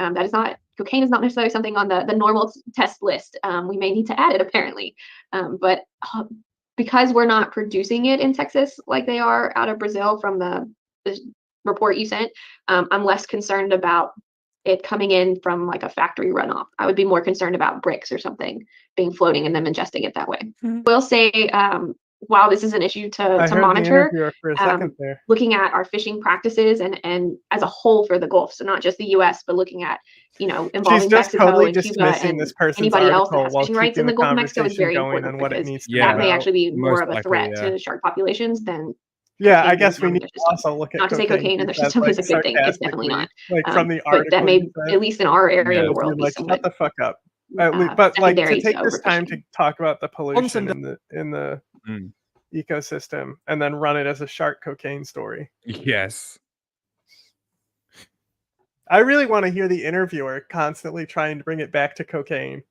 Cocaine is not necessarily something on the normal test list. We may need to add it apparently, but because we're not producing it in Texas like they are out of Brazil from the report you sent, I'm less concerned about it coming in from like a factory runoff. I would be more concerned about bricks or something being floating and them ingesting it that way. We'll say, while this is an issue to monitor, looking at our fishing practices and as a whole for the Gulf, so not just the U.S., but looking at involving Mexico and Cuba and anybody else that has fishing rights in the Gulf of Mexico is very important, because that may actually be more of a threat to shark populations than. Yeah, I guess we need to also look at not to say cocaine in their system is a good thing. It's definitely not. Like from the article, but that may, at least in our area of the world, be like, somewhat. Shut the fuck up. But like to take this time to talk about the pollution in the ecosystem and then run it as a shark cocaine story. Yes. I really want to hear the interviewer constantly trying to bring it back to cocaine.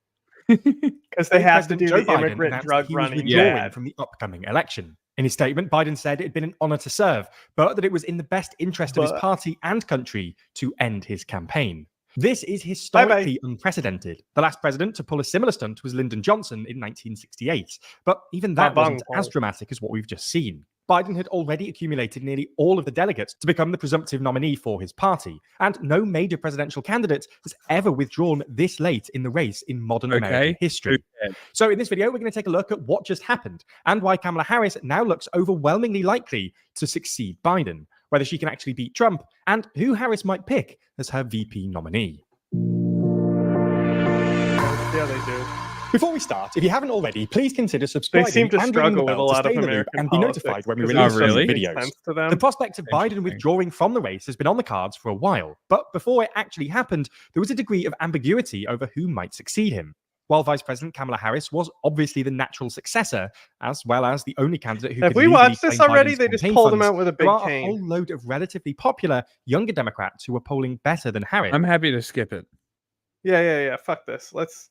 Because they have to do the immigrant drug running from the upcoming election. In his statement, Biden said it had been an honor to serve, but that it was in the best interest of his party and country to end his campaign. This is historically unprecedented. The last president to pull a similar stunt was Lyndon Johnson in 1968, but even that wasn't as dramatic as what we've just seen. Biden had already accumulated nearly all of the delegates to become the presumptive nominee for his party, and no major presidential candidate has ever withdrawn this late in the race in modern American history. So in this video, we're going to take a look at what just happened and why Kamala Harris now looks overwhelmingly likely to succeed Biden, whether she can actually beat Trump, and who Harris might pick as her VP nominee. Yeah, they do. Before we start, if you haven't already, please consider subscribing. They seem to struggle with a lot of American and be notified when we release new videos. The prospect of Biden withdrawing from the race has been on the cards for a while, but before it actually happened, there was a degree of ambiguity over who might succeed him. While Vice President Kamala Harris was obviously the natural successor, as well as the only candidate who have we watched this already? They just pulled him out with a big cane. There are a whole load of relatively popular younger Democrats who are polling better than Harris. I'm happy to skip it. Yeah. Fuck this. Let's.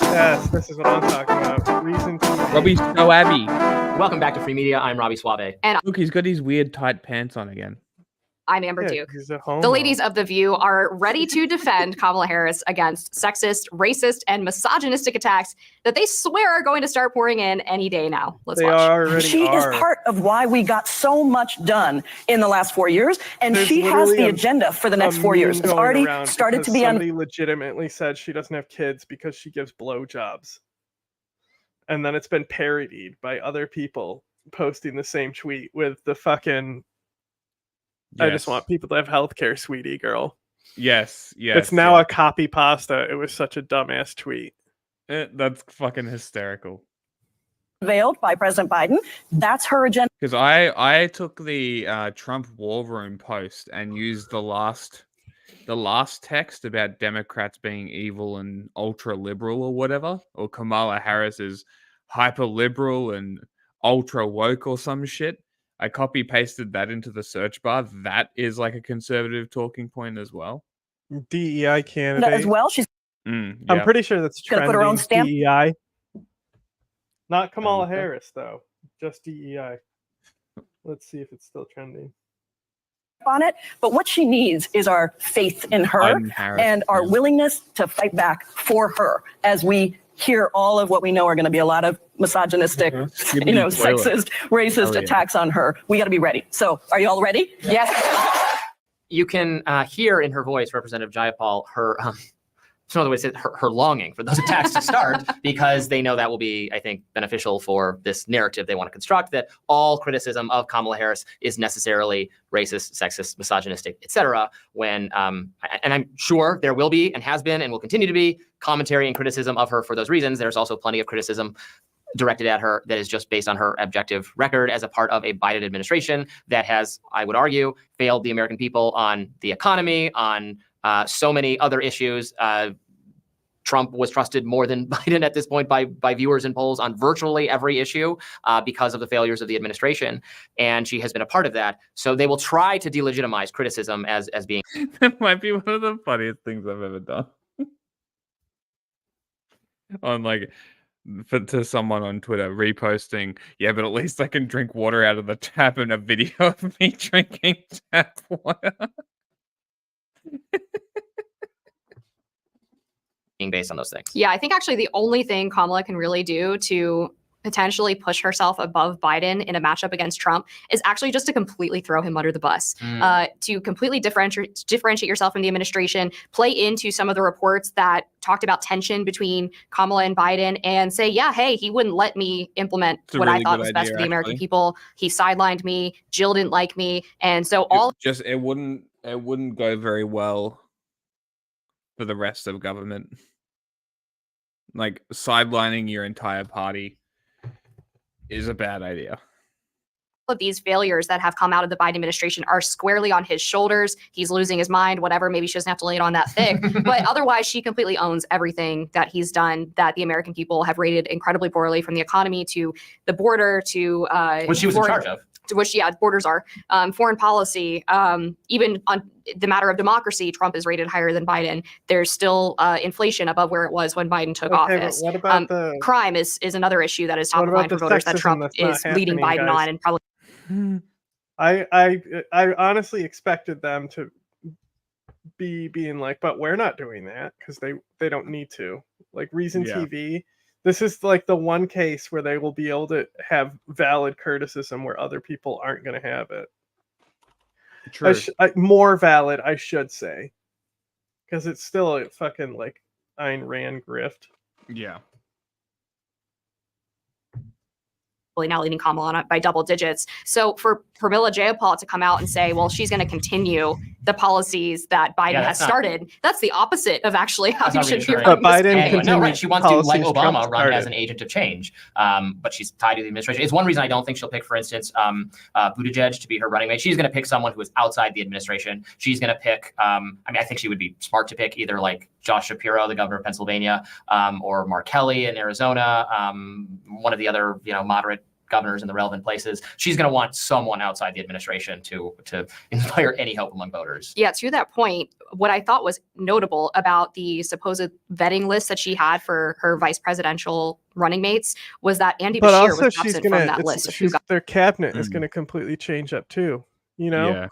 Yes, this is what I'm talking about. Reason to Robbie Suave. Welcome back to Free Media. I'm Robbie Suave. And look, he's got his weird tight pants on again. I'm Amber Duke. The ladies of The View are ready to defend Kamala Harris against sexist, racist, and misogynistic attacks that they swear are going to start pouring in any day now. Let's watch. She is part of why we got so much done in the last 4 years, and she has the agenda for the next 4 years. It's already started to be somebody legitimately said she doesn't have kids because she gives blowjobs. And then it's been parodied by other people posting the same tweet with the fucking I just want people to have healthcare, sweetie girl. Yes. It's now a copy pasta. It was such a dumbass tweet. That's fucking hysterical. Veiled by President Biden. That's her agenda. Because I took the Trump War Room post and used the last text about Democrats being evil and ultra liberal or whatever, or Kamala Harris is hyper liberal and ultra woke or some shit. I copy pasted that into the search bar. That is like a conservative talking point as well. DEI candidate as well. She's I'm pretty sure that's gonna trending. put her own stamp. DEI. Not Kamala Harris though, just DEI. Let's see if it's still trending on it, but what she needs is our faith in her and our willingness to fight back for her as we hear all of what we know are going to be a lot of misogynistic, sexist, racist attacks on her. We got to be ready. So are you all ready? Yes. You can hear in her voice, Representative Jayapal, her some other way to say her longing for those attacks to start, because they know that will be, I think, beneficial for this narrative they want to construct, that all criticism of Kamala Harris is necessarily racist, sexist, misogynistic, etc. When, and I'm sure there will be and has been and will continue to be commentary and criticism of her for those reasons. There's also plenty of criticism directed at her that is just based on her objective record as a part of a Biden administration that has, I would argue, failed the American people on the economy, on so many other issues. Trump was trusted more than Biden at this point by viewers and polls on virtually every issue because of the failures of the administration. And she has been a part of that. So they will try to delegitimize criticism as being. That might be one of the funniest things I've ever done. On like, to someone on Twitter reposting, yeah, but at least I can drink water out of the tap, and a video of me drinking tap water. Based on those things. Yeah, I think actually the only thing Kamala can really do to potentially push herself above Biden in a matchup against Trump is actually just to completely throw him under the bus, to completely differentiate yourself from the administration, play into some of the reports that talked about tension between Kamala and Biden, and say, yeah, hey, he wouldn't let me implement what I thought was best for the American people. He sidelined me. Jill didn't like me. And so it wouldn't go very well for the rest of government. Like, sidelining your entire party is a bad idea. Of these failures that have come out of the Biden administration are squarely on his shoulders. He's losing his mind, whatever. Maybe she doesn't have to lay it on that thick. But otherwise, she completely owns everything that he's done that the American people have rated incredibly poorly, from the economy to the border to what she was in charge of. To which, borders are, foreign policy, even on the matter of democracy, Trump is rated higher than Biden. There's still inflation above where it was when Biden took office. What about crime is another issue that is top of mind for voters that Trump is leading Biden on, and probably. I honestly expected them to be being like, but we're not doing that because they don't need to. Like Reason TV. This is like the one case where they will be able to have valid criticism where other people aren't going to have it. True. More valid, I should say. Because it's still a fucking, like, Ayn Rand grift. Yeah. Now leading Kamala by double digits. So for Pramila Jayapal to come out and say, well, she's going to continue the policies that Biden has started, that's the opposite of actually how you should be. But Biden no, right. She wants to, like Obama, run as an agent of change. But she's tied to the administration. It's one reason I don't think she'll pick, for instance, Buttigieg to be her running mate. She's going to pick someone who is outside the administration. She's going to pick, I think she would be smart to pick either like Josh Shapiro, the governor of Pennsylvania, or Mark Kelly in Arizona, one of the other, moderate governors in the relevant places. She's going to want someone outside the administration to inspire any hope among voters. Yeah, to that point, what I thought was notable about the supposed vetting list that she had for her vice presidential running mates was that Andy Bashir was absent from that list. Their cabinet is going to completely change up too.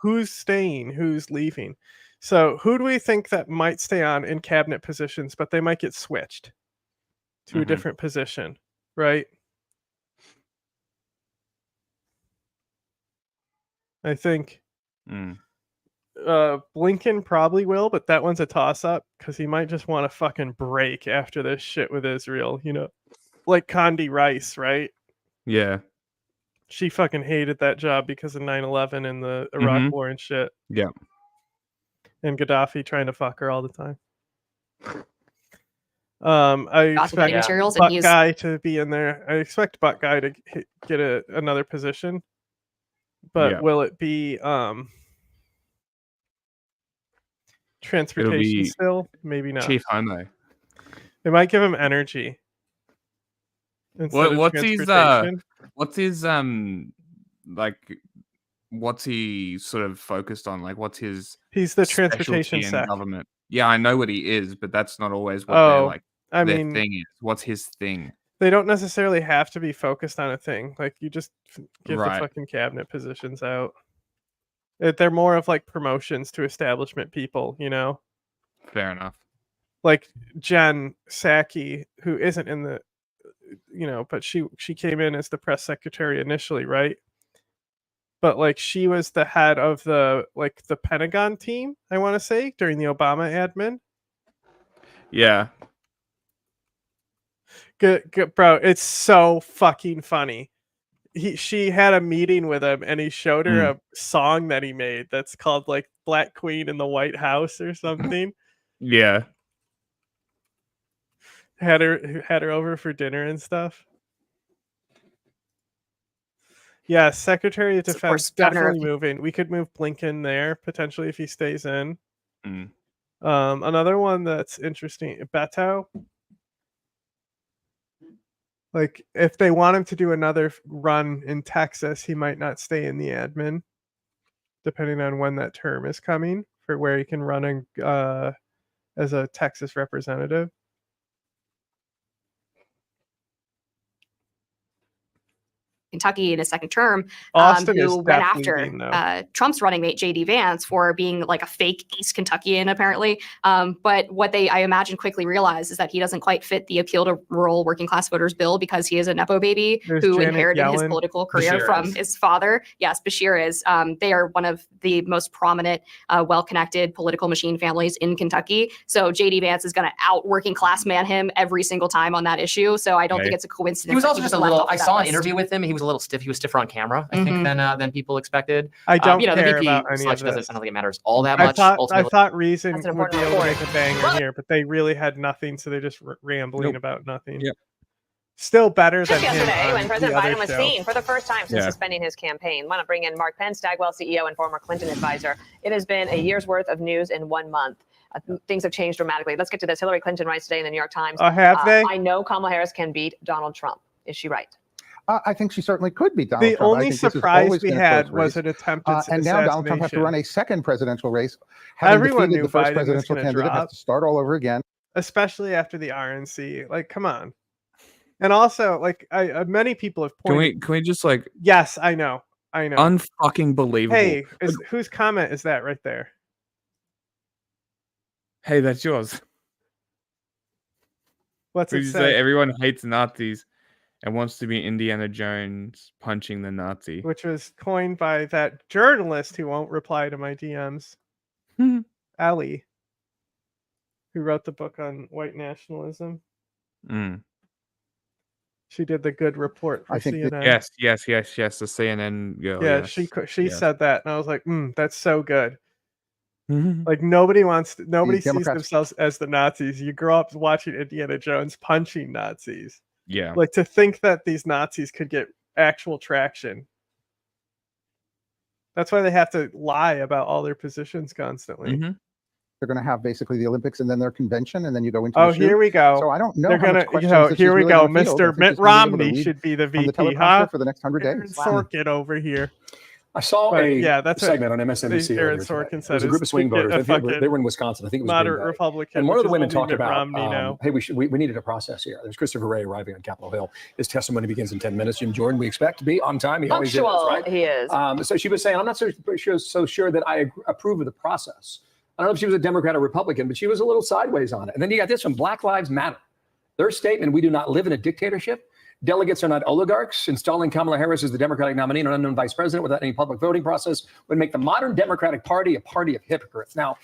Who's staying, who's leaving. So who do we think that might stay on in cabinet positions, but they might get switched to a different position, right? I think Blinken probably will, but that one's a toss-up because he might just want to fucking break after this shit with Israel, like Condi Rice, right? Yeah. She fucking hated that job because of 9/11 and the Iraq War and shit. Yeah. And Gaddafi trying to fuck her all the time. I expect Buck Guy to be in there. I expect Buck Guy to get another position. But will it be transportation still? Maybe not. Chief Homo. They might give him energy. What's What's his like? What's he sort of focused on? Like, what's his? He's the transportation specialty in sec. government. Yeah, I know what he is, but that's not always what I their mean, thing is. What's his thing? They don't necessarily have to be focused on a thing. Like, you just give the Right. fucking cabinet positions out. They're more of like promotions to establishment people, you know? Fair enough. Like Jen Psaki, who isn't in the, you know, but she came in as the press secretary initially, right? But like she was the head of the Pentagon team, I want to say, during the Obama admin. Yeah. Good, bro. It's so fucking funny. She had a meeting with him, and he showed her a song that he made that's called like Black Queen in the White House or something. Yeah. Had her over for dinner and stuff. Yeah, Secretary of Defense definitely moving. We could move Blinken there potentially if he stays in. Another one that's interesting, Beto. Like, if they want him to do another run in Texas, he might not stay in the admin, depending on when that term is coming for where he can run as a Texas representative. Kentucky in his second term, Austin is who went definitely after lean, though. Trump's running mate JD Vance for being like a fake East Kentuckian, apparently. But what I imagine quickly realized is that he doesn't quite fit the appeal to rural working class voters bill because he is a nepo baby who inherited his political career from his father. Yes, Bashir is. They are one of the most prominent, well-connected political machine families in Kentucky. So JD Vance is going to out working class man him every single time on that issue. So I don't think it's a coincidence. He was also just a little. I saw an list. interview with him. He was a little stiff. He was stiffer on camera, I think, than people expected. I don't the care VP about any selection of doesn't. this. I don't think it matters all that I much. thought Reason would be able to make a report. banger here, but they really had nothing, so they're just rambling about nothing. Yep. Still better than Just yesterday, him when President the other Biden was show. seen for the first time since suspending his campaign. Want to bring in Mark Penn, Stagwell CEO and former Clinton advisor. It has been a year's worth of news in 1 month. Things have changed dramatically. Let's get to this. Hillary Clinton writes today in the New York Times. Have they? I know Kamala Harris can beat Donald Trump. Is she right? I think she certainly could beat Donald The Trump. only surprise we had was an attempted and now Donald Trump has to run a second presidential race. Everyone knew the first Biden presidential was gonna candidate has drop. to start all over again. Especially after the RNC. Like, come on. And also, like, many people have pointed. Can we just like? Yes, I know. Unfucking believable. Hey, whose comment is that right there? Hey, that's yours. What's it you say? Everyone hates Nazis and wants to be Indiana Jones punching the Nazi. Which was coined by that journalist who won't reply to my DMs, Ellie, who wrote the book on white nationalism. She did the good report for CNN. Yes. The CNN girl. Yeah, yes. she said that, and I was like, that's so good. Like nobody sees themselves as the Nazis. You grow up watching Indiana Jones punching Nazis. Yeah. Like to think that these Nazis could get actual traction. That's why they have to lie about all their positions constantly. They're going to have basically the Olympics and then their convention, and then you go into. Oh, here we go. So I don't know. They're how gonna. much questions that she's Here we really go. gonna field. Mr. Mitt Romney should be the VP, huh? For the next 100 days. Sorkin over here. I saw that's segment on MSNBC. Aaron Sorkin said There's a group of swing voters. I think they were in Wisconsin. I think it was moderate Green Bay. Republican. And one of the women which is talked only about, Mitt Romney now. hey, we needed a process here. There's Christopher Wray arriving on Capitol Hill. His testimony begins in 10 minutes. Jim Jordan, we expect to be on time. He always is, right? He is. So she was saying, I'm not so sure that I approve of the process. I don't know if she was a Democrat or Republican, but she was a little sideways on it. And then you got this from Black Lives Matter. Their statement, we do not live in a dictatorship. Delegates are not oligarchs. Installing Kamala Harris as the Democratic nominee and an unknown vice president without any public voting process would make the modern Democratic Party a party of hypocrites. Now,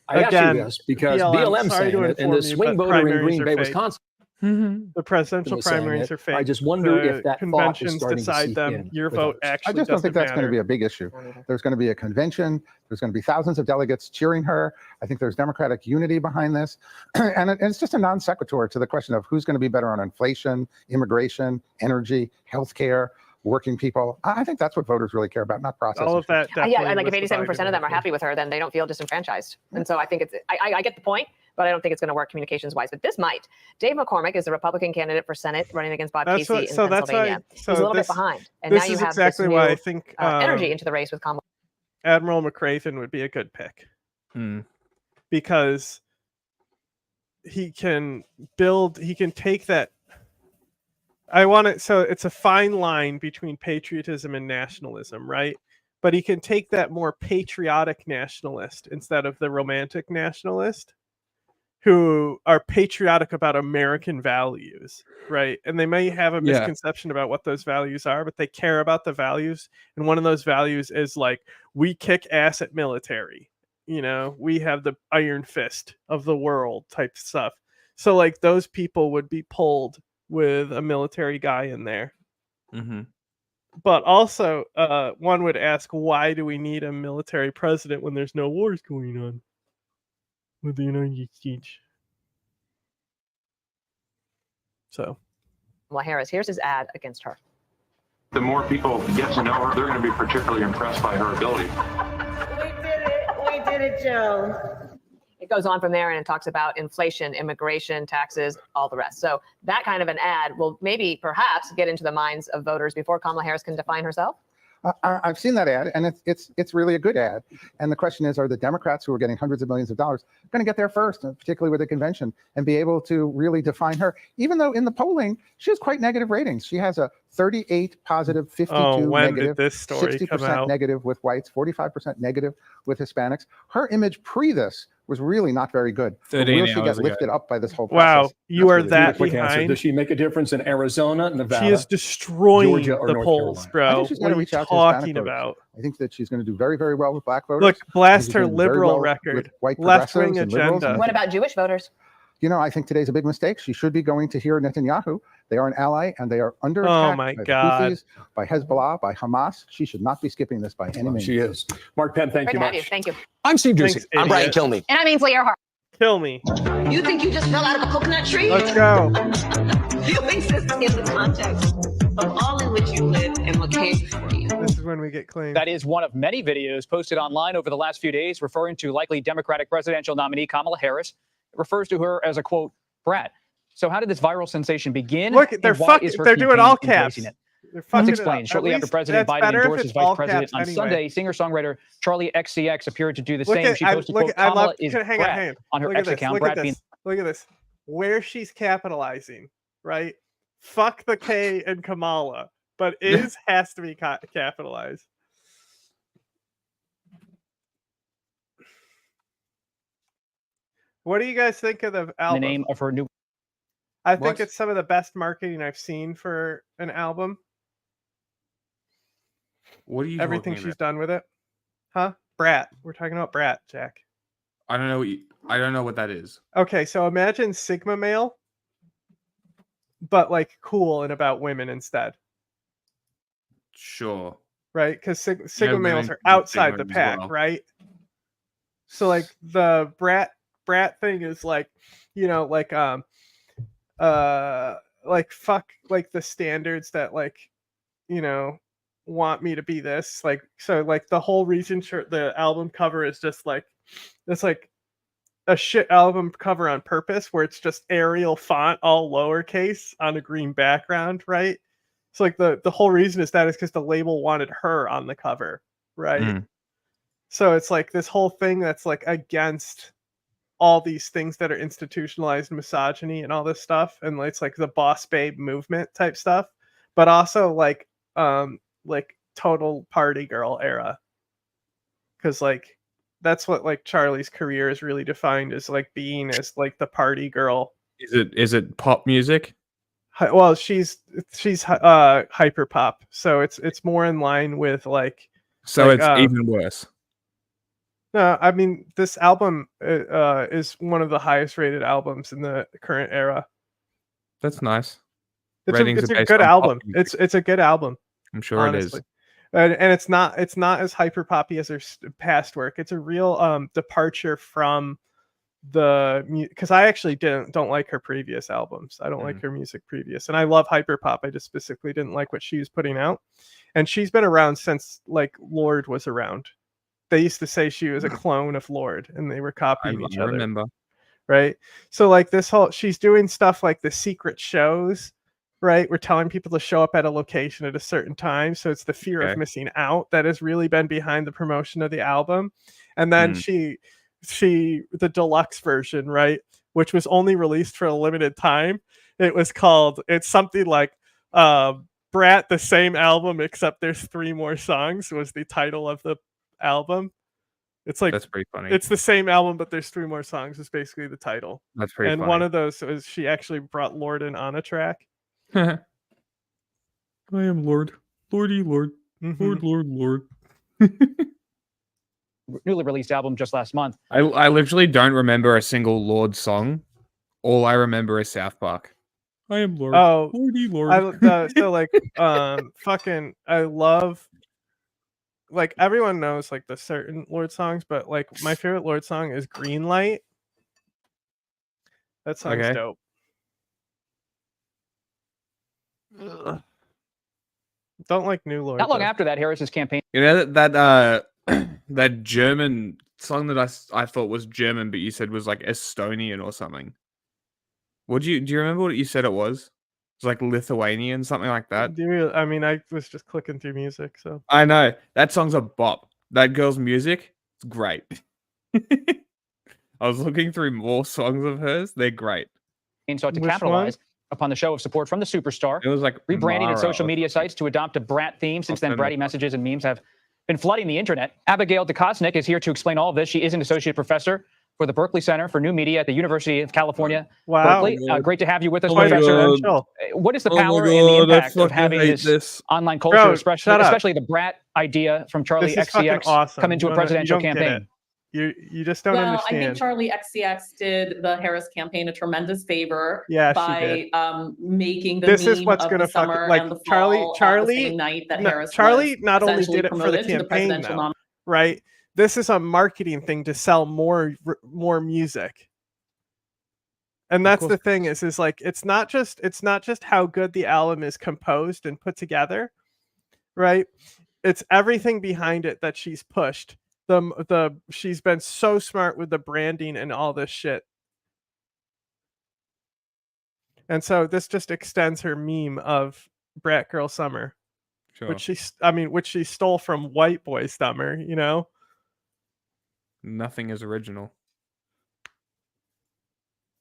I ask you this because BLM saying that in the swing voter in Green Bay, Wisconsin. The presidential primaries are fake. I just wonder The if that conventions thought is starting to decide seep them. in Your with vote others. actually I just don't think that's going to matter. be a big issue. There's going to be a convention. There's going to be thousands of delegates cheering her. I think there's Democratic unity behind this. And it's just a non sequitur to the question of who's going to be better on inflation, immigration, energy, healthcare, working people. I think that's what voters really care about, not process. All of that. Yeah, and like if 87% of them are happy with her, then they don't feel disenfranchised. And so I think I get the point. but I don't think it's going to work communications-wise. But this might. Dave McCormick is the Republican candidate for Senate running against Bob Casey in Pennsylvania. He's a little bit behind. And now you have exactly this new why I think energy into the race with Kamala. Admiral McRaven would be a good pick. Because he can take that. So it's a fine line between patriotism and nationalism, right? But he can take that more patriotic nationalist instead of the romantic nationalist who are patriotic about American values, right? And they may have a misconception about what those values are, but they care about the values. And one of those values is like, we kick ass at military. We have the iron fist of the world type stuff. So like those people would be pulled with a military guy in there. But also, one would ask, why do we need a military president when there's no wars going on with the United States? So, Kamala Harris, here's his ad against her. The more people get to know her, they're going to be particularly impressed by her ability. We did it, Joe. It goes on from there and it talks about inflation, immigration, taxes, all the rest. So that kind of an ad will perhaps get into the minds of voters before Kamala Harris can define herself. I've seen that ad, and it's really a good ad. And the question is, are the Democrats who are getting hundreds of millions of dollars going to get there first, particularly with the convention, and be able to really define her? Even though in the polling, she has quite negative ratings. She has a 38 positive, 52 negative, 60% negative with whites, 45% negative with Hispanics. Her image pre this was really not very good. Will she get lifted up by this whole process? Wow, you are that behind. Does she make a difference in Arizona, Nevada? She is destroying Georgia, or the North polls, Carolina? bro. I think she's What going to are you reach out to talking Hispanic about? voters. I think that she's going to do very, very well with black voters. Look, blast She's her going to do very liberal well record, with white left-wing progressives and liberals. agenda. What about Jewish voters? I think today's a big mistake. She should be going to hear Netanyahu. They are an ally, and they are under Oh attack my by the God. Houthis, by Hezbollah, by Hamas. She should not be skipping this by any means. She is. Mark Penn, thank Great you to have much. you. Thank you. I'm Steve Doocy. Thanks, I'm Brian idiot. Kilmeade. And I'm Ainsley Earhart. Kill me. You think you just fell out of a coconut tree? Let's go. Feelings is in the context of all in which you live and what came before you. This is when we get claimed. That is one of many videos posted online over the last few days referring to likely Democratic presidential nominee Kamala Harris. It refers to her as a, quote, brat. So how did this viral sensation begin? Look, they're doing all caps. Let's explain. Shortly after President Biden endorsed his vice president on anyway. Sunday, singer-songwriter Charlie XCX appeared to do the Look same. at- She I- posted, look quote, at- I Kamala love- is hang on, brat hang on. on her Look at X this, account. look Brat at being this. Look at this. Where she's capitalizing, right? Fuck the K and Kamala, but has to be capitalized. What do you guys think of the album? the name of her new. I think What? it's some of the best marketing I've seen for an album. What are you Everything talking she's about? done with it. Huh? Brat. We're talking about Brat, Jack. I don't know. I don't know what that is. Okay, so imagine Sigma male, but like cool and about women instead, Sure. right? Because Sigma women males are can be outside the Sigma as pack, well. right? So like the brat thing is like, like fuck like the standards that like, want me to be this. Like so like the whole reason the album cover is just like it's like a shit album cover on purpose where it's just Arial font all lowercase on a green background, right? So like the whole reason is because the label wanted her on the cover, right? So it's like this whole thing that's like against all these things that are institutionalized misogyny and all this stuff, and it's like the boss babe movement type stuff, but also like total party girl era, because like that's what like Charlie's career is really defined as, like being as like the party girl. Is it pop music? Well, she's hyper pop, so it's more in line with like. So like, it's even worse. No, I mean this album is one of the highest rated albums in the current era. That's nice. It's Ratings a are based good on pop album. music. It's a good album. I'm sure honestly. it is. And it's not as hyper poppy as her past work. It's a real departure from the because I actually don't like her previous albums. I don't like her music previous, and I love hyper pop. I just specifically didn't like what she was putting out, and she's been around since like Lorde was around. They used to say she was a clone of Lorde, and they were copying each other. Remember. right? So like this whole, she's doing stuff like the secret shows, right? We're telling people to show up at a location at a certain time. So it's the fear of missing out that has really been behind the promotion of the album. And then she the deluxe version, right, which was only released for a limited time. It's something like Brat, the same album except there's 3 more songs, was the title of the album. It's like, that's pretty funny. It's the same album, but there's 3 more songs is basically the title. That's pretty and funny. One of those was she actually brought Lord in on a track. I am Lord. Lordy Lord. Lord. Newly released album just last month. I literally don't remember a single Lord song. All I remember is South Park. I am Lord. Oh, Lordy Lord. Fucking, I love, like, everyone knows like the certain Lord songs, but like my favorite Lord song is Green Light. That song's dope. Ugh. Don't like New Lord. Not long after that, Harris's campaign. You know that that German song that I thought was German, but you said was like Estonian or something. Do you remember what you said it was? It's like Lithuanian, something like that. I mean, I was just clicking through music, so I know that song's a bop. That girl's music, it's great. I was looking through more songs of hers; they're great. And so to capitalize upon the show of support from the superstar, it was like rebranding its social media sites to adopt a brat theme. Since then, bratty messages and memes have been flooding the internet. Abigail DeKosnik is here to explain all of this. She is an associate professor for the Berkeley Center for New Media at the University of California, Berkeley. Great to have you with us, Professor. What is the power and the impact of having this online culture, especially the brat idea from Charlie XCX come into a presidential campaign? You just don't understand. I think Charlie XCX did the Harris campaign a tremendous favor by making the this meme is what's of going to the summer like and the Charlie fall the same night that Charlie was not only essentially did it for the promoted to campaign, presidential though, right? This is a marketing thing to sell more music. And that's the thing is like it's not just how good the album is composed and put together, right? It's everything behind it that she's pushed. She's been so smart with the branding and all this shit. And so this just extends her meme of Brat Girl Summer. Sure. Which she stole from White Boy Summer, you know? Nothing is original.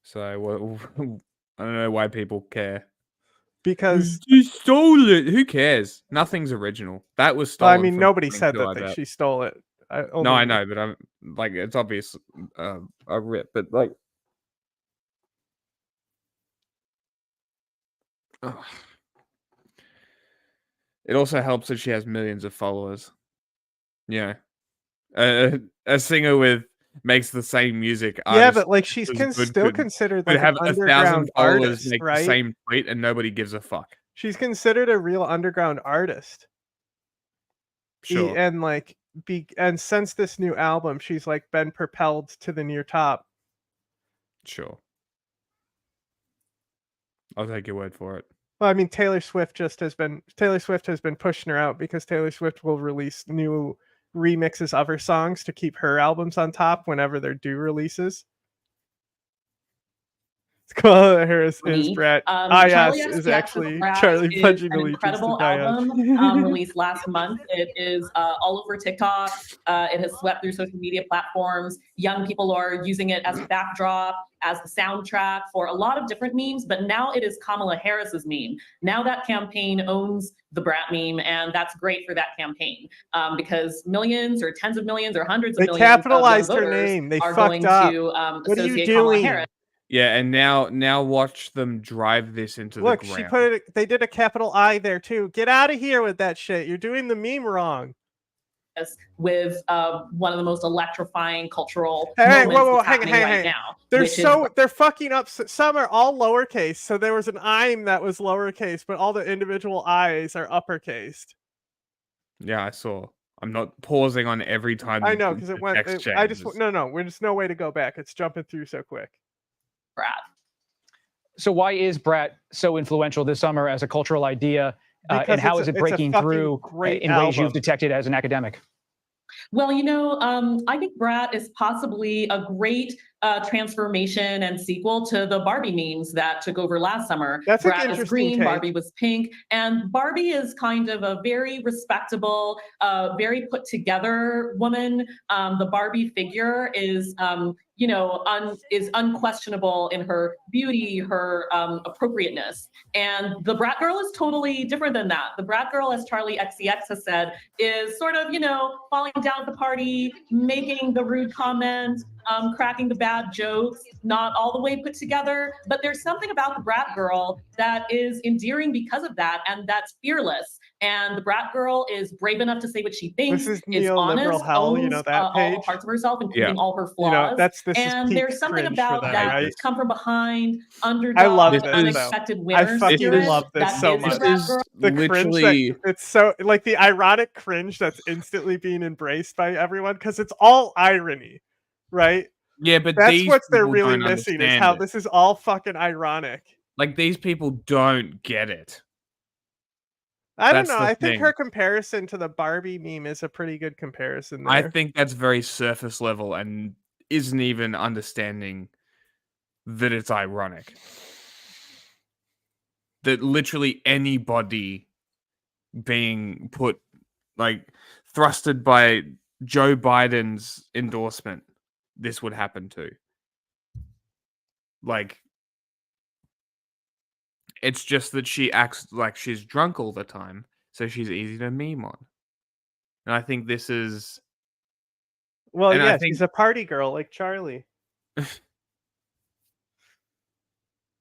So I don't know why people care. Because you stole it. Who cares? Nothing's original. That was stolen. I mean, nobody said that she stole it. No, I know, but I'm like, it's obvious a rip, but like, it also helps that she has millions of followers. Yeah, a singer with makes the same music. Yeah, but like she's still considered like have an underground 1,000 followers, artist, make right? the same tweet, and nobody gives a fuck. She's considered a real underground artist. Sure. And since this new album, she's like been propelled to the near top. Sure. I'll take your word for it. Well, I mean, Taylor Swift has been pushing her out because Taylor Swift will release new remixes of her songs to keep her albums on top whenever they're due releases. Kamala Harris is Brat. Charlie is XCX actually Brat Charlie is Pudgy an incredible album released last month. It is all over TikTok. It has swept through social media platforms. Young people are using it as a backdrop, as the soundtrack for a lot of different memes, but now it is Kamala Harris's meme. Now that campaign owns the Brat meme, and that's great for that campaign because millions or tens of millions or hundreds of millions capitalized of young her voters name. They are fucked going up. to What are you associate doing? Kamala Harris. Yeah, and now watch them drive this into the ground. Look, they did a capital I there too. Get out of here with that shit. You're doing the meme wrong. With one of the most electrifying cultural moments that's happening right now. They're fucking up. Some are all lowercase. So there was an I'm that was lowercase, but all the individual I's are uppercase. Yeah, I saw. I'm not pausing on every time. I know because it went. No. There's no way to go back. It's jumping through so quick. Brat. So why is Brat so influential this summer as a cultural idea, and how is it breaking through in ways you've detected as an academic? Well, I think Brat is possibly a great transformation and sequel to the Barbie memes that took over last summer. That's an Brat was interesting green, take. Barbie was pink, and Barbie is kind of a very respectable, very put together woman. The Barbie figure is, is unquestionable in her beauty, her appropriateness. And the Brat girl is totally different than that. The Brat girl, as Charlie XCX has said, is sort of, falling down at the party, making the rude comment, cracking the bad jokes, not all the way put together. But there's something about the Brat girl that is endearing because of that, and that's fearless. And the Brat girl is brave enough to say what she thinks, This is is neoliberal honest, hell, owns that all page. the parts of herself, including all her flaws. This and is there's something cringe for about that, that right? come from behind, I underdog, love this unexpected though. winner I fucking spirit. love this that so is the much. Brat girl. The cringe literally that it's so like the ironic cringe that's instantly being embraced by everyone because it's all irony, right? Yeah, but that's these what they're people really don't missing is understand how it. this is all fucking ironic. Like, these people don't get it. I don't That's know. the I think thing. her comparison to the Barbie meme is a pretty good comparison there. I think that's very surface level and isn't even understanding that it's ironic. That literally anybody being thrusted by Joe Biden's endorsement, this would happen to. It's just that she acts like she's drunk all the time, so she's easy to meme on. And I think this is... Well, and yeah, I think... she's a party girl like Charlie.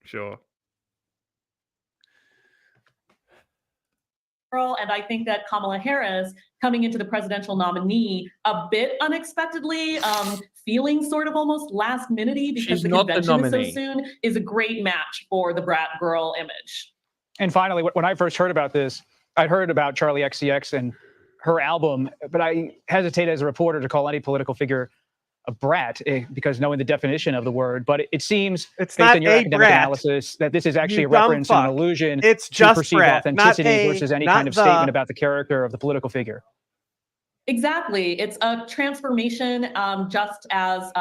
Sure. And I think that Kamala Harris coming into the presidential nominee a bit unexpectedly, feeling sort of almost last minute-y because She's the not the convention is so nominee. soon, is a great match for the Brat girl image. And finally, when I first heard about this, I'd heard about Charlie XCX and her album, but I hesitate as a reporter to call any political figure a brat because knowing the definition of the word, but it seems it's based not on your a academic brat. analysis that this is actually You a reference dumb and an fuck. allusion It's to just perceived brat, not authenticity a, versus any not kind of the. statement about the character of the political figure. Exactly. It's a transformation, just as,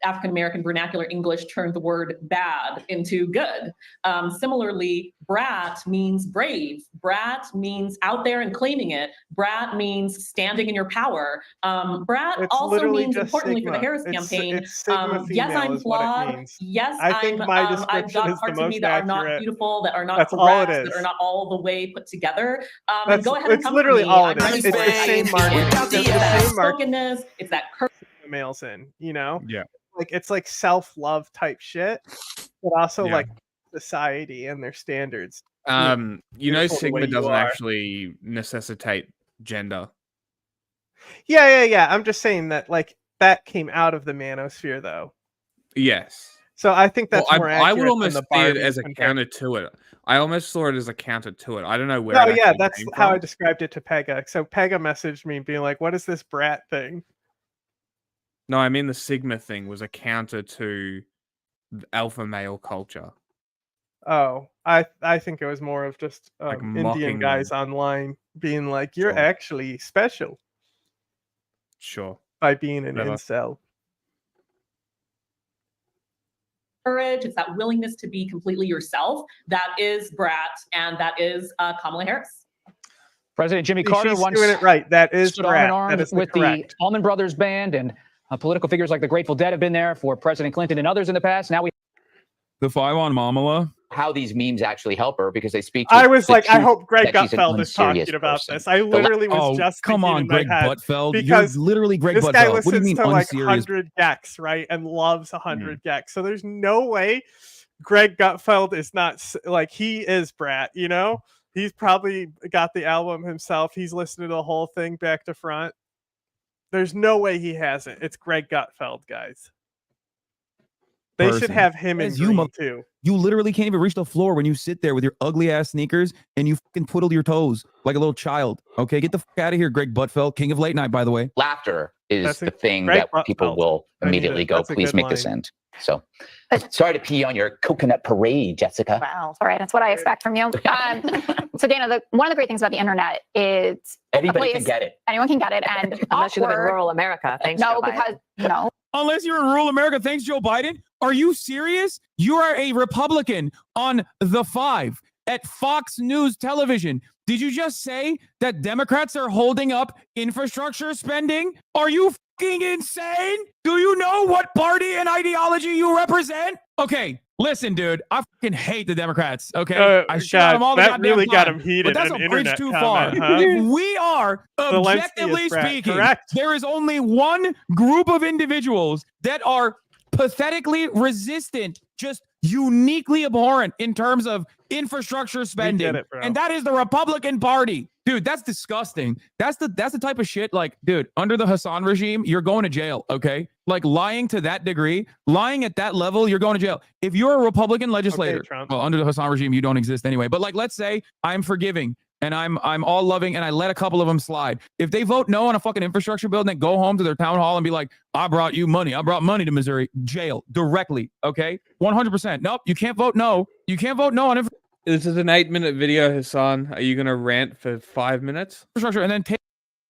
African-American vernacular English turned the word bad into good. Similarly, brat means brave. Brat means out there and claiming it. Brat means standing in your power. Brat It's also literally means, just importantly for the Sigma. Harris It's campaign, Sigma yes, female I'm is what it flawed. means. Yes, I think my I've description got is the parts of me most that are not accurate. beautiful, that are not That's all it correct, that is. are not all the way put together. And That's go ahead and it's come literally for me. all I'm it is. ready It's for the it. same market. It's It's the that same market. spokenness. It's that Males in, you know? Yeah. Like it's like self-love type shit, but also Yeah. like society and their standards. Sigma the way you doesn't are. actually necessitate gender. Yeah. I'm just saying that like that came out of the manosphere though. Yes. So I think that's more accurate I would almost than the see it Barbie as a comparison. counter to it. I almost saw it as a counter to it. I don't know where No, it yeah, actually that's came how from. I described it to Pega. So Pega messaged me being like, "What is this brat thing?" No, I mean the Sigma thing was a counter to the alpha male culture. Oh, I think it was more of just Indian mocking guys them. online being like, "You're Sure. actually special Sure. by being an Whatever. incel." Courage, it's that willingness to be completely yourself. That is Brat, and that is Kamala Harris. President Jimmy See, Carter she's once doing it right. That is stood arm Brat. in arm That is with correct. the Allman Brothers Band, and political figures like the Grateful Dead have been there for President Clinton and others in the past. Now we the 5 on Mamala. How these memes actually help her because they speak to I was the like, I truth hope Greg that she's an Gutfeld is unserious talking about person. this. I literally was just come thinking on, in Greg my head Gutfeld. because You're literally Greg this Gutfeld. guy What do you listens mean to like unserious? 100 gex, right, and loves 100 gex. So there's no way Greg Gutfeld is not like he is Brat. You know, he's probably got the album himself. He's listened to the whole thing back to front. There's no way he hasn't. It's Greg Gutfeld, guys. They should have him in green too. You literally can't even reach the floor when you sit there with your ugly ass sneakers and you fucking twiddle your toes like a little child. Okay, get the fuck out of here, Greg Buttfeld, king of late night, by the way. Laughter is That's the a thing Greg that people Gutfeld. will I need immediately it. go, That's a please good make this line. end. So sorry to pee on your coconut parade, Jessica. Wow, all right, that's what I expect from you. So Dana, one of the great things about the internet is anybody can get it. Anyone can get it, and unless you live in rural America, thanks. No, Joe because Biden. Unless you're in rural America, thanks, Joe Biden. Are you serious? You are a Republican on The Five at Fox News Television. Did you just say that Democrats are holding up infrastructure spending? Are you fucking insane? Do you know what party and ideology you represent? Okay, listen, dude. I fucking hate the Democrats. Okay, I shit on them all the that goddamn really time, got him heated. but that's an a bridge internet too comment, far. huh? If we are Zelensky objectively is brat, speaking, correct. there is only one group of individuals that are pathetically resistant, just uniquely abhorrent in terms of infrastructure spending, and that is the Republican Party. Dude, that's disgusting. That's the type of shit, like, dude, under the Hassan regime, you're going to jail, okay? Like, lying to that degree, lying at that level, you're going to jail. If you're a Republican legislator, well, under the Hassan regime, you don't exist anyway, but like, let's say I'm forgiving and I'm all loving and I let a couple of them slide. If they vote no on a fucking infrastructure bill and then go home to their town hall and be like, I brought you money. I brought money to Missouri. Jail directly, okay? 100%. Nope, you can't vote no. You can't vote no on infrastructure. This is an 8-minute video, Hassan. Are you going to rant for 5 minutes? Infrastructure, and then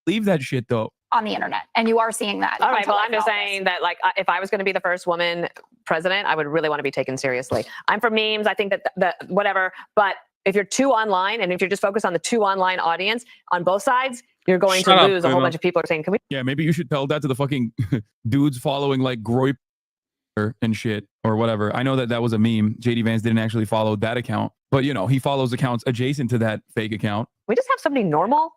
leave that shit, though. on the internet, and you are seeing that. All right, well, I'm just saying that, like, if I was going to be the first woman president, I would really want to be taken seriously. I'm for memes. I think that whatever, but if you're too online and if you're just focused on the too online audience on both sides, you're going to lose a whole bunch of people saying, "Can we?" Yeah, maybe you should tell that to the fucking dudes following like Groip and shit or whatever. I know that was a meme. JD Vance didn't actually follow that account, but you know, he follows accounts adjacent to that fake account. We just have somebody normal.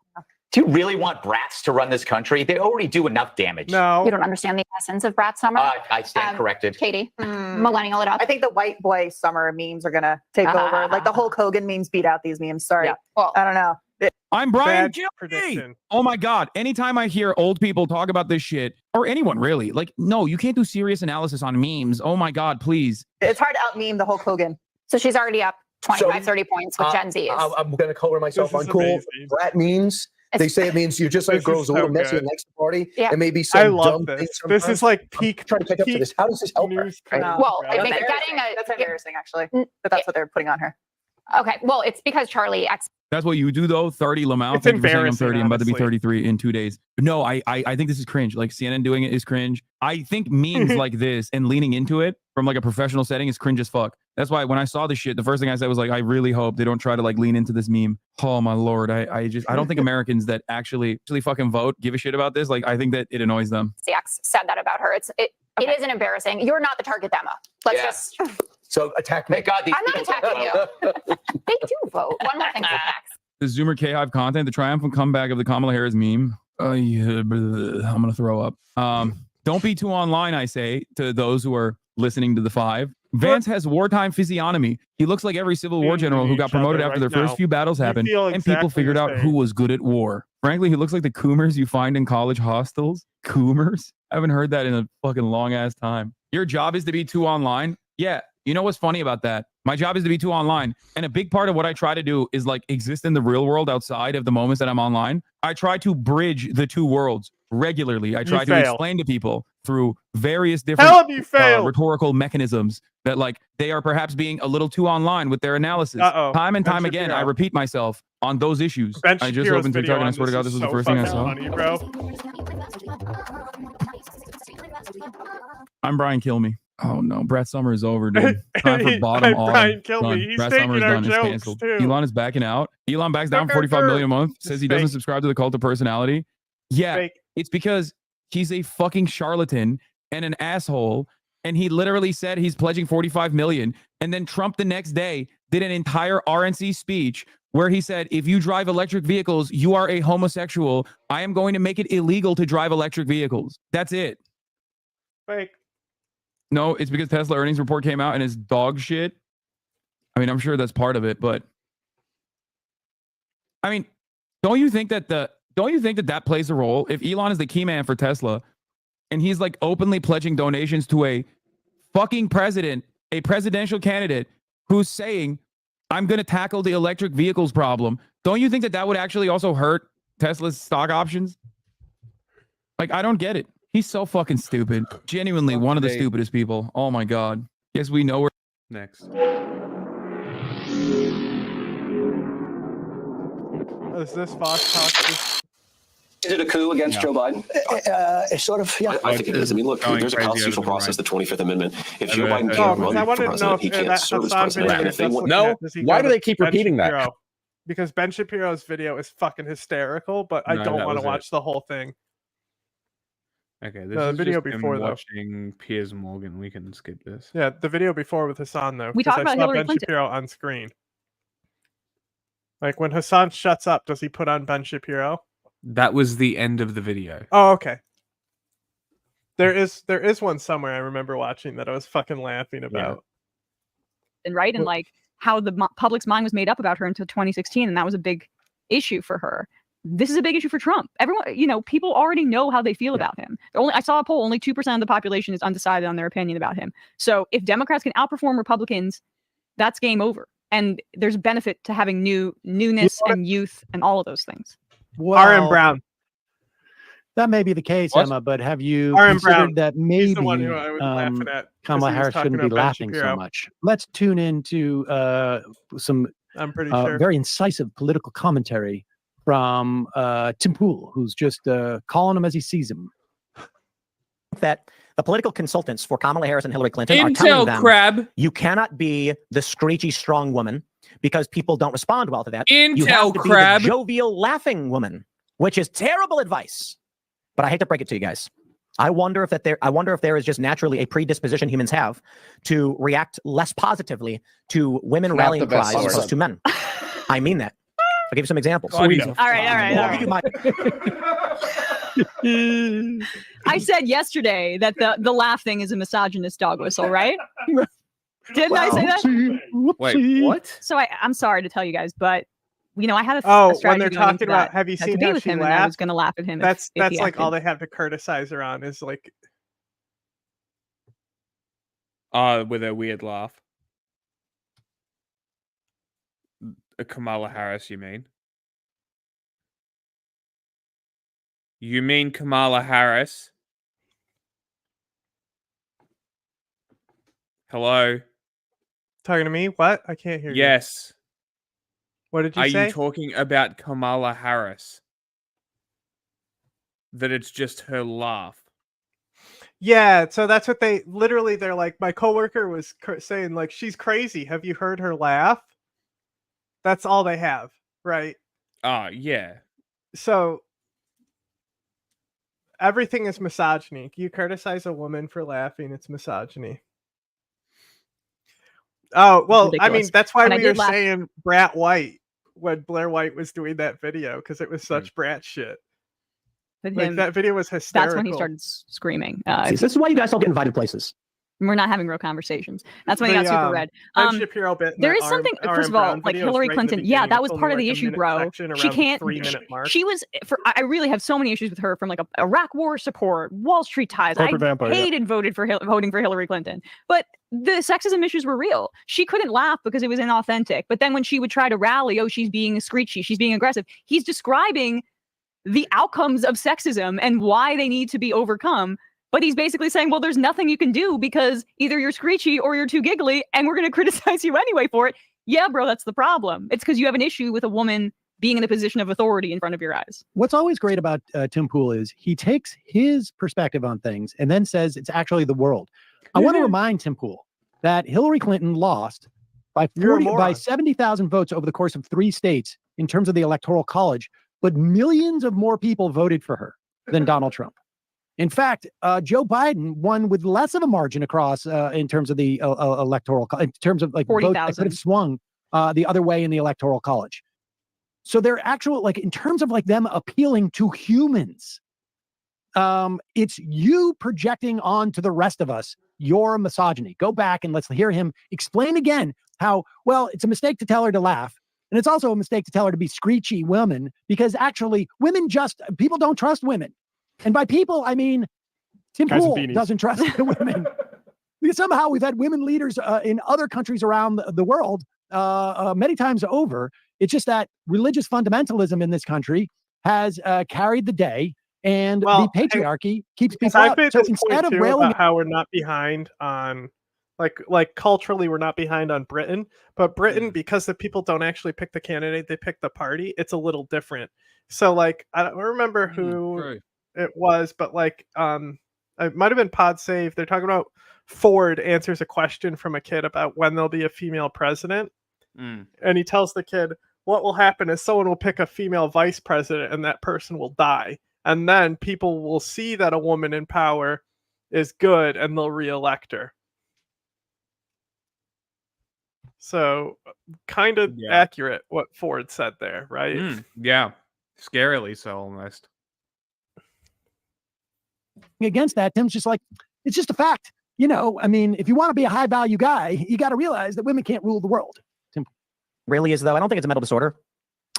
Do you really want brats to run this country? They already do enough damage. You don't understand the essence of Brat Summer. I stand corrected. Katie, millennial it up. I think the white boy summer memes are gonna take over. Like the Hulk Hogan memes beat out these memes. Sorry. Well, I don't know. I'm Brian Bad Gilbert. Oh my God. Anytime I hear old people talk about this shit, or anyone really, like, no, you can't do serious analysis on memes. Oh my God, please. It's hard to out meme the Hulk Hogan. So she's already up 25, 30 points with Gen Z. I'm going to color myself uncool. Brat means, they say it means you're just like girls a little messy and likes to party. Yeah. And maybe some I love dumb this. thing This is like peak. Trying to pick up to this. How does this help her? Well, that's getting that's embarrassing, actually. But that's what they're putting on her. Okay, well, it's because Charlie That's what you do though. 30 Lamau. It's Thank you for saying I'm embarrassing, 30. I'm about to be honestly. 33 in 2 days. But no, I think this is cringe. Like CNN doing it is cringe. I think memes like this and leaning into it from like a professional setting is cringe as fuck. That's why when I saw this shit, the first thing I said was like, I really hope they don't try to like lean into this meme. Oh my Lord. I don't think Americans that actually fucking vote give a shit about this. Like, I think that it annoys them. CX said that about her. It isn't embarrassing. You're not the target demo. Let's just. So attack me. Thank God these I'm not attacking you. They do vote. One more thing for facts. The Zoomer K-Hive content, the triumphant comeback of the Kamala Harris meme. Yeah, I'm going to throw up. Don't be too online, I say, to those who are listening to the Five. Vance has wartime physiognomy. He looks like every Civil War general who got promoted after their first few battles happened and people figured out who was good at war. Frankly, he looks like the coomers you find in college hostels. Coomers? I haven't heard that in a fucking long ass time. Your job is to be too online? Yeah. You know what's funny about that? My job is to be too online. And a big part of what I try to do is like exist in the real world outside of the moments that I'm online. I try to bridge the two worlds regularly. I try to explain to people through various different rhetorical mechanisms that like they are perhaps being a little too online with their analysis. Time and time again, I repeat myself on those issues. I just opened TikTok and I swear to God, this was the first thing I saw. I'm Brian Kill Me. Oh no, Brat Summer is over, dude. Time for bottom autumn. Brian, kill Done. me. He's Brat taking Summer is our done. It's jokes, canceled. too. Elon is backing out. Elon backs down 45 million a month. Says he doesn't subscribe to the cult of personality. Yeah, it's because he's a fucking charlatan and an asshole. And he literally said he's pledging 45 million. And then Trump the next day did an entire RNC speech where he said, if you drive electric vehicles, you are a homosexual. I am going to make it illegal to drive electric vehicles. That's it. Fake. No, it's because Tesla earnings report came out and it's dog shit. I mean, I'm sure that's part of it, but I mean, don't you think that that plays a role? If Elon is the key man for Tesla and he's like openly pledging donations to a fucking president, a presidential candidate who's saying, I'm going to tackle the electric vehicles problem. Don't you think that that would actually also hurt Tesla's stock options? Like, I don't get it. He's so fucking stupid. Genuinely one of the stupidest people. Oh my god. Yes, we know we're next. Is this Fox Talk? Is it a coup against Joe Biden? Sort of, yeah. I think it is. I mean, look, there's a constitutional process, the 25th Amendment. If Joe Biden can't run for president, he can't serve as president. And if they want, why do they keep repeating that? Shapiro? Because Ben Shapiro's video is fucking hysterical, but I don't want to watch the whole thing. Okay, this The is video just him before, though. watching Piers Morgan. We can skip this. Yeah, the video before with Hassan, though. We 'cause talked I about saw Hillary Ben Clinton. Shapiro on screen. Like when Hassan shuts up, does he put on Ben Shapiro? That was the end of the video. Oh, okay. There is one somewhere I remember watching that I was fucking laughing about. And right, and like how the public's mind was made up about her until 2016, and that was a big issue for her. This is a big issue for Trump. Everyone, you know, people already know how they feel about him. I saw a poll, only 2% of the population is undecided on their opinion about him. So if Democrats can outperform Republicans, that's game over. And there's benefit to having newness and youth and all of those things. R.M. Brown. That may be the case, What? Emma, but have you R.M. considered Brown. that He's maybe the one who I was laughing at, 'cause Kamala he was Harris talking shouldn't be about Ben laughing so Shapiro. much? Let's tune into some I'm pretty sure. very incisive political commentary from Tim Pool, who's just calling him as he sees him. That the political consultants for Kamala Harris and Hillary Clinton are Intel telling them, crab. you cannot be the screechy strong woman because people don't respond well to that. You Intel have to crab. be the jovial laughing woman, which is terrible advice. But I hate to break it to you guys. I wonder if there is just naturally a predisposition humans have to react less positively to women Not rallying the best cries source. opposed to men. I mean that. I'll give you some examples. All right. I said yesterday that the laugh thing is a misogynist dog whistle, right? Didn't I say that? Wait, what? So I'm sorry to tell you guys, but you know, I had a When strategy they're going into talking about, that, have you had to seen be how with she him, and I was laughed? going to laugh at him. That's if he like all acted. they have to criticize her on is like, With a weird laugh. Kamala Harris, you mean? You mean Kamala Harris? Hello? talking to me. What? I can't hear you. Yes. What did you Are say? you talking about Kamala Harris? That it's just her laugh. Yeah, so that's what they're like, my coworker was saying, like, she's crazy. Have you heard her laugh? That's all they have, right? Yeah. So everything is misogyny. You criticize a woman for laughing, it's misogyny. Oh, well, I mean, that's why we were saying Brat White when Blair White was doing that video, because it was such brat shit. Like, that video was hysterical. That's when he started screaming. This is why you guys don't get invited places. We're not having real conversations. That's when he got super red. Ben Shapiro bit in There that is something, R.M. first of all, Brown like video Hillary right in the Clinton. Yeah, beginning. that It's was only part of like the a issue, minute bro. section She around can't. 3-minute mark. She was. I really have so many issues with her, from like Iraq War support, Wall Street ties. Corporate vampire, yeah. hated voting for Hillary Clinton, but the sexism issues were real. She couldn't laugh because it was inauthentic. But then when she would try to rally, oh, she's being screechy, she's being aggressive. He's describing the outcomes of sexism and why they need to be overcome. But he's basically saying, well, there's nothing you can do because either you're screechy or you're too giggly, and we're going to criticize you anyway for it. Yeah, bro, that's the problem. It's because you have an issue with a woman being in a position of authority in front of your eyes. What's always great about Tim Pool is he takes his perspective on things and then says it's actually the world. I want to remind Tim Pool that Hillary Clinton lost by 70,000 votes over the course of 3 states in terms of the Electoral College, but millions of more people voted for her than Donald Trump. In fact, Joe Biden won with less of a margin across in terms of the Electoral College, in terms of like votes that could have swung the other way in the Electoral College. So they're actual, like, in terms of like them appealing to humans, it's you projecting onto the rest of us your misogyny. Go back and let's hear him explain again how, well, it's a mistake to tell her to laugh. And it's also a mistake to tell her to be screechy women, because actually people don't trust women. And by people, I mean, Tim Pool doesn't trust the women. Because somehow we've had women leaders in other countries around the world many times over. It's just that religious fundamentalism in this country has carried the day. and the patriarchy keeps people I've out. made So this instead point of too railing, about how we're not behind on, like culturally we're not behind on Britain, but Britain, because the people don't actually pick the candidate, they pick the party. It's a little different. So like I don't remember who it was, but like it might have been Pod Save. They're talking about Ford answers a question from a kid about when there'll be a female president, and he tells the kid, what will happen is someone will pick a female vice president and that person will die. And then people will see that a woman in power is good and they'll reelect her. So kind of accurate what Ford said there, right? Yeah. Scarily so almost. against that, Tim's just like, it's just a fact. You know, I mean, if you want to be a high value guy, you got to realize that women can't rule the world. Tim. Really is, though. I don't think it's a mental disorder.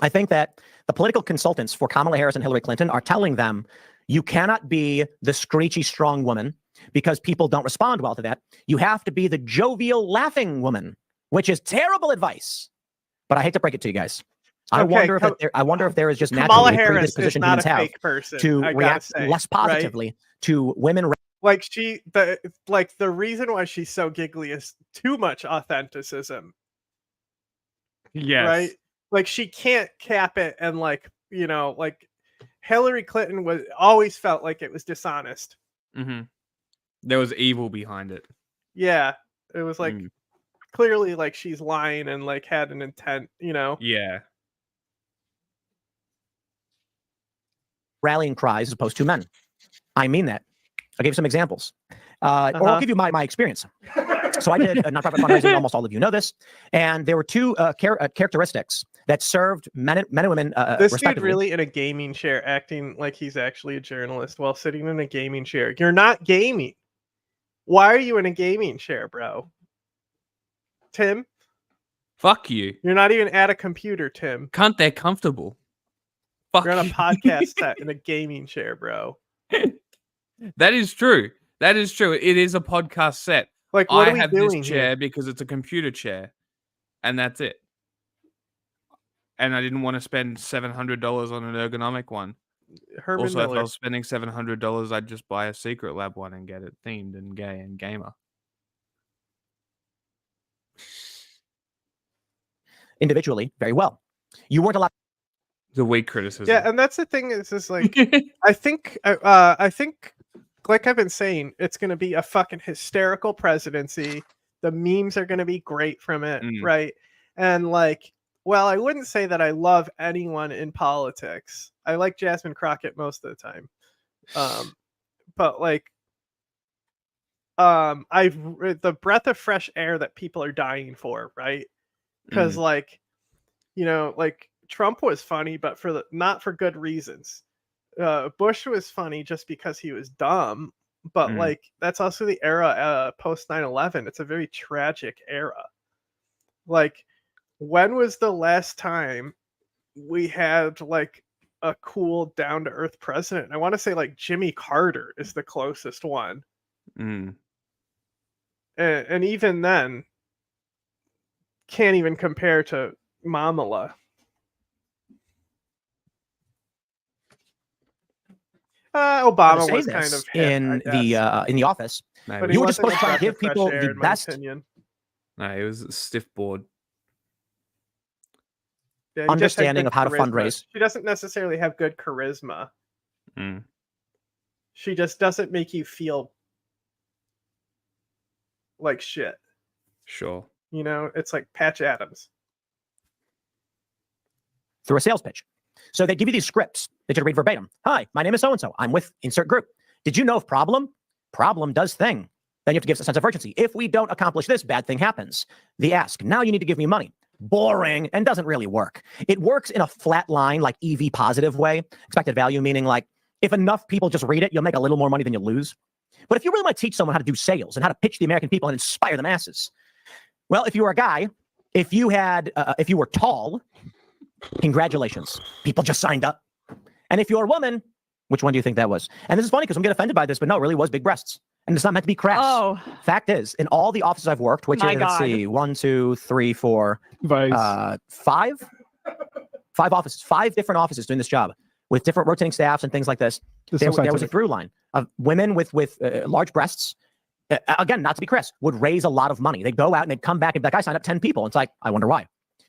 I think that the political consultants for Kamala Harris and Hillary Clinton are telling them, you cannot be the screechy, strong woman because people don't respond well to that. You have to be the jovial, laughing woman, which is terrible advice. But I hate to break it to you guys. I wonder if there is just naturally a predisposition humans have to react less positively to women. Like the reason why she's so giggly is too much authenticism. Yes. Right? Like she can't cap it, and like, you know, like Hillary Clinton was always felt like it was dishonest. Mm-hmm. There was evil behind it. Yeah. It was like clearly like she's lying and like had an intent, you know? Yeah. Rallying cries as opposed to men. I mean that. I'll give you some examples. Or I'll give you my experience. So I did a nonprofit fundraising. Almost all of you know this. And there were two characteristics that served men and women this dude really in a gaming chair acting like he's actually a journalist while sitting in a gaming chair. You're not gaming. Why are you in a gaming chair, bro? Tim? Fuck you. You're not even at a computer, Tim. Cunt, they're comfortable. Fuck You're on a podcast set in a gaming chair, bro. That is true. That is true. It is a podcast set. Like, what I are we have doing this chair here? because it's a computer chair, and that's it. And I didn't want to spend $700 on an ergonomic one. Herman also, Miller. if I was spending $700, I'd just buy a Secret Lab one and get it themed and gay and gamer. Individually, very well. You weren't allowed. The weak criticism. Yeah, and that's the thing. Is just like I think, like I've been saying, it's going to be a fucking hysterical presidency. The memes are going to be great from it, right? And like, well, I wouldn't say that I love anyone in politics. I like Jasmine Crockett most of the time, but like, the breath of fresh air that people are dying for, right? Because like, you know, like Trump was funny, but not for good reasons. Bush was funny just because he was dumb, but like that's also the era post 9/11. It's a very tragic era. Like, when was the last time we had like a cool, down to earth president? I want to say like Jimmy Carter is the closest one, and even then, can't even compare to Kamala. Obama was kind of in the office. No, you were just supposed to try to give people the best No, it was a stiff board. Yeah, understanding of how to fundraise. She doesn't necessarily have good charisma. She just doesn't make you feel like shit. Sure. You know, it's like Patch Adams. Through a sales pitch. So they give you these scripts that you read verbatim. Hi, my name is so-and-so. I'm with insert group. Did you know of problem? Problem does thing. Then you have to give a sense of urgency. If we don't accomplish this, bad thing happens. The ask. Now you need to give me money. Boring and doesn't really work. It works in a flat line, like EV positive way. Expected value, meaning like if enough people just read it, you'll make a little more money than you lose. But if you really want to teach someone how to do sales and how to pitch the American people and inspire the masses, well, if you were a guy, if you were tall, congratulations. People just signed up. And if you're a woman, which one do you think that was? And this is funny because I'm getting offended by this, but no, it really was big breasts. And it's not meant to be crass. Oh. Fact is, in all the offices I've worked, which is, let's see, 1, 2, 3, 4, 5 offices, 5 different offices doing this job. with different rotating staffs and things like this, there was a through line of women with large breasts. Again, not to be crass, would raise a lot of money. They'd go out and they'd come back and be like, I signed up 10 people. It's like, I wonder why.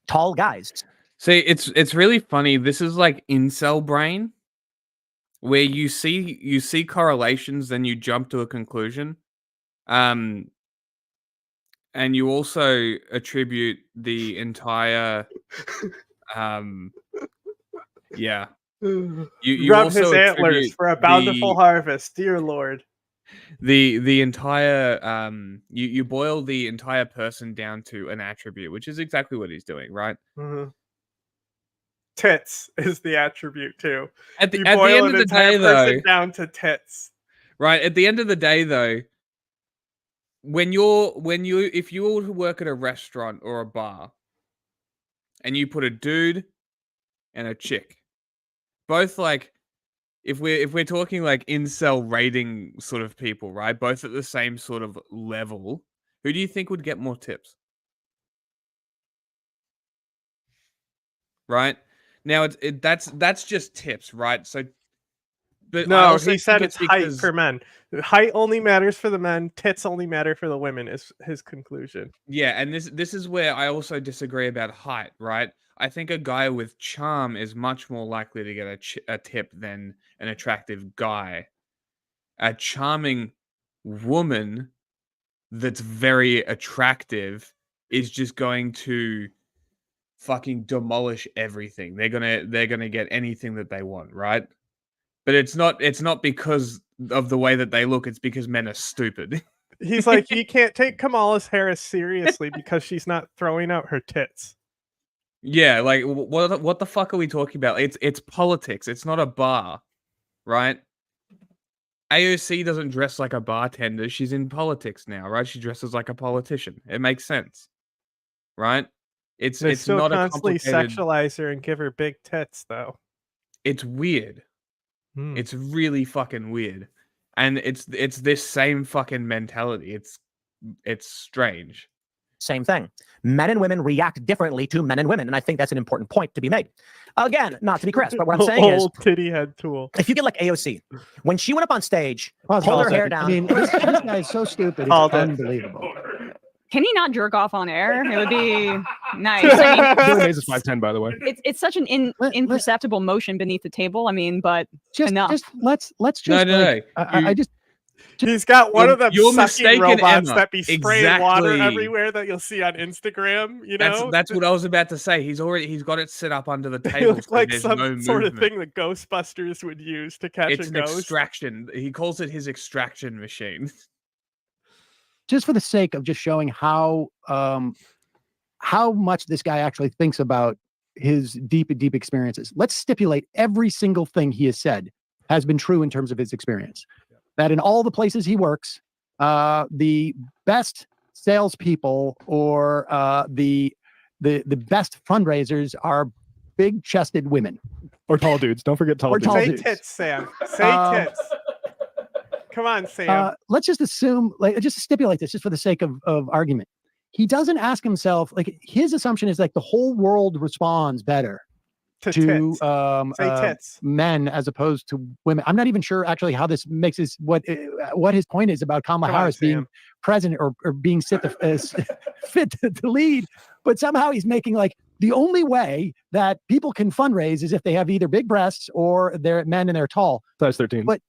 Tall guys. See, it's really funny. This is like incel brain, where you see correlations, then you jump to a conclusion, and you also attribute the entire, yeah. You Rub also his antlers attribute for a bountiful harvest, dear Lord. The entire you boil the entire person down to an attribute, which is exactly what he's doing, right? Mm-hmm. Tits is the attribute too. At the end of the day, though, down to tits. Right. At the end of the day, though, if you were to work at a restaurant or a bar, and you put a dude and a chick, both like, if we're talking like incel rating sort of people, right? Both at the same sort of level, who do you think would get more tips? Right? Now that's just tips, right? So, but no, he said it's height for men. Height only matters for the men. Tits only matter for the women. Is his conclusion? Yeah, and this is where I also disagree about height, right? I think a guy with charm is much more likely to get a tip than an attractive guy. A charming woman that's very attractive is just going to fucking demolish everything. They're gonna get anything that they want, right? But it's not because of the way that they look. It's because men are stupid. He's like, you can't take Kamala Harris seriously because she's not throwing out her tits. Yeah, like what the fuck are we talking about? It's politics. It's not a bar, right? AOC doesn't dress like a bartender. She's in politics now, right? She dresses like a politician. It makes sense, right? It's still not constantly a complicated... sexualize her and give her big tits, though. It's weird. It's really fucking weird, and it's this same fucking mentality. It's strange. Same thing. Men and women react differently to men and women, and I think that's an important point to be made. Again, not to be crass, but what I'm saying is, old titty head tool. If you get like AOC, when she went up on stage, pulled her hair down. I mean, this guy is so stupid. It's unbelievable. Can he not jerk off on air? It would be nice. I mean, is 5'10", by the way. It's such an imperceptible motion beneath the table. I mean, but enough. Let's just. No. I just. He's got one of them sucking robots Emma. that be spraying water everywhere that you'll see on Instagram. You know, that's what I was about to say. He's got it set up under the table. It looks like some sort of thing the Ghostbusters would use to catch a ghost. It's an extraction. He calls it his extraction machine. Just for the sake of just showing how much this guy actually thinks about his deep experiences, let's stipulate every single thing he has said has been true in terms of his experience. That in all the places he works, the best salespeople or the best fundraisers are big-chested women or tall dudes. Don't forget tall dudes. Say tits, Sam. Say tits. Come on, Sam. Let's just assume, just stipulate this, just for the sake of argument. He doesn't ask himself, his assumption is the whole world responds better to men as opposed to women. I'm not even sure actually how this makes what his point is about Kamala Harris being president or being fit to lead, but somehow he's making the only way that people can fundraise is if they have either big breasts or they're men and they're tall. Size 13. But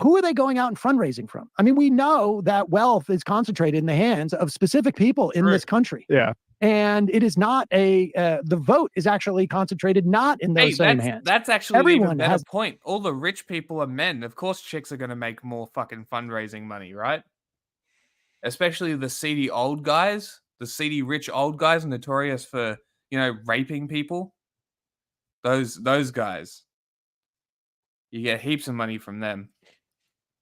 who are they going out and fundraising from? I mean, we know that wealth is concentrated in the hands of specific people in this country. Yeah. And it is not the vote is actually concentrated not in those same hands. That's actually Everyone an even better has point. All the rich people are men. Of course, chicks are going to make more fucking fundraising money, right? Especially the seedy old guys, the seedy rich old guys notorious for, raping people. Those guys. You get heaps of money from them.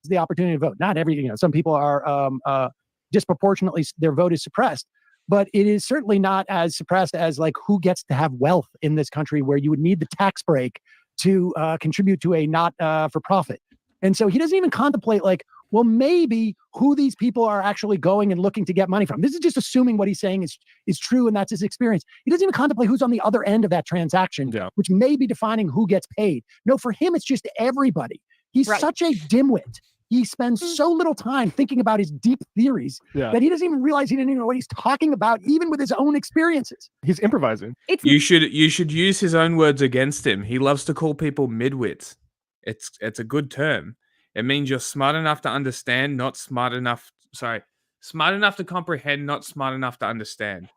The opportunity to vote. Not every, some people are disproportionately, their vote is suppressed, but it is certainly not as suppressed as who gets to have wealth in this country where you would need the tax break to contribute to a not for profit. And so he doesn't even contemplate well, maybe who these people are actually going and looking to get money from. This is just assuming what he's saying is true and that's his experience. He doesn't even contemplate who's on the other end of that transaction, which may be defining who gets paid. No, for him, it's just everybody. He's such a dimwit. He spends so little time thinking about his deep theories that he doesn't even realize he didn't even know what he's talking about, even with his own experiences. He's improvising. You should use his own words against him. He loves to call people midwits. It's a good term. It means you're smart enough to understand, not smart enough. Sorry, smart enough to comprehend, not smart enough to understand.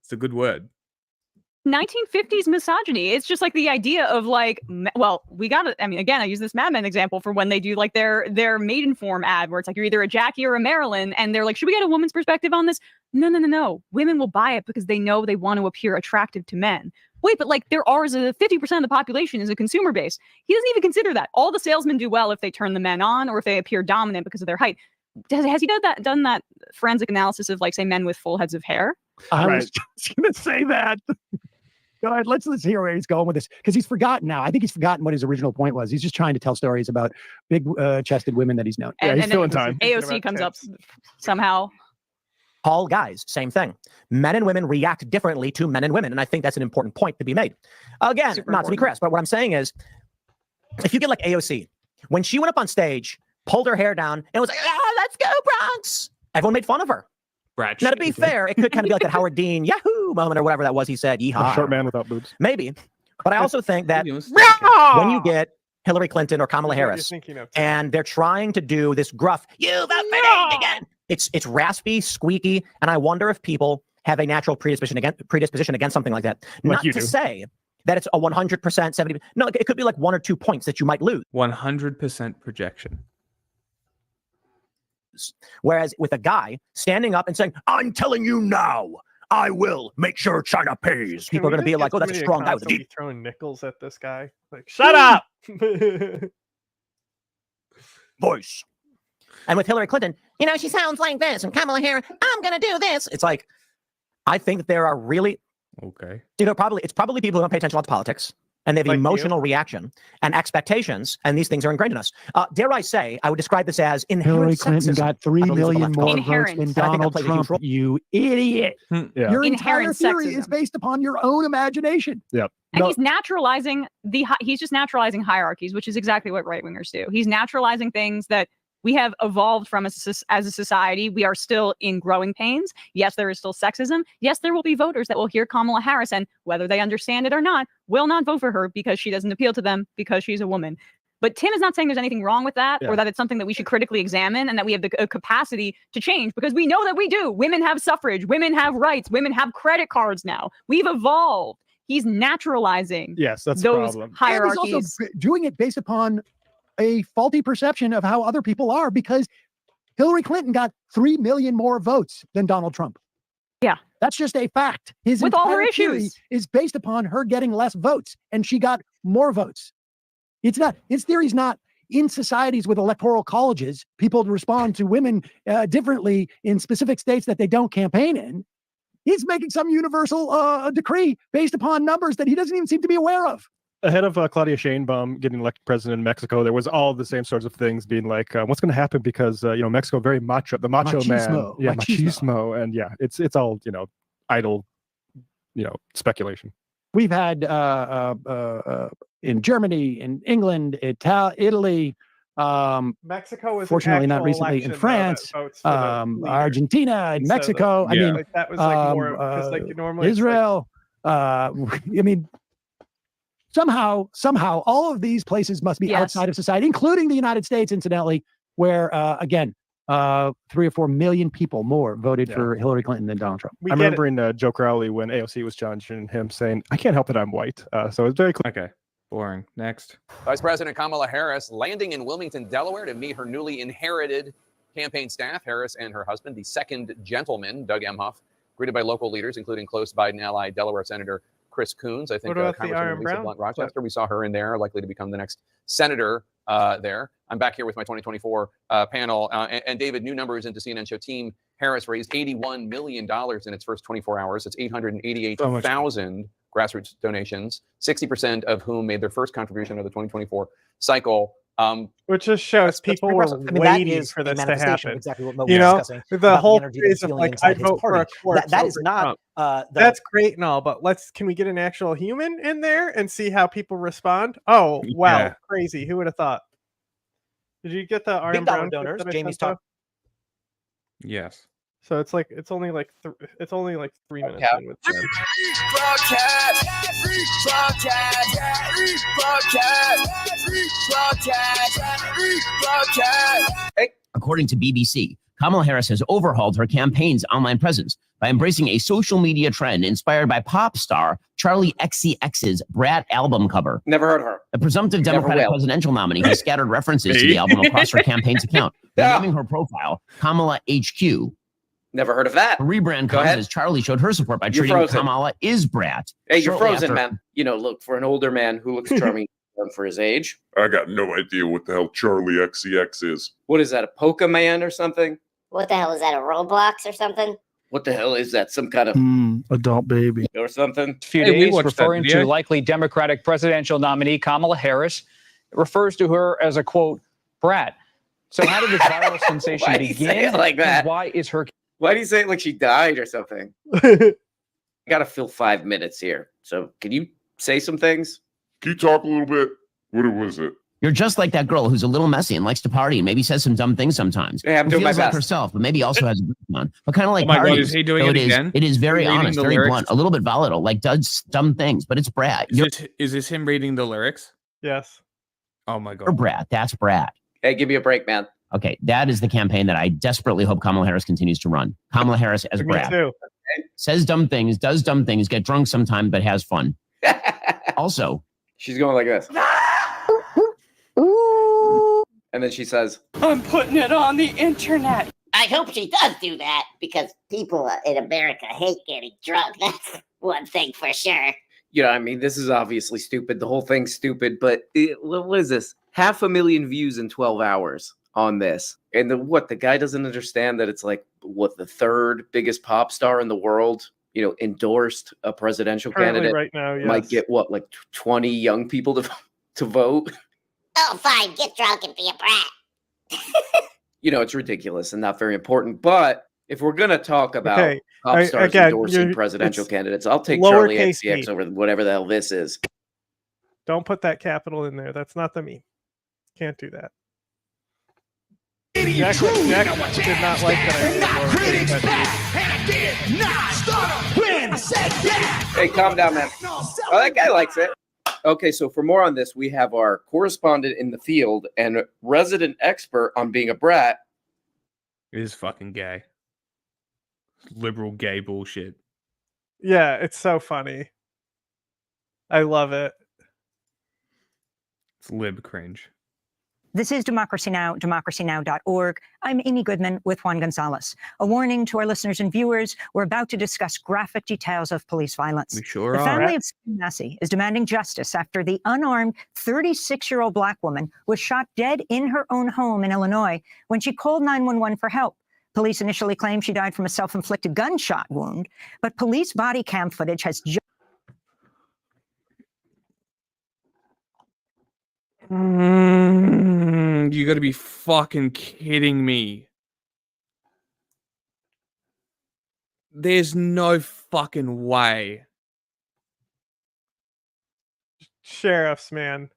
It's a good word. 1950s misogyny. It's just like the idea of like, well, we got to, I mean, again, I use this Mad Men example for when they do like their maiden form ad where it's like you're either a Jackie or a Marilyn and they're like, should we get a woman's perspective on this? No. Women will buy it because they know they want to appear attractive to men. Wait, but like there are 50% of the population is a consumer base. He doesn't even consider that. All the salesmen do well if they turn the men on or if they appear dominant because of their height. Has he done that forensic analysis of like, say, men with full heads of hair? I was just going to say that. All right, let's hear where he's going with this because he's forgotten now. I think he's forgotten what his original point was. He's just trying to tell stories about big chested women that he's known. And, he's still in time. AOC comes up somehow. All guys, same thing. Men and women react differently to men and women. And I think that's an important point to be made. Again, not to be crass, but what I'm saying is if you get like AOC, when she went up on stage, pulled her hair down, and was like, let's go, Bronx. Everyone made fun of her. Now, to be fair, it could kind of be like that Howard Dean Yahoo moment or whatever that was he said. Yeehaw. A short man without boobs. Maybe. But I also think that when you get Hillary Clinton or Kamala Harris and they're trying to do this gruff, you've offended again. It's raspy, squeaky, and I wonder if people have a natural predisposition against something like that. Not to say that it's a 100%, 70. No, it could be like 1 or 2 points that you might lose. 100% projection. Whereas with a guy standing up and saying, I'm telling you now, I will make sure China pays. People are going to be like, oh, that's a strong guy with a deep. Throwing nickels at this guy. Like, shut up! Voice. And with Hillary Clinton, she sounds like this. And Kamala Harris, I'm going to do this. It's like, I think that there are really, it's probably people who don't pay attention to politics. And they have emotional reaction and expectations, and these things are ingrained in us. Dare I say, I would describe this as inherent Hillary Clinton sexism. got 3 million more votes than Donald Trump, you idiot. Your entire theory is based upon your own imagination. Yep. And he's naturalizing he's just naturalizing hierarchies, which is exactly what right-wingers do. He's naturalizing things that we have evolved from as a society. We are still in growing pains. Yes, there is still sexism. Yes, there will be voters that will hear Kamala Harris and, whether they understand it or not, will not vote for her because she doesn't appeal to them because she's a woman. But Tim is not saying there's anything wrong with that or that it's something that we should critically examine and that we have the capacity to change because we know that we do. Women have suffrage. Women have rights. Women have credit cards now. We've evolved. He's naturalizing that's those the problem. hierarchies. And he's also doing it based upon a faulty perception of how other people are because Hillary Clinton got 3 million more votes than Donald Trump. Yeah. That's just a fact. His with all her theory issues is based upon her getting less votes and she got more votes. It's not, his theory is not in societies with electoral colleges, people respond to women differently in specific states that they don't campaign in. He's making some universal decree based upon numbers that he doesn't even seem to be aware of. Ahead of Claudia Sheinbaum getting elected president in Mexico, there was all the same sorts of things being like, what's going to happen because Mexico very macho, the macho man, machismo, and it's all idle, speculation. We've had in Germany, in England, Italy, Mexico was fortunately not recently in France, Argentina, and Mexico. I mean, that was like more because normally Israel. Somehow, all of these places must be outside of society, including the United States, incidentally, where, again, 3 or 4 million people more voted for Hillary Clinton than Donald Trump. I remember in Joe Crowley when AOC was challenging him saying, I can't help that I'm white. So it's very clear. Okay, boring. Next. Vice President Kamala Harris landing in Wilmington, Delaware to meet her newly inherited campaign staff. Harris and her husband, the second gentleman, Doug Emhoff, greeted by local leaders, including close Biden ally Delaware Senator Chris Coons. I think Congresswoman Lisa Blunt Rochester. We saw her in there, likely to become the next senator there. I'm back here with my 2024 panel. And David, new numbers into CNN show Team Harris raised $81 million in its first 24 hours. It's 888,000 grassroots donations, 60% of whom made their first contribution of the 2024 cycle. Which just shows people were waiting for this to happen. Exactly what Mo you was know, discussing. the whole phrase of like, I vote for a corpse. That is over not. Trump. That's great and all, but can we get an actual human in there and see how people respond? Oh, wow, crazy! Who would have thought? Did you get the Iron Big dollar Brown clip donors. that I Jamie's sent, though? talking. Yes. So it's only like 3 minutes in with them. According to BBC, Kamala Harris has overhauled her campaign's online presence by embracing a social media trend inspired by pop star Charlie XCX's Brat album cover. Never heard of her. The presumptive Democratic presidential nominee has scattered references to the album across her campaign's account, naming her profile Kamala HQ. Never heard of that. The rebrand comes as Charlie showed her support by treating Kamala is Brat. Hey, you're frozen, man. You know, look, for an older man who looks charming for his age. I got no idea what the hell Charlie XCX is. What is that, a Pokemon or something? What the hell is that, a Roblox or something? What the hell is that? Some kind of adult baby or something? Few days referring to likely Democratic presidential nominee Kamala Harris. It refers to her as a, quote, brat. So how did the viral sensation begin? Like that? Why is her... Why do you say it like she died or something? Got to fill 5 minutes here. So can you say some things? Can you talk a little bit? What was it? You're just like that girl who's a little messy and likes to party and maybe says some dumb things sometimes. Yeah, I'm doing my feels like best. herself, but maybe also has a brief on. But kind of like Oh my God, parties. is he doing So it again? It is very Reading honest, the very lyrics? blunt, a little bit volatile, like does dumb things, but it's Brat. Is this him reading the lyrics? Yes. Oh my God. You're Brat. That's Brat. Hey, give me a break, man. Okay, that is the campaign that I desperately hope Kamala Harris continues to run. Kamala Harris as Me Brat. too. Says dumb things, does dumb things, get drunk sometimes, but has fun. Also, she's going like this. And then she says, I'm putting it on the internet. I hope she does do that because people in America hate getting drunk. That's one thing for sure. you know, I mean, this is obviously stupid. The whole thing's stupid, but what is this? 500,000 views in 12 hours on this. And the guy doesn't understand that it's like, the third biggest pop star in the world, endorsed a presidential candidate right now, yes. Might get 20 young people to vote. Oh, fine. Get drunk and be a brat. It's ridiculous and not very important. But if we're going to talk about pop stars endorsing presidential candidates, I'll take Charlie XCX over whatever the hell this is. Don't put that capital in there. That's not the meme. Can't do that. Jack did not like that. Hey, calm down, man. Oh, that guy likes it. Okay, so for more on this, we have our correspondent in the field and resident expert on being a brat. It is fucking gay. Liberal gay bullshit. Yeah, it's so funny. I love it. It's lib cringe. This is Democracy Now!, democracynow.org. I'm Amy Goodman with Juan Gonzalez. A warning to our listeners and viewers, we're about to discuss graphic details of police violence. We sure the are. family of Steve Massey is demanding justice after the unarmed 36-year-old black woman was shot dead in her own home in Illinois when she called 911 for help. Police initially claimed she died from a self-inflicted gunshot wound, but police body cam footage has You gotta be fucking kidding me. There's no fucking way. Sheriffs, man.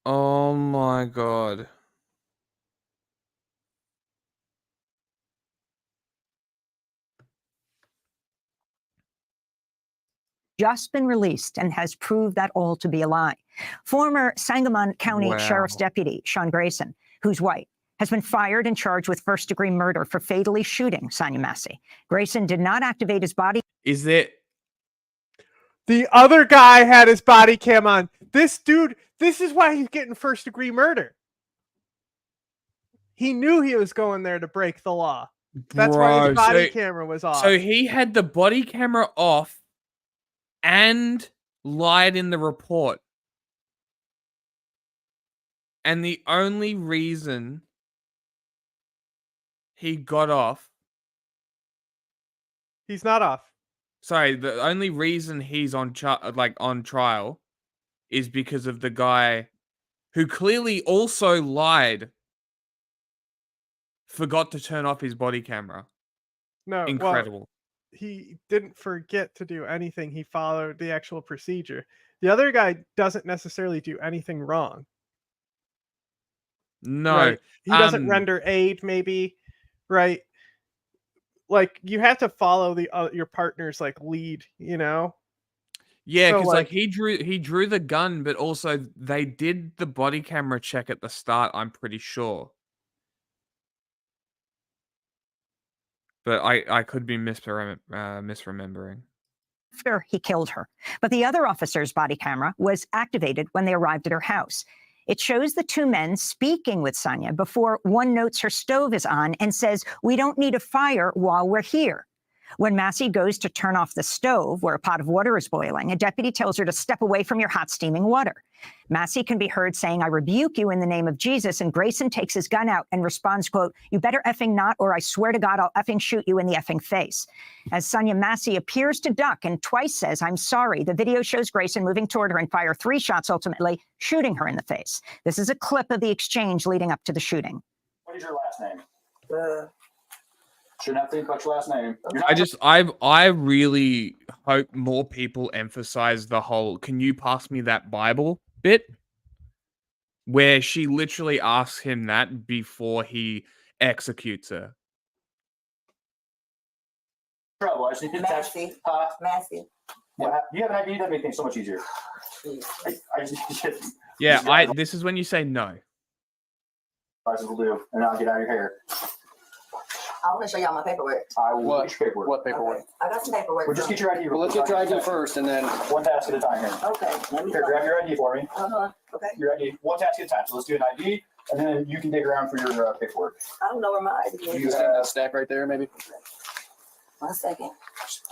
Oh my God. just been released and has proved that all to be a lie. Former Sangamon County Sheriff's Deputy Sean Grayson, who's white, has been fired and charged with first-degree murder for fatally shooting Sonia Massey. Grayson did not activate his body. Is it? The other guy had his body cam on. This dude, this is why he's getting first-degree murder. He knew he was going there to break the law. That's why his body camera was off. So he had the body camera off and lied in the report. And the only reason he got off... He's not off. Sorry, the only reason he's on trial is because of the guy who clearly also lied, forgot to turn off his body camera. No, Incredible. Well, he didn't forget to do anything. He followed the actual procedure. The other guy doesn't necessarily do anything wrong. No. Right? He doesn't render aid, maybe, right? Like, you have to follow the your partner's like lead, you know? Yeah, So, because like he drew the gun, but also they did the body camera check at the start, I'm pretty sure. But I could be misremembering. After he killed her. But the other officer's body camera was activated when they arrived at her house. It shows the two men speaking with Sonia before one notes her stove is on and says, "We don't need a fire while we're here." When Massey goes to turn off the stove where a pot of water is boiling, a deputy tells her to step away from your hot steaming water. Massey can be heard saying, "I rebuke you in the name of Jesus," and Grayson takes his gun out and responds, quote, "You better effing not, or I swear to God I'll effing shoot you in the effing face." As Sonia Massey appears to duck and twice says, "I'm sorry," the video shows Grayson moving toward her and fire 3 shots, ultimately shooting her in the face. This is a clip of the exchange leading up to the shooting. What is your last name? Shouldn't have to think about your last name. I really hope more people emphasize the whole "can you pass me that Bible" bit, where she literally asks him that before he executes her. Trouble. I just need to text. Massey. Yeah, you have an ID that makes things so much easier. Yeah, this is when you say no. License will do, and I'll get out of your hair. I want to show y'all my paperwork. I will get your paperwork. What paperwork? Okay. I got some paperwork. Well, just get your ID. Well, let's get your ID first, and then one task at a time here. Okay. Here, grab your ID for me. Okay. Your ID, one task at a time. So let's do an ID, and then you can dig around for your paperwork. I don't know where my ID is. You just have that stack right there, maybe. 1 second.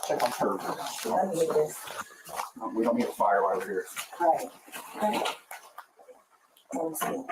Check on her. Let me get this. We don't need a fire while we're here. Right. Okay. Let me see.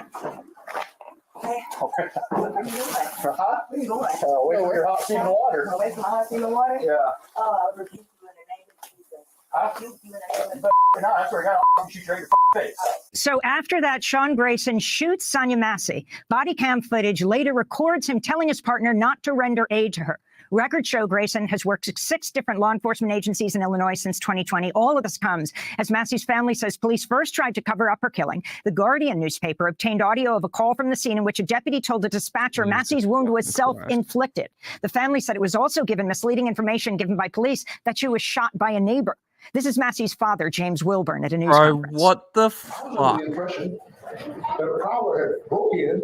Okay. Where are you going? Huh? Where are you going? Away from your hot steaming water. Away from my hot steaming water? Yeah. Oh, I rebuke you in the name of Jesus. I rebuke you in the name of No, that's where I got shoot you right in your face. So after that, Sean Grayson shoots Sonia Massey. Body cam footage later records him telling his partner not to render aid to her. Records show Grayson has worked at 6 different law enforcement agencies in Illinois since 2020. All of this comes as Massey's family says police first tried to cover up her killing. The Guardian newspaper obtained audio of a call from the scene in which a deputy told the dispatcher Massey's wound was self-inflicted. The family said it was also given misleading information given by police that she was shot by a neighbor. This is Massey's father, James Wilburn, at a news conference. What the fuck? I was under the impression that a prowler had broke in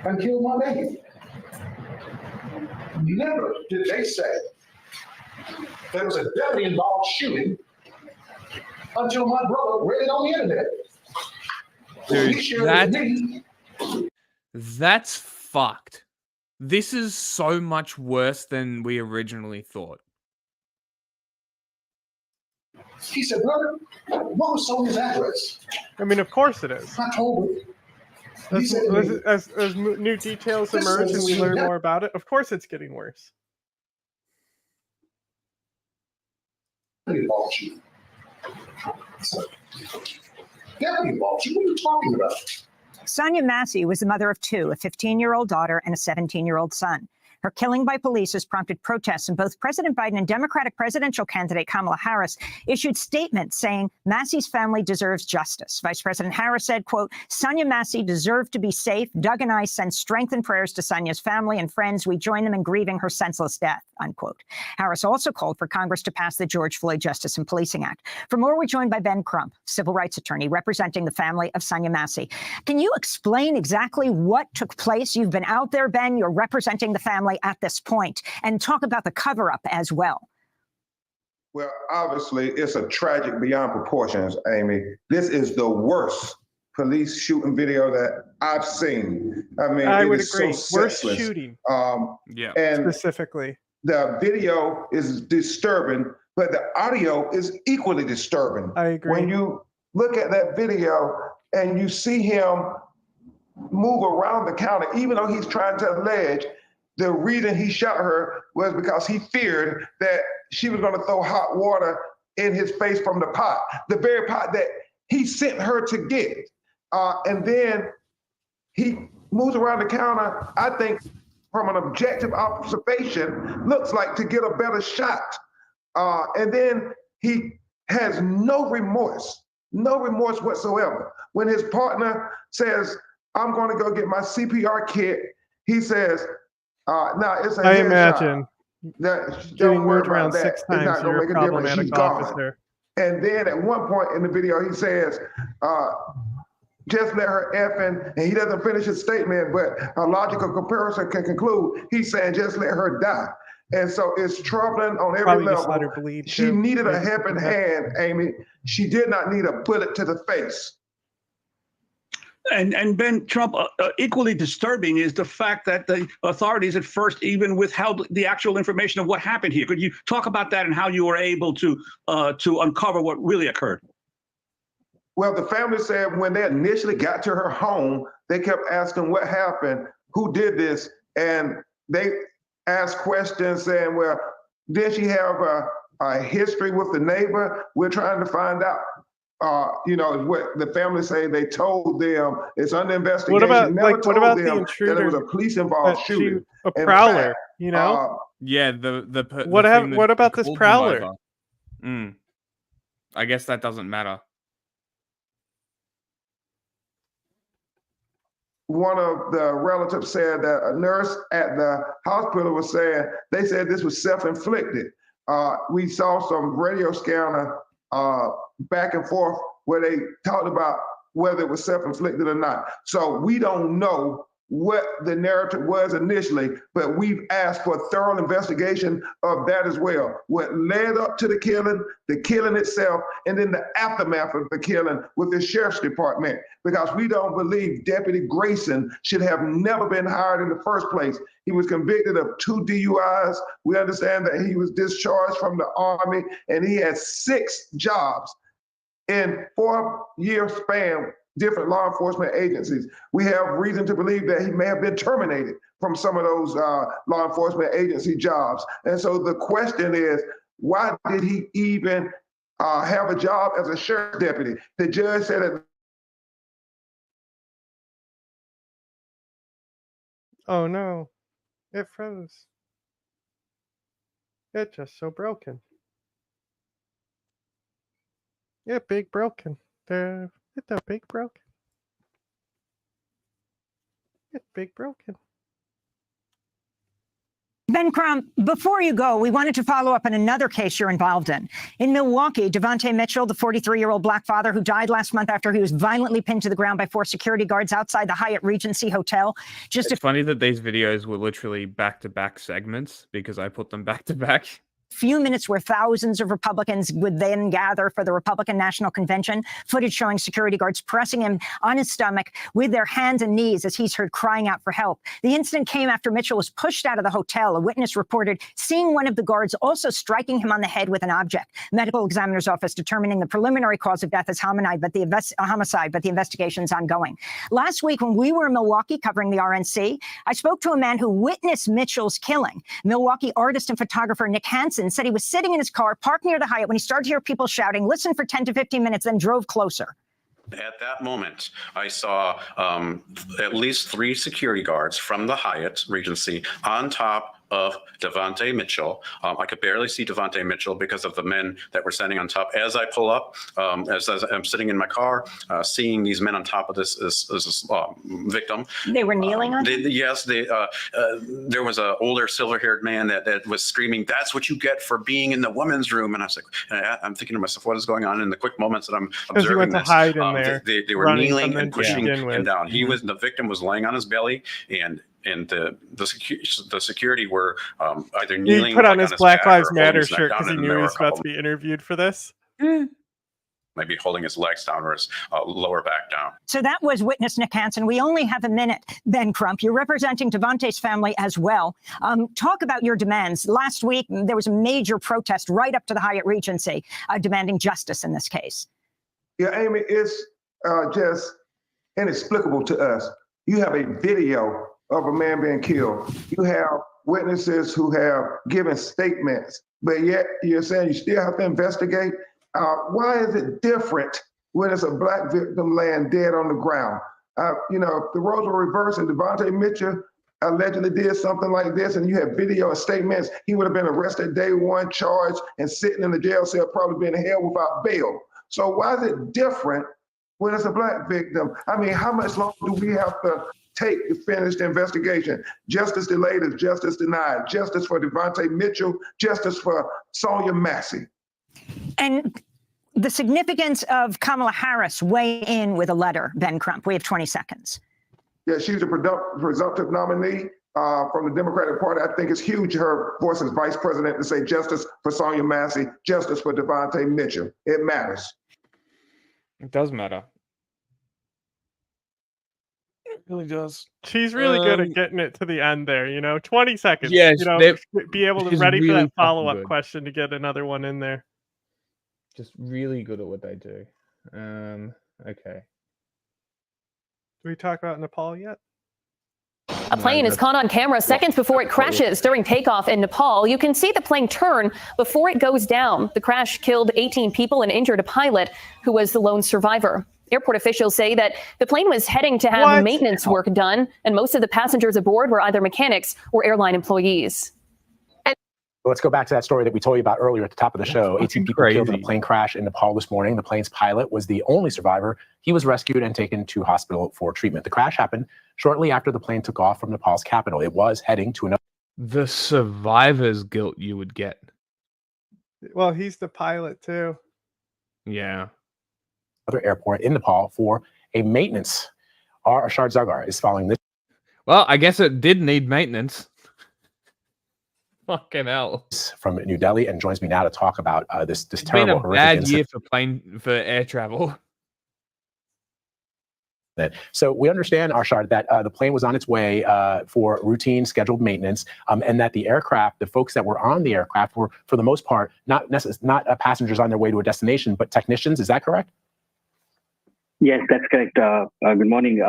and killed my baby. Never did they say there was a deputy involved shooting until my brother read it on the internet. Dude, that's fucked. This is so much worse than we originally thought. He said, "Brother, what was Sonia's address?" I mean, of course it is. I told him. As new details emerge and we learn more about it, of course it's getting worse. Deputy involved you. Deputy involved you? What are you talking about? Sonia Massey was the mother of 2, a 15-year-old daughter and a 17-year-old son. Her killing by police has prompted protests, and both President Biden and Democratic presidential candidate Kamala Harris issued statements saying Massey's family deserves justice. Vice President Harris said, quote, "Sonia Massey deserved to be safe. Doug and I send strength and prayers to Sonia's family and friends. We join them in grieving her senseless death," unquote. Harris also called for Congress to pass the George Floyd Justice and Policing Act. For more, we're joined by Ben Crump, civil rights attorney representing the family of Sonia Massey. Can you explain exactly what took place? You've been out there, Ben. You're representing the family at this point, and talk about the cover-up as well. Well, obviously, it's a tragic beyond proportions, Amy. This is the worst police shooting video that I've seen. I mean, I it would is agree. so Worst senseless. shooting. Yeah. And specifically, the video is disturbing, but the audio is equally disturbing. I agree. When you look at that video and you see him move around the counter, even though he's trying to allege the reason he shot her was because he feared that she was going to throw hot water in his face from the pot, the very pot that he sent her to get it. And then he moves around the counter, I think from an objective observation, looks like to get a better shot. And then he has no remorse whatsoever. When his partner says, I'm going to go get my CPR kit, he says, now it's a I headshot. imagine Don't getting worry moved around about that. 6 It's not times, gonna you're a make a difference. problematic She's gone. officer. And then at one point in the video, he says, just let her effing, and he doesn't finish his statement, but a logical comparison can conclude, he's saying just let her die. And so it's troubling on every Probably just level. let her bleed, She too. needed a Maybe helping something like hand, Amy. She did not need a bullet to the face. And Ben, Trump, equally disturbing is the fact that the authorities at first even withheld the actual information of what happened here. Could you talk about that and how you were able to uncover what really occurred? Well, the family said when they initially got to her home, they kept asking what happened, who did this, and they asked questions saying, well, did she have a history with the neighbor? We're trying to find out. What the family say they told them it's under investigation. What about Never what about the them intruder? that it was a police involved shooting. A In prowler, fact, you know? Yeah, What about this prowler? I guess that doesn't matter. One of the relatives said that a nurse at the hospital was saying, they said this was self-inflicted. We saw some radio scanner back and forth where they talked about whether it was self-inflicted or not. So we don't know what the narrative was initially, but we've asked for a thorough investigation of that as well. What led up to the killing itself, and then the aftermath of the killing with the sheriff's department, because we don't believe Deputy Grayson should have never been hired in the first place. He was convicted of 2 DUIs. We understand that he was discharged from the Army, and he had 6 jobs in 4-year span, different law enforcement agencies. We have reason to believe that he may have been terminated from some of those law enforcement agency jobs. And so the question is, why did he even have a job as a sheriff's deputy? The judge said it. Oh no, it froze. It's just so broken. Yeah, big broken. It's a big broken. It's big broken. Ben Crump, before you go, we wanted to follow up on another case you're involved in. In Milwaukee, Devontae Mitchell, the 43-year-old black father who died last month after he was violently pinned to the ground by 4 security guards outside the Hyatt Regency Hotel. It's funny that these videos were literally back-to-back segments because I put them back-to-back. Few minutes where thousands of Republicans would then gather for the Republican National Convention, footage showing security guards pressing him on his stomach with their hands and knees as he's heard crying out for help. The incident came after Mitchell was pushed out of the hotel. A witness reported seeing one of the guards also striking him on the head with an object. Medical examiner's office determining the preliminary cause of death as homicide, but the investigation is ongoing. Last week, when we were in Milwaukee covering the RNC, I spoke to a man who witnessed Mitchell's killing. Milwaukee artist and photographer Nick Hansen said he was sitting in his car parked near the Hyatt when he started to hear people shouting, listened for 10 to 15 minutes, then drove closer. At that moment, I saw at least 3 security guards from the Hyatt Regency on top of Devontae Mitchell. I could barely see Devontae Mitchell because of the men that were standing on top. As I pull up, as I'm sitting in my car, seeing these men on top of this victim. They were kneeling on him? Yes, there was an older silver-haired man that was screaming, "That's what you get for being in the women's room." And I was like, I'm thinking to myself, what is going on? In the quick moments that I'm observing this, they were kneeling and pushing him down. The victim was laying on his belly, and the security were either kneeling. He put on his Black Lives Matter shirt because he knew he was about to be interviewed for this. Maybe holding his legs down or his lower back down. So that was witness Nick Hansen. We only have a minute. Ben Crump, you're representing Devontae's family as well. Talk about your demands. Last week, there was a major protest right up to the Hyatt Regency demanding justice in this case. Yeah, Amy, it's just inexplicable to us. You have a video of a man being killed. You have witnesses who have given statements, but yet you're saying you still have to investigate. Why is it different when it's a black victim laying dead on the ground. You know, if the roles were reversed and Devontae Mitchell allegedly did something like this, and you have video and statements, he would have been arrested day one, charged, and sitting in the jail cell, probably been held without bail. So why is it different when it's a black victim? I mean, how much longer do we have to take to finish the investigation? Justice delayed is justice denied. Justice for Devontae Mitchell, justice for Sonia Massey. And the significance of Kamala Harris weighing in with a letter, Ben Crump. We have 20 seconds. Yeah, she's a presumptive nominee from the Democratic Party. I think it's huge, her voice as vice president, to say justice for Sonia Massey, justice for Devontae Mitchell. It matters. It does matter. It really does. She's really good at getting it to the end there, you know, 20 seconds. Yeah, you know, be able to she's ready for really that follow-up good. question to get another one in there. Just really good at what they do. Okay. Do we talk about Nepal yet? A plane is caught on camera seconds before it crashes during takeoff in Nepal. You can see the plane turn before it goes down. The crash killed 18 people and injured a pilot who was the lone survivor. Airport officials say that the plane was heading to have maintenance work done, and most of the passengers aboard were either mechanics or airline employees. Let's go back to that story that we told you about earlier at the top of the show. 18 people killed in a plane crash in Nepal this morning. The plane's pilot was the only survivor. He was rescued and taken to hospital for treatment. The crash happened shortly after the plane took off from Nepal's capital. It was heading to another. The survivor's guilt you would get. Well, he's the pilot too. Yeah. Other airport in Nepal for a maintenance. Our Ashard Zagar is following this. Well, I guess it did need maintenance. Fucking hell. From New Delhi, and joins me now to talk about this It's terrible, been a bad horrific year incident. for air travel. So we understand, Arshad, that the plane was on its way for routine scheduled maintenance, and that the aircraft, the folks that were on the aircraft, were for the most part not passengers on their way to a destination, but technicians. Is that correct? Yes, that's correct. Good morning.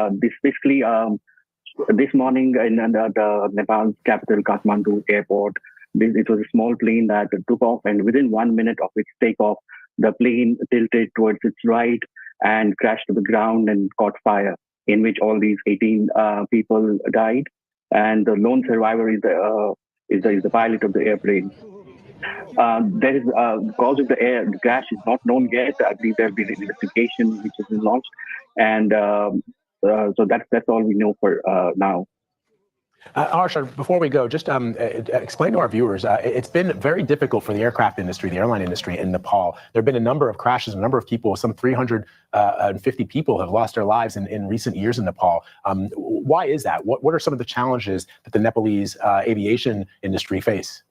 This morning in the Nepal's capital, Kathmandu airport, it was a small plane that took off, and within 1 minute of its takeoff, the plane tilted towards its right and crashed to the ground and caught fire, in which all these 18 people died, and the lone survivor is the pilot of the airplane. There is the cause of the crash is not known yet. I believe there will be an investigation which has been launched, and so that's all we know for now. Arshad, before we go, just explain to our viewers, it's been very difficult for the aircraft industry, the airline industry in Nepal. There have been a number of crashes, a number of people, some 350 people have lost their lives in recent years in Nepal. Why is that? What are some of the challenges that the Nepalese aviation industry face?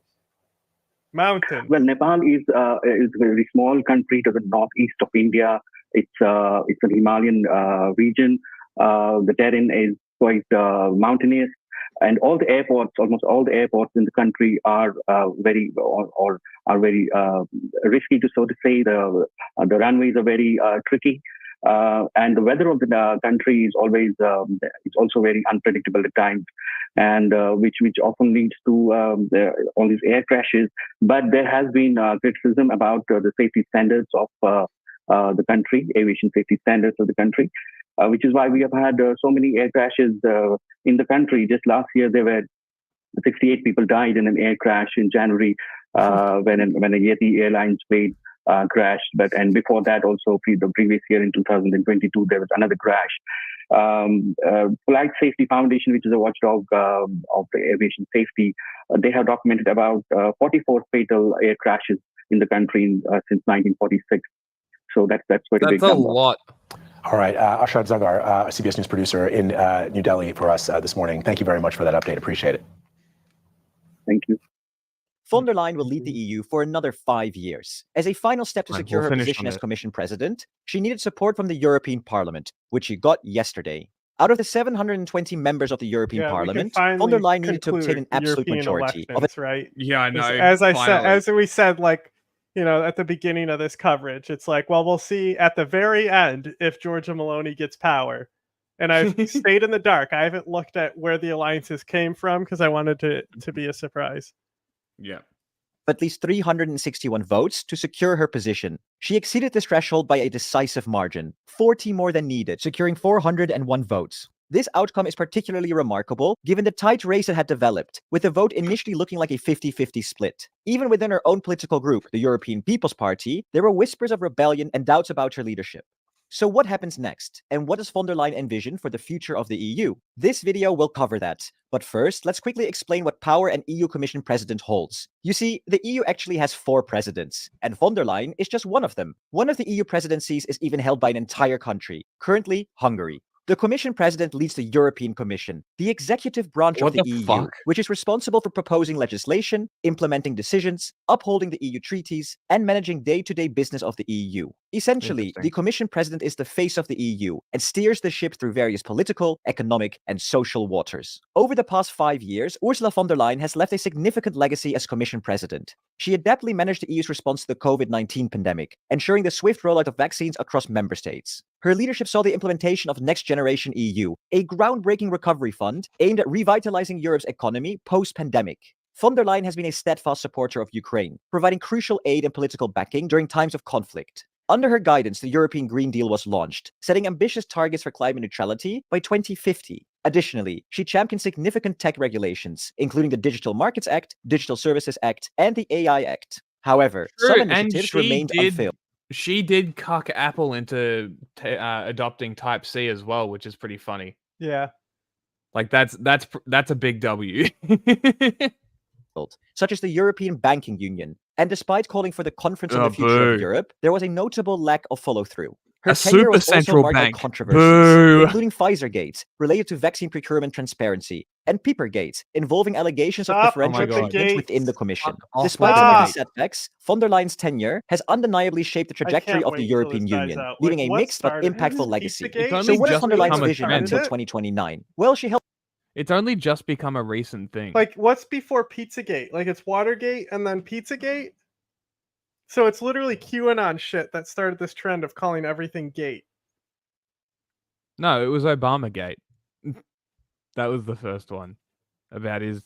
Mountain. Well, Nepal is a very small country to the northeast of India. It's an Himalayan region. The terrain is quite mountainous, and all the airports, almost all the airports in the country, are very risky, to so to say. The runways are very tricky, and the weather of the country is always it's also very unpredictable at times, and which often leads to all these air crashes. But there has been criticism about the safety standards of the country, aviation safety standards of the country. Which is why we have had so many air crashes in the country. Just last year, there were 68 people died in an air crash in January when a Yeti Airlines plane crashed. And before that, also the previous year in 2022, there was another crash. Flight Safety Foundation, which is a watchdog of the aviation safety, they have documented about 44 fatal air crashes in the country since 1946. So that's quite a big number. That's a lot. All right, Ashad Zagar, CBS News producer in New Delhi for us this morning. Thank you very much for that update. Appreciate it. Thank you. Von der Leyen will lead the EU for another 5 years. As a final step to secure her position as Commission President, she needed support from the European Parliament, which she got yesterday. Out of the 720 members of the European Parliament, von der Leyen needed to obtain an absolute majority of it. Right? Yeah, I know. As we said, like, you know, at the beginning of this coverage, it's like, well, we'll see at the very end if Giorgia Meloni gets power. And I've stayed in the dark. I haven't looked at where the alliances came from because I wanted to be a surprise. Yeah. at least 361 votes to secure her position. She exceeded this threshold by a decisive margin, 40 more than needed, securing 401 votes. This outcome is particularly remarkable given the tight race that had developed, with the vote initially looking like a 50-50 split. Even within her own political group, the European People's Party, there were whispers of rebellion and doubts about her leadership. So what happens next? And what does von der Leyen envision for the future of the EU? This video will cover that. But first, let's quickly explain what power an EU Commission president holds. You see, the EU actually has 4 presidents, and von der Leyen is just one of them. One of the EU presidencies is even held by an entire country, currently Hungary. The Commission President leads the European Commission, the executive branch of the EU, which is responsible for proposing legislation, implementing decisions, upholding the EU treaties, and managing day-to-day business of the EU. Essentially, the Commission President is the face of the EU and steers the ship through various political, economic, and social waters. Over the past 5 years, Ursula von der Leyen has left a significant legacy as Commission President. She adeptly managed the EU's response to the COVID-19 pandemic, ensuring the swift rollout of vaccines across member states. Her leadership saw the implementation of Next Generation EU, a groundbreaking recovery fund aimed at revitalizing Europe's economy post-pandemic. Von der Leyen has been a steadfast supporter of Ukraine, providing crucial aid and political backing during times of conflict. Under her guidance, the European Green Deal was launched, setting ambitious targets for climate neutrality by 2050. Additionally, she championed significant tech regulations, including the Digital Markets Act, Digital Services Act, and the AI Act. However, some initiatives remained unfilled. She did cuck Apple into adopting Type C as well, which is pretty funny. Yeah. Like that's a big W. Such as the European Banking Union. And despite calling for the Conference on the Future of Europe, there was a notable lack of follow-through. Her tenure was also marked by controversies, including Pfizer-Gate, related to vaccine procurement transparency, and Piper-Gate, involving allegations of preferential treatment within the Commission. Despite some of these setbacks, von der Leyen's tenure has undeniably shaped the trajectory of the European Union, leaving a mixed but impactful legacy. So what is von der Leyen's vision until 2029? Well, she helped. It's only just become a recent thing. Like, what's before Pizzagate? Like, it's Watergate and then Pizzagate? So it's literally QAnon shit that started this trend of calling everything gate. No, it was Obamagate. That was the first one about his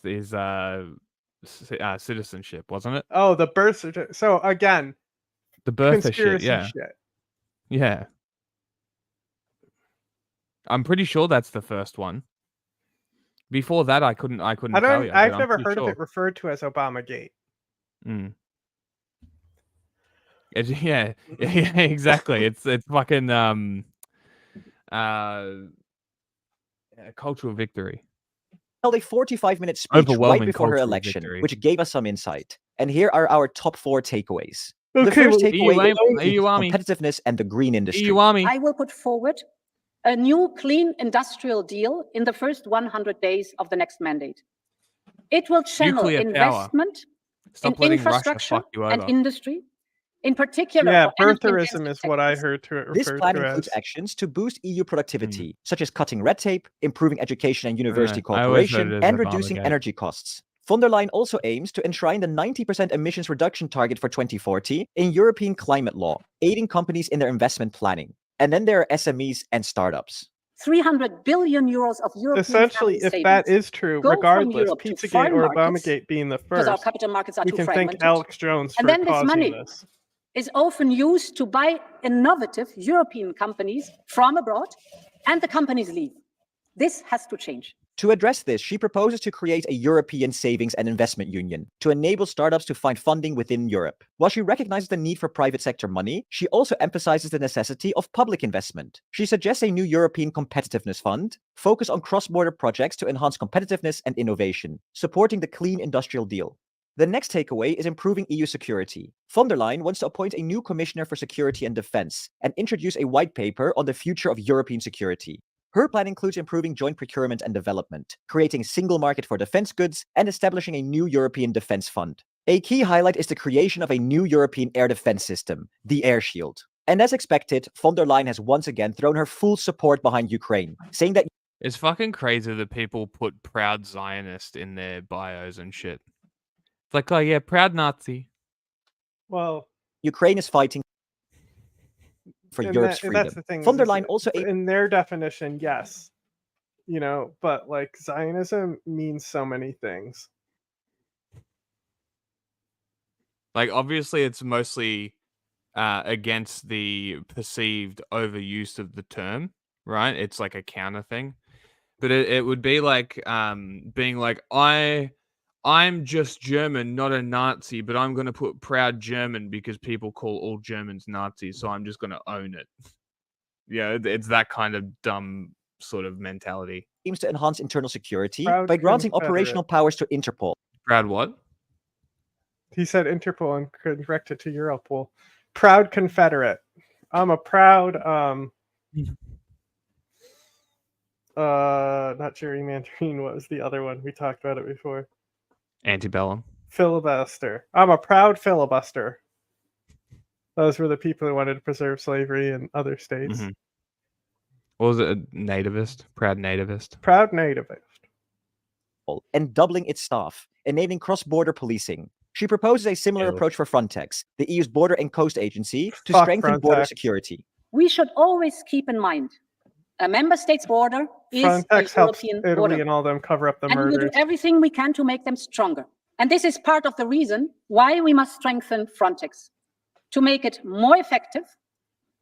citizenship, wasn't it? Oh, the birth certificate. So again, the birth conspiracy shit. Yeah. I'm pretty sure that's the first one. Before that, I couldn't tell you. I've never heard of it referred to as Obamagate. Yeah, exactly. It's fucking cultural victory. Held a 45-minute speech right before her election, which gave us some insight. And here are our top 4 takeaways. The first takeaway is competitiveness and the green industry. I will put forward a new clean industrial deal in the first 100 days of the next mandate. It will channel investment in infrastructure and industry, in particular. Yeah, birtherism is what I heard to it referred This plan to includes as. actions to boost EU productivity, such as cutting red tape, improving education and university cooperation, and reducing energy costs. Von der Leyen also aims to enshrine the 90% emissions reduction target for 2040 in European climate law, aiding companies in their investment planning. And then there are SMEs and startups. 300 billion euros of European Essentially, if that is true, regardless, Pizzagate or Obamagate being the first, our capital markets are we too can fragmented. thank Alex Jones for and then this causing money this. is often used to buy innovative European companies from abroad, and the companies leave. This has to change. To address this, she proposes to create a European savings and investment union to enable startups to find funding within Europe. While she recognizes the need for private sector money, she also emphasizes the necessity of public investment. She suggests a new European competitiveness fund, focused on cross-border projects to enhance competitiveness and innovation, supporting the clean industrial deal. The next takeaway is improving EU security. Von der Leyen wants to appoint a new commissioner for security and defense and introduce a white paper on the future of European security. Her plan includes improving joint procurement and development, creating a single market for defense goods, and establishing a new European defense fund. A key highlight is the creation of a new European air defense system, the Air Shield. And as expected, von der Leyen has once again thrown her full support behind Ukraine, saying that it's fucking crazy that people put proud Zionist in their bios and shit. It's like, oh yeah, proud Nazi. Well, Ukraine is fighting for Europe's freedom. That's the thing. Von der Leyen also, in their definition, yes, but like Zionism means so many things. Like, obviously, it's mostly against the perceived overuse of the term, right? It's like a counter thing. But it would be like being like, I'm just German, not a Nazi, but I'm going to put proud German because people call all Germans Nazis, so I'm just going to own it. Yeah, it's that kind of dumb sort of mentality. Aims to enhance internal security Proud by granting Confederate. operational powers to Interpol. Proud what? He said Interpol and corrected to Europol. Proud Confederate. I'm a proud not gerrymandering, what was the other one? We talked about it before. Antebellum. Filibuster. I'm a proud filibuster. Those were the people who wanted to preserve slavery in other states. Mm-hmm. What was it? A nativist? Proud nativist. Proud nativist. And doubling its staff, enabling cross-border policing. She proposes a similar approach for Frontex, the EU's border and coast agency, to strengthen border security. We should always keep in mind a member state's border is Frontex a helps European Italy border. and all them cover up the And we murders. do everything we can to make them stronger. And this is part of the reason why we must strengthen Frontex, to make it more effective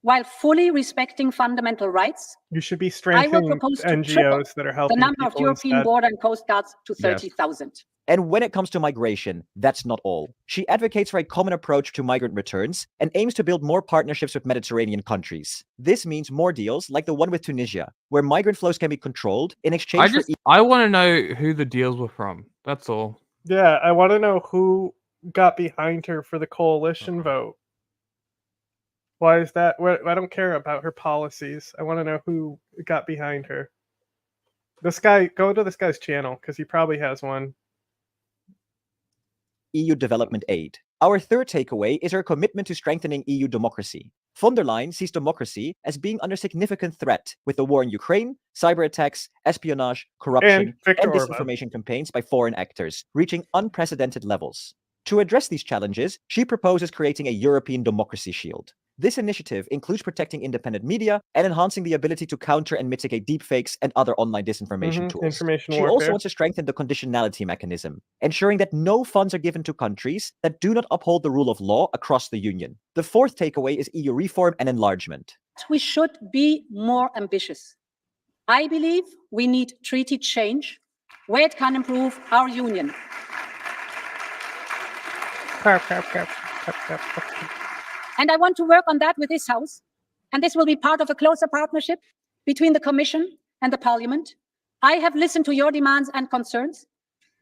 while fully respecting fundamental rights. You should be I will strengthening propose to NGOs triple that are helping the number of people European instead. border and coast guards to 30,000. And when it comes to migration, that's not all. She advocates for a common approach to migrant returns and aims to build more partnerships with Mediterranean countries. This means more deals like the one with Tunisia, where migrant flows can be controlled in exchange for... I want to know who the deals were from. That's all. Yeah, I want to know who got behind her for the coalition vote. Why is that? I don't care about her policies. I want to know who got behind her. This guy, go to this guy's channel because he probably has one. EU development aid. Our third takeaway is her commitment to strengthening EU democracy. Von der Leyen sees democracy as being under significant threat with the war in Ukraine, cyber attacks, espionage, corruption, and disinformation campaigns by foreign actors, reaching unprecedented levels. To address these challenges, she proposes creating a European democracy shield. This initiative includes protecting independent media and enhancing the ability to counter and mitigate deepfakes and other online disinformation tools. She also wants to strengthen the conditionality mechanism, ensuring that no funds are given to countries that do not uphold the rule of law across the Union. The fourth takeaway is EU reform and enlargement. We should be more ambitious. I believe we need treaty change where it can improve our Union. And I want to work on that with this House. And this will be part of a closer partnership between the Commission and the Parliament. I have listened to your demands and concerns.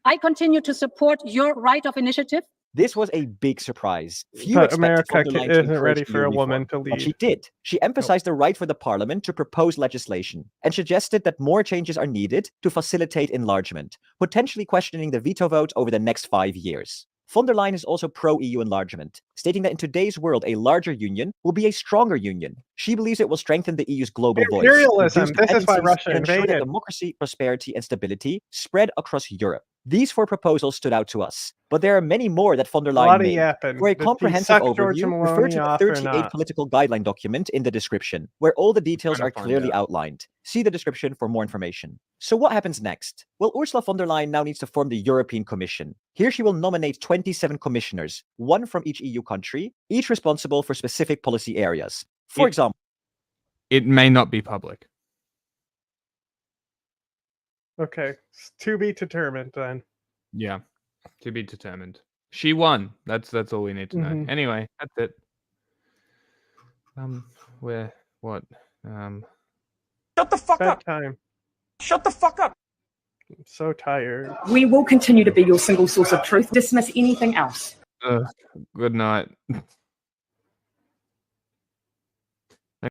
I continue to support your right of initiative. This was a big surprise. Few But expected America von der Leyen to isn't encourage ready for EU a woman reform, to but she lead. did. She emphasized the right for the Parliament to propose legislation and suggested that more changes are needed to facilitate enlargement, potentially questioning the veto vote over the next 5 years. Von der Leyen is also pro-EU enlargement, stating that in today's world, a larger union will be a stronger union. She believes it will strengthen the EU's global voice. Imperialism. This is why Russia and ensure that invaded. democracy, prosperity, and stability spread across Europe. These 4 proposals stood out to us, but there are many more that von der Leyen made. For a comprehensive overview, refer to the 38 political guideline document in the description, where all the details are clearly outlined. See the description for more information. So what happens next? Well, Ursula von der Leyen now needs to form the European Commission. Here she will nominate 27 commissioners, 1 from each EU country, each responsible for specific policy areas. For example, it may not be public. Okay, to be determined then. Yeah, to be determined. She won. That's all we need to know. Mhm. Anyway, that's it. What? Shut the fuck up. Bedtime. Shut the fuck up. I'm so tired. We will continue to be your single source of truth. Dismiss anything else. Good night.